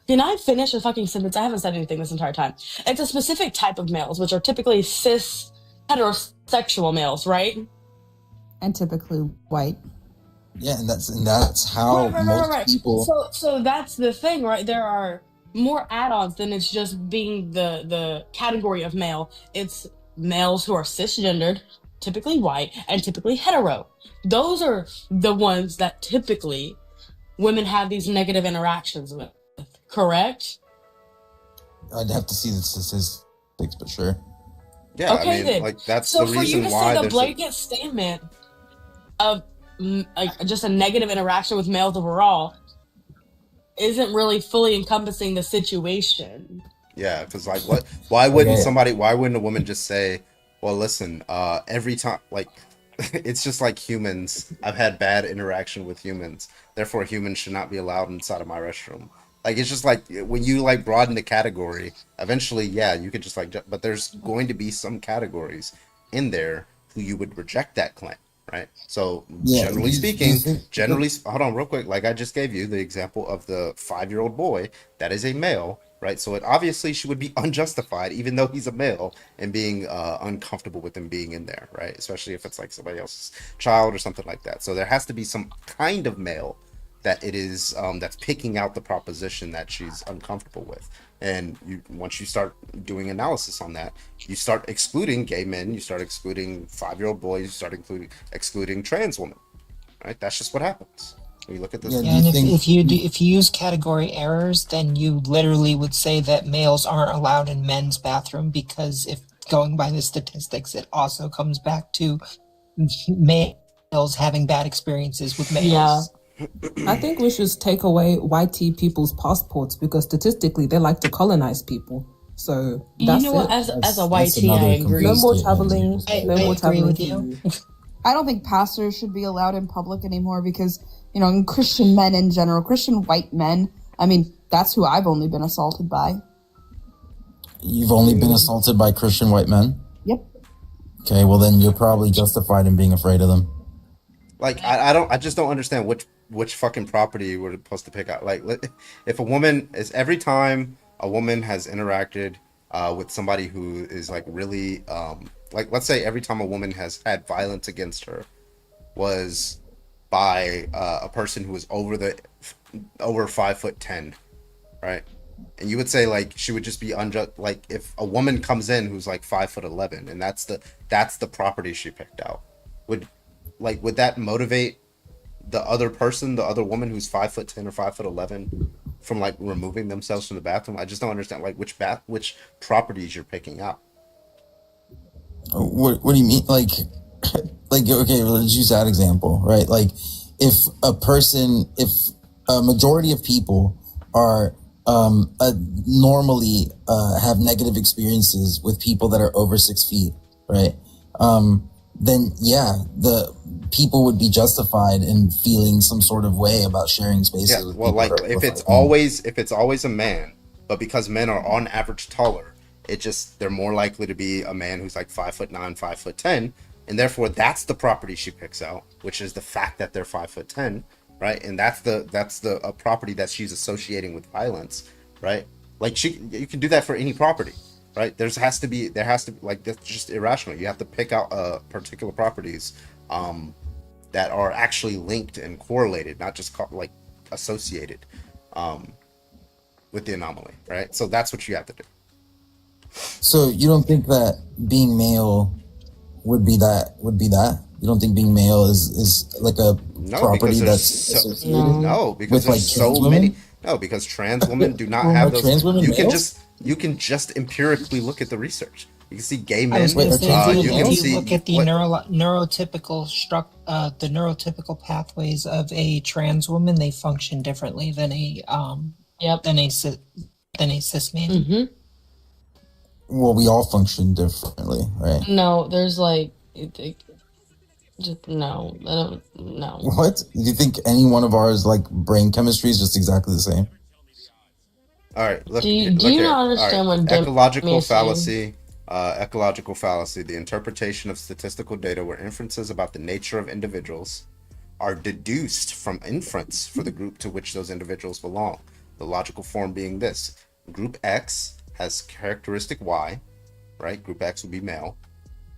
Can I finish a fucking sentence? I haven't said anything this entire time. It's a specific type of males, which are typically cis heterosexual males, right? And typically white. Yeah, and that's how most people. So that's the thing, right? There are more add-ons than it's just being the category of male. It's males who are cisgendered, typically white, and typically hetero. Those are the ones that typically women have these negative interactions with. Correct? I'd have to see the statistics, but sure. Yeah, Okay, I mean, then. like that's So the for you reason to why say the there's blanket statement of like just a negative interaction with males overall isn't really fully encompassing the situation. Yeah, because like, what? Why wouldn't Okay. somebody? Why wouldn't a woman just say, "Well, listen, every time, like, it's just like humans. I've had bad interaction with humans. Therefore, humans should not be allowed inside of my restroom." Like, it's just like when you like broaden the category. Eventually, yeah, you could just like, but there's going to be some categories in there who you would reject that claim, right? So, Yeah. generally Do you speaking, think? hold on real quick. Like I just gave you the example of the 5-year-old boy that is a male, right? So it obviously she would be unjustified, even though he's a male, and being uncomfortable with him being in there, right? Especially if it's like somebody else's child or something like that. So there has to be some kind of male that it is that's picking out the proposition that she's uncomfortable with. And you, once you start doing analysis on that, you start excluding gay men, you start excluding 5-year-old boys, you start excluding trans women, right? That's just what happens. When you look at this. Yeah, and if you use category errors, then you literally would say that males aren't allowed in men's bathroom, because if going by the statistics, it also comes back to males having bad experiences with males. Yeah. I think we should take away YT people's passports because statistically they like to colonize people. So that's you know what? it. As a YT, I agree. No more traveling. No more agree traveling with for you. I don't think pastors should be allowed in public anymore because, you know, in Christian men in general, Christian white men, I mean, that's who I've only been assaulted by. You've only been assaulted by Christian white men? Yep. Okay, well then you're probably justified in being afraid of them. Like I just don't understand which fucking property we're supposed to pick out. Like if a woman is every time a woman has interacted with somebody who is like really like let's say every time a woman has had violence against her was by a person who was over 5'10", right? And you would say like she would just be unjust. Like if a woman comes in who's like 5'11", and that's the property she picked out, would that motivate the other person, the other woman who's 5'10" or 5'11", from like removing themselves from the bathroom? I just don't understand like which properties you're picking out. What do you mean? Like okay, let's use that example, right? Like if a majority of people are normally have negative experiences with people that are over 6 feet, right? Then yeah, the people would be justified in feeling some sort of way about sharing spaces. Yeah, with well, people like if it's always a man, but because men are on average taller, they're more likely to be a man who's like 5'9", 5'10", and therefore that's the property she picks out, which is the fact that they're 5'10", right? And that's a property that she's associating with violence, right? Like you can do that for any property, right? There has to be like, that's just irrational. You have to pick out particular properties that are actually linked and correlated, not just like associated with the anomaly, right? So that's what you have to do. So you don't think that being male would be that? You don't think being male is like a property that's associated because with there's like so many. No, because trans women do not have those. Trans women You can just empirically look at the research. You can see gay men. I was going to say, if you look at the the neurotypical pathways of a trans woman, they function differently than a cis man. Mm-hmm. Well, we all function differently, right? No, there's like, just no. I don't. No. What? Do you think any one of ours like brain chemistry is just exactly the same? All right. Do you not understand what ecological fallacy? Ecological fallacy: the interpretation of statistical data where inferences about the nature of individuals are deduced from inference for the group to which those individuals belong. The logical form being this: Group X has characteristic Y, right? Group X would be male.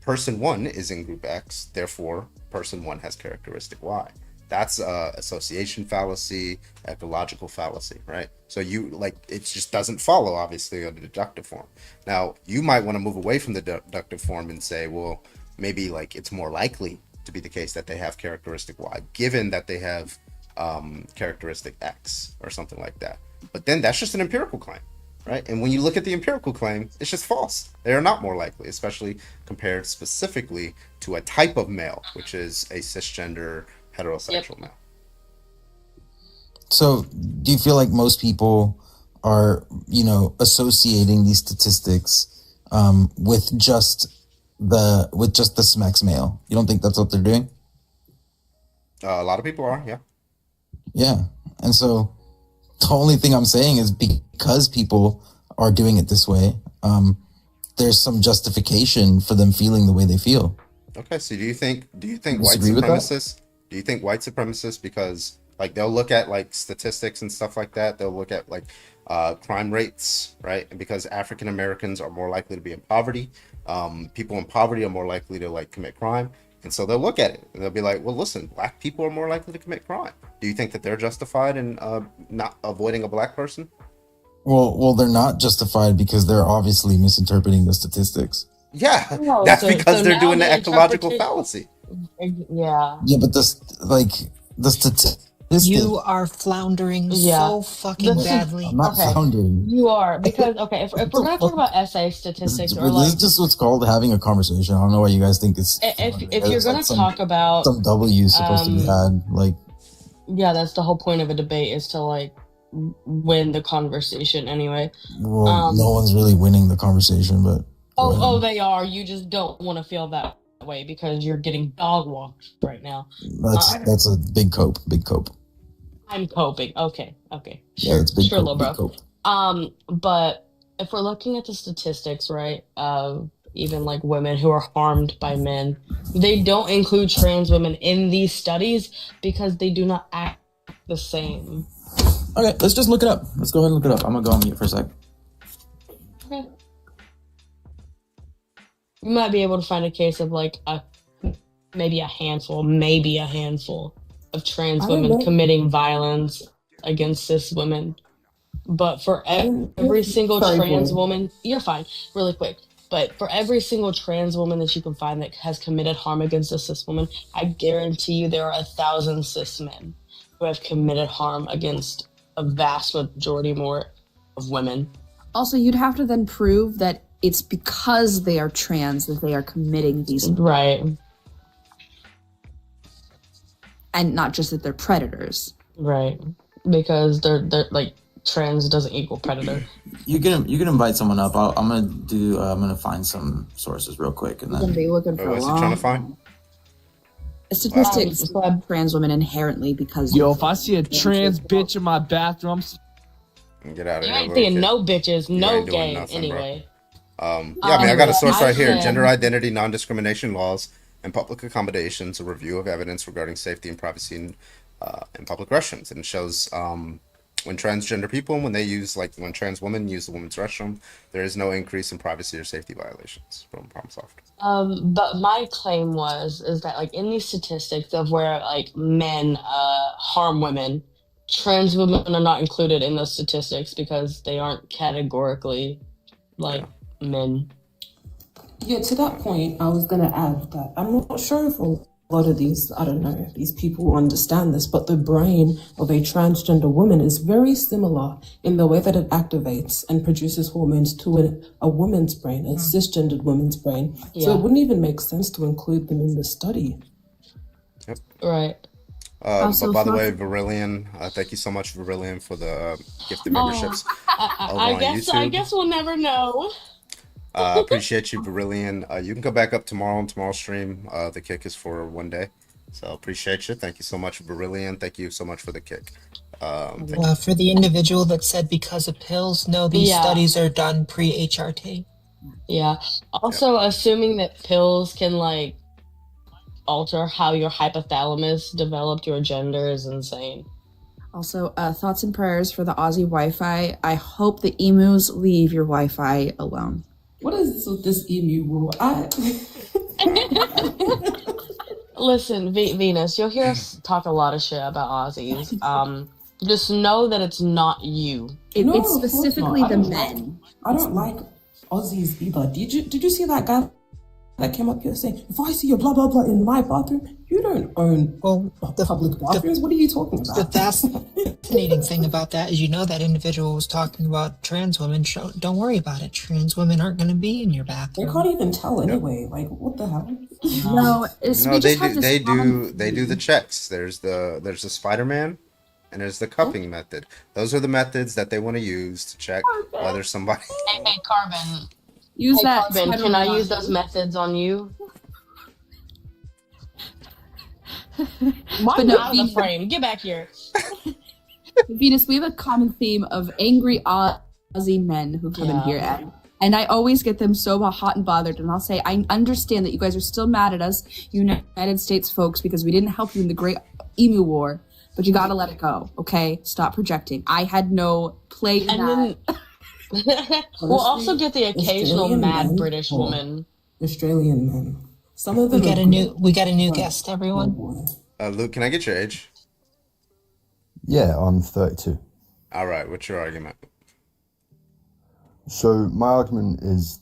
Person 1 is in Group X, therefore person 1 has characteristic Y. That's association fallacy, ecological fallacy, right? So it just doesn't follow, obviously, on the deductive form. Now, you might want to move away from the deductive form and say, well, maybe like it's more likely to be the case that they have characteristic Y, given that they have characteristic X or something like that. But then that's just an empirical claim, right? And when you look at the empirical claim, it's just false. They are not more likely, especially compared specifically to a type of male, which is a cisgender heterosexual male. So do you feel like most people are associating these statistics with just the SMEX male. You don't think that's what they're doing? A lot of people are, yeah. Yeah. And so the only thing I'm saying is because people are doing it this way, there's some justification for them feeling the way they feel. Okay, so do you think You white disagree with that? supremacists, because like they'll look at like statistics and stuff like that, they'll look at like crime rates, right? And because African Americans are more likely to be in poverty, people in poverty are more likely to like commit crime. And so they'll look at it and they'll be like, well, listen, black people are more likely to commit crime. Do you think that they're justified in not avoiding a black person? Well, they're not justified because they're obviously misinterpreting the statistics. Yeah, Oh, that's so because they're now doing the ecological interpretation- fallacy. Yeah. Yeah, but the statistics. You are floundering so fucking This is- badly. I'm not floundering. You are because if we're gonna talk about essay statistics or This like is just what's called having a conversation. I don't know why you guys think it's. if you're It's gonna like some- talk about some W is supposed to be had. Like, yeah, that's the whole point of a debate is to like win the conversation anyway. well, no one's really winning the conversation, but Oh, they are. You just don't want to feel that way because you're getting dog walked right now. that's a big cope. Big cope. I'm coping. Okay. Yeah, it's big Sure, cope. little Big bro. cope. But if we're looking at the statistics, right, of even like women who are harmed by men, they don't include trans women in these studies because they do not act the same. Okay, let's just look it up. Let's go ahead and look it up. I'm gonna go on mute for a sec. Okay. You might be able to find a case of like maybe a handful of trans I don't women know. committing violence against cis women. But for every single Sorry, trans boy. woman, you're fine, really quick. But for every single trans woman that you can find that has committed harm against a cis woman, I guarantee you there are 1,000 cis men who have committed harm against a vast majority more of women. Also, you'd have to then prove that it's because they are trans that they are committing these, Right. and not just that they're predators. Right. Because they're like trans doesn't equal predator. You can invite someone up. I'm gonna find some sources real quick and You're gonna then. be looking for What's he trying to find? statistics of trans women inherently because Yo, if I see a trans bitch in my bathroom, Get out of You here. ain't little seeing kid. no bitches, You no ain't doing gay, nothing, bro. anyway. Yeah, I mean, I got a source I right here: said- gender identity, non-discrimination laws, and public accommodations. A review of evidence regarding safety and privacy in public restrooms, and it shows when transgender people, when trans women use the women's restroom, there is no increase in privacy or safety violations from PromSoft. But my claim is that like in these statistics of where like men harm women, trans women are not included in those statistics because they aren't categorically like men. Yeah, to that point, I was going to add that I'm not sure if a lot of these, I don't know if these people understand this, but the brain of a transgender woman is very similar in the way that it activates and produces hormones to a woman's brain, a cisgendered woman's brain. So Yeah. it wouldn't even make sense to include them in the study. Right. But by the way, Virillion, thank you so much, Virillion, for the gifted memberships over I on guess YouTube. we'll never know. Appreciate you, Virillion. You can go back up tomorrow on tomorrow's stream. The kick is for one day. So appreciate you. Thank you so much, Virillion. Thank you so much for the kick. Thank you. For the individual that said because of pills, no, these Yeah. studies are done pre-HRT. Yeah. Also, assuming that pills can like alter how your hypothalamus developed your gender is insane. Also, thoughts and prayers for the Aussie Wi-Fi. I hope the emus leave your Wi-Fi alone. What is this with this emu rule? Listen, Venus, you'll hear us talk a lot of shit about Aussies. Just know that it's not you. No, It's of course specifically not. the men. I don't like Aussies either. Did you see that guy that came up here saying, if I see a blah blah blah in my bathroom, you don't own public bathrooms? What are you talking about? The fascinating thing about that is, that individual was talking about trans women. Don't worry about it. Trans women aren't going to be in your They bathroom. can't even tell anyway. Like, what the hell? No, it's, No, we they just have do. this They common- do. They do the checks. There's the Spider-Man, and there's the cupping method. Those are the methods that they want to use to check whether somebody. Hey, Carbon. Use Hey, that. Carbon, can I use those methods on you? Mine's out of the frame. Get back here. Venus, we have a common theme of angry Aussie men who come in here, and I always get them so hot and bothered, and I'll say, I understand that you guys are still mad at us, United States folks, because we didn't help you in the Great Emu War, but you gotta let it go, okay? Stop projecting. I had no play in that. We'll also get the occasional mad British woman. Australian men. Some of them we got a new guest, everyone. Luke, can I get your age? Yeah, I'm 32. All right, what's your argument? So my argument is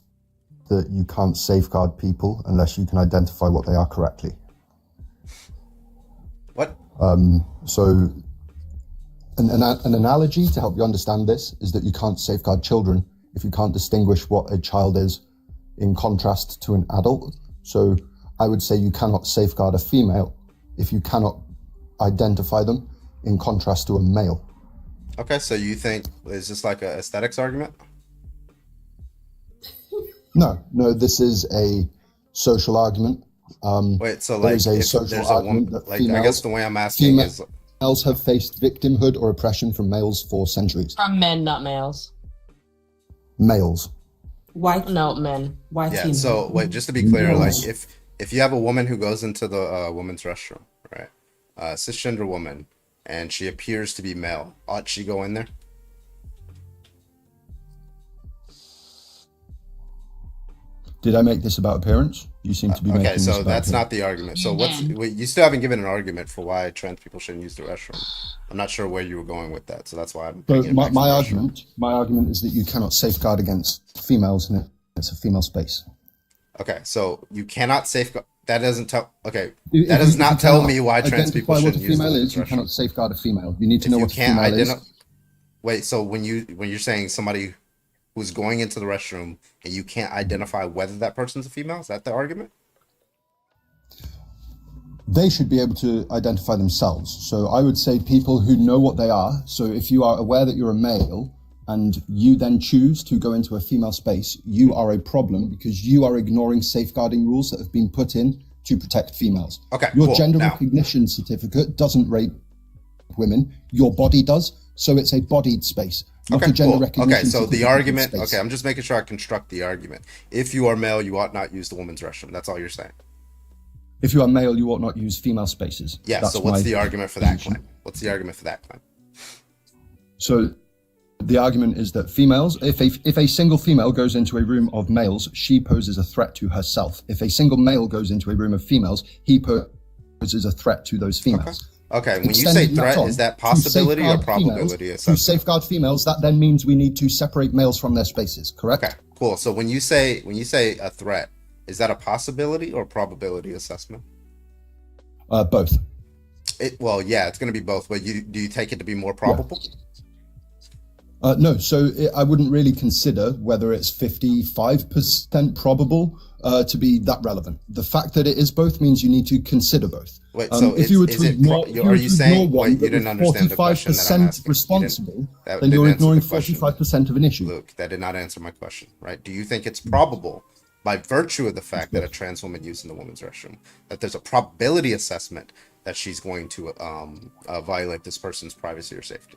that you can't safeguard people unless you can identify what they are correctly. What? So an analogy to help you understand this is that you can't safeguard children if you can't distinguish what a child is in contrast to an adult. So I would say you cannot safeguard a female if you cannot identify them in contrast to a male. Okay, so you think, is this like an aesthetics argument? No, this is a social argument. Wait, so like, there's a if social there's a argument woman, that like, females, I guess the way I'm asking is, females have faced victimhood or oppression from males for centuries. From men, not males. Males. White? No, men. White. Yeah. So wait, just to be clear, like if you have a woman who goes into the women's restroom, right, cisgender woman, and she appears to be male, ought she go in there? Did I make this about appearance? You seem to be making this so about that's appearance. not the argument. So you still haven't given an argument for why trans people shouldn't use the restroom. I'm not sure where you were going with that, so that's why I'm. So my argument is that you cannot safeguard against females, and it's a female space. Okay, so you cannot safeguard. That doesn't tell. Okay, that does not tell me why trans people shouldn't use the what a female is. You restroom. cannot safeguard a female. You need to know what a female is. Wait, so when you're saying somebody who's going into the restroom and you can't identify whether that person's a female, is that the argument? They should be able to identify themselves. So I would say people who know what they are. So if you are aware that you're a male and you then choose to go into a female space, you are a problem because you are ignoring safeguarding rules that have been put in to protect females. Okay, your cool. gender Now, recognition certificate doesn't rape women. Your body does. So it's a bodied space. Not a gender recognition Okay, so the certificate argument. space. Okay, I'm just making sure I construct the argument. If you are male, you ought not use the women's restroom. That's all you're saying. If you are male, you ought not use female spaces. Yeah. That's So what's my the argument for that position. claim? What's the argument for that claim? So the argument is that females, if a single female goes into a room of males, she poses a threat to herself. If a single male goes into a room of females, he poses a threat to those females. Okay, when you say Extending threat, that on is that to possibility or safeguard probability females, assessment? to safeguard females, that then means we need to separate males from their spaces, correct? Okay, cool. So when you say a threat, is that a possibility or probability assessment? Both. Well, yeah, it's going to be both. But do you take it to be more probable? No, so I wouldn't really consider whether it's 55% probable to be that relevant. The fact that it is both means you need to consider both. Wait, so if you were to ignore, are you saying you didn't understand the question that I'm asking? Responsible, then you're ignoring 45% of an issue. Luke, that did not answer my question, right? Do you think it's probable, by virtue of the fact that a trans woman used in the women's restroom, that there's a probability assessment that she's going to violate this person's privacy or safety?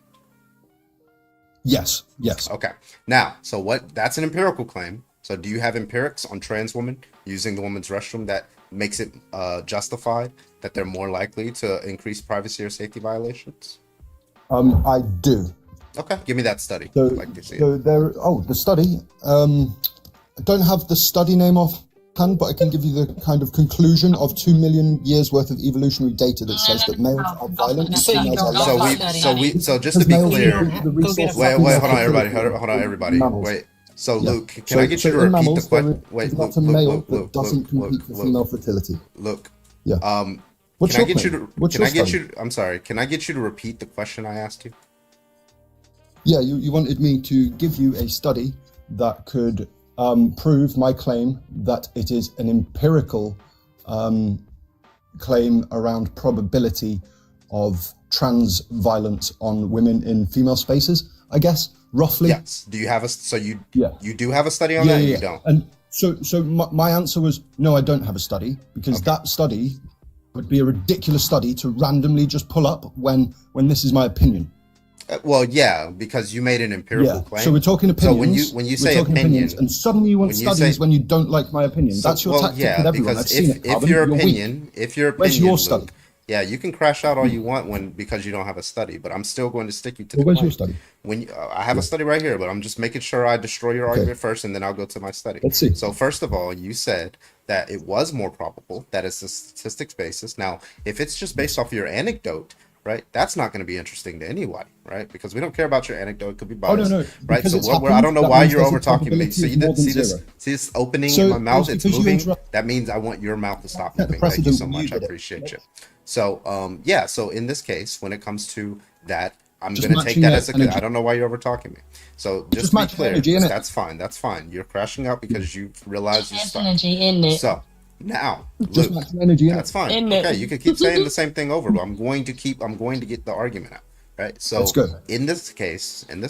Yes. Okay. Now, so that's an empirical claim. So do you have empirics on trans women using the women's restroom that makes it justified that they're more likely to increase privacy or safety violations? I do. Okay, give me that study. So, I'd like to see the study. I don't have the study name offhand, but I can give you the kind of conclusion of 2 million years worth of evolutionary data that says that males are violent and females are less. So just to be clear, wait, hold on, everybody. Wait. So Luke, can I get you to repeat the question? Wait, Luke, that doesn't compete for female fertility. Luke. Yeah. Can I get you to repeat the question I asked you? Yeah, you wanted me to give you a study that could prove my claim that it is an empirical claim around probability of trans violence on women in female spaces, I guess, roughly. Yes. Do you have you do have a study on Yeah, that? yeah, Or yeah. you don't. And so my answer was no, I don't have a study, because that study would be a ridiculous study to randomly just pull up when this is my opinion. Well, yeah, because you made an empirical claim. So we're talking opinions. So when you we're say talking opinion, and suddenly you want when you studies say- when you don't like my opinion. That's your tactic with everyone. I've seen it. if Carbon. your You're opinion, weak. if your Where's opinion, your study? Luke, yeah, you can crash out all you want because you don't have a study, but I'm still going to stick you to the Where's claim. your study? When I have a study right here, but I'm just making sure I destroy your argument first, and then I'll go to my study. Let's see. So first of all, you said that it was more probable that it's a statistics basis. Now, if it's just based off of your anecdote, right, that's not going to be interesting to anybody, right? Because we don't care about your anecdote; it could be Oh, biased, no, right? because So it's I don't happened, know that why means you're there's a over talking to me. probability So of you more did than see zero. this opening So in my mouth? it's It's because you moving. interrupt- That means I want your mouth to stop Set the moving. Thank you so precedent, much. you I did it. appreciate you. So yeah. So in this case, when it comes to that, I'm Just going to take matching that your as a. energy. I don't know why you're over talking me. So Just just to be matching clear, energy, innit? that's fine. That's fine. You're crashing out because you realize you stuck. energy, isn't it? So now, Just Luke, matching energy, innit? that's fine. Isn't it? Okay, you can keep saying the same thing over, but I'm going to get the argument out. Right. So Let's go. in this case, I'm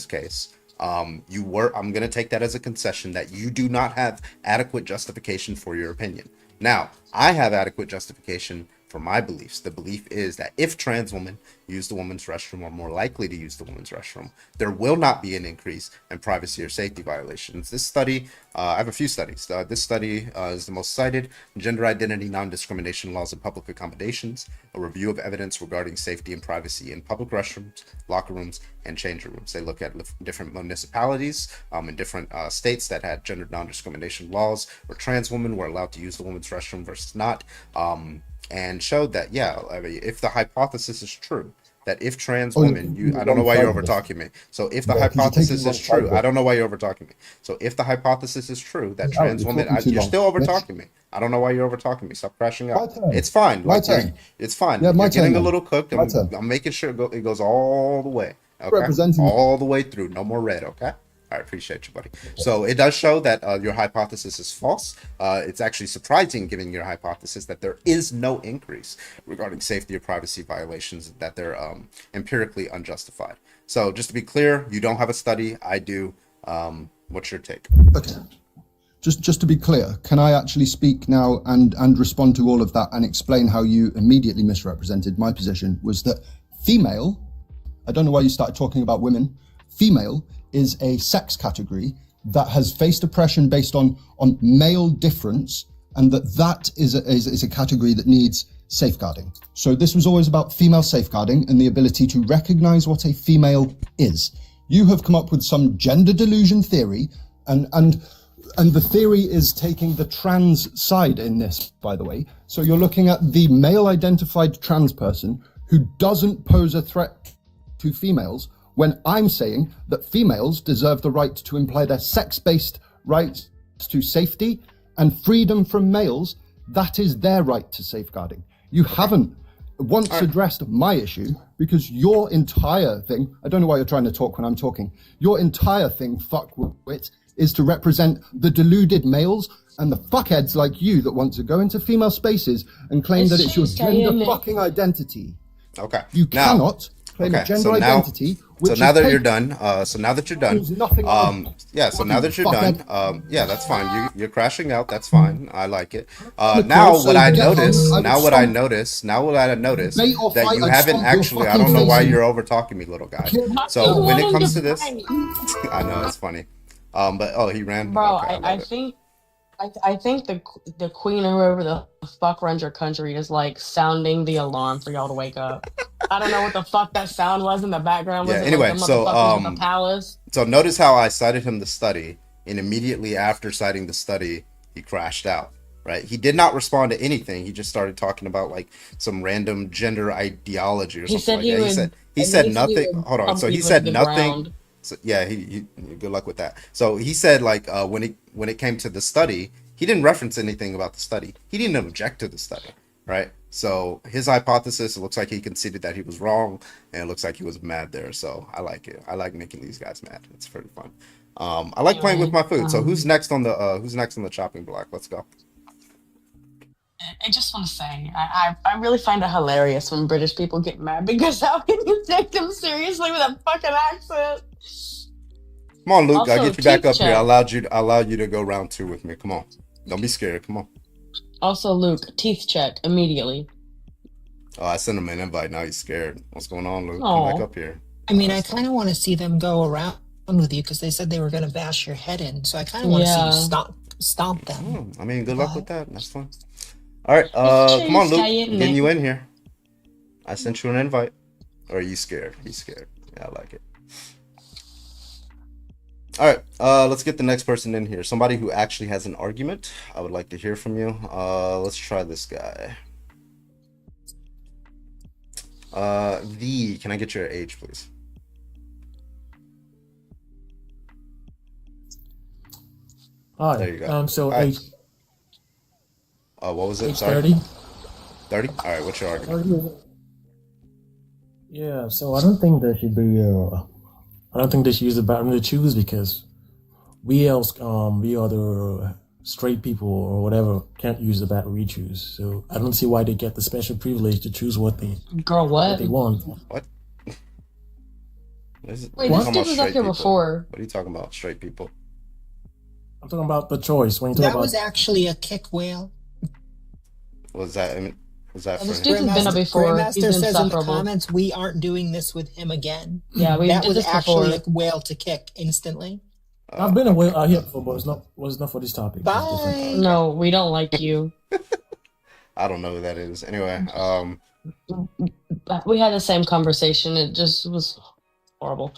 going to take that as a concession that you do not have adequate justification for your opinion. Now, I have adequate justification for my beliefs. The belief is that if trans women use the women's restroom or more likely to use the women's restroom, there will not be an increase in privacy or safety violations. This study, I have a few studies. This study is the most cited: Gender Identity Non-Discrimination Laws in Public Accommodations, a review of evidence regarding safety and privacy in public restrooms, locker rooms, and change rooms. They look at different municipalities in different states that had gender non-discrimination laws where trans women were allowed to use the women's restroom versus not. And showed that, I mean, if the hypothesis is true, that if trans women, I don't know why you're over talking me. So if the hypothesis is true, I don't know why you're over talking me. So if the hypothesis is true that trans women, you're still over talking me. I don't know why you're over talking me. Stop crashing out. It's fine. My turn. It's fine. Yeah, my You're getting turn, a little then. cooked. My turn. I'm making sure it goes all the way. Okay, Representing- all the way through. No more red. Okay. I appreciate you, buddy. So it does show that your hypothesis is false. It's actually surprising, given your hypothesis, that there is no increase regarding safety or privacy violations, that they're empirically unjustified. So just to be clear, you don't have a study. I do. What's your take? Okay. Just to be clear, can I actually speak now and respond to all of that and explain how you immediately misrepresented my position? Was that female, I don't know why you started talking about women, female is a sex category that has faced oppression based on male difference, and that is a category that needs safeguarding. So this was always about female safeguarding and the ability to recognize what a female is. You have come up with some gender delusion theory, and the theory is taking the trans side in this, by the way. So you're looking at the male identified trans person who doesn't pose a threat to females, when I'm saying that females deserve the right to imply their sex-based rights to safety and freedom from males. That is their right to safeguarding. You haven't once addressed my issue, because your entire thing, I don't know why you're trying to talk when I'm talking, your entire thing, fuckwit, is to represent the deluded males and the fuckheads like you that want to go into female spaces and claim that it's your gender fucking identity. Okay. You cannot claim a gender identity. So now that you're done, so now that you're done, yeah. So now that you're done, yeah, that's fine. You're crashing out. That's fine. I like it. Now what I notice that you haven't actually. I don't know why you're over talking me, little guy. So when it comes to this, I know it's funny. But he ran. Bro, Okay, I think the queen or whoever the fuck runs your country is like sounding the alarm for y'all to wake up. I don't know what the fuck that sound was in the background. Was Yeah. it Anyway, like the so motherfuckers in the palace? So notice how I cited him the study, and immediately after citing the study, he crashed out. Right? He did not respond to anything. He just started talking about like some random gender ideology or something like that. He said nothing. Hold on. So he said nothing. So, yeah, he good luck with that. So he said like when it came to the study, he didn't reference anything about the study. He didn't object to the study, right? So his hypothesis, it looks like he conceded that he was wrong, and it looks like he was mad there. So I like it. I like making these guys mad. It's pretty fun. I like playing with my food. So who's next on the chopping block? Let's go. I just want to say, I really find it hilarious when British people get mad because how can you take them seriously with a fucking accent? Come on, Luke. I'll Also, get you back teeth up here. check. I allowed you to go round 2 with me. Come on. Don't be scared. Come on. Also, Luke, teeth check immediately. Oh, I sent him an invite. Now he's scared. What's going on, Luke? Come Aw. back up here. I mean, I kind of want to see them go around with you because they said they were going to bash your head in. So I kind of want to see you stomp them. I mean, good luck with that. That's fun. All right. Come on, Luke. I'm getting you in here. I sent you an invite. Or are you scared? He's scared. Yeah, I like it. All right. Let's get the next person in here. Somebody who actually has an argument. I would like to hear from you. Let's try this guy. Can I get your age, please? Hi. There you go. So Hi. age. What was it? Age Sorry. 30. 30? All right. What's your argument? Yeah. So I don't think there should be. I don't think they should use the bathroom to choose because we are the straight people or whatever can't use the bathroom we choose. So I don't see why they get the special privilege to choose what they what they want. What? Wait, this dude was up here before. What are you talking about? Straight people? I'm talking about the choice. When you talk That about was actually a kick whale. Was that? Was that? This dude has been up before. Grandmaster He's says in the insufferable. comments, we aren't doing this with him again. Yeah, we that did was this actually before. a whale to kick instantly. I've been away out here before, but it's not for this topic. It's different. No, we don't like you. I don't know who that is. Anyway, We had the same conversation. It just was horrible.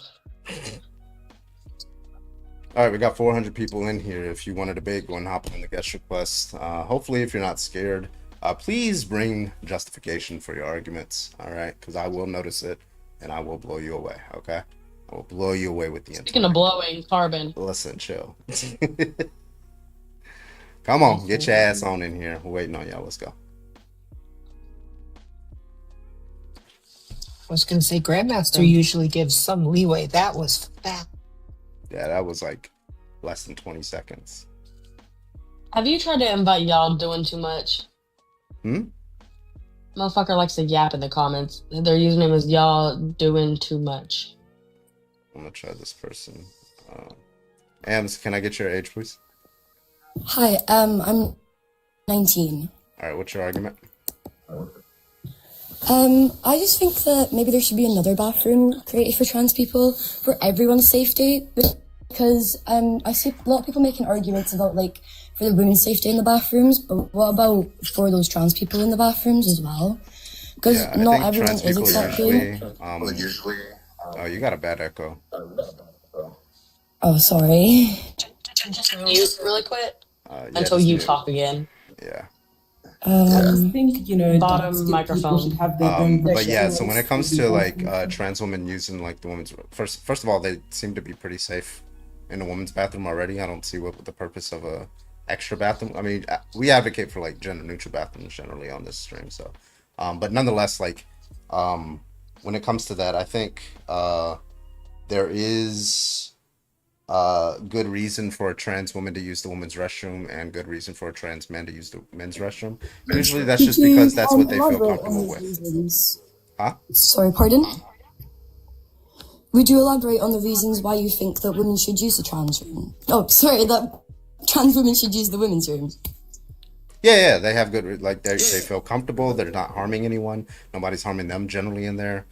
all right, we got 400 people in here. If you want to debate, go and hop on the guest request. Hopefully, if you're not scared, please bring justification for your arguments. All right, because I will notice it and I will blow you away. Okay, I will blow you away with the Speaking of blowing, Carbon. Listen, chill. Come on, get your ass on in here. We're waiting on y'all. Let's go. I was going to say, Grandmaster usually gives some leeway. That was fat. Yeah, that was like less than 20 seconds. Have you tried to invite y'all doing too much? Motherfucker likes to yap in the comments. Their username is y'all doing too much. I'm gonna try this person. Ams, can I get your age, please? Hi, I'm 19. All right, what's your argument? I just think that maybe there should be another bathroom created for trans people for everyone's safety, because I see a lot of people making arguments about like for the women's safety in the bathrooms, but what about for those trans people in the bathrooms as well? Because not everyone is accepting. Oh, you got a bad echo. Oh, sorry. Just mute really quick Yeah, until just you mute. talk again. Yeah. I just think, Bottom dark-skinned microphone. people should have their own But yeah, so sexual when it comes to freedom. like trans women using like the women's first of all, they seem to be pretty safe in the women's bathroom already. I don't see what the purpose of a extra bathroom. I mean, we advocate for like gender neutral bathrooms generally on this stream. So, but nonetheless, like when it comes to that, I think there is good reason for a trans woman to use the women's restroom and good reason for a trans man to use the men's restroom. Usually that's just because that's what they feel comfortable with. Huh? Sorry, pardon? Would you elaborate on the reasons why you think that women should use the trans room? Oh, sorry, that trans women should use the women's room. Yeah, they have good, like they feel comfortable. They're not harming anyone. Nobody's harming them generally in there.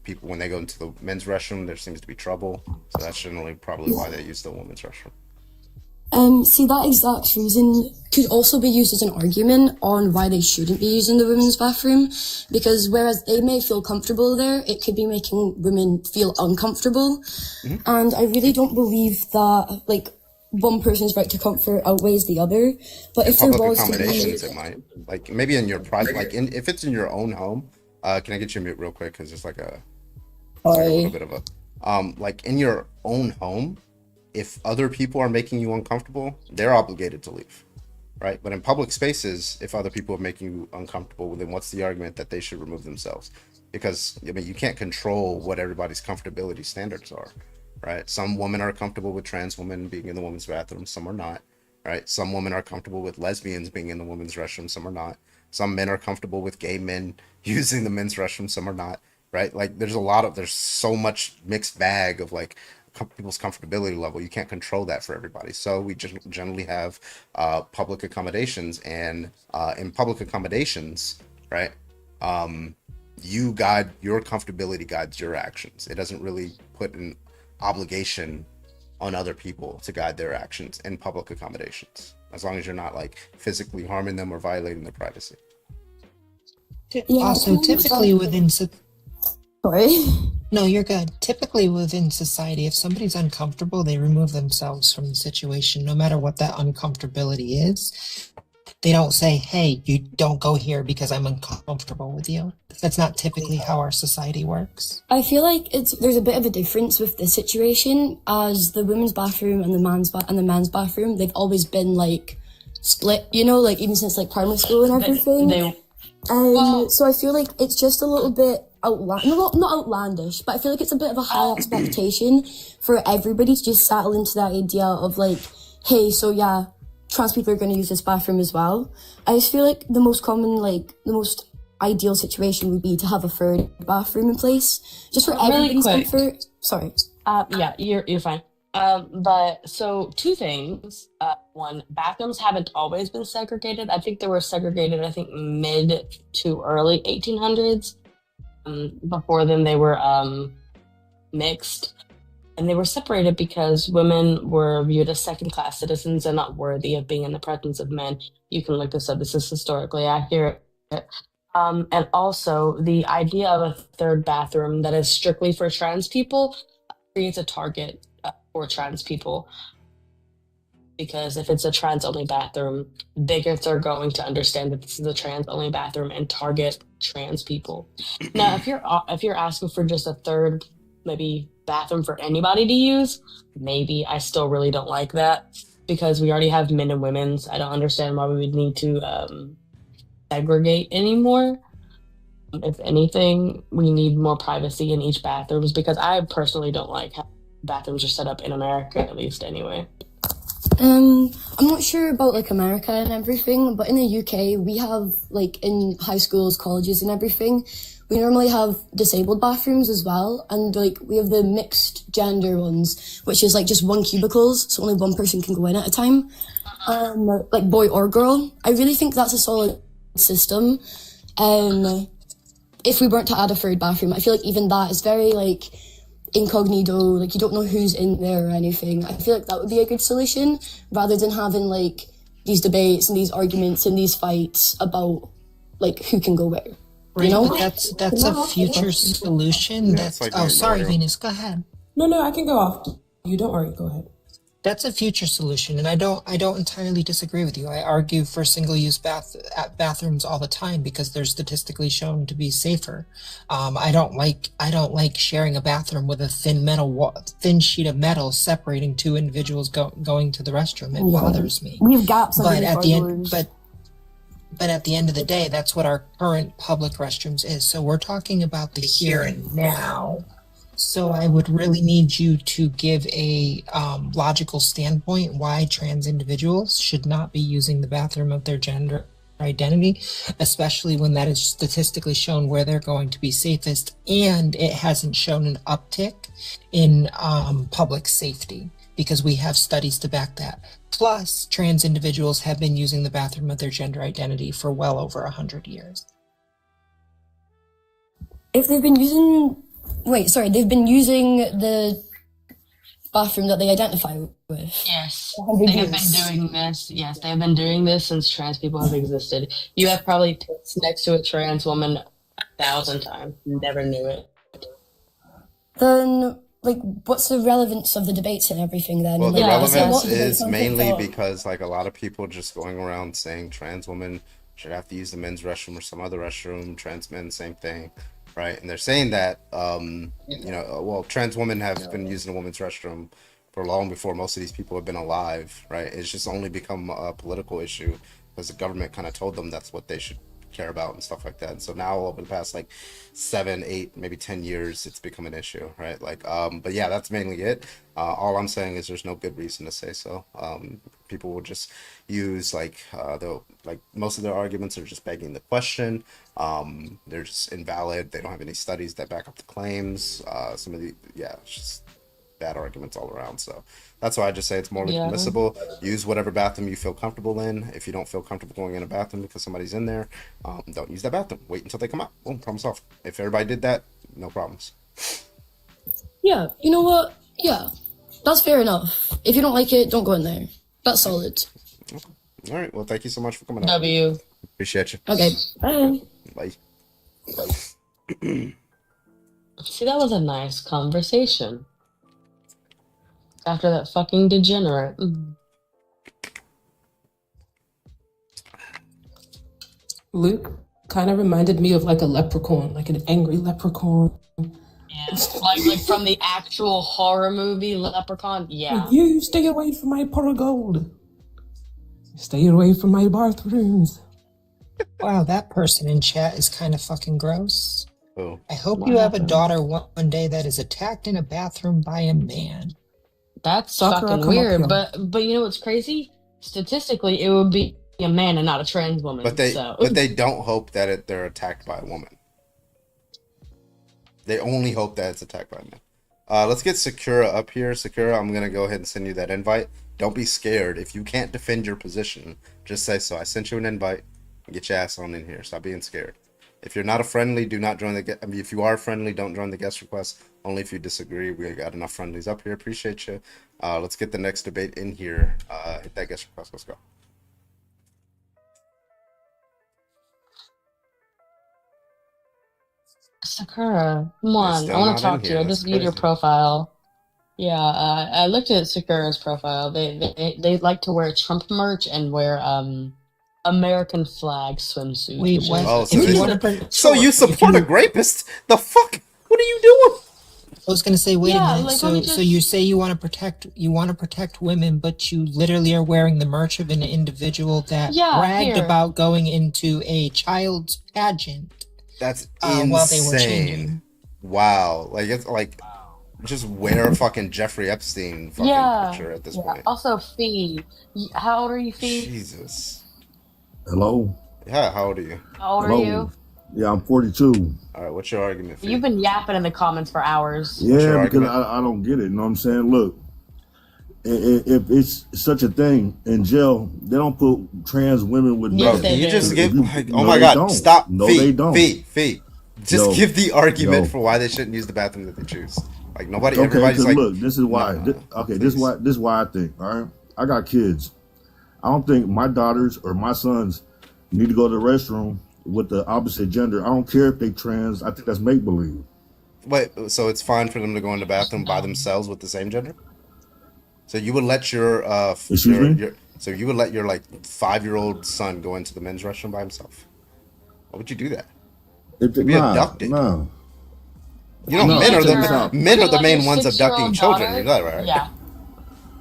People, when they go into the men's restroom, there seems to be trouble. So that's generally probably why they use the women's restroom. See, that exact reason could also be used as an argument on why they shouldn't be using the women's bathroom, because whereas they may feel comfortable there, it could be making women feel uncomfortable. And I really don't believe that, like, one person's right to comfort outweighs the other. But if there Public was to accommodations, be... it might. Like, maybe in your private, like, if it's in your own home, can I get you mute real quick? Because it's like a little bit of a, like, in your own home, if other people are making you uncomfortable, they're obligated to leave, right? But in public spaces, if other people are making you uncomfortable, then what's the argument that they should remove themselves? Because, I mean, you can't control what everybody's comfortability standards are, right? Some women are comfortable with trans women being in the women's bathroom, some are not. right? Some women are comfortable with lesbians being in the women's restroom, some are not. Some men are comfortable with gay men using the men's restroom, some are not, right? Like there's so much mixed bag of like people's comfortability level. You can't control that for everybody. So we just generally have public accommodations, and in public accommodations, right? Your comfortability guides your actions. It doesn't really put an obligation on other people to guide their actions in public accommodations, as long as you're not like physically harming them or violating their privacy. Also, typically within Sorry. no, you're good. Typically within society, if somebody's uncomfortable, they remove themselves from the situation, no matter what that uncomfortability is. They don't say, "Hey, you don't go here because I'm uncomfortable with you." That's not typically how our society works. I feel like there's a bit of a difference with this situation, as the women's bathroom and the men's bathroom, they've always been like split, you know, like even since like primary school and everything. So I feel like it's just a little bit not outlandish, but I feel like it's a bit of a high expectation for everybody to just settle into that idea of like, hey, so yeah, trans people are going to use this bathroom as well. I just feel like the most ideal situation would be to have a third bathroom in place, just for everybody's comfort. Sorry. Yeah, you're fine. But so two things. One, bathrooms haven't always been segregated. I think they were segregated, mid to early 1800s. Before then, they were mixed. And they were separated because women were viewed as second-class citizens and not worthy of being in the presence of men. You can look this up. This is historically accurate. And also, the idea of a third bathroom that is strictly for trans people creates a target for trans people. Because if it's a trans-only bathroom, bigots are going to understand that this is a trans-only bathroom and target trans people. Now, if you're asking for just a third, maybe bathroom for anybody to use, maybe. I still really don't like that because we already have men and women's. I don't understand why we would need to segregate anymore. If anything, we need more privacy in each bathrooms, because I personally don't like how bathrooms are set up in America, at least anyway. I'm not sure about like America and everything, but in the UK, we have like in high schools, colleges and everything, we normally have disabled bathrooms as well. And like we have the mixed gender ones, which is like just one cubicles, so only one person can go in at a time. Like boy or girl. I really think that's a solid system. If we weren't to add a third bathroom, I feel like even that is very like incognito, like you don't know who's in there or anything. I feel like that would be a good solution, rather than having like these debates and these arguments and these fights about like who can go where. Right, you know? but that's a future solution. Sorry, Venus, go ahead. No, I can go off. You don't worry, go ahead. That's a future solution, and I don't entirely disagree with you. I argue for single-use bathrooms all the time because they're statistically shown to be safer. I don't like sharing a bathroom with a thin sheet of metal separating two individuals going to the restroom. It bothers me. We have gaps. But at the end of the day, that's what our current public restrooms is. So we're talking about the here and now. So I would really need you to give a logical standpoint why trans individuals should not be using the bathroom of their gender identity, especially when that is statistically shown where they're going to be safest, and it hasn't shown an uptick in public safety, because we have studies to back that. Plus, trans individuals have been using the bathroom of their gender identity for well over 100 years. If they've been using... they've been using the bathroom that they identify with. Yes, they have been doing this. Yes, they have been doing this since trans people have existed. You have probably tits next to a trans woman 1,000 times. Never knew it. Then, like, what's the relevance of the debates and everything then? Well, the like, relevance is mainly because like a lot of people just going around saying trans women should have to use the men's restroom or some other restroom, trans men, same thing. Right, and they're saying that, trans women have been using a woman's restroom for long before most of these people have been alive, right? It's just only become a political issue because the government kind of told them that's what they should care about and stuff like that. And so now over the past like 7, 8, maybe 10 years, it's become an issue, right? Like, but yeah, that's mainly it. All I'm saying is there's no good reason to say so. People will just use like most of their arguments are just begging the question. They're just invalid. They don't have any studies that back up the claims. Some of the it's just bad arguments all around. So that's why I just say it's morally permissible. Use whatever bathroom you feel comfortable in. If you don't feel comfortable going in a bathroom because somebody's in there, don't use that bathroom. Wait until they come out. Boom, problem solved. If everybody did that, no problems. Yeah, you know what? Yeah, that's fair enough. If you don't like it, don't go in there. That's solid. All right. Well, thank you so much for coming out. W. Appreciate you. Okay, bye. Bye. See, that was a nice conversation. After that fucking degenerate. Luke kind of reminded me of like a leprechaun, like an angry leprechaun. Yeah, like from the actual horror movie Leprechaun. Yeah. Like, you stay away from my pot of gold. Stay away from my bathrooms. Wow, that person in chat is kind of fucking gross. Oh. I hope you have a daughter one day that is attacked in a bathroom by a man. That's Sakura, fucking come up weird. here. But you know what's crazy? Statistically, it would be a man and not a trans woman. But they don't hope that they're attacked by a woman. They only hope that it's attacked by a man. Let's get Sakura up here. Sakura, I'm gonna go ahead and send you that invite. Don't be scared. If you can't defend your position, just say so. I sent you an invite. Get your ass on in here. Stop being scared. If you're not a friendly, do not join the. I mean, if you are friendly, don't join the guest request. Only if you disagree. We got enough friendlies up here. Appreciate you. Let's get the next debate in here. Hit that guest request. Let's go. Sakura, come on. still I want not to talk in to here. you. I That's just viewed your crazy. profile. Yeah, I looked at Sakura's profile. They like to wear Trump merch and wear American flag swimsuits. Wait, which what? is- Oh, If you wanna so you support a rapist? The fuck? What are you doing? I was gonna say, wait Yeah, a minute. like, let me So just- you say you want to protect women, but you literally are wearing the merch of an individual that Yeah, bragged here. about going into a child's pageant. That's while they were insane. changing. Wow. Like it's like just wear a fucking Jeffrey Epstein fucking Yeah. picture at this Yeah. point. Also, Fee. How old are you, Fee? Jesus. Hello? Yeah, how old are you? How old are Hello? you? Yeah, I'm 42. All right, what's your argument? Fee? You've been yapping in the comments for hours. Yeah, because I don't get it. You know what I'm saying? Look, if it's such a thing in jail, they don't put trans women with Yes, men. they You do. just give. You- Oh no, my they God! don't. Stop. No, Fee, they don't. Fee. Just Yo, give the argument yo. for why they shouldn't use the bathroom that they choose. Like nobody. Okay, Everybody's because like, look, this is why. nah, This is why I think. All right, I got kids. I don't think my daughters or my sons need to go to the restroom with the opposite gender. I don't care if they trans. I think that's make believe. Wait, so it's fine for them to go in the bathroom by themselves with the same gender? So you would let your Excuse me? so you would let your like 5-year-old son go into the men's restroom by himself? Why would you do that? If You'd be abducted. No. You know, No, men are check this the out. men are Would you the let main your ones abducting 6-year-old children. daughter- You know that, right? Yeah.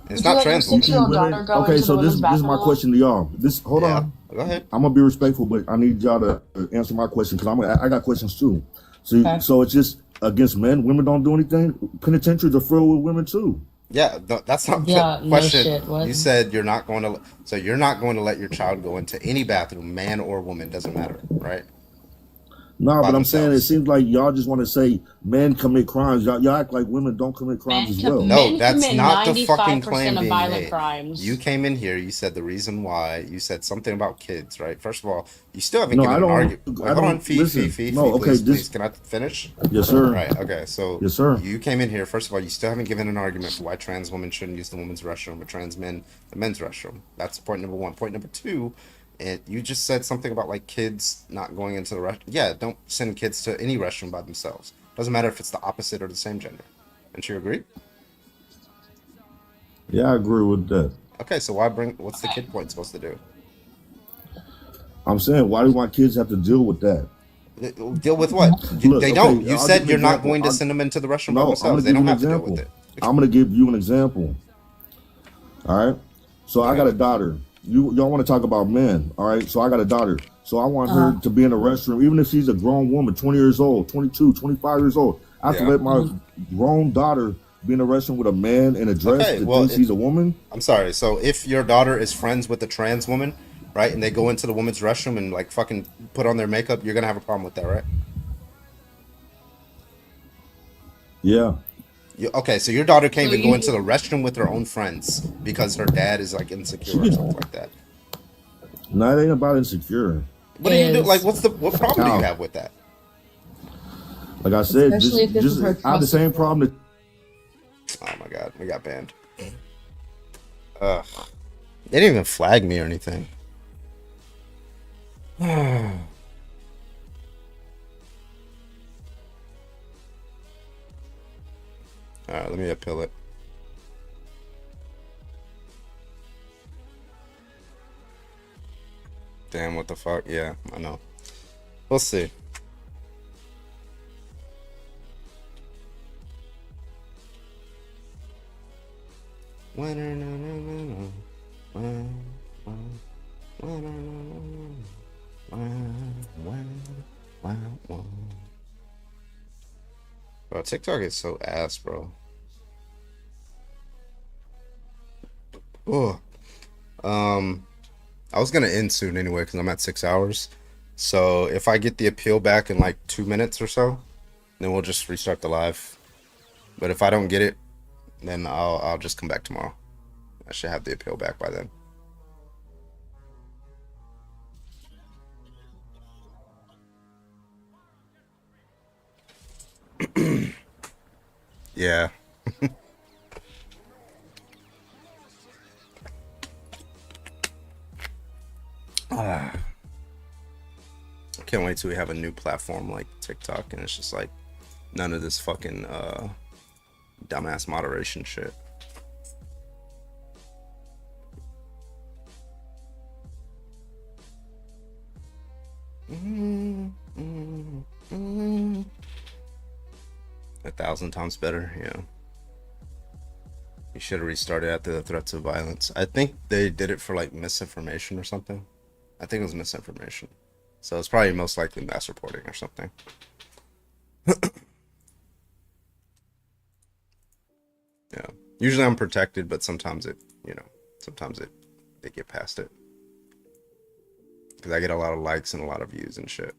It's Would not you let your trans women. 6-year-old Women? daughter go Okay, into so the this women's is my bathroom? question to y'all. Hold Yeah, on. go ahead. I'm gonna be respectful, but I need y'all to answer my question because I got questions too. So Okay. so it's just against men. Women don't do anything. Penitentiaries are filled with women too. Yeah, no, that's not Yeah, the no question. shit, what? You said you're not going to. So you're not going to let your child go into any bathroom, man or woman, doesn't matter, right? No, By but I'm saying it themselves. seems like y'all just want to say men commit crimes. Y'all act like women don't commit crimes as well. No, Men that's commit not the fucking 95% claim of being violent made. crimes. You came in here. You said the reason why. You said something about kids, right? First of all, you still haven't No, given I an don't. argument. I Hold on, don't Fee, listen. No, okay. please, This. please. Can I finish? Yes, sir. Right. Okay. So Yes, sir. you came in here. First of all, you still haven't given an argument for why trans women shouldn't use the women's restroom, but trans men the men's restroom. That's point number one. Point number two. And you just said something about like kids not going into the restroom. Yeah, don't send kids to any restroom by themselves. Doesn't matter if it's the opposite or the same gender. Don't you agree? Yeah, I agree with that. Okay, so why bring? What's the kid point supposed to do? I'm saying, why do my kids have to deal with that? Deal with what? Look, They okay, don't. You I'll said give you're an not example. going to send them into the restroom by No, I'm themselves. gonna They give don't you an have to deal example. with it. I'm gonna give you an example. All right. So I got a daughter. Y'all want to talk about men? All right. So I got a daughter. So I want her to be in the restroom, even if she's a grown woman, 20 years old, 22, 25 years old. I have to let my grown daughter be in the restroom with a man in a dress that thinks he's a woman. I'm sorry. So if your daughter is friends with a trans woman, right, and they go into the woman's restroom and like fucking put on their makeup, you're gonna have a problem with that, right? Yeah. Okay, so your daughter can't even go into the restroom with her own friends because her dad is like insecure or something like that. No, it ain't about insecure. What do you do? Like, what problem do you have with that? Like I said, just I have the same problem that. Oh my god, we got banned. Ugh. They didn't even flag me or anything. Alright, let me appeal it. Damn, what the fuck? Yeah, I know. We'll see. Bro, TikTok is so ass, bro. Oh, I was gonna end soon anyway because I'm at 6 hours. So if I get the appeal back in like 2 minutes or so, then we'll just restart the live. But if I don't get it, then I'll just come back tomorrow. I should have the appeal back by then. Yeah. Can't wait till we have a new platform like TikTok and it's just like none of this fucking dumbass moderation shit. A 1,000 times better, yeah. You should have restarted after the threats of violence. I think they did it for like misinformation or something. I think it was misinformation. So it's probably most likely mass reporting or something. Yeah. Usually I'm protected, but sometimes it, they get past it. Because I get a lot of likes and a lot of views and shit.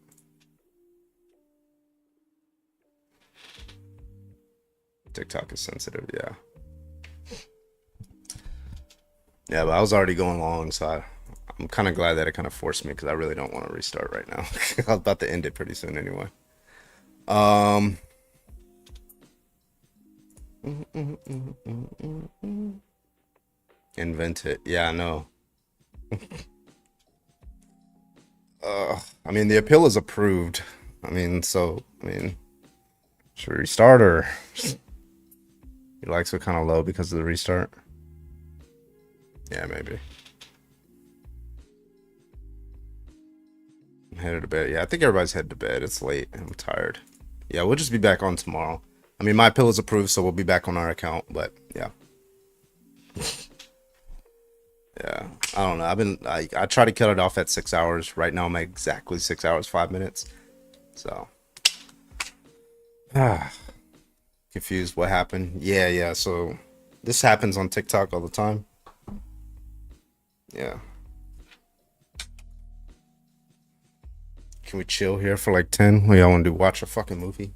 TikTok is sensitive, yeah. Yeah, but I was already going long, so I'm kind of glad that it kind of forced me because I really don't want to restart right now. I was about to end it pretty soon anyway. Invent it. Yeah, I know. I mean, the appeal is approved. Should we restart or your likes are kind of low because of the restart? Yeah, maybe. I'm headed to bed. Yeah, I think everybody's headed to bed. It's late. I'm tired. Yeah, we'll just be back on tomorrow. I mean, my appeal is approved, so we'll be back on our account, but yeah. Yeah, I don't know. I try to cut it off at 6 hours. Right now I'm at exactly 6 hours, 5 minutes. So confused what happened. Yeah. So this happens on TikTok all the time. Yeah. Can we chill here for like 10? What y'all want to do? Watch a fucking movie?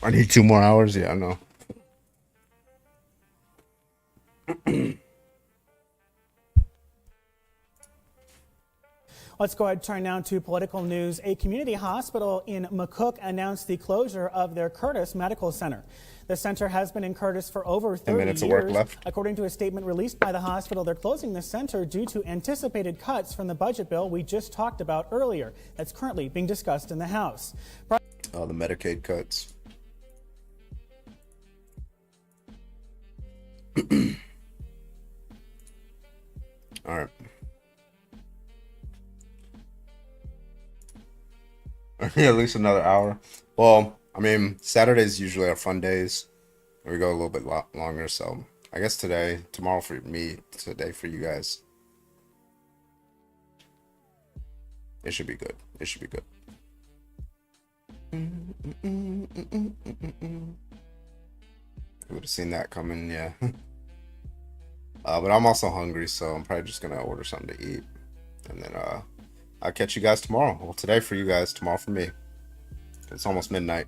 I need 2 more hours. Yeah, I know. Let's go ahead and turn now to political news. A community hospital in McCook announced the closure of their Curtis Medical Center. The center has been in Curtis for over 30 years. Of work left. According to a statement released by the hospital, they're closing the center due to anticipated cuts from the budget bill we just talked about earlier that's currently being discussed in the House. Oh, the Medicaid cuts. All right. At least another hour. Well, I mean, Saturdays usually are fun days. We go a little bit longer, so I guess tomorrow for me, today for you guys. It should be good. It should be good. I would have seen that coming, yeah. But I'm also hungry, so I'm probably just gonna order something to eat, and then I'll catch you guys tomorrow. Well, today for you guys, tomorrow for me. It's almost midnight.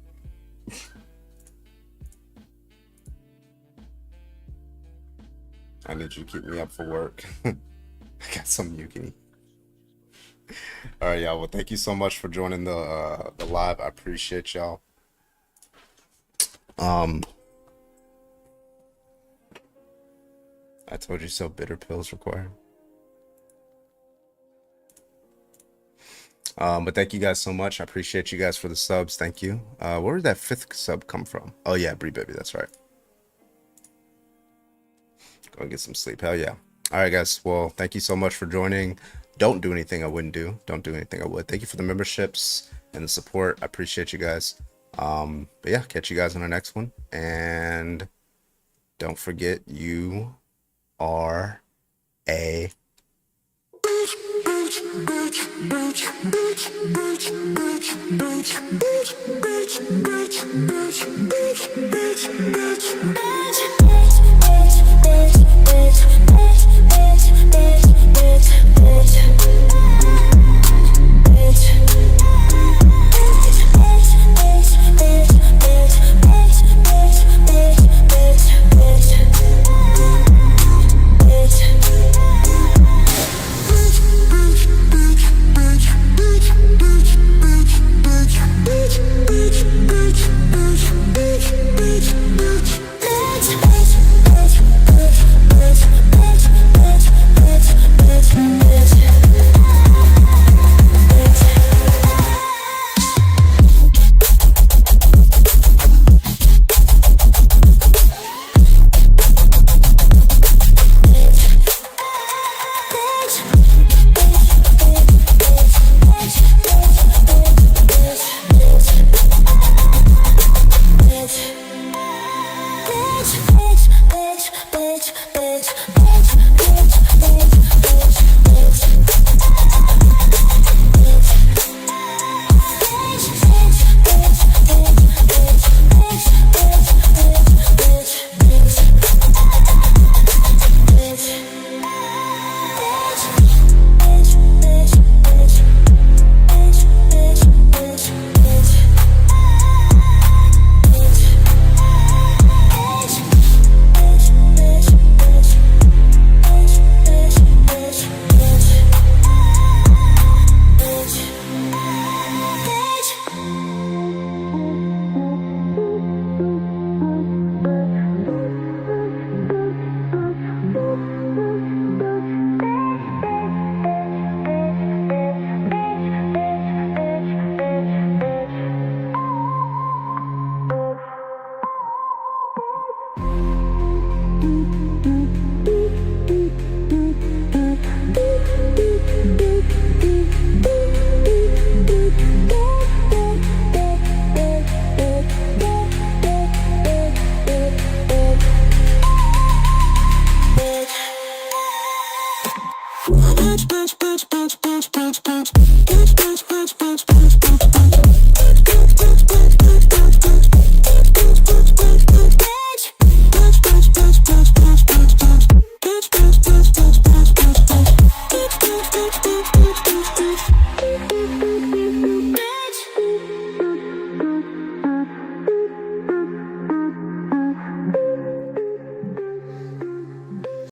I need you to keep me up for work. I got some you can eat. All right, y'all. Well, thank you so much for joining the live. I appreciate y'all. I told you so. Bitter pills required. But thank you guys so much. I appreciate you guys for the subs. Thank you. Where did that 5th sub come from? Oh yeah, Bree Baby. That's right. Go and get some sleep. Hell yeah. All right, guys. Well, thank you so much for joining. Don't do anything I wouldn't do. Don't do anything I would. Thank you for the memberships and the support. I appreciate you guys. But yeah, catch you guys on the next one. And don't forget, you are a bitch.